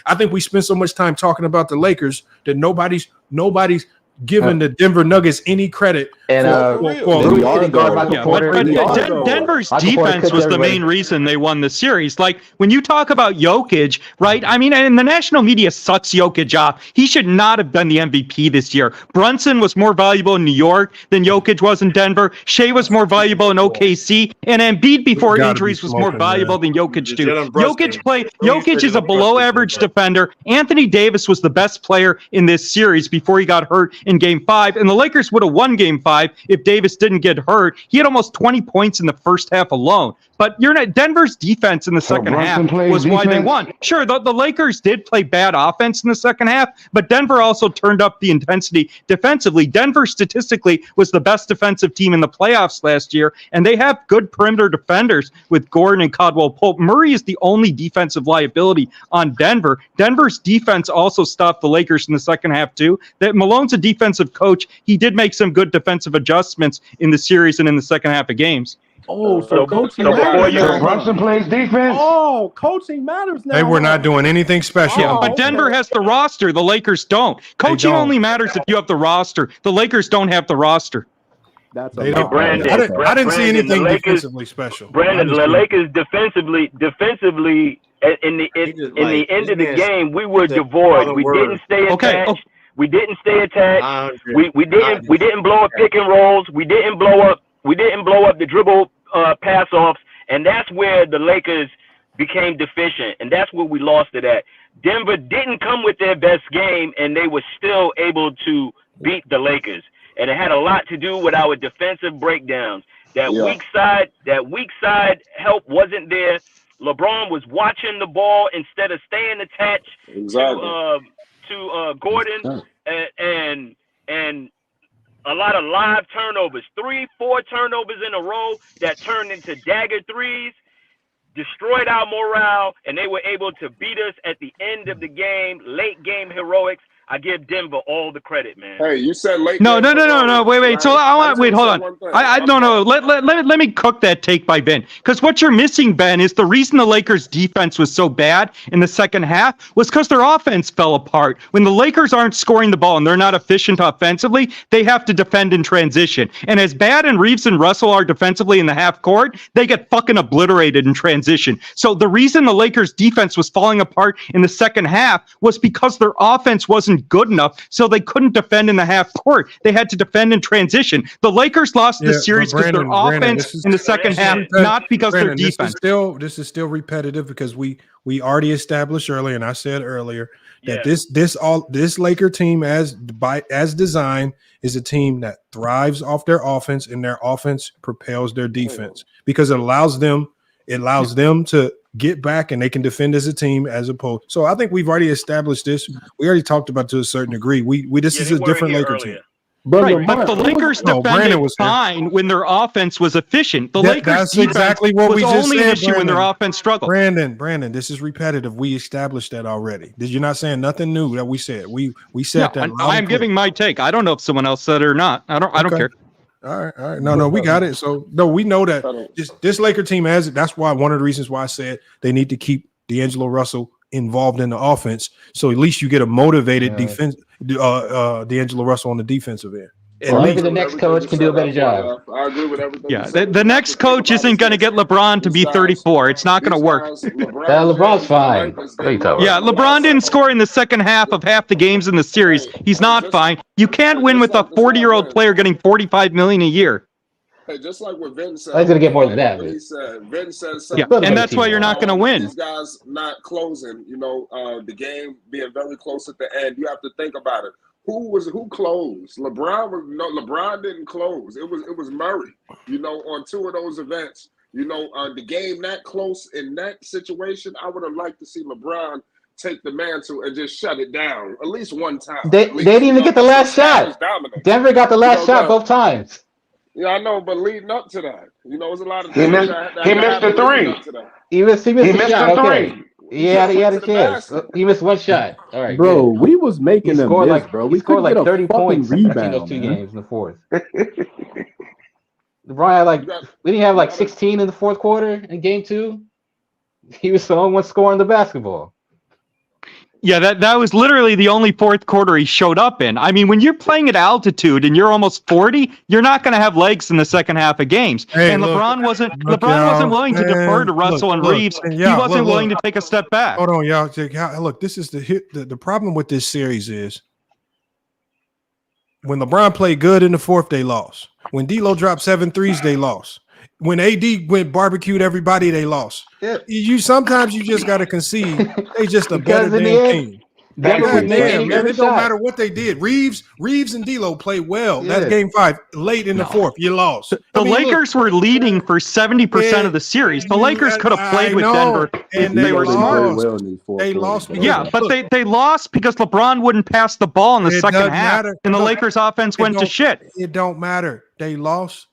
I think we spend so much time talking about the Lakers that nobody's giving the Denver Nuggets any credit. And Denver's defense was the main reason they won the series. Like when you talk about Jokic, right? I mean, and the national media sucks Jokic off. He should not have been the MVP this year. Brunson was more valuable in New York than Jokic was in Denver. Shea was more valuable in OKC, and Embiid before injuries was more valuable than Jokic too. Jokic is a below-average defender. Anthony Davis was the best player in this series before he got hurt in Game 5, and the Lakers would have won Game 5 if Davis didn't get hurt. He had almost 20 points in the first half alone. But Denver's defense in the second half was why they won. Sure, the Lakers did play bad offense in the second half, but Denver also turned up the intensity defensively. Denver statistically was the best defensive team in the playoffs last year, and they have good perimeter defenders with Gordon and Caldwell-Pope. Murray is the only defensive liability on Denver. Denver's defense also stopped the Lakers in the second half too. That Malone's a defensive coach. He did make some good defensive adjustments in the series and in the second half of games. Oh, so coaching so before matters you- now. So Brunson plays defense. Oh, coaching matters now. They were not doing anything special. Yeah, but Denver has the roster. The Lakers don't. Coaching don't. only matters if you have the roster. The Lakers don't have the roster. That's They a don't. Brandon, I didn't see Brandon, anything the Lakers- defensively special. Brandon, the Honestly. Lakers defensively, in the end of the game, we were devoid. We didn't stay attached. We didn't stay attached. We didn't blow up pick and rolls. We didn't blow up the dribble pass offs, and that's where the Lakers became deficient, and that's where we lost it at. Denver didn't come with their best game, and they were still able to beat the Lakers, and it had a lot to do with our defensive breakdowns. That weak side help wasn't there. LeBron was watching the ball instead of staying attached to Gordon, and a lot of live turnovers, 3-4 turnovers in a row that turned into dagger threes, destroyed our morale, and they were able to beat us at the end of the game, late game heroics. I give Denver all the credit, man. Hey, you said late. No. Wait. So hold on. I don't know. Let me cook that take by Ben. Because what you're missing, Ben, is the reason the Lakers defense was so bad in the second half was because their offense fell apart. When the Lakers aren't scoring the ball and they're not efficient offensively, they have to defend in transition. And as bad and Reeves and Russell are defensively in the half court, they get fucking obliterated in transition. So the reason the Lakers defense was falling apart in the second half was because their offense wasn't good enough, so they couldn't defend in the half court. They had to defend in transition. The Lakers lost the series because their offense in the second half, not because their defense. This is still repetitive because we already established earlier, and I said earlier that this Laker team as designed is a team that thrives off their offense, and their offense propels their defense because it allows them to get back and they can defend as a team as opposed. So I think we've already established this. We already talked about to a certain degree. This is a different Laker team. Right, but the Lakers defended fine when their offense was efficient. The Lakers defense exactly what was we just only said, an issue when their offense struggled. Brandon, this is repetitive. We established that already. You're not saying nothing new that we said. We said that. I'm giving my take. I don't know if someone else said it or not. I don't care. All right. No, we got it. So no, we know that this Laker team has it. That's why one of the reasons why I said they need to keep D'Angelo Russell involved in the offense. So at least you get a motivated defense, D'Angelo Russell on the defensive end. Well, maybe the next coach can do a better job. I agree with everything. Yeah, the next coach isn't going to get LeBron to be 34. It's not going to work. LeBron's fine. Yeah, LeBron didn't score in the second half of half the games in the series. He's not fine. You can't win with a 40-year-old player getting $45 million a year. Hey, just like what Vin said. He's going to get more than that. He said, Vin says yeah, and that's why you're not going to win. These guys not closing, the game being very close at the end. You have to think about it. Who closed? LeBron didn't close. It was Murray. On two of those events. The game that close in that situation, I would have liked to see LeBron take the mantle and just shut it down at least one time. They didn't even get the last shot. Denver got the last shot both times. Yeah, I know, but leading up to that, it was a lot of. He missed the three. He missed the shot. Three. Okay. He had a chance. He missed one shot. All right, bro. Good. We was making them miss, bro. We scored like 30 points in those two games in the fourth. LeBron had we didn't have 16 in the fourth quarter in game 2. He was the only one scoring the basketball. Yeah, that was literally the only fourth quarter he showed up in. I mean, when you're playing at altitude and you're almost 40, you're not going to have legs in the second half of games. Hey, and LeBron wasn't willing to defer to Russell and Reeves. He wasn't willing to take a step back. Hold on, y'all. Look, this is the problem with this series is when LeBron played good in the fourth, they lost. When D'Lo dropped 7 threes, they lost. When AD went barbecued everybody, they lost. Yeah. Sometimes you just got to concede. They just a better damn team. It don't matter what they did. Reeves and D'Lo played well. Yeah. That's game 5. Late in the fourth, you lost. The Lakers were leading for 70% of the series. The Lakers could have played with Denver if they were smart. They lost. But they lost because LeBron wouldn't pass the ball in the second half, and the Lakers' offense went to shit. It don't matter. They lost.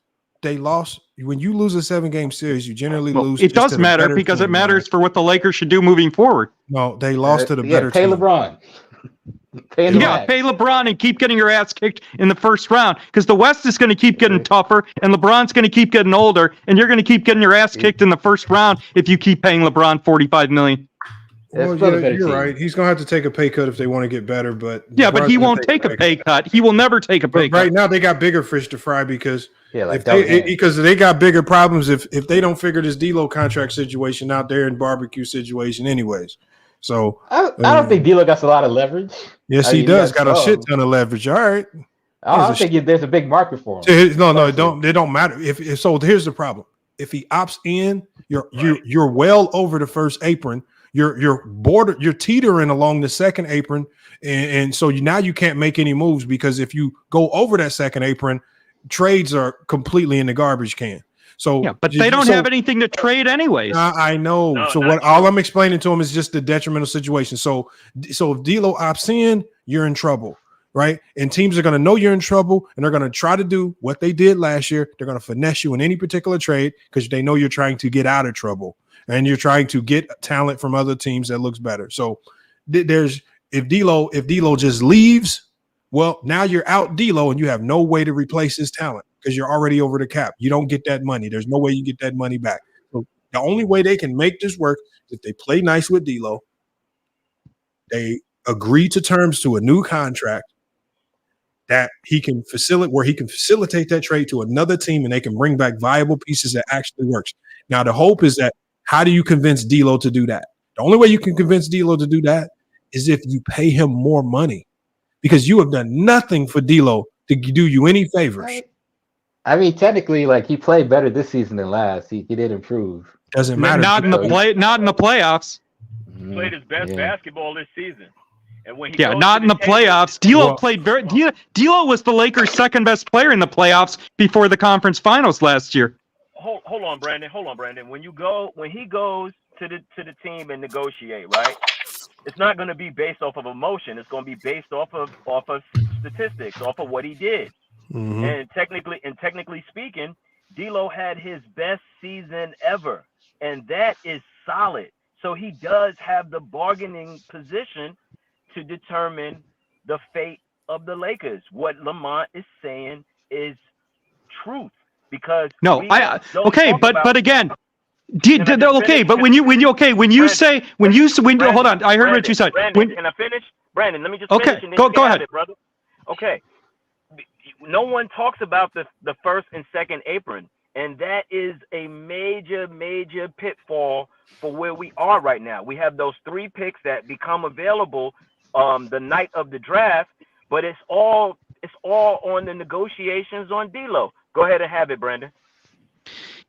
When you lose a 7-game series, you generally lose. It does matter because it matters for what the Lakers should do moving forward. No, they lost to the better pay team. LeBron. Pay the Yeah, max. pay LeBron and keep getting your ass kicked in the first round because the West is going to keep getting tougher and LeBron's going to keep getting older and you're going to keep getting your ass kicked in the first round if you keep paying LeBron $45 million. Well, yeah, you're right. He's gonna have to take a pay cut if they want to get better, but Yeah, but LeBron's he gonna won't take a pay cut. He will never take a pay But right cut. now they got bigger fish to fry because like because they got bigger problems if they don't figure this D'Lo contract situation out there and barbecue situation anyways. So I don't think D'Lo got a lot of leverage. Yes, he does. Got a shit ton of leverage. All right. I don't think there's a big market for him. No, it don't matter. If so, here's the problem. If he opts in, you're well over the first apron. You're teetering along the second apron, and so now you can't make any moves because if you go over that second apron, trades are completely in the garbage can. So yeah, but they don't have anything to trade anyways. I know. So all I'm explaining to him is just the detrimental situation. So if D'Lo opts in, you're in trouble, right? And teams are going to know you're in trouble, and they're going to try to do what they did last year. They're going to finesse you in any particular trade because they know you're trying to get out of trouble. And you're trying to get talent from other teams that looks better. So if D'Lo just leaves, well, now you're out D'Lo and you have no way to replace his talent because you're already over the cap. You don't get that money. There's no way you get that money back. So the only way they can make this work is if they play nice with D'Lo, they agree to terms to a new contract that he can facilitate that trade to another team and they can bring back viable pieces that actually works. Now the hope is that how do you convince D'Lo to do that? The only way you can convince D'Lo to do that is if you pay him more money because you have done nothing for D'Lo to do you any favors. I mean, technically, like he played better this season than last. He did improve. Doesn't matter. Not in the playoffs. He played his best basketball this season. And when he not in the playoffs. D'Lo played very. D'Lo was the Lakers' second best player in the playoffs before the conference finals last year. Hold on, Brandon. When he goes to the team and negotiate, right? It's not going to be based off of emotion. It's going to be based off of statistics, off of what he did. Mm-hmm. And technically speaking, D'Lo had his best season ever, and that is solid. So he does have the bargaining position to determine the fate of the Lakers. What Lamont is saying is truth. Because but again, hold on, I heard what you said. Brandon, can I finish? Brandon, let me just finish. And then go you can ahead, have it, brother. Okay, no one talks about the first and second apron, and that is a major pitfall for where we are right now. We have those 3 picks that become available the night of the draft, but it's all on the negotiations on D'Lo. Go ahead and have it, Brandon.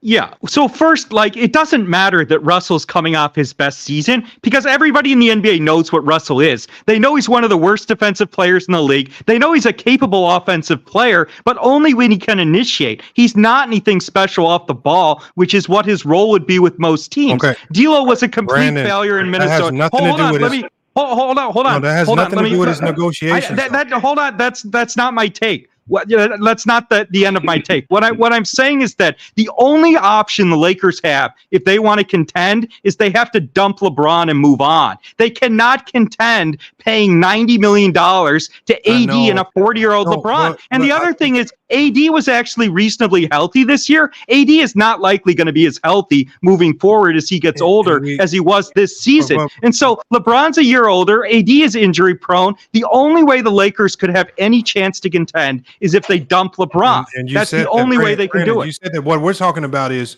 Yeah. So first, it doesn't matter that Russell's coming off his best season because everybody in the NBA knows what Russell is. They know he's one of the worst defensive players in the league. They know he's a capable offensive player, but only when he can initiate. He's not anything special off the ball, which is what his role would be with most teams. Okay. D'Lo was a complete failure in That has Minnesota. nothing to do with his. Hold on. No, that has nothing to do with his negotiations. Hold on. That's not my take. That's not the end of my take. What I'm saying is that the only option the Lakers have if they want to contend is they have to dump LeBron and move on. They cannot contend paying $90 million to AD and a 40-year-old LeBron. The other thing is AD was actually reasonably healthy this year. AD is not likely going to be as healthy moving forward as he gets older as he was this season. And so LeBron's a year older. AD is injury prone. The only way the Lakers could have any chance to contend is if they dump LeBron. And that's the only way they can do it. You said that what we're talking about is,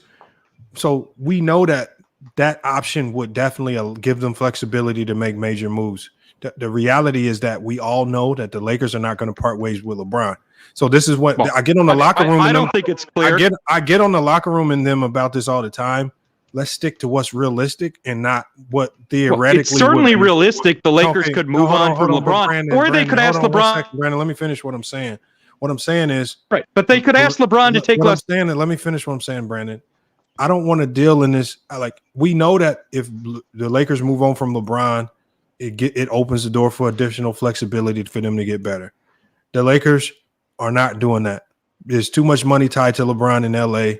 so we know that option would definitely give them flexibility to make major moves. The reality is that we all know that the Lakers are not going to part ways with LeBron. So this is what I get on the locker room. I don't think it's clear. I get on the locker room and them about this all the time. Let's stick to what's realistic and not what theoretically. It's certainly realistic. The Lakers could move on from LeBron, or they could ask LeBron. Brandon, let me finish what I'm saying. What I'm saying is right, but they could ask LeBron to take less. Let me finish what I'm saying, Brandon. I don't want to deal in this. We know that if the Lakers move on from LeBron, it opens the door for additional flexibility for them to get better. The Lakers are not doing that. There's too much money tied to LeBron in LA.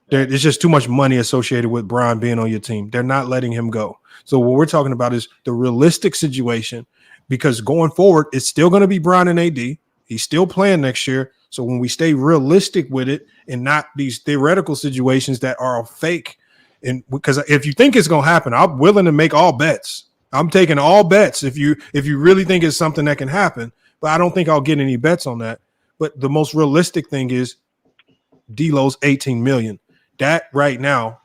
There's just too much money associated with Bron being on your team. They're not letting him go. So what we're talking about is the realistic situation, because going forward, it's still going to be Bron and AD. He's still playing next year. So when we stay realistic with it and not these theoretical situations that are fake, and because if you think it's going to happen, I'm willing to make all bets. I'm taking all bets if you really think it's something that can happen, but I don't think I'll get any bets on that. But the most realistic thing is D'Lo's $18 million. That right now,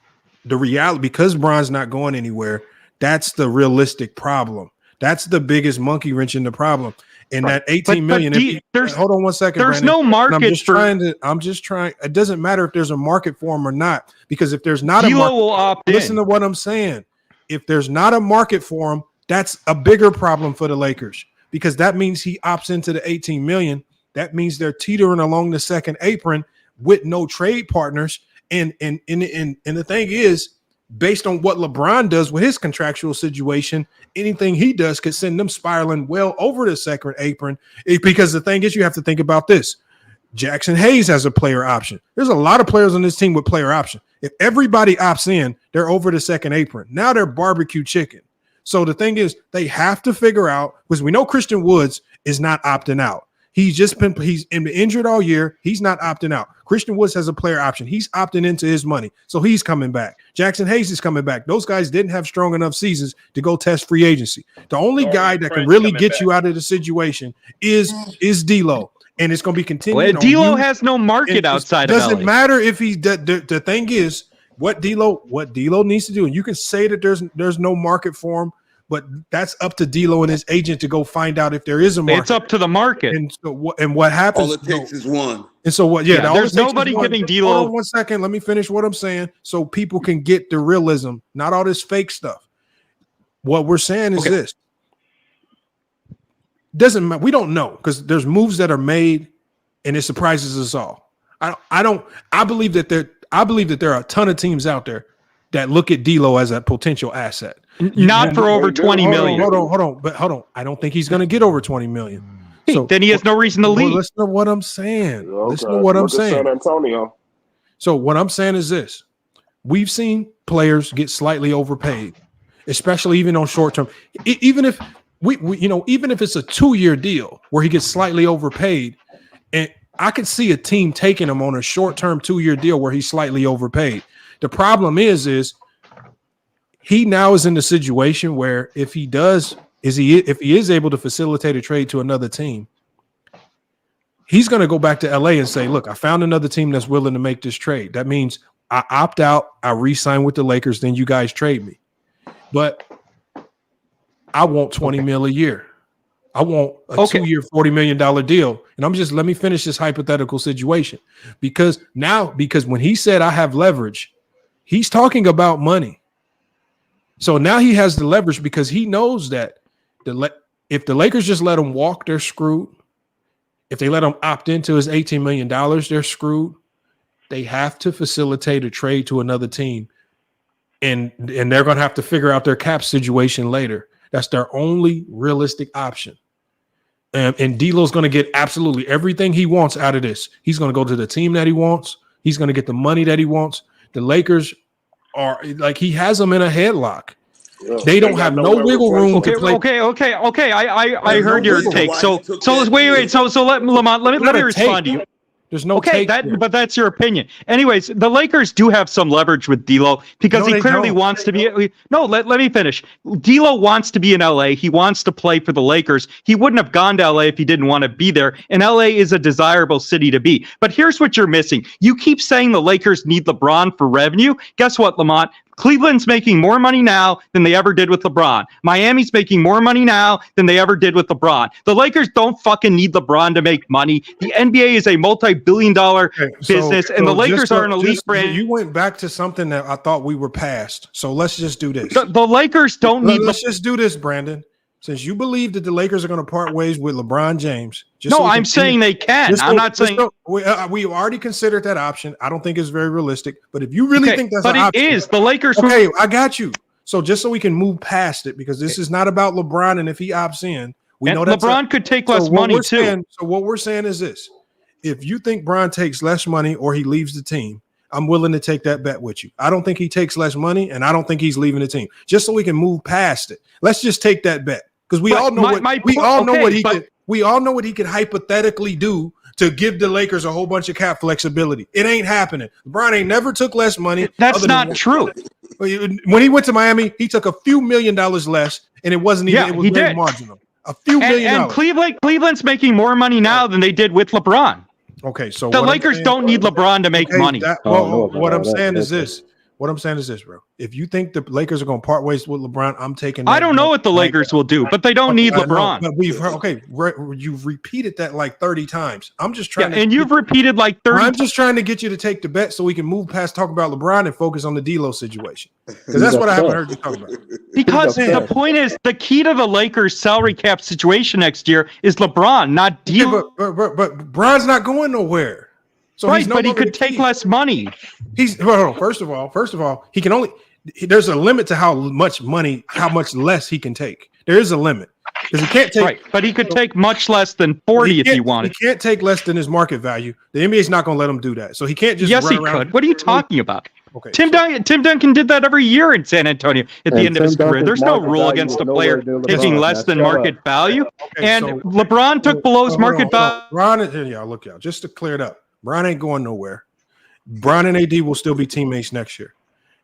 the reality, because Bron's not going anywhere, that's the realistic problem. That's the biggest monkey wrench in the problem. And that 18 million. Hold on one second. There's Brandon. no market. I'm just trying. It doesn't matter if there's a market for him or not, because if there's not D'Lo a market, will opt listen in. to what I'm saying. If there's not a market for him, that's a bigger problem for the Lakers, because that means he opts into the 18 million. That means they're teetering along the second apron with no trade partners. And the thing is, based on what LeBron does with his contractual situation, anything he does could send them spiraling well over the second apron. Because the thing is, you have to think about this. Jackson Hayes has a player option. There's a lot of players on this team with player option. If everybody opts in, they're over the second apron. Now they're barbecue chicken. So the thing is, they have to figure out, because we know Christian Woods is not opting out. He's been injured all year. He's not opting out. Christian Woods has a player option. He's opting into his money. So he's coming back. Jackson Hayes is coming back. Those guys didn't have strong enough seasons to go test free agency. The only guy that can really get you out of the situation is D'Lo. And it's going to be continuing. D'Lo has no market outside of LA. Doesn't matter if he. The thing is, what D'Lo needs to do, and you can say that there's no market for him, but that's up to D'Lo and his agent to go find out if there is a market. It's up to the market. And so what happens? All it takes is one. And so what? Yeah, there's nobody giving D'Lo. Hold on 1 second. Let me finish what I'm saying, so people can get the realism, not all this fake stuff. What we're saying is this: doesn't matter. We don't know, because there's moves that are made, and it surprises us all. I believe that there are a ton of teams out there that look at D'Lo as a potential asset. Not for over 20 million. Hold on. I don't think he's going to get over 20 million. So then he has no reason to leave. Listen to what I'm saying. Okay. Listen to what I'm saying. San Antonio. So what I'm saying is this: we've seen players get slightly overpaid, especially even on short term. Even if even if it's a 2-year deal where he gets slightly overpaid, and I could see a team taking him on a short-term 2-year deal where he's slightly overpaid. The problem is he now is in the situation where if he is able to facilitate a trade to another team, he's going to go back to LA and say, look, I found another team that's willing to make this trade. That means I opt out, I re-sign with the Lakers, then you guys trade me. But I want 20 mil a year. I want a 2-year, $40 million deal. And let me finish this hypothetical situation. Because when he said I have leverage, he's talking about money. So now he has the leverage, because he knows that if the Lakers just let him walk, they're screwed. If they let him opt into his $18 million, they're screwed. They have to facilitate a trade to another team. And they're going to have to figure out their cap situation later. That's their only realistic option. And D'Lo's going to get absolutely everything he wants out of this. He's going to go to the team that he wants. He's going to get the money that he wants. The Lakers are like, he has them in a headlock. Yeah, they don't have no wiggle room to play. Okay. I heard your take. So wait. So let me respond to you. There's no take. But that's your opinion. Anyways, the Lakers do have some leverage with D'Lo, because he clearly wants to be. No, let me finish. D'Lo wants to be in LA. He wants to play for the Lakers. He wouldn't have gone to LA if he didn't want to be there. And LA is a desirable city to be. But here's what you're missing. You keep saying the Lakers need LeBron for revenue. Guess what, Lamont? Cleveland's making more money now than they ever did with LeBron. Miami's making more money now than they ever did with LeBron. The Lakers don't fucking need LeBron to make money. The NBA is a multi-billion-dollar business, and the Lakers are an elite brand. You went back to something that I thought we were past. So let's just do this. The Lakers don't need. Let's just do this, Brandon. Since you believe that the Lakers are going to part ways with LeBron James. I'm saying they can. I'm not saying. We already considered that option. I don't think it's very realistic. But if you really think that's an option. But it is. The Lakers. Okay, I got you. So just so we can move past it, because this is not about LeBron, and if he opts in, we know that LeBron could take less money too. So what we're saying is this. If you think Bron takes less money or he leaves the team, I'm willing to take that bet with you. I don't think he takes less money, and I don't think he's leaving the team. Just so we can move past it. Let's just take that bet because we all know what he could hypothetically do to give the Lakers a whole bunch of cap flexibility. It ain't happening. LeBron ain't never took less money. That's not true. When he went to Miami, he took a few $1 million less, and it wasn't even. It was very marginal. A few million dollars. And Cleveland's making more money now than they did with LeBron. Okay, so the Lakers don't need LeBron to make money. What I'm saying is this. What I'm saying is this, bro. If you think the Lakers are going to part ways with LeBron, I'm taking. I don't know what the Lakers will do, but they don't need LeBron. But we've heard, you've repeated that like 30 times. I'm just trying. And you've repeated like 30. I'm just trying to get you to take the bet so we can move past talk about LeBron and focus on the D'Lo situation because that's what I haven't heard you talk about. Because the point is, the key to the Lakers' salary cap situation next year is LeBron, not D'Lo. But Bron's not going nowhere. So right, but he could take less money. First of all, he can only. There's a limit to how much less he can take. There is a limit because he can't take. Right, but he could take much less than 40 if he wanted. He can't take less than his market value. The NBA's not going to let him do that. So he can't just. Yes, he could. What are you talking about? Okay, Tim Duncan did that every year in San Antonio at the end of his career. There's no rule against a player taking less than market value. And LeBron took below his market value. Look, y'all, just to clear it up. Bron ain't going nowhere. Bron and AD will still be teammates next year.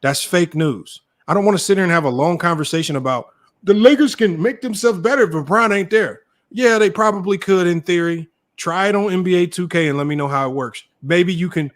That's fake news. I don't want to sit here and have a long conversation about the Lakers can make themselves better if Bron ain't there. Yeah, they probably could in theory. Try it on NBA 2K and let me know how it works. Maybe you can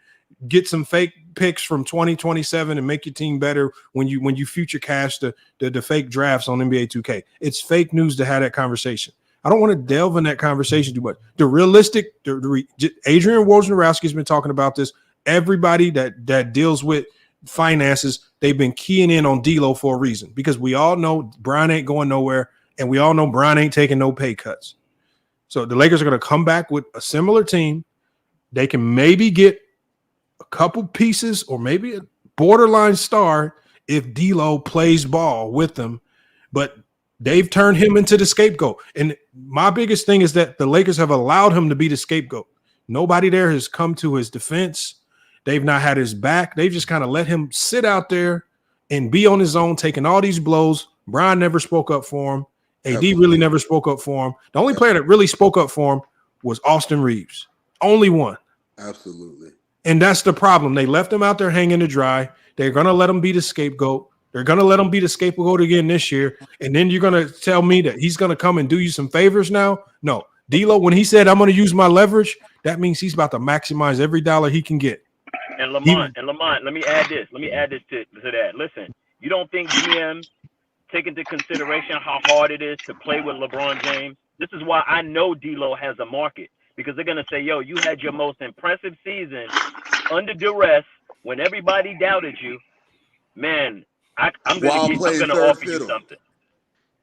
get some fake picks from 2027 and make your team better when you future cash the fake drafts on NBA 2K. It's fake news to have that conversation. I don't want to delve in that conversation too much. The realistic, Adrian Wojnarowski has been talking about this. Everybody that deals with finances, they've been keying in on D'Lo for a reason because we all know Bron ain't going nowhere, and we all know Bron ain't taking no pay cuts. So the Lakers are going to come back with a similar team. They can maybe get a couple pieces or maybe a borderline star if D'Lo plays ball with them, but they've turned him into the scapegoat. And my biggest thing is that the Lakers have allowed him to be the scapegoat. Nobody there has come to his defense. They've not had his back. They've just kind of let him sit out there and be on his own, taking all these blows. Bron never spoke up for him. AD really never spoke up for him. The only player that really spoke up for him was Austin Reeves. Only one. Absolutely. And that's the problem. They left him out there hanging to dry. They're going to let him be the scapegoat. They're going to let him be the scapegoat again this year. And then you're going to tell me that he's going to come and do you some favors now? No. D'Lo, when he said, I'm going to use my leverage, that means he's about to maximize every dollar he can get. And Lamont, let me add this. Let me add this to that. Listen, you don't think GM take into consideration how hard it is to play with LeBron James? This is why I know D'Lo has a market because they're going to say, yo, you had your most impressive season under duress when everybody doubted you. Man, I'm going to offer you something.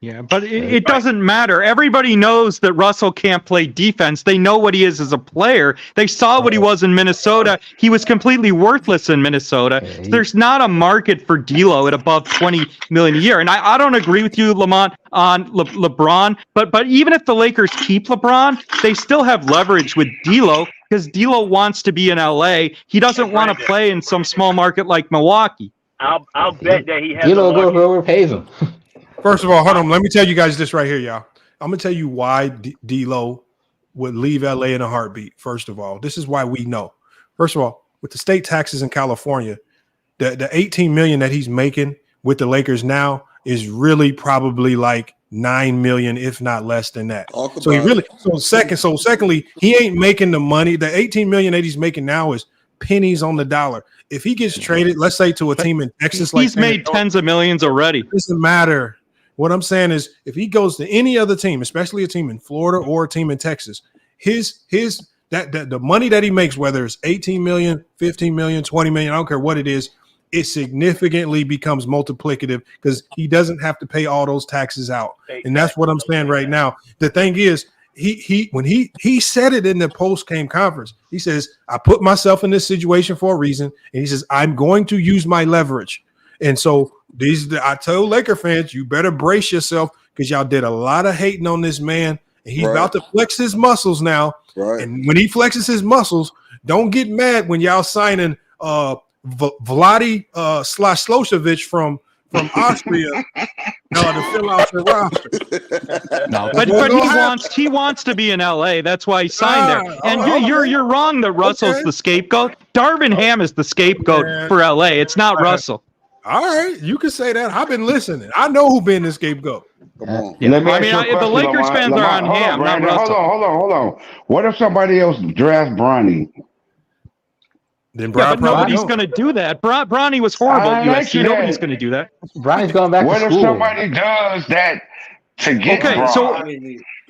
Yeah, but it doesn't matter. Everybody knows that Russell can't play defense. They know what he is as a player. They saw what he was in Minnesota. He was completely worthless in Minnesota. So there's not a market for D'Lo at above $20 million a year. And I don't agree with you, Lamont, on LeBron. But even if the Lakers keep LeBron, they still have leverage with D'Lo because D'Lo wants to be in LA. He doesn't want to play in some small market like Milwaukee. I'll bet that he has. D'Lo go whoever pays him. First of all, hold on. Let me tell you guys this right here, y'all. I'm going to tell you why D'Lo would leave LA in a heartbeat. First of all, this is why we know. First of all, with the state taxes in California, the $18 million that he's making with the Lakers now is really probably like $9 million, if not less than that. Secondly, he ain't making the money. The $18 million that he's making now is pennies on the dollar. If he gets traded, let's say to a team in Texas, he's made tens of millions already. It doesn't matter. What I'm saying is, if he goes to any other team, especially a team in Florida or a team in Texas, the money that he makes, whether it's 18 million, 15 million, 20 million, I don't care what it is, it significantly becomes multiplicative because he doesn't have to pay all those taxes out. And that's what I'm saying right now. The thing is, when he said it in the post-game conference, he says, I put myself in this situation for a reason. And he says, I'm going to use my leverage. And so I told Laker fans, you better brace yourself because y'all did a lot of hating on this man. And he's about to flex his muscles now. Right. And when he flexes his muscles, don't get mad when y'all signing Vladi Slosevic from Austria to fill out your roster. No, but he wants to be in LA. That's why he signed there. And you're wrong that Russell's the scapegoat. Darvin Ham is the scapegoat for LA. It's not Russell. All right, you can say that. I've been listening. I know who been the scapegoat. Come on. Yeah. Let me ask you a The question, Lakers Lamont. fans are on Lamont, Ham, not Brandon. Russell. Hold on. What if somebody else drafts Bronny? Then Yeah, but nobody's going to do that. Bronny was horrible at USC. Nobody's going to do that. Bronny's going back to school. What if somebody does that to get Bron?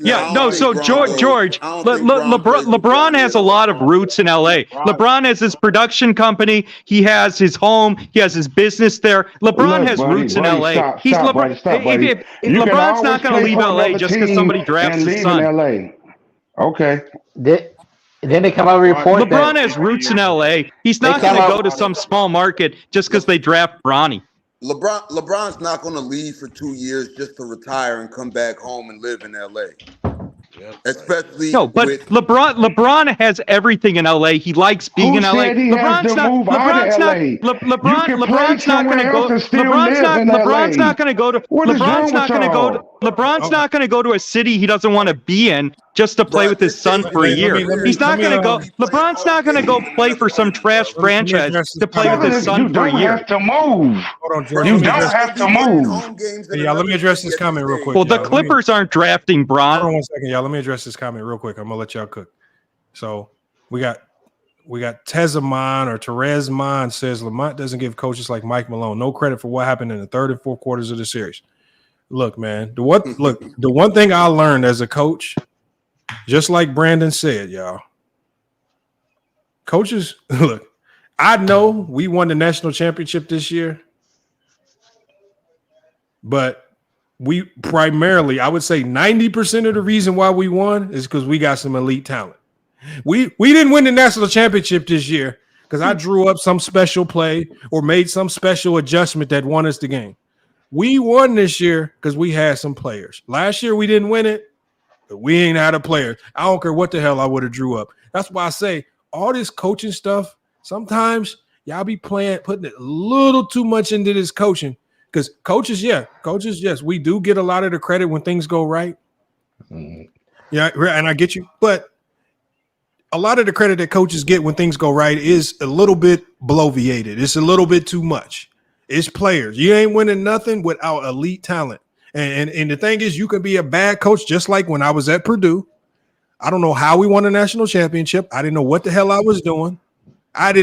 George, LeBron has a lot of roots in LA. LeBron has his production company. He has his home. He has his business there. LeBron has roots in LA. Stop, buddy. LeBron's not going to leave LA just because somebody drafts his son. LA. Okay. Then they come out and report LeBron has roots in LA. He's not going to go to some small market just because they draft Bronny. LeBron's not going to leave for 2 years just to retire and come back home and live in LA. Especially LeBron has everything in LA. He likes being in LA. LeBron's not going to go to a city he doesn't want to be in just to play with his son for a year. He's not going to go. LeBron's not going to go play for some trash franchise to play with his son for a year. You don't have to move. Hold on, George. You don't have to move. Yeah, let me address this comment real quick. Well, the Clippers aren't drafting Bron. Hold on 1 second, y'all. Let me address this comment real quick. I'm gonna let y'all cook. So we got Tezamon or Terezman says Lamont doesn't give coaches like Mike Malone no credit for what happened in the third and fourth quarters of the series. Look, man, the one thing I learned as a coach, just like Brandon said, y'all, coaches, look, I know we won the national championship this year, but we primarily, I would say 90% of the reason why we won is because we got some elite talent. We didn't win the national championship this year because I drew up some special play or made some special adjustment that won us the game. We won this year because we had some players. Last year we didn't win it, but we ain't had a player. I don't care what the hell I would have drew up. That's why I say all this coaching stuff, sometimes y'all be putting a little too much into this coaching. Because coaches, yes, we do get a lot of the credit when things go right. Yeah, and I get you. But a lot of the credit that coaches get when things go right is a little bit bloviated. It's a little bit too much. It's players. You ain't winning nothing without elite talent. And the thing is, you can be a bad coach just like when I was at Purdue. I don't know how we won a national championship. I didn't know what the hell I was doing. But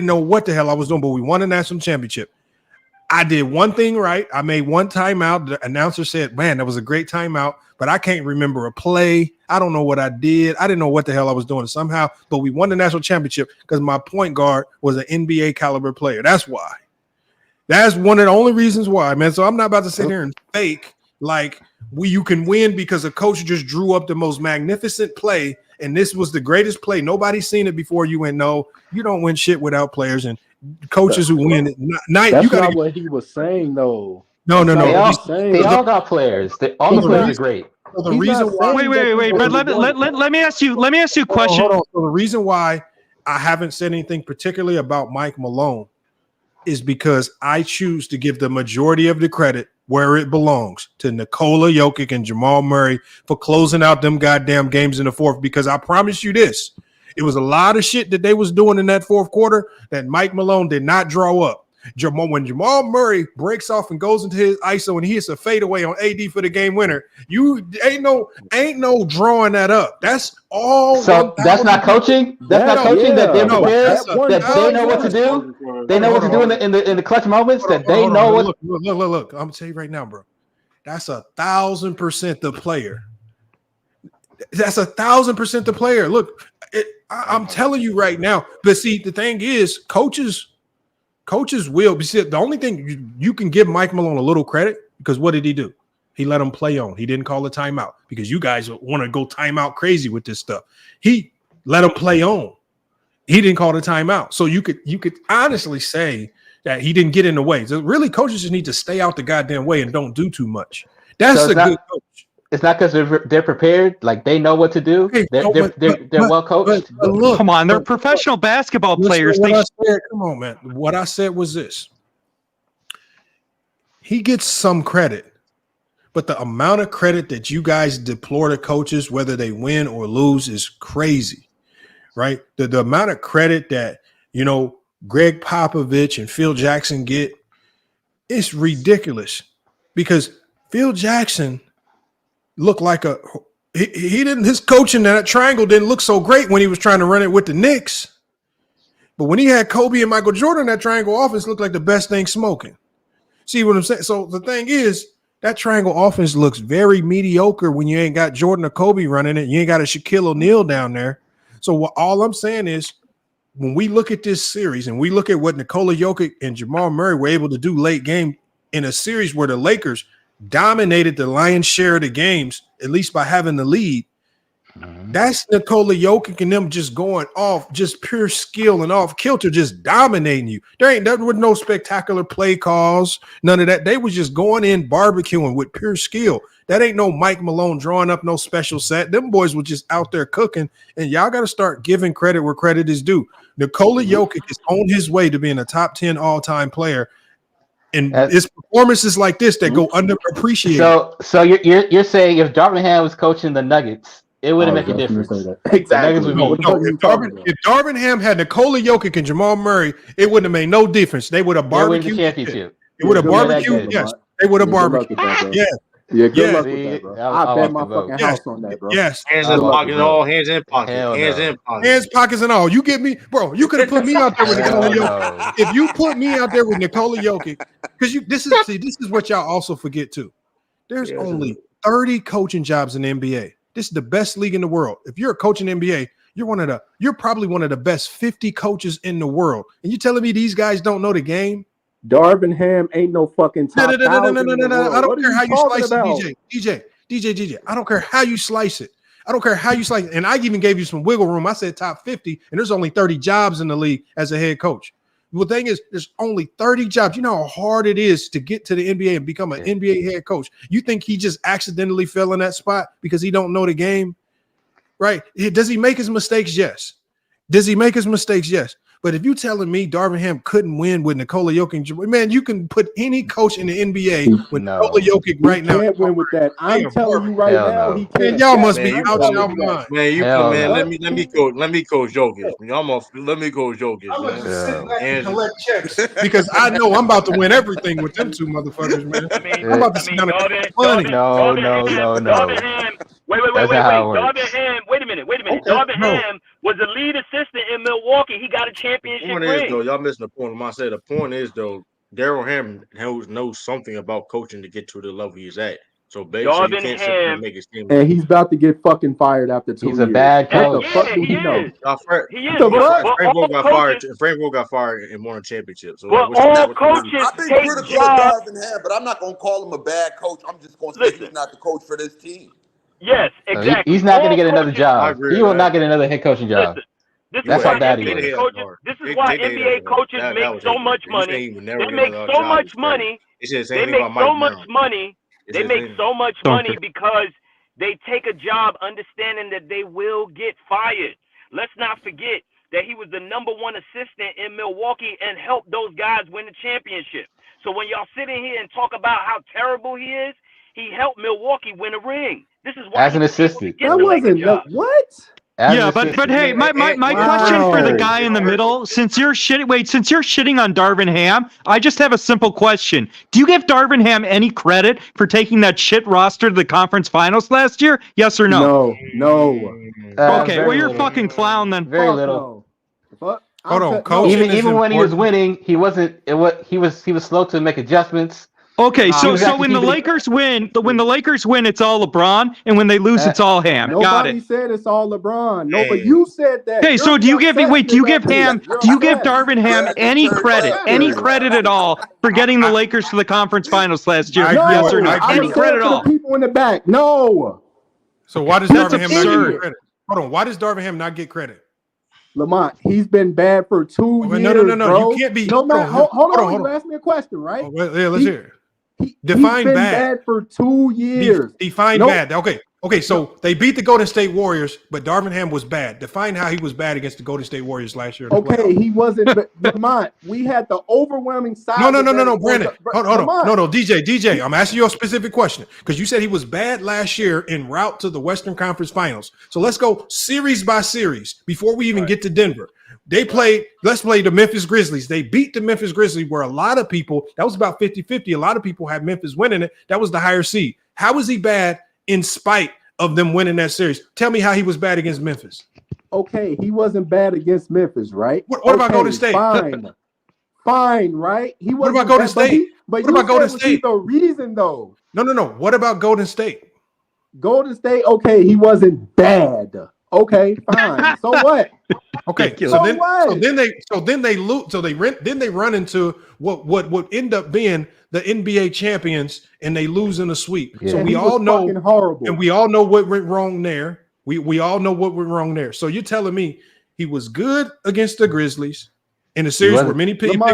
we won a national championship. I did one thing right. I made one timeout. The announcer said, man, that was a great timeout, but I can't remember a play. I don't know what I did. I didn't know what the hell I was doing somehow, but we won the national championship because my point guard was an NBA caliber player. That's why. That's one of the only reasons why, man. So I'm not about to sit here and fake like you can win because a coach just drew up the most magnificent play, and this was the greatest play. Nobody's seen it before. You went, no, you don't win shit without players. And coaches who win it. That's not what he was saying, though. No. They all got players. All the players are great. So the reason why, wait. But let me ask you a question. Hold on. So the reason why I haven't said anything particularly about Mike Malone is because I choose to give the majority of the credit where it belongs to Nikola Jokic and Jamal Murray for closing out them goddamn games in the fourth. Because I promise you this. It was a lot of shit that they was doing in that fourth quarter that Mike Malone did not draw up. When Jamal Murray breaks off and goes into his ISO and he hits a fadeaway on AD for the game winner, you ain't no drawing that up. That's all. So that's not coaching. That's not coaching. That they're prepared. That they know what to do. They know what to do in the clutch moments. That they know what. Look. I'm gonna tell you right now, bro. That's 1,000% the player. That's 1,000% the player. Look, I'm telling you right now. But see, the thing is, coaches will. See, the only thing you can give Mike Malone a little credit because what did he do? He let him play on. He didn't call a timeout because you guys want to go timeout crazy with this stuff. He let him play on. He didn't call the timeout. So you could honestly say that he didn't get in the way. So really, coaches just need to stay out the goddamn way and don't do too much. That's a good coach. it's not because they're prepared. Like they know what to do. Hey, They're well coached. But look, Come on, they're professional basketball players. What I said, come on, man. What I said was this. He gets some credit, but the amount of credit that you guys deplore to coaches, whether they win or lose, is crazy, right? The amount of credit that, Greg Popovich and Phil Jackson get, it's ridiculous because Phil Jackson looked like he didn't, his coaching in that triangle didn't look so great when he was trying to run it with the Knicks. But when he had Kobe and Michael Jordan, that triangle offense looked like the best thing smoking. See what I'm saying? So the thing is, that triangle offense looks very mediocre when you ain't got Jordan or Kobe running it. You ain't got a Shaquille O'Neal down there. So all I'm saying is, when we look at this series and we look at what Nikola Jokic and Jamal Murray were able to do late game in a series where the Lakers dominated the lion's share of the games, at least by having the lead, that's Nikola Jokic and them just going off, just pure skill and off kilter, just dominating you. There was no spectacular play calls, none of that. They was just going in barbecuing with pure skill. That ain't no Mike Malone drawing up no special set. Them boys were just out there cooking, and y'all got to start giving credit where credit is due. Nikola Jokic is on his way to being a top 10 all-time player, and it's performances like this that go underappreciated. So you're saying if Darvin Ham was coaching the Nuggets, it wouldn't make a difference. Exactly. If Darvin Ham had Nikola Jokic and Jamal Murray, it wouldn't have made no difference. They would have barbecued. The championship. It would have barbecued. Yes, they would have barbecued. Yes. Yeah, good luck with that, bro. I bet my fucking house on that, bro. Yes. Hands in pocket, all hands in pocket. Hands in pocket. Hands, pockets, and all. You get me, bro. You could have put me out there with Nikola Jokic. If you put me out there with Nikola Jokic, because this is what y'all also forget too. There's only 30 coaching jobs in the NBA. This is the best league in the world. If you're a coach in the NBA, you're probably one of the best 50 coaches in the world. And you telling me these guys don't know the game? Darvin Ham ain't no fucking top. No. I don't care how you slice it, DJ. I don't care how you slice it. And I even gave you some wiggle room. I said top 50, and there's only 30 jobs in the league as a head coach. The thing is, there's only 30 jobs. You know how hard it is to get to the NBA and become an NBA head coach. You think he just accidentally fell in that spot because he don't know the game? Right? Does he make his mistakes? Yes. Yes. But if you telling me Darvin Ham couldn't win with Nikola Jokic, man, you can put any coach in the NBA with Nikola Jokic right now. He can't win with that. I'm telling you right now, he can't. Man, y'all must be out your mind. Man, let me coach Jokic. Let me coach Jokic. I'm gonna just sit back and collect checks because I know I'm about to win everything with them two motherfuckers, man. I'm about to sit down and collect money. No. Wait. Darvin Ham, wait a minute. Okay, Darvin Ham was the lead assistant in Milwaukee. He got a championship point ring. is, though, y'all missing the point. I said the point is, though, Daryl Hammond knows something about coaching to get to the level he's at. So basically, you can't make his team. And he's about to get fucking fired after 2 years. He's a bad coach. What the fuck do he know? He is. Frank Vogel got fired and won a championship. So all coaches I've been take critical of Darvin Ham, but I'm not going to call him a bad coach. I'm just going to say he's not the coach for this team. Yes, exactly. He's not going to get another job. He will not get another head coaching job. That's how bad he is. This is why NBA coaches make so much money. They make so much money. They make so much money because they take a job understanding that they will get fired. Let's not forget that he was the number one assistant in Milwaukee and helped those guys win the championship. So when y'all sit in here and talk about how terrible he is, he helped Milwaukee win a ring. This is why as an assistant. That wasn't what? But hey, my question for the guy in the middle, since you're shitting on Darvin Ham, I just have a simple question. Do you give Darvin Ham any credit for taking that shit roster to the conference finals last year? Yes or no? No. Okay, well you're a fucking clown then. Very little. Hold on, coach. Even when he was winning, he was slow to make adjustments. Okay, so when the Lakers win, it's all LeBron, and when they lose, it's all Ham. Got it. Nobody said it's all LeBron. No, but you said that. Okay, so do you give Darvin Ham any credit at all for getting the Lakers to the conference finals last year? Yes or no? Any credit at all? People in the back, no. So why does Darvin Ham not get credit? Hold on, why does Darvin Ham not get credit? Lamont, he's been bad for 2 years. No. Bro. You can't be. Hold on. You asked me a question, right? Yeah, let's hear it. Define been bad. bad for 2 years. Define bad. Okay. So they beat the Golden State Warriors, but Darvin Ham was bad. Define how he was bad against the Golden State Warriors last year. Okay, he wasn't. But Lamont, we had the overwhelming side. No, Brandon. Hold on. No, DJ. I'm asking you a specific question because you said he was bad last year en route to the Western Conference Finals. So let's go series by series before we even get to Denver. Let's play the Memphis Grizzlies. They beat the Memphis Grizzlies where a lot of people, that was about 50-50. A lot of people had Memphis winning it. That was the higher seed. How was he bad in spite of them winning that series? Tell me how he was bad against Memphis. Okay, he wasn't bad against Memphis, right? What about Golden State? Fine, right? He wasn't. What about Golden State? But what about Golden State? The reason, though. No. What about Golden State? Golden State. Okay, he wasn't bad. Okay, fine. So what? Okay, then they lose. So they run into what would end up being the NBA champions, and they lose in a sweep. Yeah. So we all know horrible, and we all know what went wrong there. We all know what went wrong there. So you're telling me he was good against the Grizzlies in a series where many people,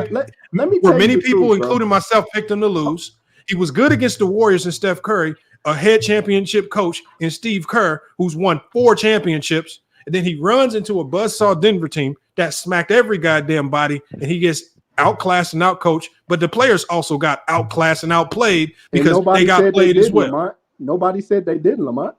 including myself, picked him to lose. He was good against the Warriors and Steph Curry, a head championship coach, and Steve Kerr, who's won 4 championships. And then he runs into a buzzsaw Denver team that smacked every goddamn body, and he gets outclassed and outcoached. But the players also got outclassed and outplayed because they got played as well. Lamont. Nobody said they didn't, Lamont.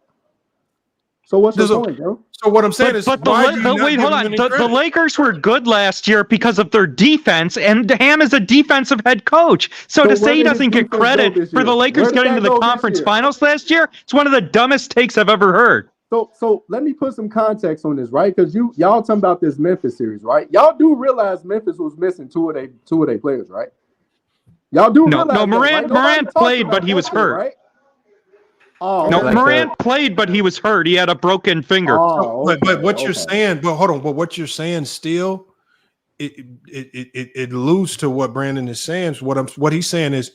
So what's the point, bro? So what I'm saying is, wait, hold on. The Lakers were good last year because of their defense, and Ham is a defensive head coach. So to say he doesn't get credit for the Lakers getting to the conference finals last year, it's one of the dumbest takes I've ever heard. So let me put some context on this, right? Because y'all talking about this Memphis series, right? Y'all do realize Memphis was missing two of their players, right? Y'all do realize that, right? Morant played, but he was hurt. Right? Morant played, but he was hurt. He had a broken finger. But what you're saying, but hold on, but what you're saying still, it alludes to what Brandon is saying. What he's saying is,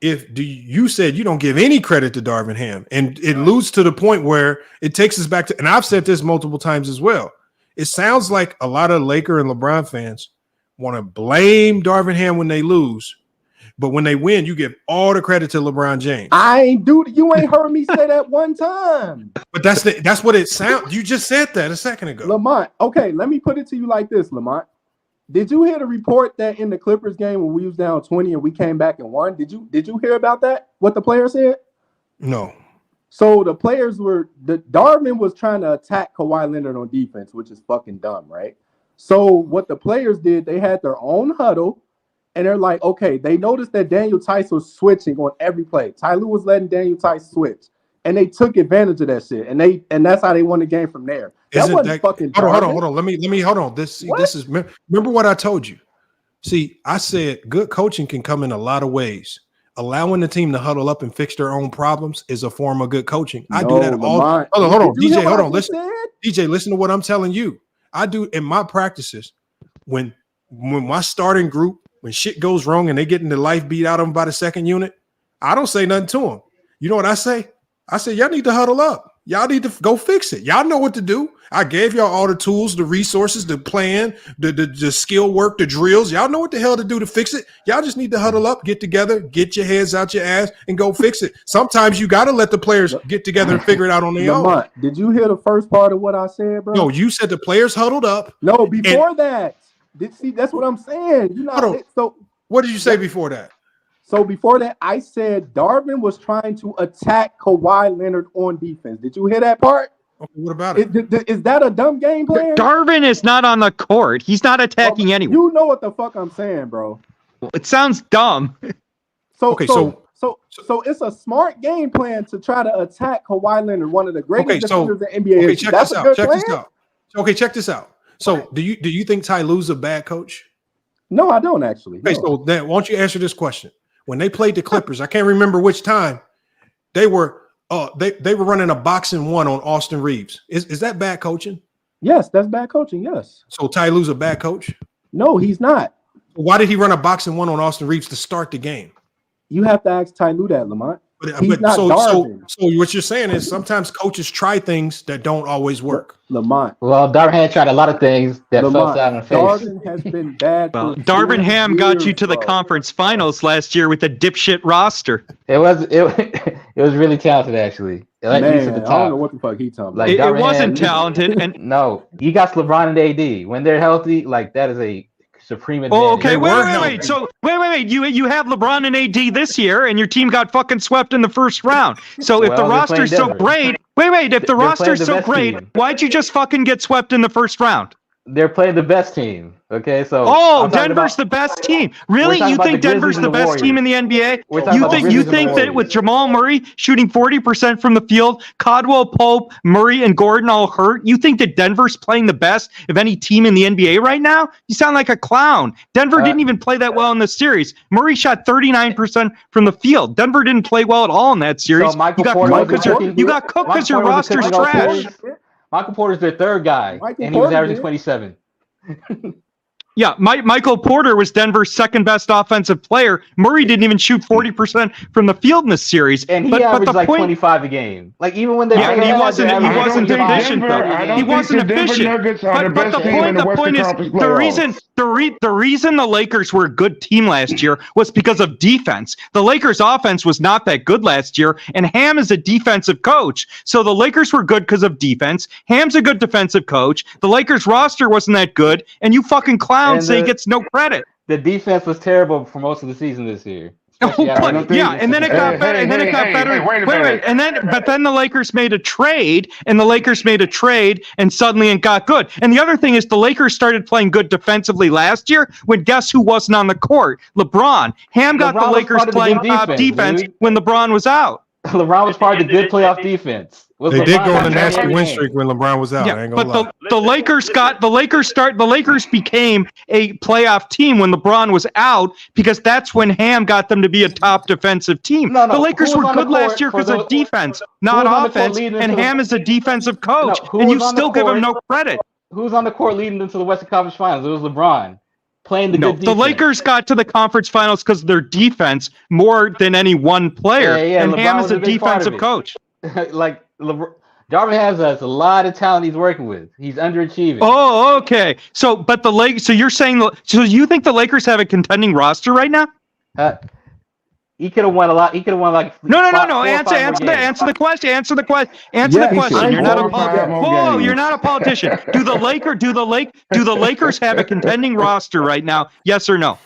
you said you don't give any credit to Darvin Ham, and it alludes to the point where it takes us back to, and I've said this multiple times as well. It sounds like a lot of Laker and LeBron fans want to blame Darvin Ham when they lose. But when they win, you give all the credit to LeBron James. You ain't heard me say that one time. But that's what it sounds. You just said that a second ago. Lamont, okay, let me put it to you like this, Lamont. Did you hear the report that in the Clippers game when we was down 20 and we came back and won? Did you hear about that? What the players said? No. So the players Darvin was trying to attack Kawhi Leonard on defense, which is fucking dumb, right? So what the players did, they had their own huddle. And they're like, okay, they noticed that Daniel Tice was switching on every play. Ty Lue was letting Daniel Tice switch. And they took advantage of that shit. And that's how they won the game from there. Hold on. Let me hold on. This is remember what I told you. See, I said good coaching can come in a lot of ways. Allowing the team to huddle up and fix their own problems is a form of good coaching. I do that all. Hold on, DJ. Hold on. Listen, DJ. Listen to what I'm telling you. I do in my practices when my starting group. When shit goes wrong and they get the life beat out of them by the second unit, I don't say nothing to them. You know what I say? I say, y'all need to huddle up. Y'all need to go fix it. Y'all know what to do. I gave y'all all the tools, the resources, the plan, the skill work, the drills. Y'all know what the hell to do to fix it. Y'all just need to huddle up, get together, get your heads out your ass, and go fix it. Sometimes you got to let the players get together and figure it out on their own. Did you hear the first part of what I said, bro? No, you said the players huddled up. No, before that. That's what I'm saying. So what did you say before that? So before that, I said Darvin was trying to attack Kawhi Leonard on defense. Did you hear that part? Okay, what about it? Is that a dumb game plan? Darvin is not on the court. He's not attacking anyone. You know what the fuck I'm saying, bro. It sounds dumb. So it's a smart game plan to try to attack Kawhi Leonard, one of the greatest defenders in NBA. Okay, check this out. Okay, check this out. So do you think Ty Lue's a bad coach? No, I don't actually. Okay, so then why don't you answer this question? When they played the Clippers, I can't remember which time, they were running a boxing one on Austin Reeves. Is that bad coaching? Yes, that's bad coaching, yes. So Ty Lue's a bad coach? No, he's not. Why did he run a boxing one on Austin Reeves to start the game? You have to ask Ty Lue that, Lamont. He's not Darvin. So what you're saying is sometimes coaches try things that don't always work. Lamont. Well, Darvin had tried a lot of things that fell out in the face. Darvin has been bad Well, for Darvin 4 Ham got you years, to the bro. conference finals last year with a dipshit roster. It was really talented actually. At least at the Man, top. I don't know what the fuck he talking about. Like It Darvin wasn't Ham, talented, and no, you got LeBron and AD when they're healthy. Like that is a supreme advantage. oh, okay. Wait. So wait. You have LeBron and AD this year, and your team got fucking swept in the first round. So if the Well, they're playing roster's so Denver. great, wait. If the They're playing roster's the so best great, team. why'd you just fucking get swept in the first round? They're playing the best team. Okay, so Oh, I'm talking Denver's about- the best team. Really? talking You about think the Denver's Grizzlies and the the best team in the NBA? We're talking about the You Grizzlies and the think that Warriors. with Jamal Murray shooting 40% from the field, Caldwell Pope, Murray, and Gordon all hurt, you think that Denver's playing the best of any team in the NBA right now? You sound like a clown. Denver didn't even play that well in the series. Murray shot 39% from the field. Denver didn't play well at all in that series. So Michael You got Porter cooked was because cooking- you got cooked Michael because your Porter was roster's cooking all trash. series. Michael Porter's their third guy, Michael and he was Porter averaging did. 27. Yeah, Michael Porter was Denver's second best offensive player. Murray didn't even shoot 40% from the field in this series. And he but averaged the like point, 25 a game. Like even when they yeah, played he bad, wasn't. they He averaged wasn't 25 efficient a though. game. He wasn't the Denver efficient. Nuggets are the But best the team in point, the the Western point is, Conference the playoffs. reason the Lakers were a good team last year was because of defense. The Lakers' offense was not that good last year, and Ham is a defensive coach. So the Lakers were good because of defense. Ham's a good defensive coach. The Lakers' roster wasn't that good, and you fucking clowns And say he the- gets no credit. The defense was terrible for most of the season this year. Oh, especially after but, the- yeah, and then it got better. And then it got better. Wait, and then the Lakers made a trade, and suddenly it got good. And the other thing is, the Lakers started playing good defensively last year. When guess who wasn't on the court? LeBron. Ham got LeBron the was Lakers part of the playing good top defense, defense dude. when LeBron was out. LeBron was part of the good playoff defense. Was They did LeBron go on a not nasty every win game? streak when LeBron was out. I Yeah, ain't gonna but lie. the Lakers became a playoff team when LeBron was out because that's when Ham got them to be a top defensive team. No, the Lakers who was were on the good last court year for because of those- defense, who not was on the court offense. leading And into the- Ham is a defensive coach, No, who and was you on the still give him court? no credit. Who's on the court leading them to the Western Conference Finals? It was LeBron playing the No, good the defense. Lakers got to the conference finals because of their defense more than any one player. Yeah, and LeBron Ham was is a a big part of defensive it. coach. Like Darvin has a lot of talent he's working with. He's underachieving. Oh, okay. So you're saying, so you think the Lakers have a contending roster right now? He could have won a lot. He could have won like No. 4 or 5 more Answer the question. Answer the question. Yeah, You're not a Whoa, you're not a politician. Do the Lakers have a contending roster right now? Yes or no?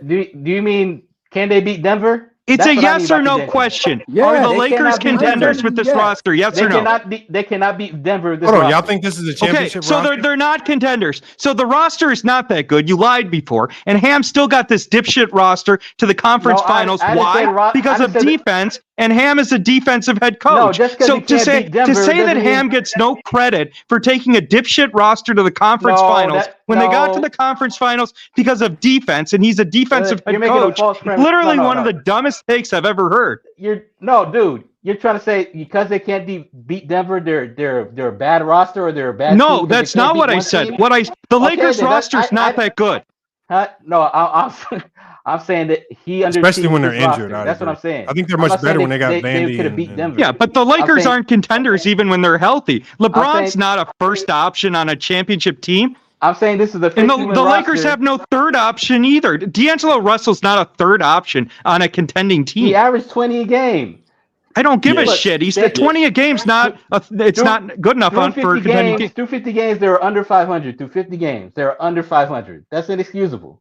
Do you mean can they beat Denver? It's That's a what I mean yes by or no contention. question. Yeah, Are the they Lakers cannot beat contenders Denver. with this Yes. roster? Yes They or no? They cannot beat Denver. This Hold on, roster. y'all think this is a championship so roster? they're not contenders. So the roster is not that good. You lied before, and Ham still got this dipshit roster to the conference No, I finals. didn't say Why? Because I of didn't say defense, and Ham is a defensive head coach. No, just 'cause so he can't beat Denver to say that doesn't mean- Ham gets no credit for taking a dipshit roster to the conference finals when they got to the conference finals because of defense, and he's a defensive You're head making a coach. false premise. Literally No, one of the dumbest takes I've ever heard. Dude. You're trying to say because they can't beat Denver, they're a bad roster or they're a bad team No, because they that's can't not beat what I one said. team? The Okay, Lakers then roster's not that good. No, I'm saying that he Especially when underachieved they're his injured. roster. That's what I'm saying. I think they're I'm much not saying better when they got Vandy. could have beat Denver. Yeah, but the Lakers aren't contenders even when they're healthy. LeBron's saying- not a first option on a championship team. I'm saying this is the And 50-win the Lakers roster. have no third option either. D'Angelo Russell's not a third option on a contending team. He averaged 20 a game. I don't give a Look, shit. He's they- 20 a game's not not good enough Through for a contending team. Through 50 games, they were under 500. Through 50 games, they were under 500. That's inexcusable.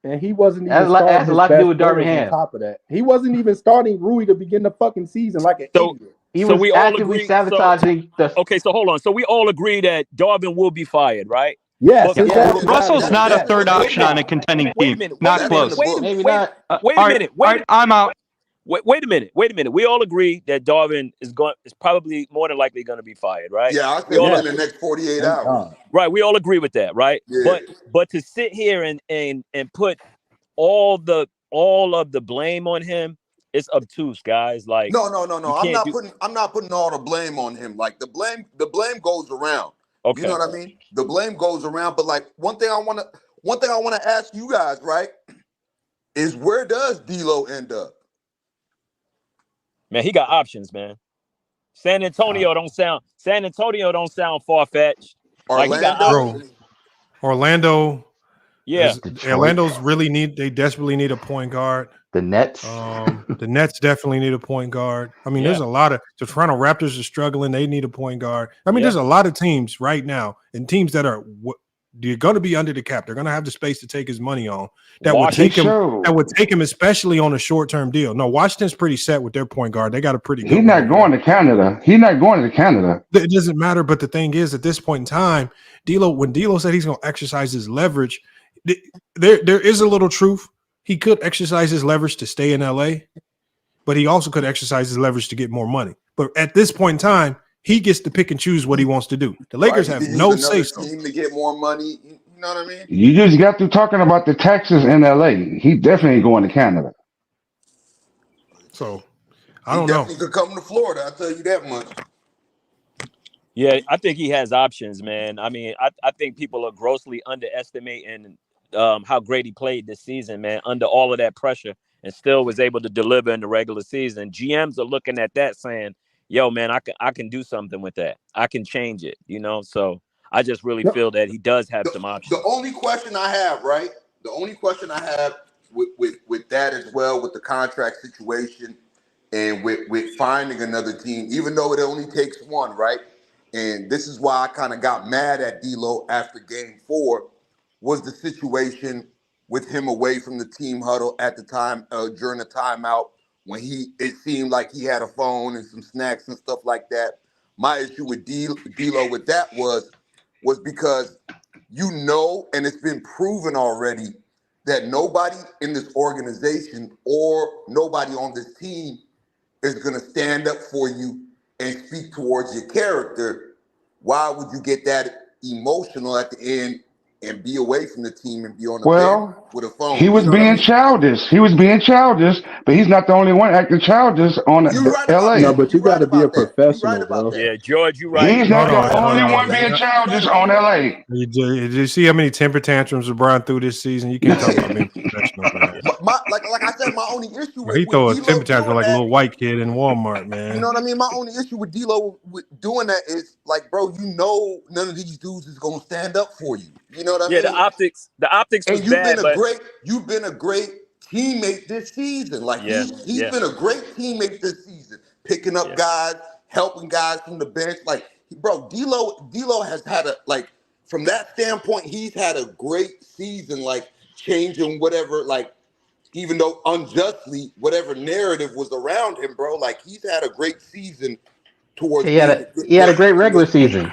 And he wasn't even That has a lot to do with Darvin Ham. On top of that, he wasn't even starting Rui to begin the fucking season like an idiot. He So was we all actively agree- sabotaging the. Okay, so hold on. So we all agree that Darvin will be fired, right? Yes. But- Russell's not a third option on a contending team. Not close. Wait a Maybe minute. not. Wait a minute. Wait. I'm out. Wait a minute. Wait a minute. We all agree that Darvin is probably more than likely going to be fired, right? Yeah, I We think all within the next 48 hours. Right. We all agree with that, right? Yeah. But to sit here and put all of the blame on him, it's obtuse, guys. Like No. you I'm can't not putting all the blame on him. Like the blame goes around. Okay. You know what I mean? The blame goes around. But like one thing I want to ask you guys, right, is where does D'Lo end up? Man, he got options, man. San Antonio don't sound far-fetched. Like he got options. Orlando. Yeah. Orlando's they desperately need a point guard. The Nets. The Nets definitely need a point guard. I mean, there's a lot of the Toronto Raptors are struggling. They need a point guard. I mean, there's a lot of teams right now and teams that are they're going to be under the cap. They're going to have the space to take his money on. That would take him. That would take him, especially on a short-term deal. No, Washington's pretty set with their point guard. They got a pretty good. He's not going to Canada. He's not going to Canada. It doesn't matter. But the thing is, at this point in time, when D'Lo said he's going to exercise his leverage, there is a little truth. He could exercise his leverage to stay in LA, but he also could exercise his leverage to get more money. But at this point in time, he gets to pick and choose what he wants to do. The Lakers have no say so. Team to get more money. You know what I mean? You just got through talking about the taxes in LA. He definitely going to Canada. So I don't know. He could come to Florida. I'll tell you that much. Yeah, I think he has options, man. I mean, I think people are grossly underestimating how great he played this season, man, under all of that pressure, and still was able to deliver in the regular season. GMs are looking at that saying, yo, man, I can do something with that. I can change it, you know? So I just really feel that he does have some options. The only question I have, right? The only question I have with that as well, with the contract situation and with finding another team, even though it only takes one, right? And this is why I kind of got mad at D'Lo after Game 4, was the situation with him away from the team huddle at the time during the timeout when it seemed like he had a phone and some snacks and stuff like that. My issue with D'Lo with that was because and it's been proven already that nobody in this organization or nobody on this team is going to stand up for you and speak towards your character. Why would you get that emotional at the end and be away from the team and be on the bench with a phone? He was being childish. He was being childish, but he's not the only one acting childish on LA. No, but you got to be a professional, bro. Yeah, George, you're right. He's not the only one being childish on LA. Did you see how many temper tantrums LeBron threw this season? You can't talk about being professional, man. Like I said, my only issue with He throw a temper tantrum like a little white kid in Walmart, man. You know what I mean? My only issue with D'Lo with doing that is like, bro, none of these dudes is gonna stand up for you. You know what I mean? Yeah, the optics was and bad, you've been a great teammate this season. Like he's been a great teammate this season, picking up guys, helping guys from the bench. Like, bro, D'Lo has had from that standpoint, he's had a great season, like changing whatever, like, even though unjustly, whatever narrative was around him, bro, like he's had a great season towards. He had a great regular season,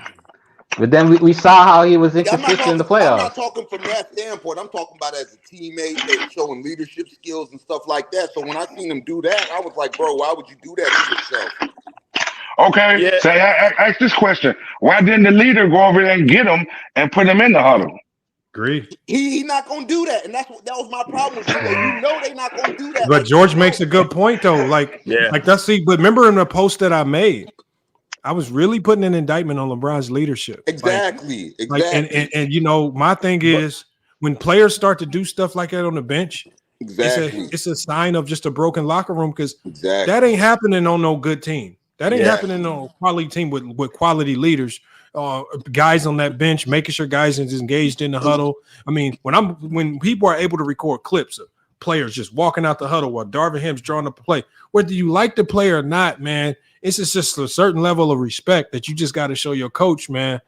but then we saw how he was inconsistent in the playoffs. I'm not talking from that standpoint. I'm talking about as a teammate and showing leadership skills and stuff like that. So when I seen him do that, I was like, bro, why would you do that to yourself? Okay, so I ask this question: why didn't the leader go over there and get him and put him in the huddle? Agree. He not gonna do that, and that was my problem with him. You know they not gonna do that. But George makes a good point though. Like that's but remember in the post that I made, I was really putting an indictment on LeBron's leadership. Exactly. And you know, my thing is when players start to do stuff like that on the bench, it's a sign of just a broken locker room because that ain't happening on no good team. That ain't happening on a quality team with quality leaders. Guys on that bench, making sure guys is engaged in the huddle. I mean, when people are able to record clips of players just walking out the huddle while Darvin Ham's drawing up a play, whether you like the play or not, man, it's just a certain level of respect that you just got to show your coach, man.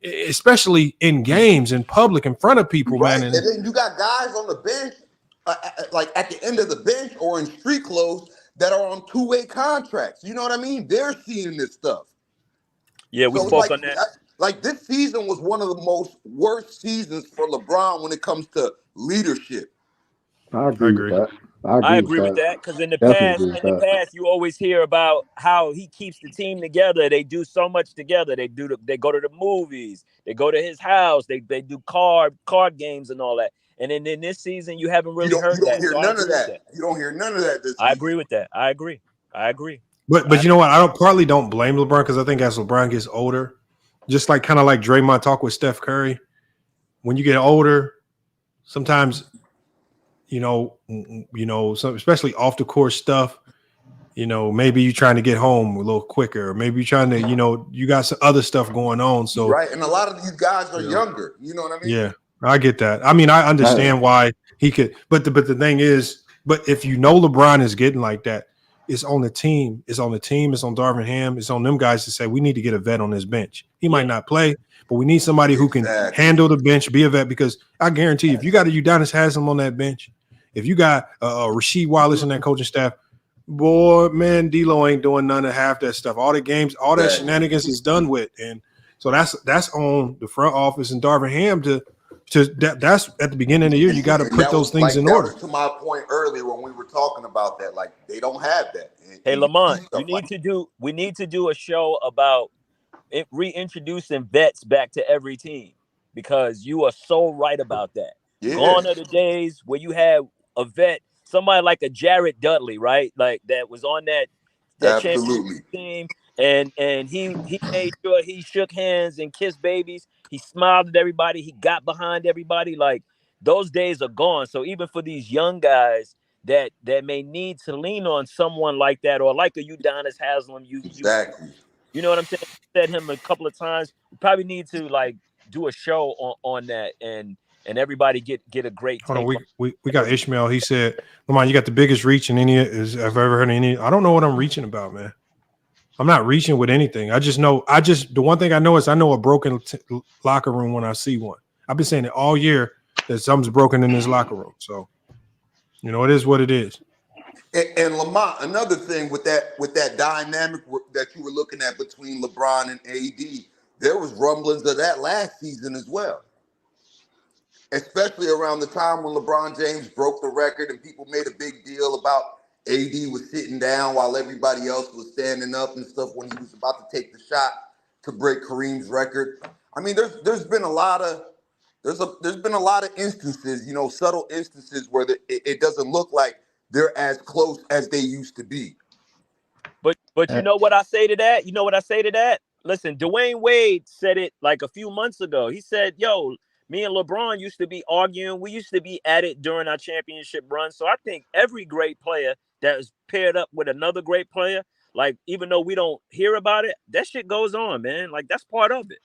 Especially in games, in public, in front of people, man. And then you got guys on the bench, like at the end of the bench or in street clothes that are on two-way contracts. You know what I mean? They're seeing this stuff. Yeah, we spoke on that. Like this season was one of the most worst seasons for LeBron when it comes to leadership. I agree with that. I agree with that because in the past, you always hear about how he keeps the team together. They do so much together. They go to the movies. They go to his house. They do card games and all that. And then in this season, you haven't really heard that. You don't hear none of that. You don't hear none of that this season. I agree with that. I agree. But you know what? I partly don't blame LeBron because I think as LeBron gets older, just like kind of like Draymond talk with Steph Curry, when you get older, sometimes, so especially off the court stuff, you know, maybe you're trying to get home a little quicker, or maybe you're trying to, you know, you got some other stuff going on. So right, and a lot of these guys are younger. You know what I mean? yeah, I get that. I mean, I understand why he could, but the thing is, but if you know LeBron is getting like that, it's on the team. It's on the team. It's on Darvin Ham. It's on them guys to say we need to get a vet on this bench. He might not play, but we need somebody who can handle the bench, be a vet. Because I guarantee you, if you got a Udonis Haslem on that bench, if you got Rasheed Wallace in that coaching staff, boy, man, D'Lo ain't doing none of half that stuff. All the games, all that shenanigans is done with, and so that's on the front office and Darvin Ham to that's at the beginning of the year. You got to put those things in order. That was to my point earlier when we were talking about that. Like they don't have that. Hey, Lamont, we need to do a show about reintroducing vets back to every team, because you are so right about that. Yeah. Gone are the days where you have a vet, somebody like a Jared Dudley, right? Like that was on that championship team, and he made sure he shook hands and kissed babies. He smiled at everybody. He got behind everybody. Like those days are gone. So even for these young guys that may need to lean on someone like that, or like a Udonis Haslem, you know what I'm saying? Said him a couple of times. We probably need to like do a show on that and everybody get a great take. Hold on, we got Ishmael. He said, "Lamont, you got the biggest reach in any I've ever heard of any." I don't know what I'm reaching about, man. I'm not reaching with anything. The one thing I know is I know a broken locker room when I see one. I've been saying it all year that something's broken in this locker room. So, you know, it is what it is. And Lamont, another thing with that dynamic that you were looking at between LeBron and AD, there was rumblings of that last season as well. Especially around the time when LeBron James broke the record and people made a big deal about AD was sitting down while everybody else was standing up and stuff when he was about to take the shot to break Kareem's record. I mean, there's been a lot of instances, you know, subtle instances where it doesn't look like they're as close as they used to be. But you know what I say to that? You know what I say to that? Listen, Dwayne Wade said it like a few months ago. He said, yo, me and LeBron used to be arguing. We used to be at it during our championship run. So I think every great player that is paired up with another great player, like even though we don't hear about it, that shit goes on, man. Like that's part of it.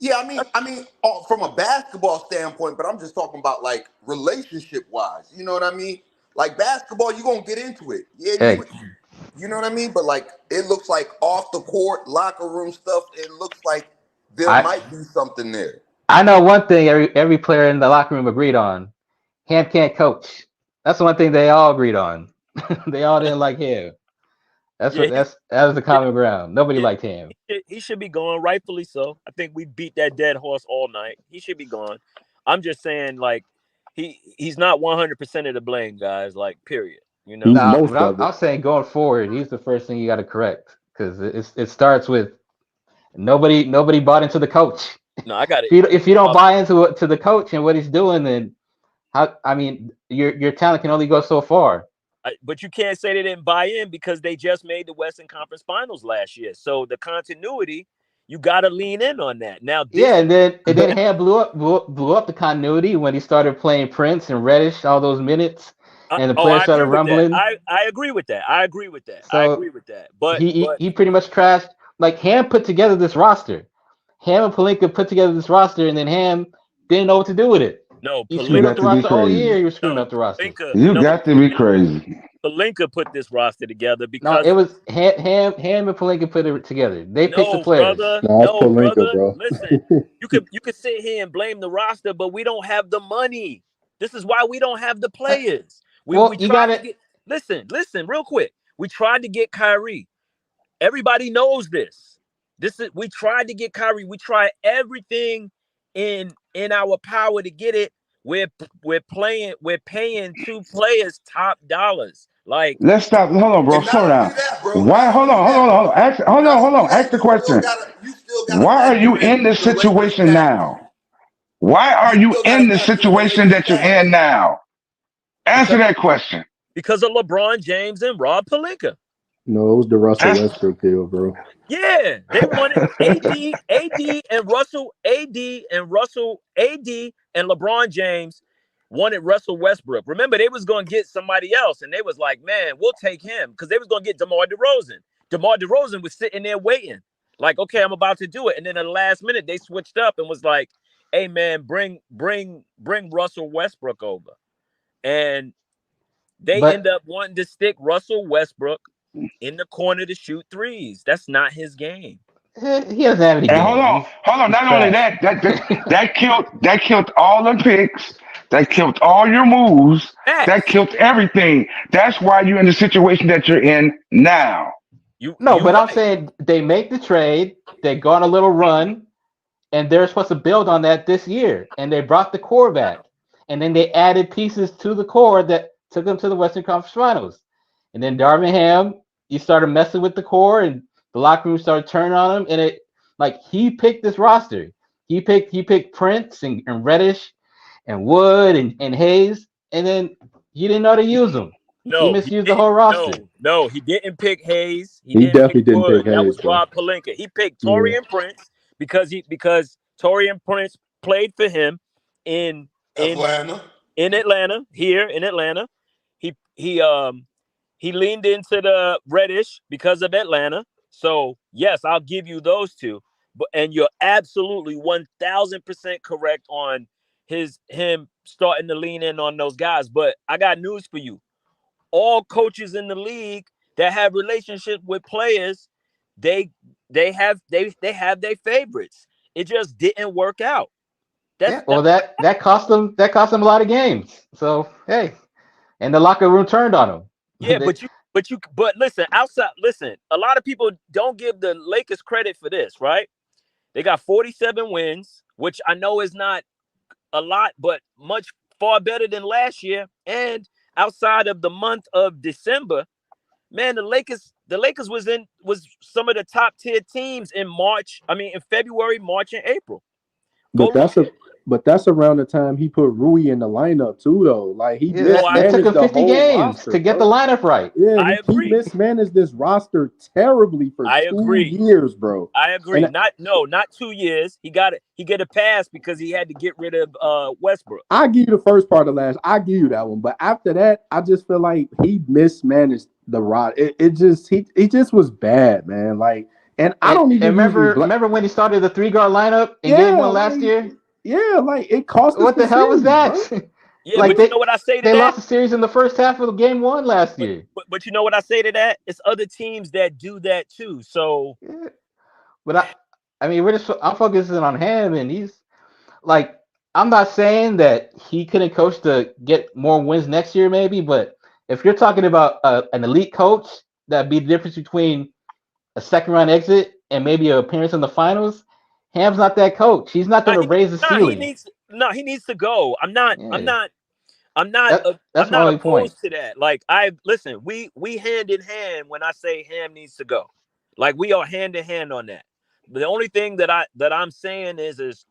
Yeah, I mean, from a basketball standpoint, but I'm just talking about like relationship-wise. You know what I mean? Like basketball, you're gonna get into it. Yeah, you know what I mean? But like it looks like off the court, locker room stuff, it looks like there might be something there. I know one thing every player in the locker room agreed on. Ham can't coach. That's one thing they all agreed on. They all didn't like him. That was the common ground. Nobody liked him. He should be gone, rightfully so. I think we beat that dead horse all night. He should be gone. I'm just saying, like, he's not 100% of the blame, guys. Like, period. You know. I'm saying going forward, he's the first thing you got to correct, because it starts with nobody bought into the coach. No, I got it. If you don't buy into the coach and what he's doing, then your talent can only go so far. But you can't say they didn't buy in, because they just made the Western Conference Finals last year. So the continuity, you got to lean in on that. Now, and then Ham blew up the continuity when he started playing Prince and Reddish all those minutes, and the players started rumbling. I agree with that. But he pretty much trashed. Like Ham put together this roster. Ham and Pelinka put together this roster, and then Ham didn't know what to do with it. No, he screwed up the roster all year. He was screwing up the roster. You got to be crazy. Pelinka put this roster together because it was Ham and Pelinka put it together. They picked the players. Brother, bro. Listen, you could sit here and blame the roster, but we don't have the money. This is why we don't have the players. Listen, real quick. We tried to get Kyrie. Everybody knows this. We tried to get Kyrie. We tried everything in our power to get it. We're paying two players top dollars. Like, let's stop. Hold on, bro. Slow down. Why? Hold on. Ask the question. Why are you in this situation now? Why are you in the situation that you're in now? Answer that question. Because of LeBron James and Rob Pelinka. No, it was the Russell Westbrook deal, bro. Yeah, they wanted AD and LeBron James wanted Russell Westbrook. Remember, they was going to get somebody else, and they was like, man, we'll take him, because they was going to get DeMar DeRozan. DeMar DeRozan was sitting there waiting, like, okay, I'm about to do it. And then at the last minute, they switched up and was like, hey, man, bring Russell Westbrook over. And they end up wanting to stick Russell Westbrook in the corner to shoot threes. That's not his game. He doesn't have any And game. hold on. Not only that, that killed all the picks. That killed all your moves. That killed everything. That's why you're in the situation that you're in now. I'm saying they make the trade. They go on a little run, and they're supposed to build on that this year. And they brought the core back, and then they added pieces to the core that took them to the Western Conference Finals. And then Darvin Ham, he started messing with the core, and the locker room started turning on him. And it, like, he picked this roster. He picked Prince and Reddish and Wood and Hayes, and then he didn't know how to use them. He misused the whole roster. No, he didn't pick Hayes. He definitely didn't pick Hayes. That was Rob Pelinka. He picked Torian Prince because Torian Prince played for him in Atlanta. Here in Atlanta. He leaned into the Reddish because of Atlanta. So yes, I'll give you those two. And you're absolutely 1,000% correct on him starting to lean in on those guys. But I got news for you. All coaches in the league that have relationships with players, they have their favorites. It just didn't work out. That cost them a lot of games. So hey, and the locker room turned on him. Yeah, but listen, a lot of people don't give the Lakers credit for this, right? They got 47 wins, which I know is not a lot, but far better than last year. And outside of the month of December, man, the Lakers was some of the top tier teams in February, March, and April. But that's around the time he put Rui in the lineup too, though. Like he it took him 50 games to get the lineup right. Yeah, he mismanaged this roster terribly for 2 years, bro. I agree. Not 2 years. He got a pass because he had to get rid of Westbrook. I give you the first part of last. I give you that one, but after that, I just feel like he mismanaged the rod. He just was bad, man. Like, and I don't even remember when he started the 3-guard lineup in game 1 last year. Yeah, like it cost us. What the hell was that? Yeah, like but you know what I say to that? They lost the series in the first half of game 1 last year. But you know what I say to that? It's other teams that do that too. So, but I'm focusing on him, and he's like, I'm not saying that he couldn't coach to get more wins next year, maybe, but if you're talking about an elite coach, that'd be the difference between a second round exit and maybe an appearance in the finals. Ham's not that coach. He's not going to raise the ceiling. He needs to go. I'm not That's my only point to that. Like, we hand in hand when I say Ham needs to go. Like, we are hand in hand on that. The only thing that I'm saying is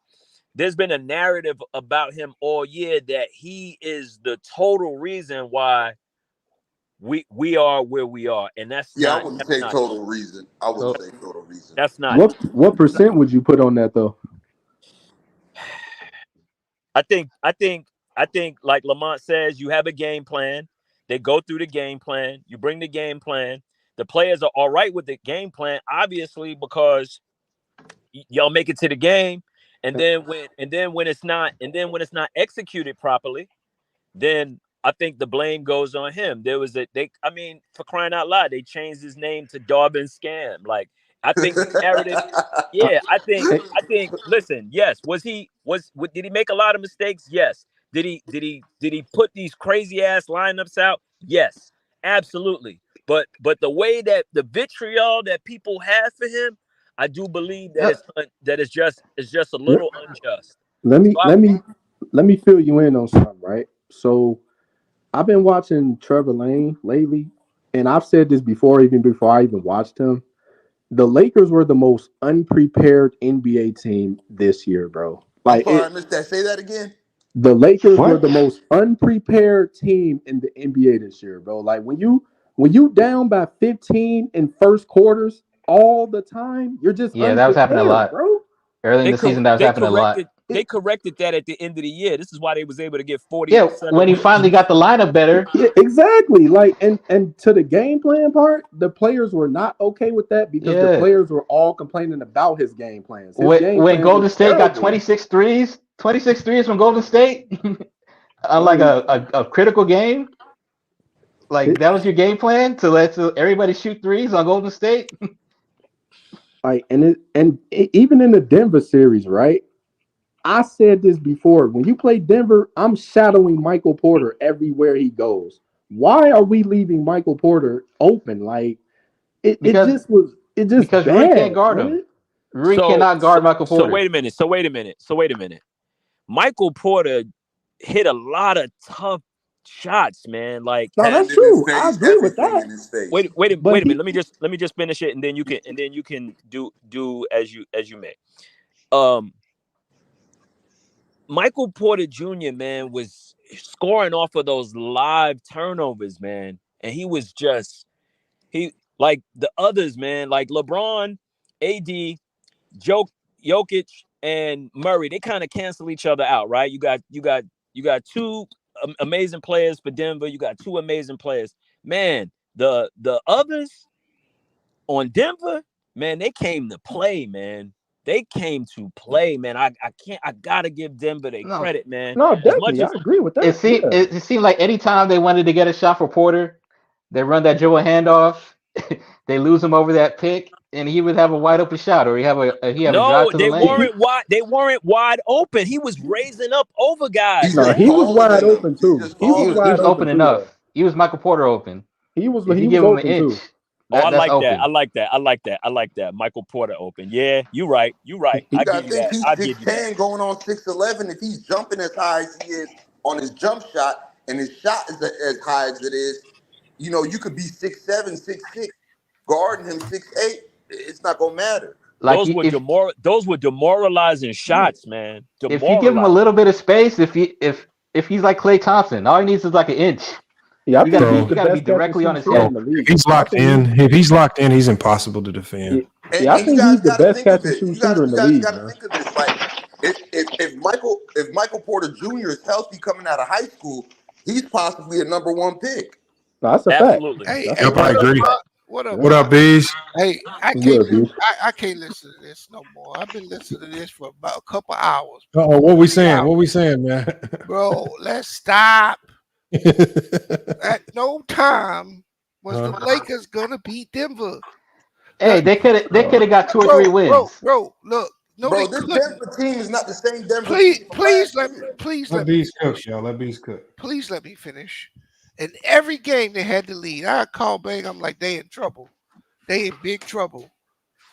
there's been a narrative about him all year that he is the total reason why we are where we are, and that's I wouldn't say total reason. I wouldn't say total reason. That's not. What percent would you put on that though? I think like Lamont says, you have a game plan. They go through the game plan. You bring the game plan. The players are all right with the game plan, obviously, because y'all make it to the game. And then when it's not executed properly, then I think the blame goes on him. For crying out loud, they changed his name to Darvin Scam. Like, I think the narrative. Yeah, I think. Listen, yes. Did he make a lot of mistakes? Yes. Did he put these crazy ass lineups out? Yes, absolutely. But the way that the vitriol that people have for him, I do believe that it's just a little unjust. Let me fill you in on something, right? So I've been watching Trevor Lane lately, and I've said this before, even before I even watched him. The Lakers were the most unprepared NBA team this year, bro. Like, I missed that. Say that again. The Lakers were the most unprepared team in the NBA this year, bro. Like, when you down by 15 in first quarters all the time, you're just that was happening a lot, bro. Early in the season, that was happening a lot. They corrected that at the end of the year. This is why they was able to get 40. Yeah, when he finally got the lineup better. Yeah, exactly. Like, and to the game plan part, the players were not okay with that because the players were all complaining about his game plans. When Golden State got 26 threes from Golden State, on like a critical game, like that was your game plan to let everybody shoot threes on Golden State. Like, even in the Denver series, right? I said this before. When you play Denver, I'm shadowing Michael Porter everywhere he goes. Why are we leaving Michael Porter open? Like it just because bad, Rui can't guard him. Rui cannot guard Michael Porter. So wait a minute. Michael Porter hit a lot of tough shots, man. Like, no, that's true. I agree with that. Wait a minute. Let me just finish it, and then you can do as you may. Michael Porter Jr., man, was scoring off of those live turnovers, man, and he like the others, man, like LeBron, AD, Jokic, and Murray. They kind of cancel each other out, right? You got two amazing players for Denver. You got two amazing players, man. The others on Denver, man, they came to play, man. They came to play, man. I gotta give Denver their credit, man. No, definitely, I agree with that. It seemed like anytime they wanted to get a shot for Porter, they run that dribble handoff, they lose him over that pick, and he would have a wide open shot, or he have a drive to the lane. They weren't wide open. He was raising up over guys. No, he was wide open too. He was open enough. He was Michael Porter open. He was open too. I like that. Michael Porter open. Yeah, you right. I think he's 6'10", going on 6'11". If he's jumping as high as he is on his jump shot, and his shot is as high as it is, you could be 6'7", 6'6", guarding him 6'8". It's not gonna matter. Like those were demoralizing shots, man. If you give him a little bit of space, if he's like Klay Thompson, all he needs is like an inch. Yeah, you gotta be directly on his head. If he's locked in, he's impossible to defend. Yeah, I think he's the best catch and shoot shooter in the league. You gotta think of this. Like, if Michael Porter Jr. is healthy coming out of high school, he's possibly a number 1 pick. No, that's a fact. Hey, I agree. What up, Bees? Hey, I can't listen to this no more. I've been listening to this for about a couple hours. What we saying, man? Bro, let's stop. At no time was the Lakers gonna beat Denver. Hey, they could have got 2 or 3 wins. Bro, look. No, bro, this Denver team is not the same Denver team. Please let Bees cook, y'all. Let Bees cook. Please let me finish. In every game they had to lead. I call Bang. I'm like, they in trouble. They in big trouble.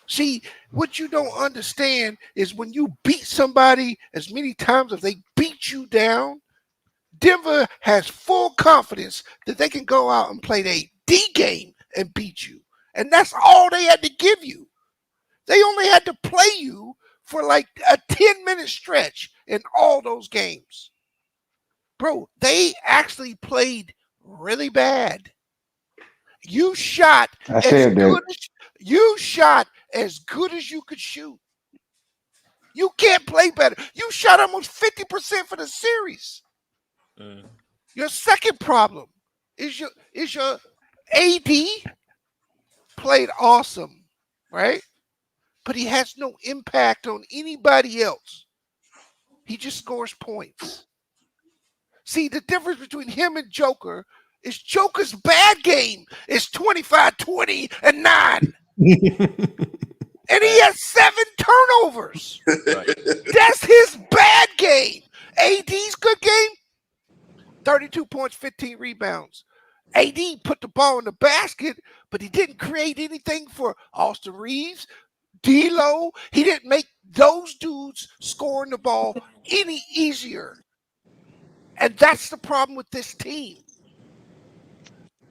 See, what you don't understand is when you beat somebody as many times as they beat you down, Denver has full confidence that they can go out and play their D game and beat you. And that's all they had to give you. They only had to play you for like a 10-minute stretch in all those games. Bro, they actually played really bad. You shot as good as you could shoot. You can't play better. You shot almost 50% for the series. Your second problem is your AD played awesome, right? But he has no impact on anybody else. He just scores points. See, the difference between him and Joker is Joker's bad game is 25, 20, and 9. And he has 7 turnovers. Right. That's his bad game. AD's good game, 32 points, 15 rebounds. AD put the ball in the basket, but he didn't create anything for Austin Reeves, D'Lo. He didn't make those dudes scoring the ball any easier. And that's the problem with this team.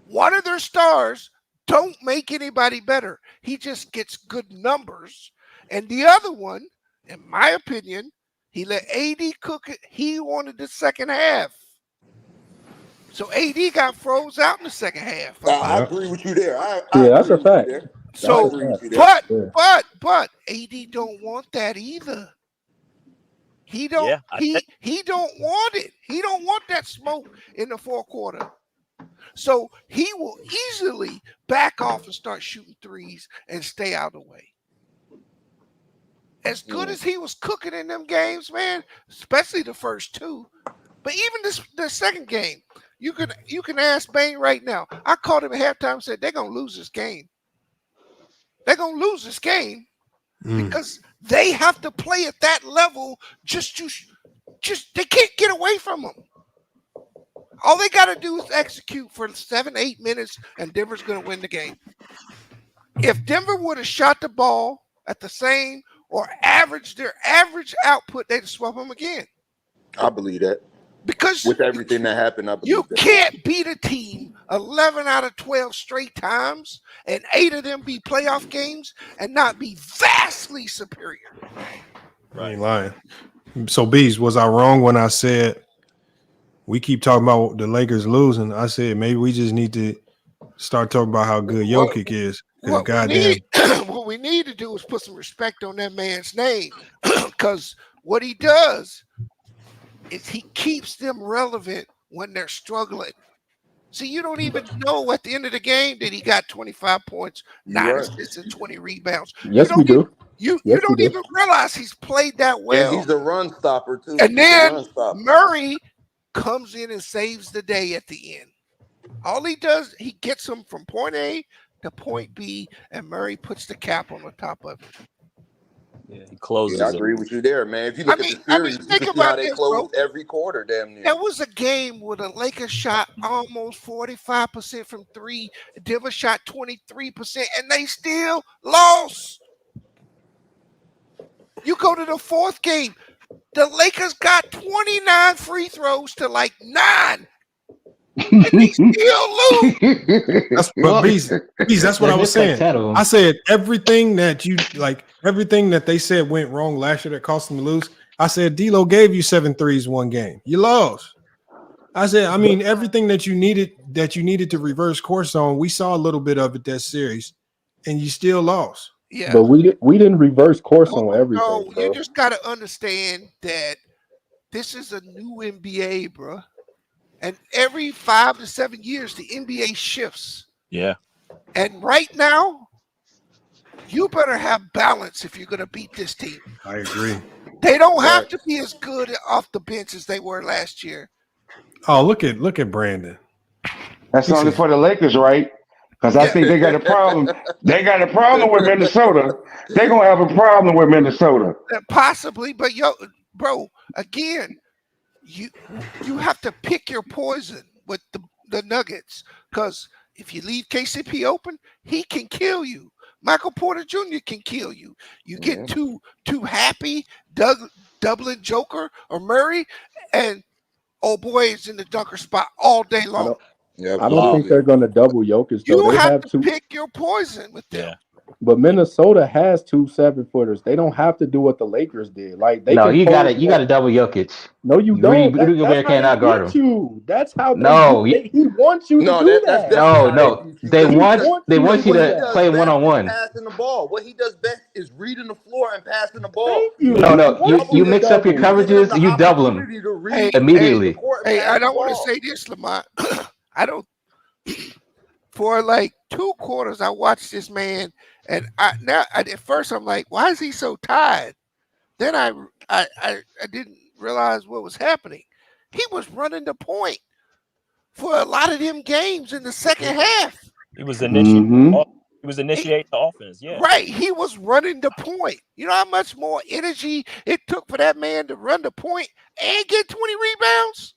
One of their stars don't make anybody better. He just gets good numbers. And the other one, in my opinion, he let AD cook it. He wanted the second half. So AD got froze out in the second half. I agree with you there. That's a fact. So, agree with you there. but AD don't want that either. He don't he don't want it. He don't want that smoke in the fourth quarter. So he will easily back off and start shooting threes and stay out of the way. As good as he was cooking in them games, man, especially the first two, but even the second game, you can ask Bane right now. I called him at halftime and said they're gonna lose this game. They're gonna lose this game because they have to play at that level. Just they can't get away from them. All they got to do is execute for 7-8 minutes, and Denver's going to win the game. If Denver would have shot the ball at the same or their average output, they'd swap them again. I believe that. Because with everything that happened, I believe you that. can't beat a team 11 out of 12 straight times, and 8 of them be playoff games, and not be vastly superior. I ain't lying. So, Bees, was I wrong when I said we keep talking about the Lakers losing? I said maybe we just need to start talking about how good Jokic is. What we need to do is put some respect on that man's name, because what he does is he keeps them relevant when they're struggling. See, you don't even know at the end of the game that he got 25 points, 9 assists, and 20 rebounds. Yes, we do. You don't even realize he's played that well. And he's a run stopper, too. And then Murray comes in and saves the day at the end. All he does, he gets them from point A to point B, and Murray puts the cap on the top of it. Yeah, he closes. I agree with you there, man. If you look at the series, you can see how they close every quarter, damn near. There was a game where the Lakers shot almost 45% from three. Denver shot 23%, and they still lost. You go to the fourth game, the Lakers got 29 free throws to like 9. And they still lose. That's what I was saying. I said everything that they said went wrong last year that cost them to lose. I said D'Lo gave you 7 threes one game. You lost. I said, I mean, everything that you needed to reverse course on, we saw a little bit of it that series, and you still lost. Yeah, but we didn't reverse course on everything. No, bro. you just got to understand that this is a new NBA, bro. And every 5 to 7 years, the NBA shifts. Yeah. And right now, you better have balance if you're going to beat this team. I agree. They don't have to be as good off the bench as they were last year. Oh, look at Brandon. That's only for the Lakers, right? Because I think they got a problem. They got a problem with Minnesota. They're going to have a problem with Minnesota. Possibly, but bro, again, you have to pick your poison with the Nuggets, because if you leave KCP open, he can kill you. Michael Porter Jr. can kill you. You get too happy, doubling Joker or Murray, and old boy is in the dunker spot all day long. I don't think they're going to double Jokic. You have to pick your poison with them. Yeah. But Minnesota has 2 7-footers. They don't have to do what the Lakers did. Like they you got to double Jokic. No, you don't. Rudy Gobert cannot guard him. That's how. He wants you to do that. No. They want you to play one-on-one. Passing the ball. What he does best is reading the floor and passing the ball. You mix up your coverages. You double them immediately. Hey, I don't want to say this, Lamont. I don't. For like 2 quarters, I watched this man, and at first I'm like, why is he so tired? Then I didn't realize what was happening. He was running the point for a lot of them games in the second half. He was initiating the offense. Yeah, right. He was running the point. You know how much more energy it took for that man to run the point and get 20 rebounds?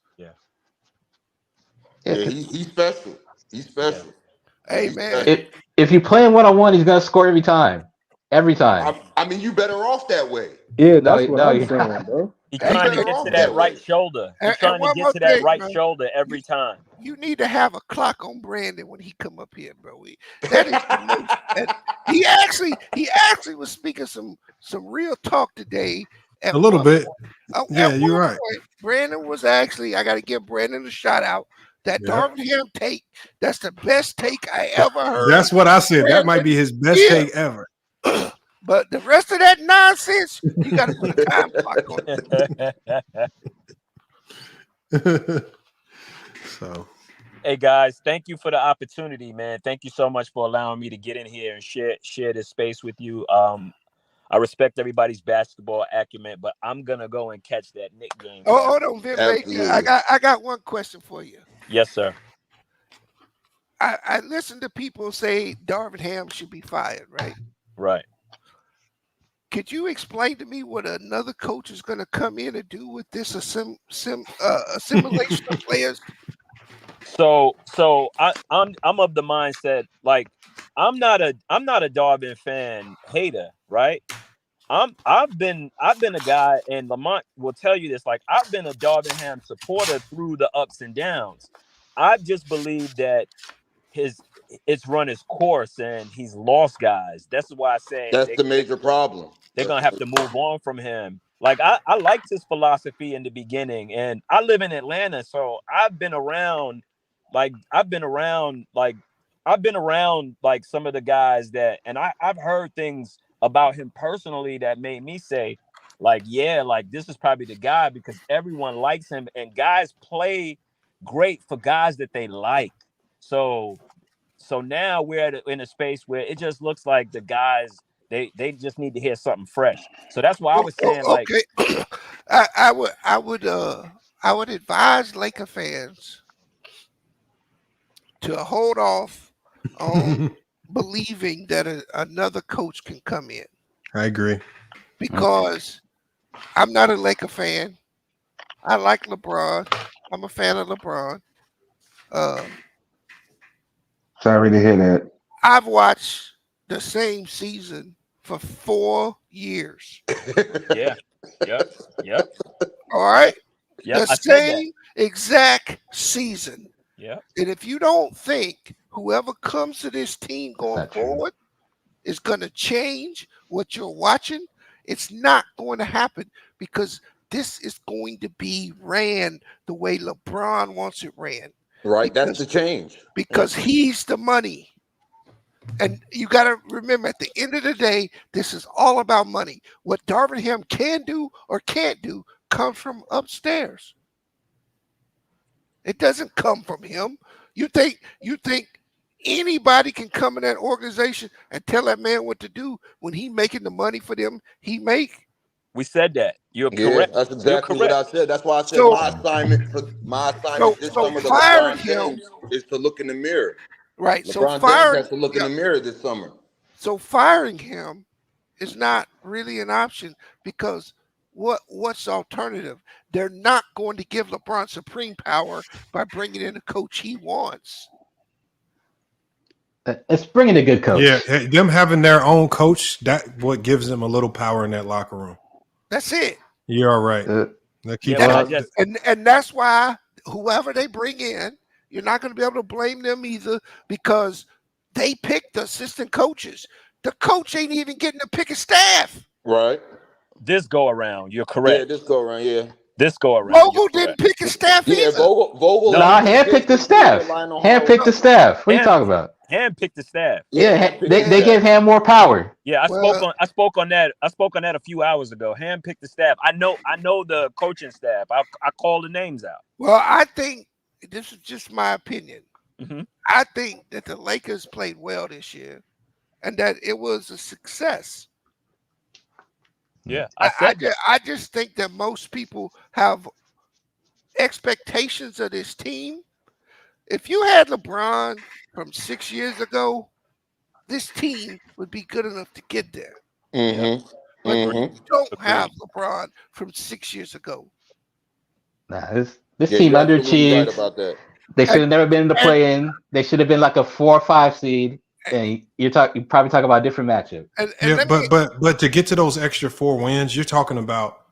Yeah, he's special. He's special. Hey, man. If you play him one-on-one, he's going to score every time. Every time. I mean, you better off that way. Yeah, that's what I'm saying, bro. He's trying to get to that right shoulder. He's trying to get to that right shoulder every time. You need to have a clock on Brandon when he come up here, bro. That is the most, he actually was speaking some real talk today. A little bit. Yeah, you're right. Brandon was actually, I got to give Brandon a shout out. that Darvin Ham take. That's the best take I ever heard. That's what I said. That might be his best take ever. But the rest of that nonsense, you got to put a time clock on it. So, hey guys, thank you for the opportunity, man. Thank you so much for allowing me to get in here and share this space with you. I respect everybody's basketball acumen, but I'm gonna go and catch that Knicks game. Oh, hold on, Vin. I got one question for you. Yes, sir. I listen to people say Darvin Ham should be fired, right? Right. Could you explain to me what another coach is going to come in and do with this assimilation of players? So I'm of the mindset, like I'm not a Darvin fan hater, right? I've been a guy, and Lamont will tell you this, like I've been a Darvin Ham supporter through the ups and downs. I just believe that it's run its course and he's lost guys. That's why I say that's the major problem. They're gonna have to move on from him. Like I liked his philosophy in the beginning, and I live in Atlanta, so I've been around some of the guys that, and I've heard things about him personally that made me say, like, yeah, like this is probably the guy, because everyone likes him and guys play great for guys that they like. So now we're in a space where it just looks like the guys they just need to hear something fresh. So that's why I was saying, like, okay. I would advise Laker fans to hold off on believing that another coach can come in. I agree. Because I'm not a Laker fan. I like LeBron. I'm a fan of LeBron. Sorry to hear that. I've watched the same season for 4 years. Yeah. Yep. All right. Yep, The same exact season. Yeah. And if you don't think whoever comes to this team going forward is going to change what you're watching, it's not going to happen, because this is going to be ran the way LeBron wants it ran. Right. That's the change. Because he's the money. And you got to remember, at the end of the day, this is all about money. What Darvin Ham can do or can't do comes from upstairs. It doesn't come from him. You think anybody can come in that organization and tell that man what to do when he making the money for them he make? We said that. You're correct. That's exactly what I said. That's why I said my assignment this summer to LeBron James is to look in the mirror. Right. LeBron James has to look in the mirror this summer. So firing him is not really an option, because what's the alternative? They're not going to give LeBron supreme power by bringing in a coach he wants. It's bringing a good coach. Yeah, them having their own coach, that what gives them a little power in that locker room. That's it. You're all right. And that's why whoever they bring in, you're not going to be able to blame them either, because they picked the assistant coaches. The coach ain't even getting to pick a staff. Right. This go around, you're correct. Yeah, this go around, yeah. This go around. Vogel didn't pick a staff either. Vogel. Nah, Ham picked the staff. Ham picked the staff. What are you talking about? Ham picked the staff. Yeah, they gave Ham more power. Yeah, I spoke on that a few hours ago. Ham picked the staff. I know the coaching staff. I called the names out. Well, I think this is just my opinion. Mm-hmm. I think that the Lakers played well this year, and that it was a success. Yeah, I just think that most people have expectations of this team. If you had LeBron from 6 years ago, this team would be good enough to get there. Mm-hmm. But you don't have LeBron from 6 years ago. Nah, this team underachieved. Right about that. They should have never been in the play-in. They should have been like a 4 or 5 seed. And you probably talk about a different matchup. But to get to those extra 4 wins, you're talking about,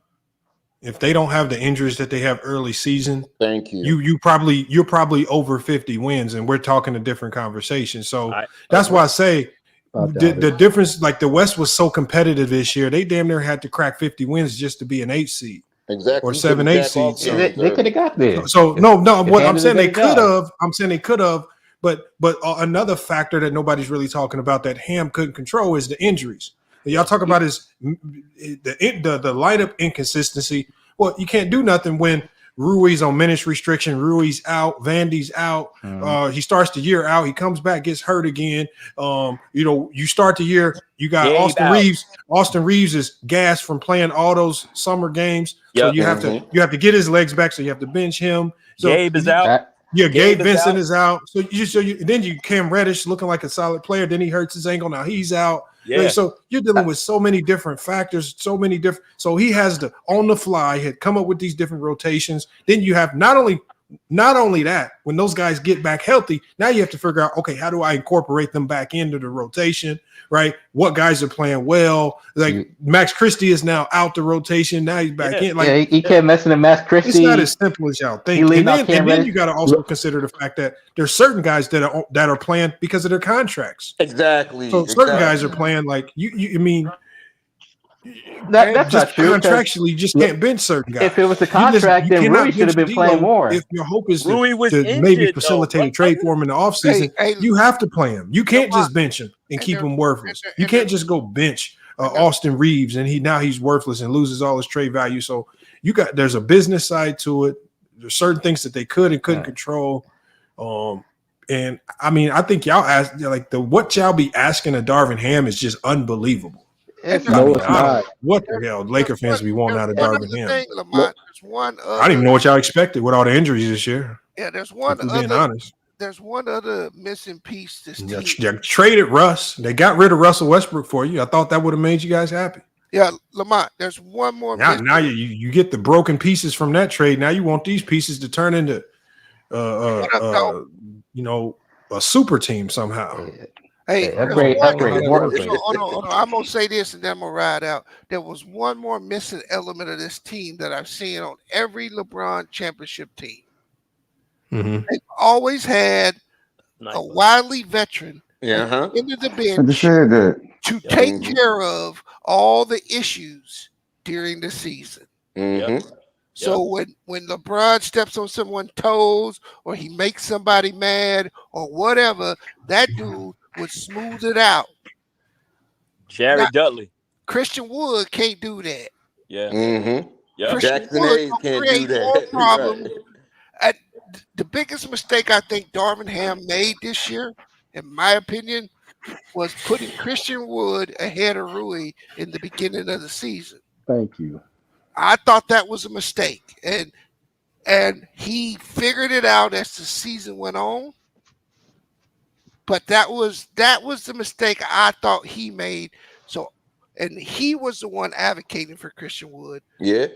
if they don't have the injuries that they have early season, thank you. You're probably over 50 wins, and we're talking a different conversation. So that's why I say the difference. Like the West was so competitive this year, they damn near had to crack 50 wins just to be an 8 seed. Exactly. or He took 7, a 8 jack off seed. game. They could have got there. So no, If what I'm Hammond saying did a they better could job. have. I'm saying they could have, but another factor that nobody's really talking about that Ham couldn't control is the injuries. Y'all talk about is the lineup inconsistency. Well, you can't do nothing when Rui's on minutes restriction. Rui's out. Vandy's out. He starts the year out. He comes back, gets hurt again. You start the year. You got Gabe Austin out. Reeves. Austin Reeves is gassed from playing all those summer games. So Yep. you have to get his legs back. So you have to bench him. So Gabe is out. Yeah, Gabe is Vincent out. is out. So you Cam Reddish looking like a solid player. Then he hurts his ankle. Now he's out. Yeah. Like, so you're dealing with so many different factors, so many different. So he has to on the fly had come up with these different rotations. Then you have not only that, when those guys get back healthy, now you have to figure out, okay, how do I incorporate them back into the rotation, right? What guys are playing well? Like Max Christie is now out the rotation. Now he's back in. Like he kept messing with Max Christie. it's not as simple as y'all think. And then you got to also consider the fact that there's certain guys that are playing because of their contracts. Exactly. So certain guys are playing like you. I mean, that's just not true. Contractually, you just can't bench certain guys. If it was the contract, then Rui should have been playing more. If your hope is Rui was to injured, maybe facilitate though. a trade for him in the offseason, you have to play him. You can't just bench him and keep him worthless. You can't just go bench Austin Reeves and he's worthless and loses all his trade value. So there's a business side to it. There's certain things that they could and couldn't control. And I mean, I think y'all ask what y'all be asking of Darvin Ham is just unbelievable. It's not. What the hell Laker fans be wanting out of Darvin Ham? I don't even know what y'all expected with all the injuries this year. Yeah, there's one being honest. There's one other missing piece. This team. They traded Russ. They got rid of Russell Westbrook for you. I thought that would have made you guys happy. Yeah, Lamont. There's one more. Now you get the broken pieces from that trade. Now you want these pieces to turn into, a super team somehow. Hey, upgrade. Hold on. I'm gonna say this and then I'm gonna ride out. There was one more missing element of this team that I've seen on every LeBron championship team. Mm-hmm. They've always had a wily veteran into the bench to take care of all the issues during the season. Mm-hmm. So when LeBron steps on someone's toes or he makes somebody mad or whatever, that dude would smooth it out. Jared Dudley. Christian Wood can't do that. Yeah. Mm-hmm. Yeah. Jackson Hayes can't do that. Problem. The biggest mistake I think Darvin Ham made this year, in my opinion, was putting Christian Wood ahead of Rui in the beginning of the season. Thank you. I thought that was a mistake. And he figured it out as the season went on. But that was the mistake I thought he made. So, and he was the one advocating for Christian Wood. Yeah.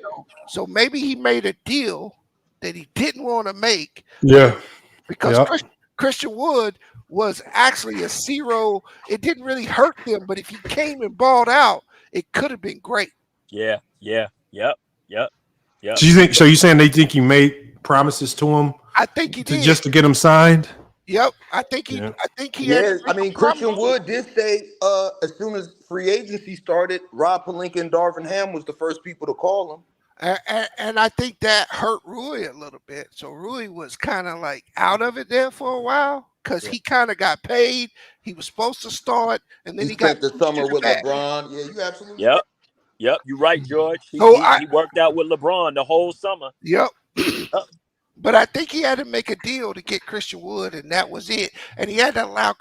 So maybe he made a deal that he didn't want to make. Yeah. Because Christian Wood was actually a zero. It didn't really hurt them, but if he came and balled out, it could have been great. Yeah. Yep. So you saying they think you made promises to him? I think he did. Just to get him signed? Yep, I think he. Yeah, I mean, Christian Wood did say as soon as free agency started, Rob Pelinka and Darvin Ham was the first people to call him. And I think that hurt Rui a little bit. So Rui was kind of like out of it there for a while because he kind of got paid. He was supposed to start, and then he got the summer with LeBron. Yeah, you absolutely. Yep. You're right, George. He worked out with LeBron the whole summer. Yep. But I think he had to make a deal to get Christian Wood, and that was it. And he had to allow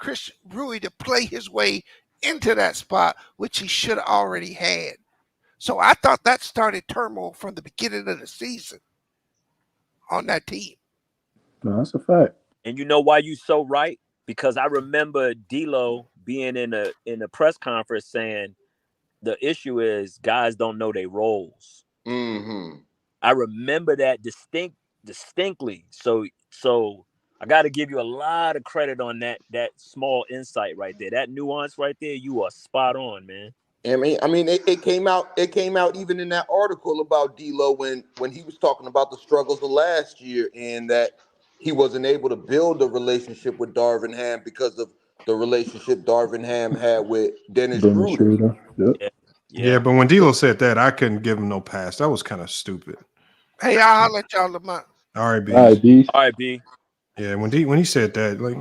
Rui to play his way into that spot, which he should have already had. So I thought that started turmoil from the beginning of the season on that team. No, that's a fact. And you know why you so right? Because I remember D'Lo being in a press conference saying the issue is guys don't know their roles. Mm-hmm. I remember that distinctly. So I got to give you a lot of credit on that small insight right there. That nuance right there, you are spot on, man. I mean, it came out even in that article about D'Lo when he was talking about the struggles of last year and that he wasn't able to build a relationship with Darvin Ham because of the relationship Darvin Ham had with Dennis Schroeder. Yep. Yeah, but when D'Lo said that, I couldn't give him no pass. That was kind of stupid. Hey, I'll holler at y'all tomorrow. All right, B. All right, B. All right, B. Yeah, when he said that, like,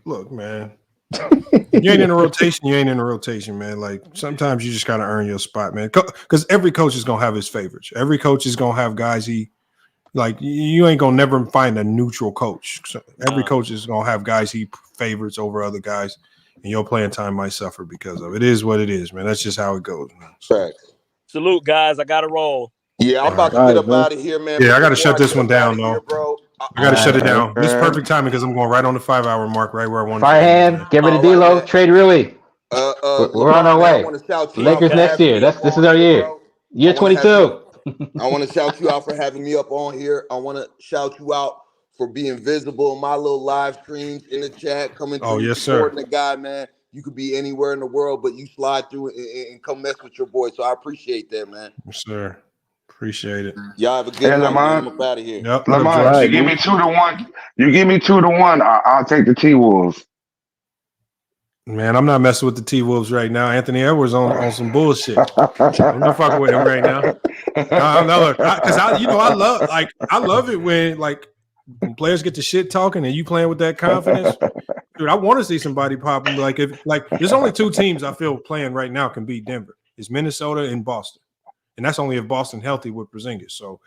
look, man, if you ain't in a rotation, you ain't in a rotation, man. Like, sometimes you just gotta earn your spot, man. Because every coach is gonna have his favorites. Every coach is gonna have guys you ain't gonna never find a neutral coach. So every coach is gonna have guys he favorites over other guys, and your playing time might suffer because of it. It is what it is, man. That's just how it goes, man. Facts. Salute, guys. I gotta roll. Yeah, I'm about to get up out of here, man. Yeah, But I gotta before shut this get one up outta down, here, though. bro. I gotta shut it down. This is perfect timing because I'm going right on the 5-hour mark, right where I wanted Fire to. hand, get rid of D'Lo, trade Rui. We're on our LeBron, man, I way. want to shout you out Lakers for next having year. me up This is on our here, year. bro. Year 22. I want to shout you out for having me up on here. I want to shout you out for being visible in my little live streams in the chat, coming through, yes, supporting sir. the guy, man. You could be anywhere in the world, but you slide through and come mess with your boy. So I appreciate that, man. Yes, sir. Appreciate it. Y'all have a good Hey, night, man. I'm Lamont. up out of here. Yep. Lamont, you give me 2-1. You give me 2-1. I'll take the T-Wolves. Man, I'm not messing with the T-Wolves right now. Anthony Edwards on some bullshit. I'm not fucking with him right now. I love it when players get the shit talking and you playing with that confidence. Dude, I want to see somebody pop them. There's only two teams I feel playing right now can beat Denver. It's Minnesota and Boston. And that's only if Boston healthy with Porzingis. So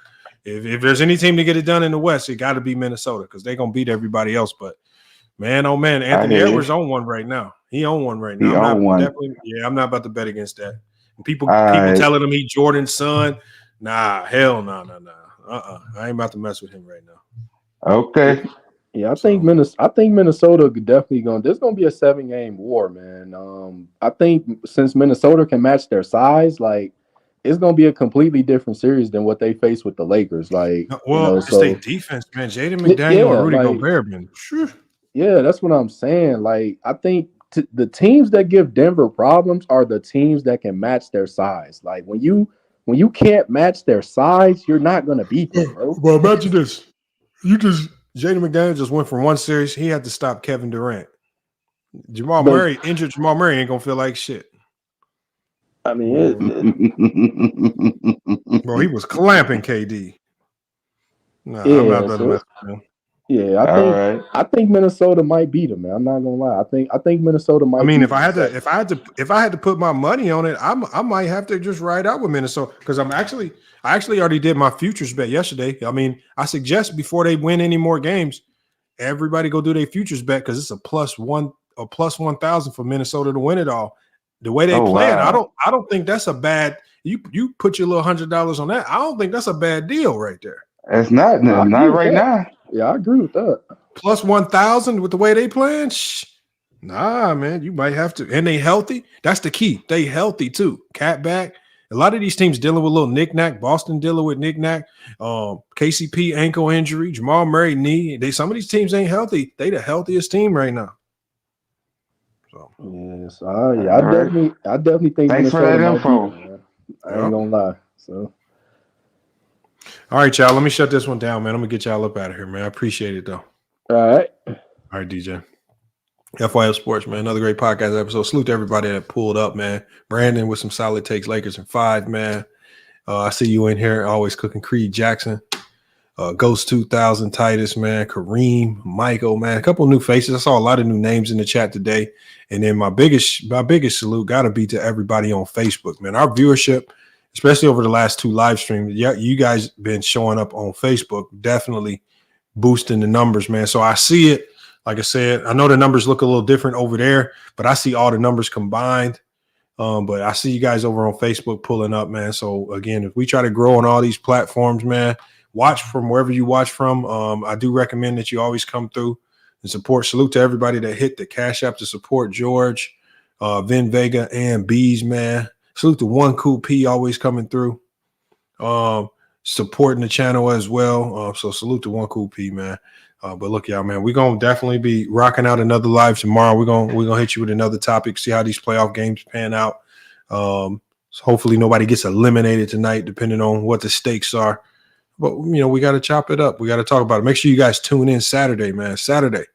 if there's any team to get it done in the West, it got to be Minnesota because they're going to beat everybody else. But man, oh man, Anthony Edwards on one right now. He on one right now. I'm not about to bet against that. And people telling him he Jordan's son. Nah, hell no. I ain't about to mess with him right now. Okay. Yeah, I think Minnesota definitely there's gonna be a 7-game war, man. I think since Minnesota can match their size, it's gonna be a completely different series than what they face with the Lakers. It's their defense, man. Jaden McDaniel and Rudy Gobert, man. Yeah, that's what I'm saying. I think the teams that give Denver problems are the teams that can match their size. When you can't match their size, you're not gonna beat them, bro. Well, imagine this. Jaden McDaniel just went from one series. He had to stop Kevin Durant. Injured Jamal Murray ain't gonna feel like shit. I mean, bro, he was clamping KD. Nah, yeah, I'm not about to mess with him. Yeah, I think Minnesota might beat him, man. I'm not gonna lie. I think Minnesota might. I mean, if I had to put my money on it, I might have to just ride out with Minnesota because I actually already did my futures bet yesterday. I mean, I suggest before they win any more games, everybody go do their futures bet because it's a plus 1,000 for Minnesota to win it all. The way they play it, I don't think that's a bad. You put your little $100 on that. I don't think that's a bad deal right there. It's not right now. Yeah, I agree with that. Plus 1,000 with the way they playing. Nah, man, you might have to. And they healthy. That's the key. They healthy too. Cat back. A lot of these teams dealing with a little knick-knack. Boston dealing with knick-knack. KCP ankle injury. Jamal Murray knee. Some of these teams ain't healthy. They the healthiest team right now. So yes, I definitely think. Thanks for that info. I ain't gonna lie. So. All right, y'all. Let me shut this one down, man. I'm gonna get y'all up out of here, man. I appreciate it though. All right, DJ. FYF Sports, man. Another great podcast episode. Salute to everybody that pulled up, man. Brandon with some solid takes. Lakers in 5, man. I see you in here always cooking. Creed Jackson, Ghost 2000, Titus, man. Kareem, Michael, man. A couple of new faces. I saw a lot of new names in the chat today. And then my biggest salute gotta be to everybody on Facebook, man. Our viewership, especially over the last 2 live streams, you guys been showing up on Facebook, definitely boosting the numbers, man. So I see it. Like I said, I know the numbers look a little different over there, but I see all the numbers combined. But I see you guys over on Facebook pulling up, man. So again, if we try to grow on all these platforms, man, watch from wherever you watch from. I do recommend that you always come through and support. Salute to everybody that hit the Cash App to support George, Vin Vega, and Bees, man. Salute to One Cool P always coming through, supporting the channel as well. So salute to One Cool P, man. But look, y'all, man, we're gonna definitely be rocking out another live tomorrow. We're gonna hit you with another topic, see how these playoff games pan out. So hopefully nobody gets eliminated tonight, depending on what the stakes are. But we got to chop it up. We got to talk about it. Make sure you guys tune in Saturday, man. Saturday,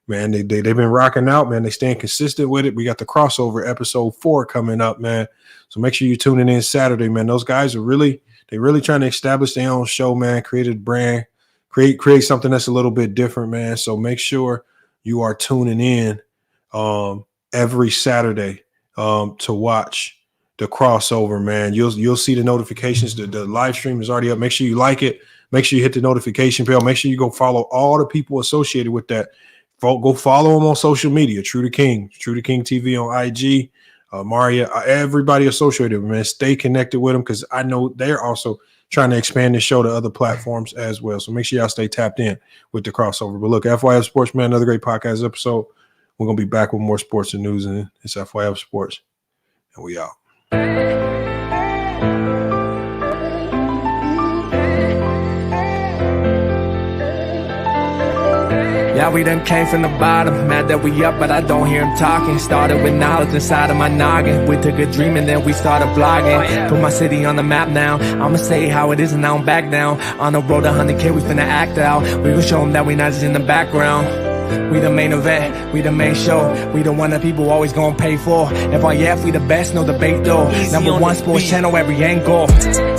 man, they've been rocking out, man. They staying consistent with it. We got the crossover episode 4 coming up, man. So make sure you're tuning in Saturday, man. Those guys are really trying to establish their own show, man. Create a brand, create something that's a little bit different, man. So make sure you are tuning in every Saturday to watch the crossover, man. You'll see the notifications. The live stream is already up. Make sure you like it. Make sure you hit the notification bell. Make sure you go follow all the people associated with that. Go follow them on social media. True to King TV on IG. Maria, everybody associated with them, man. Stay connected with them because I know they're also trying to expand the show to other platforms as well. So make sure y'all stay tapped in with the crossover. But look, FYF Sports, man, another great podcast episode. We're going to be back with more sports and news, and it's FYF Sports. And we out. Yeah, we done came from the bottom, mad that we up, but I don't hear him talking. Started with knowledge inside of my noggin. We took a dream and then we started blogging. Put my city on the map now. I'ma say how it is and I don't back down. On the road to 100K, we finna act out. We gon' show them that we not just in the background. We the main event, we the main show. We the one that people always gonna pay for. FYF, we the best, no debate though. Number one sports channel, every angle.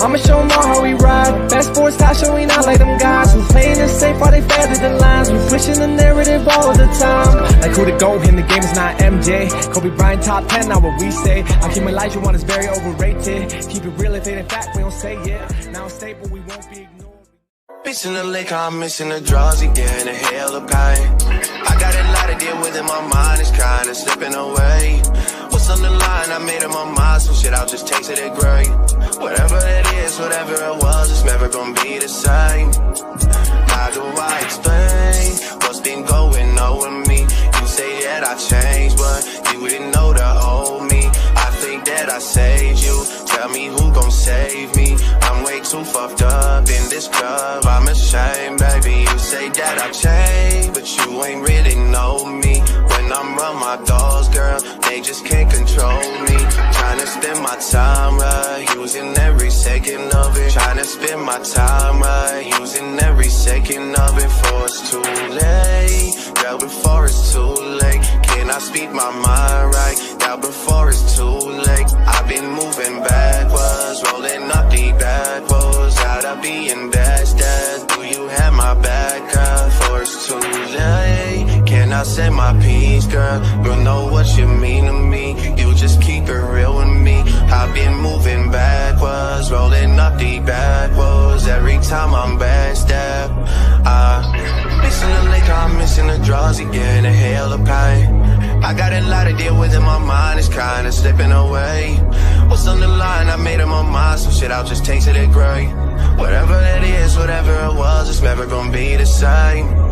I'ma show them all how we ride. Best sports talk show, we not like them guys who playing it safe while they feather the lines. We pushing the narrative all of the time. Like who to go in the game is not MJ. Kobe Bryant top 10, not what we say. I keep my life, you one is very overrated. Keep it real if it ain't fact, we don't say it. Now it's stable, we won't be ignored. Missing the lake, I'm missing the draws again, a hell of pain. I got a lot to deal with in my mind, it's kinda slipping away. What's on the line? I made up my mind, some shit I'll just taste it great. Whatever it is, whatever it was, it's never gonna be the same. How do I explain what's been going on with me? You say that I changed, but you didn't know the old me. I think that I saved you, tell me who gon' save me. I'm way too fucked up in this club, I'm ashamed, baby. You say that I changed, but you ain't really know me. When I'm around my dogs, girl, they just can't control me. Trying to spend my time right, using every second of it. Trying to spend my time right, using every second of it. Before it's too late, girl, before it's too late. Can I speak my mind right, now before it's too late? I've been moving backwards, rolling up the backwards. Gotta be in best stead. Do you have my back, girl? Before it's too late. Can I say my piece, girl? You know what you mean to me. You just keep it real with me. I've been moving backwards, rolling up the backwards. Every time I'm backstep, missing the lake, I'm missing the draws again, a hell of pain. I got a lot to deal with in my mind, it's kinda slipping away. What's on the line? I made up my mind, some shit I'll just taste it great. Whatever it is, whatever it was, it's never gonna be the same.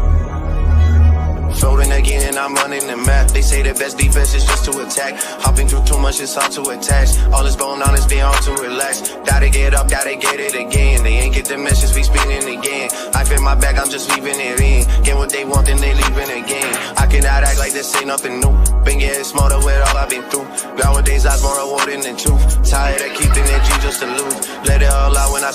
Floating again and I'm running the map. They say the best defense is just to attack. Hopping through too much, it's hard to attach. All that's going on is being hard to relax. Gotta get up, gotta get it again. They ain't get the message, we spinning again. I feel my back, I'm just leaving it in. Get what they want, then they leaving again. I cannot act like this ain't nothing new. Been getting smarter with all I've been through. Nowadays, I'm more rewarding than truth. Tired of keeping it G just to lose. Let it all out when I